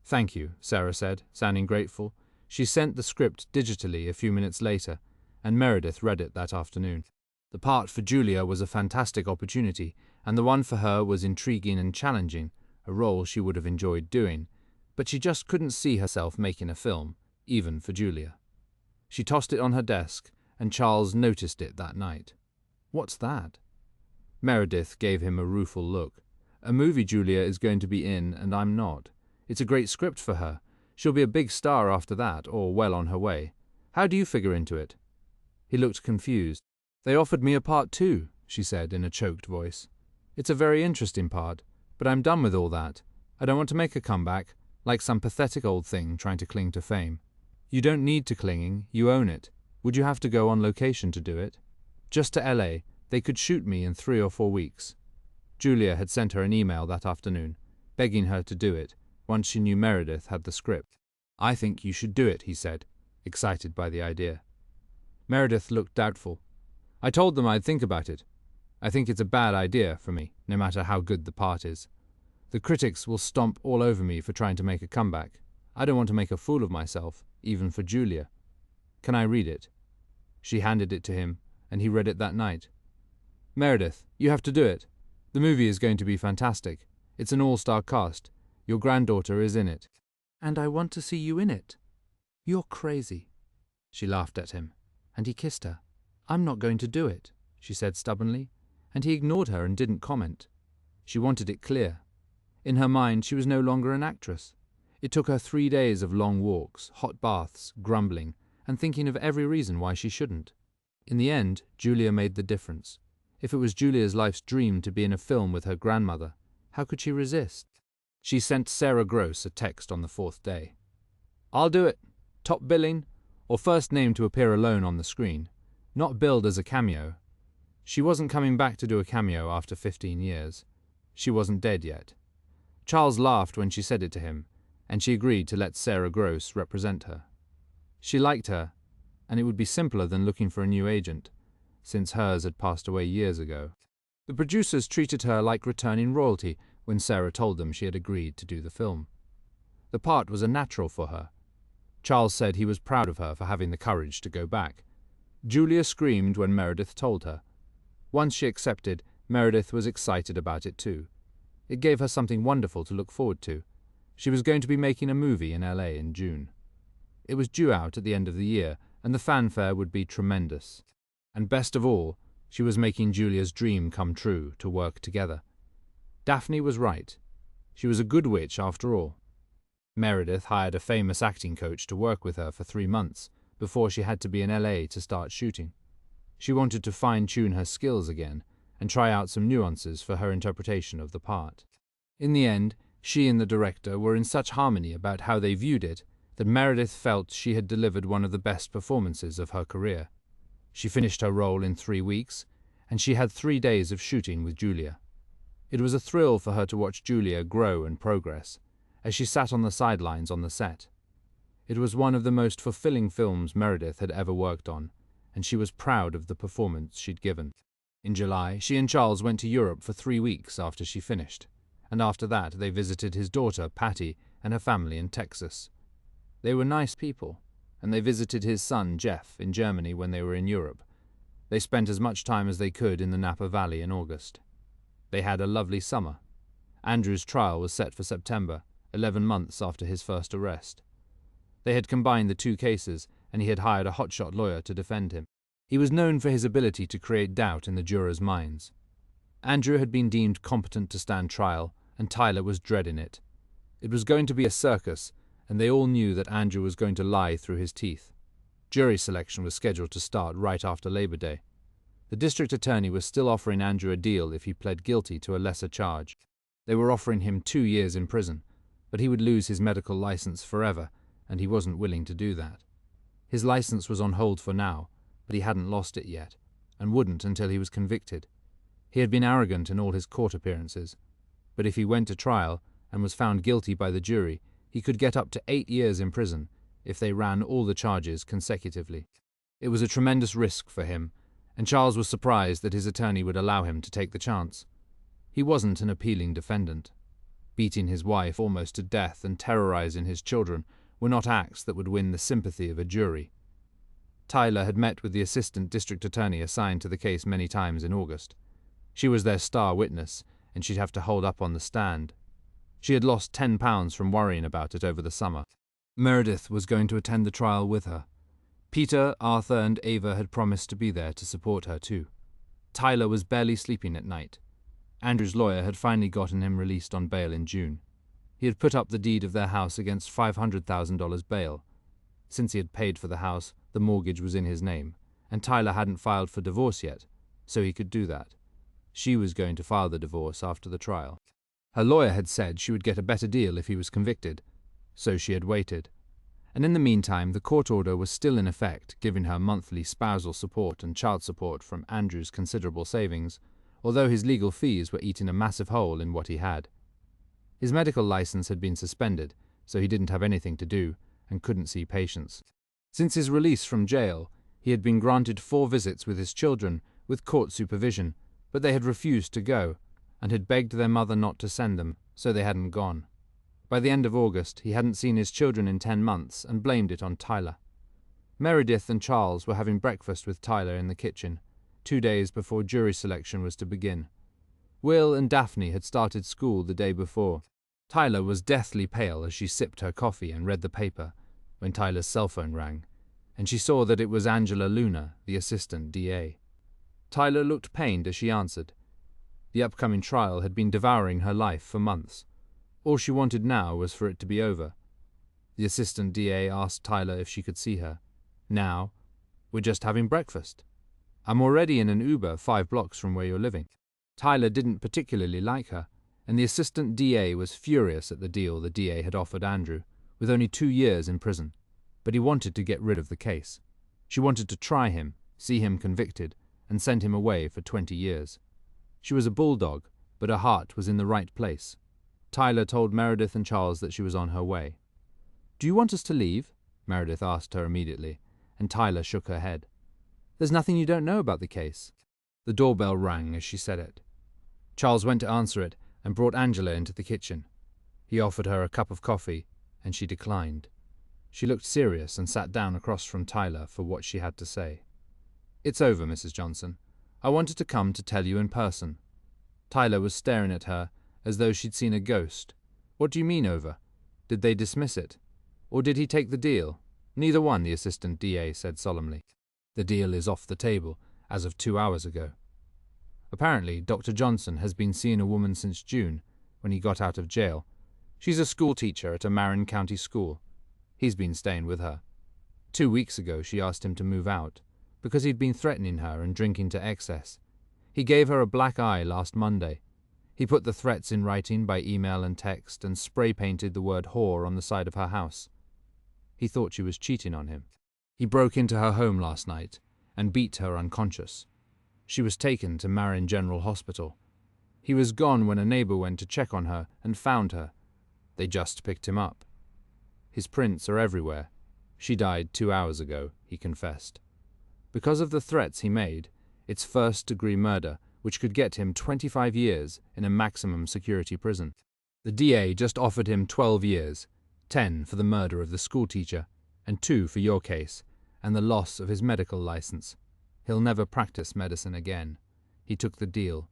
S1: "Thank you," Sarah said, sounding grateful. She sent the script digitally a few minutes later, and Meredith read it that afternoon. The part for Julia was a fantastic opportunity, and the one for her was intriguing and challenging, a role she would have enjoyed doing, but she just couldn't see herself making a film, even for Julia. She tossed it on her desk, and Charles noticed it that night. "What's that?" Meredith gave him a rueful look. "A movie Julia is going to be in, and I'm not. It's a great script for her. She'll be a big star after that, or well on her way. How do you figure into it?" He looked confused. "They offered me a part too," she said in a choked voice. "It's a very interesting part, but I'm done with all that. I don't want to make a comeback, like some pathetic old thing trying to cling to fame." "You don't need to clinging, you own it. Would you have to go on location to do it?" "Just to LA. They could shoot me in 3 or 4 weeks." Julia had sent her an email that afternoon, begging her to do it, once she knew Meredith had the script. "I think you should do it," he said, excited by the idea. Meredith looked doubtful. "I told them I'd think about it. I think it's a bad idea for me, no matter how good the part is. The critics will stomp all over me for trying to make a comeback. I don't want to make a fool of myself, even for Julia. Can I read it?" She handed it to him, and he read it that night. "Meredith, you have to do it. The movie is going to be fantastic. It's an all-star cast. Your granddaughter is in it." "And I want to see you in it." "You're crazy." She laughed at him, and he kissed her. "I'm not going to do it," she said stubbornly, and he ignored her and didn't comment. She wanted it clear. In her mind, she was no longer an actress. It took her 3 days of long walks, hot baths, grumbling, and thinking of every reason why she shouldn't. In the end, Julia made the difference. If it was Julia's life's dream to be in a film with her grandmother, how could she resist? She sent Sarah Gross a text on the 4th day. "I'll do it. Top billing, or first name to appear alone on the screen. Not billed as a cameo." She wasn't coming back to do a cameo after 15 years. She wasn't dead yet. Charles laughed when she said it to him, and she agreed to let Sarah Gross represent her. She liked her, and it would be simpler than looking for a new agent, since hers had passed away years ago. The producers treated her like returning royalty when Sarah told them she had agreed to do the film. The part was a natural for her. Charles said he was proud of her for having the courage to go back. Julia screamed when Meredith told her. Once she accepted, Meredith was excited about it too. It gave her something wonderful to look forward to. She was going to be making a movie in LA in June. It was due out at the end of the year, and the fanfare would be tremendous. And best of all, she was making Julia's dream come true to work together. Daphne was right. She was a good witch after all. Meredith hired a famous acting coach to work with her for 3 months before she had to be in LA to start shooting. She wanted to fine-tune her skills again and try out some nuances for her interpretation of the part. In the end, she and the director were in such harmony about how they viewed it that Meredith felt she had delivered one of the best performances of her career. She finished her role in 3 weeks, and she had 3 days of shooting with Julia. It was a thrill for her to watch Julia grow and progress, as she sat on the sidelines on the set. It was one of the most fulfilling films Meredith had ever worked on, and she was proud of the performance she'd given. In July, she and Charles went to Europe for 3 weeks after she finished, and after that they visited his daughter, Patty, and her family in Texas. They were nice people, and they visited his son, Jeff, in Germany when they were in Europe. They spent as much time as they could in the Napa Valley in August. They had a lovely summer. Andrew's trial was set for September, 11 months after his first arrest. They had combined the two cases, and he had hired a hotshot lawyer to defend him. He was known for his ability to create doubt in the jurors' minds. Andrew had been deemed competent to stand trial, and Tyler was dreading it. It was going to be a circus, and they all knew that Andrew was going to lie through his teeth. Jury selection was scheduled to start right after Labor Day. The district attorney was still offering Andrew a deal if he pled guilty to a lesser charge. They were offering him 2 years in prison, but he would lose his medical license forever, and he wasn't willing to do that. His license was on hold for now, but he hadn't lost it yet, and wouldn't until he was convicted. He had been arrogant in all his court appearances, but if he went to trial and was found guilty by the jury, he could get up to 8 years in prison if they ran all the charges consecutively. It was a tremendous risk for him, and Charles was surprised that his attorney would allow him to take the chance. He wasn't an appealing defendant. Beating his wife almost to death and terrorizing his children were not acts that would win the sympathy of a jury. Tyler had met with the assistant district attorney assigned to the case many times in August. She was their star witness, and she'd have to hold up on the stand. She had lost 10 pounds from worrying about it over the summer. Meredith was going to attend the trial with her. Peter, Arthur, and Ava had promised to be there to support her too. Tyler was barely sleeping at night. Andrew's lawyer had finally gotten him released on bail in June. He had put up the deed of their house against $500,000 bail. Since he had paid for the house, the mortgage was in his name, and Tyler hadn't filed for divorce yet, so he could do that. She was going to file the divorce after the trial. Her lawyer had said she would get a better deal if he was convicted, so she had waited. And in the meantime, the court order was still in effect, giving her monthly spousal support and child support from Andrew's considerable savings, although his legal fees were eating a massive hole in what he had. His medical license had been suspended, so he didn't have anything to do and couldn't see patients. Since his release from jail, he had been granted 4 visits with his children with court supervision, but they had refused to go and had begged their mother not to send them, so they hadn't gone. By the end of August, he hadn't seen his children in 10 months and blamed it on Tyler. Meredith and Charles were having breakfast with Tyler in the kitchen, 2 days before jury selection was to begin. Will and Daphne had started school the day before. Tyler was deathly pale as she sipped her coffee and read the paper when Tyler's cell phone rang, and she saw that it was Angela Luna, the assistant DA. Tyler looked pained as she answered. The upcoming trial had been devouring her life for months. All she wanted now was for it to be over. The assistant DA asked Tyler if she could see her. Now? We're just having breakfast. I'm already in an Uber 5 blocks from where you're living. Tyler didn't particularly like her, and the assistant DA was furious at the deal the DA had offered Andrew, with only 2 years in prison. But he wanted to get rid of the case. She wanted to try him, see him convicted, and send him away for 20 years. She was a bulldog, but her heart was in the right place. Tyler told Meredith and Charles that she was on her way. "Do you want us to leave?" Meredith asked her immediately, and Tyler shook her head. "There's nothing you don't know about the case." The doorbell rang as she said it. Charles went to answer it and brought Angela into the kitchen. He offered her a cup of coffee, and she declined. She looked serious and sat down across from Tyler for what she had to say. "It's over, Mrs. Johnson. I wanted to come to tell you in person." Tyler was staring at her as though she'd seen a ghost. "What do you mean over? Did they dismiss it? Or did he take the deal?" "Neither one," the assistant DA said solemnly. "The deal is off the table as of 2 hours ago. Apparently, Dr. Johnson has been seeing a woman since June, when he got out of jail. She's a school teacher at a Marin County school. He's been staying with her. 2 weeks ago, she asked him to move out, because he'd been threatening her and drinking to excess. He gave her a black eye last Monday. He put the threats in writing by email and text and spray-painted the word whore on the side of her house. He thought she was cheating on him. He broke into her home last night and beat her unconscious. She was taken to Marin General Hospital. He was gone when a neighbor went to check on her and found her. They just picked him up. His prints are everywhere. She died 2 hours ago, he confessed. Because of the threats he made, it's first-degree murder, which could get him 25 years in a maximum security prison. The DA just offered him 12 years, 10 for the murder of the schoolteacher, and 2 for your case, and the loss of his medical license. He'll never practice medicine again. He took the deal.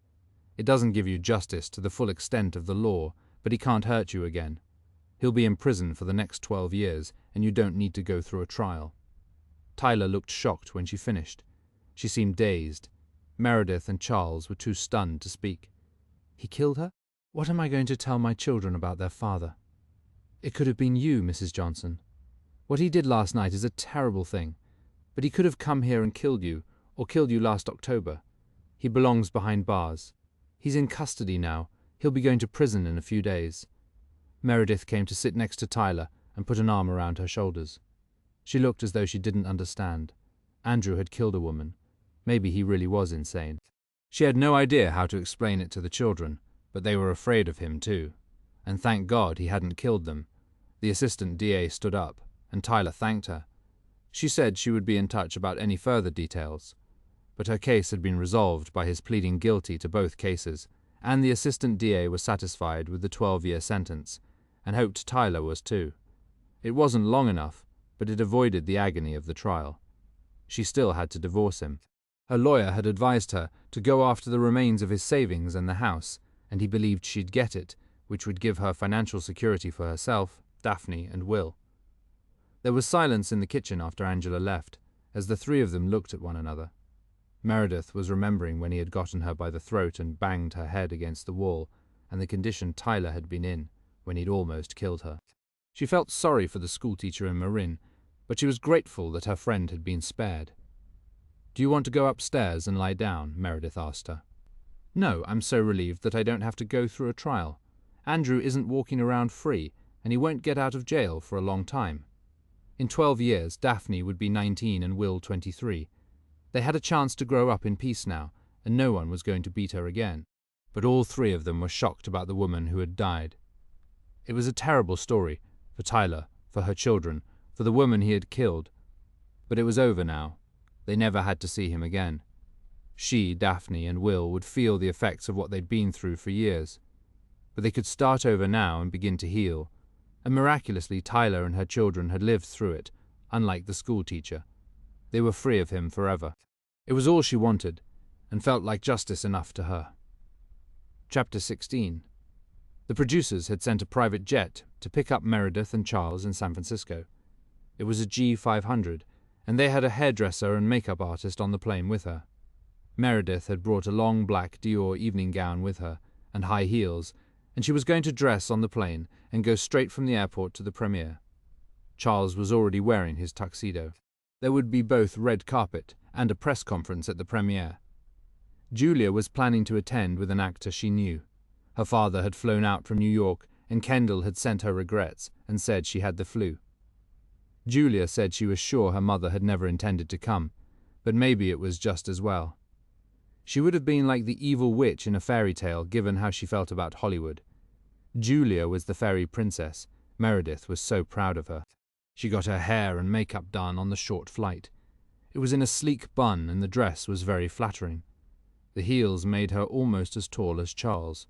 S1: It doesn't give you justice to the full extent of the law, but he can't hurt you again. He'll be in prison for the next 12 years, and you don't need to go through a trial." Tyler looked shocked when she finished. She seemed dazed. Meredith and Charles were too stunned to speak. "He killed her? What am I going to tell my children about their father?" "It could have been you, Mrs. Johnson. What he did last night is a terrible thing, but he could have come here and killed you, or killed you last October. He belongs behind bars. He's in custody now. He'll be going to prison in a few days." Meredith came to sit next to Tyler and put an arm around her shoulders. She looked as though she didn't understand. Andrew had killed a woman. Maybe he really was insane. She had no idea how to explain it to the children, but they were afraid of him too. And thank God he hadn't killed them. The assistant DA stood up, and Tyler thanked her. She said she would be in touch about any further details. But her case had been resolved by his pleading guilty to both cases, and the assistant DA was satisfied with the 12-year sentence, and hoped Tyler was too. It wasn't long enough, but it avoided the agony of the trial. She still had to divorce him. Her lawyer had advised her to go after the remains of his savings and the house, and he believed she'd get it, which would give her financial security for herself, Daphne, and Will. There was silence in the kitchen after Angela left, as the three of them looked at one another. Meredith was remembering when he had gotten her by the throat and banged her head against the wall, and the condition Tyler had been in when he'd almost killed her. She felt sorry for the schoolteacher in Marin, but she was grateful that her friend had been spared. "Do you want to go upstairs and lie down?" Meredith asked her. "No, I'm so relieved that I don't have to go through a trial. Andrew isn't walking around free, and he won't get out of jail for a long time. In 12 years, Daphne would be 19 and Will 23. They had a chance to grow up in peace now, and no one was going to beat her again." But all three of them were shocked about the woman who had died. It was a terrible story, for Tyler, for her children, for the woman he had killed. But it was over now. They never had to see him again. She, Daphne, and Will would feel the effects of what they'd been through for years. But they could start over now and begin to heal. And miraculously, Tyler and her children had lived through it, unlike the schoolteacher. They were free of him forever. It was all she wanted, and felt like justice enough to her. Chapter 16. The producers had sent a private jet to pick up Meredith and Charles in San Francisco. It was a G500, and they had a hairdresser and makeup artist on the plane with her. Meredith had brought a long black Dior evening gown with her, and high heels, and she was going to dress on the plane and go straight from the airport to the premiere. Charles was already wearing his tuxedo. There would be both red carpet and a press conference at the premiere. Julia was planning to attend with an actor she knew. Her father had flown out from New York, and Kendall had sent her regrets and said she had the flu. Julia said she was sure her mother had never intended to come, but maybe it was just as well. She would have been like the evil witch in a fairy tale, given how she felt about Hollywood. Julia was the fairy princess. Meredith was so proud of her. She got her hair and makeup done on the short flight. It was in a sleek bun, and the dress was very flattering. The heels made her almost as tall as Charles.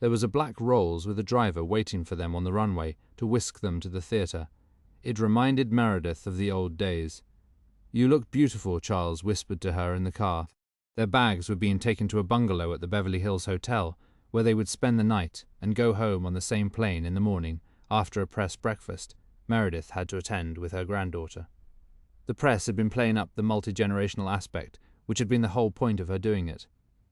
S1: There was a black Rolls with a driver waiting for them on the runway to whisk them to the theatre. It reminded Meredith of the old days. "You look beautiful," Charles whispered to her in the car. Their bags were being taken to a bungalow at the Beverly Hills Hotel, where they would spend the night and go home on the same plane in the morning after a press breakfast Meredith had to attend with her granddaughter. The press had been playing up the multi-generational aspect, which had been the whole point of her doing it.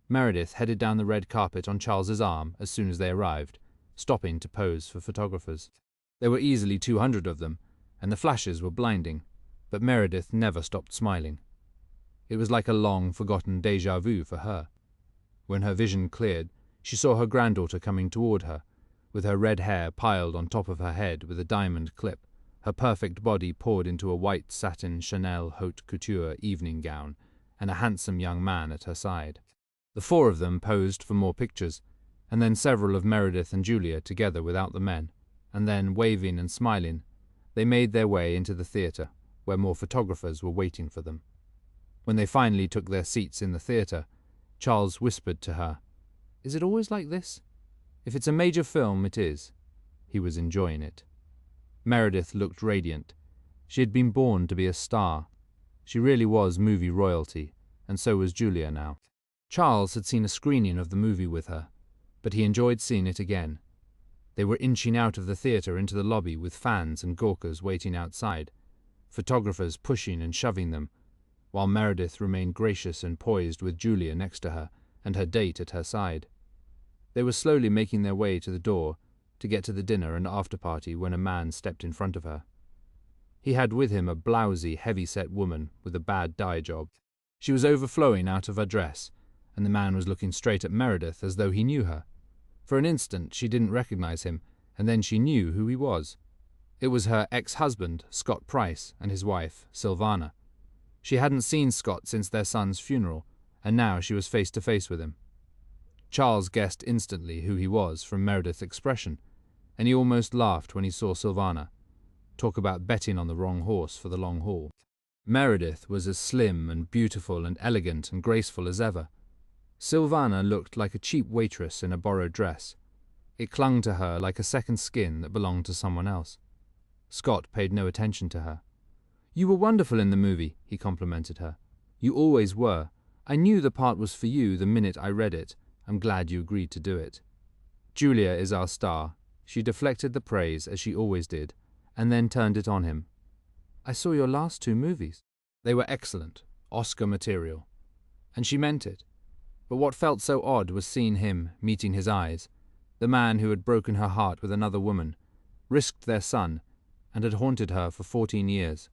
S1: Meredith headed down the red carpet on Charles's arm as soon as they arrived, stopping to pose for photographers. There were easily 200 of them, and the flashes were blinding, but Meredith never stopped smiling. It was like a long-forgotten déjà vu for her. When her vision cleared, she saw her granddaughter coming toward her, with her red hair piled on top of her head with a diamond clip, her perfect body poured into a white satin Chanel haute couture evening gown, and a handsome young man at her side. The four of them posed for more pictures, and then several of Meredith and Julia together without the men, and then, waving and smiling, they made their way into the theatre, where more photographers were waiting for them. When they finally took their seats in the theatre, Charles whispered to her, "Is it always like this? If it's a major film, it is." He was enjoying it. Meredith looked radiant. She had been born to be a star. She really was movie royalty, and so was Julia now. Charles had seen a screening of the movie with her, but he enjoyed seeing it again. They were inching out of the theatre into the lobby with fans and gawkers waiting outside, photographers pushing and shoving them, while Meredith remained gracious and poised with Julia next to her and her date at her side. They were slowly making their way to the door to get to the dinner and after-party when a man stepped in front of her. He had with him a blousy, heavy-set woman with a bad dye job. She was overflowing out of her dress, and the man was looking straight at Meredith as though he knew her. For an instant she didn't recognize him, and then she knew who he was. It was her ex-husband, Scott Price, and his wife, Sylvana. She hadn't seen Scott since their son's funeral, and now she was face to face with him. Charles guessed instantly who he was from Meredith's expression, and he almost laughed when he saw Sylvana. Talk about betting on the wrong horse for the long haul. Meredith was as slim and beautiful and elegant and graceful as ever. Sylvana looked like a cheap waitress in a borrowed dress. It clung to her like a second skin that belonged to someone else. Scott paid no attention to her. "You were wonderful in the movie," he complimented her. "You always were. I knew the part was for you the minute I read it. I'm glad you agreed to do it." "Julia is our star." She deflected the praise, as she always did, and then turned it on him. "I saw your last 2 movies. They were excellent, Oscar material." And she meant it. But what felt so odd was seeing him, meeting his eyes, the man who had broken her heart with another woman, risked their son, and had haunted her for 14 years.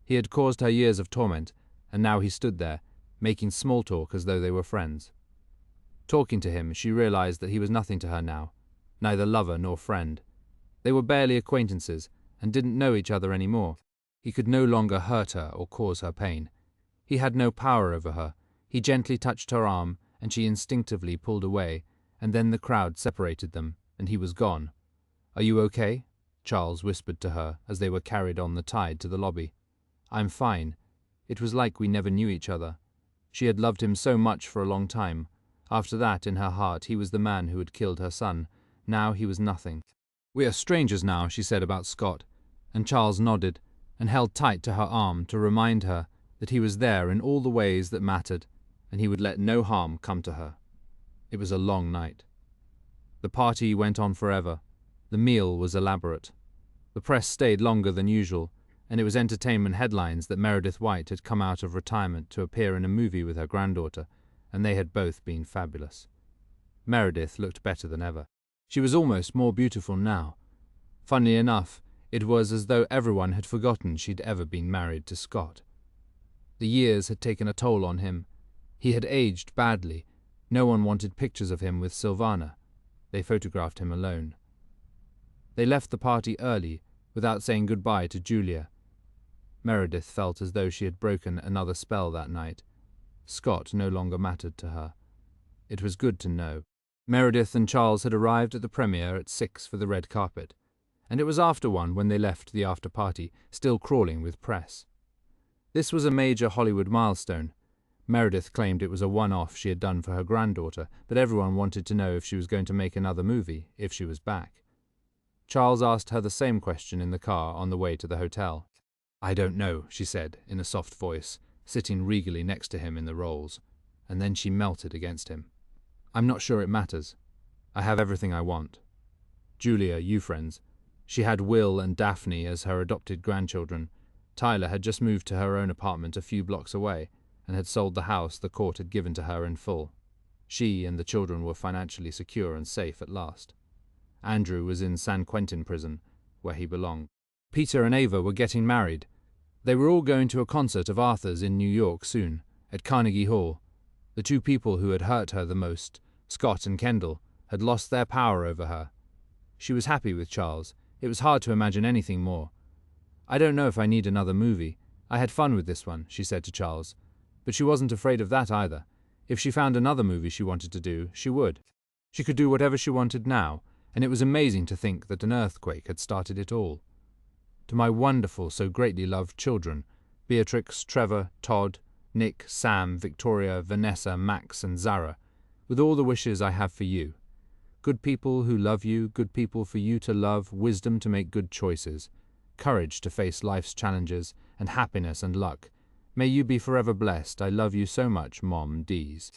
S1: He had caused her years of torment, and now he stood there, making small talk as though they were friends. Talking to him, she realized that he was nothing to her now, neither lover nor friend. They were barely acquaintances, and didn't know each other any more. He could no longer hurt her or cause her pain. He had no power over her. He gently touched her arm, and she instinctively pulled away, and then the crowd separated them, and he was gone. "Are you okay?" Charles whispered to her as they were carried on the tide to the lobby. "I'm fine." It was like we never knew each other. She had loved him so much for a long time. After that, in her heart, he was the man who had killed her son. Now he was nothing. "We are strangers now," she said about Scott, and Charles nodded and held tight to her arm to remind her that he was there in all the ways that mattered, and he would let no harm come to her. It was a long night. The party went on forever. The meal was elaborate. The press stayed longer than usual, and it was entertainment headlines that Meredith White had come out of retirement to appear in a movie with her granddaughter, and they had both been fabulous. Meredith looked better than ever. She was almost more beautiful now. Funnily enough, it was as though everyone had forgotten she'd ever been married to Scott. The years had taken a toll on him. He had aged badly. No one wanted pictures of him with Sylvana. They photographed him alone. They left the party early, without saying goodbye to Julia. Meredith felt as though she had broken another spell that night. Scott no longer mattered to her. It was good to know. Meredith and Charles had arrived at the premiere at 6 for the red carpet, and it was after 1 when they left the after-party, still crawling with press. This was a major Hollywood milestone. Meredith claimed it was a one-off she had done for her granddaughter, but everyone wanted to know if she was going to make another movie, if she was back. Charles asked her the same question in the car on the way to the hotel. "I don't know," she said in a soft voice, sitting regally next to him in the rolls, and then she melted against him. "I'm not sure it matters. I have everything I want." Julia, you friends. She had Will and Daphne as her adopted grandchildren. Tyler had just moved to her own apartment a few blocks away, and had sold the house the court had given to her in full. She and the children were financially secure and safe at last. Andrew was in San Quentin prison, where he belonged. Peter and Ava were getting married. They were all going to a concert of Arthur's in New York soon, at Carnegie Hall. The 2 people who had hurt her the most, Scott and Kendall, had lost their power over her. She was happy with Charles. It was hard to imagine anything more. "I don't know if I need another movie. I had fun with this one," she said to Charles. But she wasn't afraid of that either. If she found another movie she wanted to do, she would. She could do whatever she wanted now, and it was amazing to think that an earthquake had started it all. "To my wonderful, so greatly loved children, Beatrix, Trevor, Todd, Nick, Sam, Victoria, Vanessa, Max, and Zara, with all the wishes I have for you. Good people who love you, good people for you to love, wisdom to make good choices, courage to face life's challenges, and happiness and luck. May you be forever blessed. I love you so much, Mom Dees."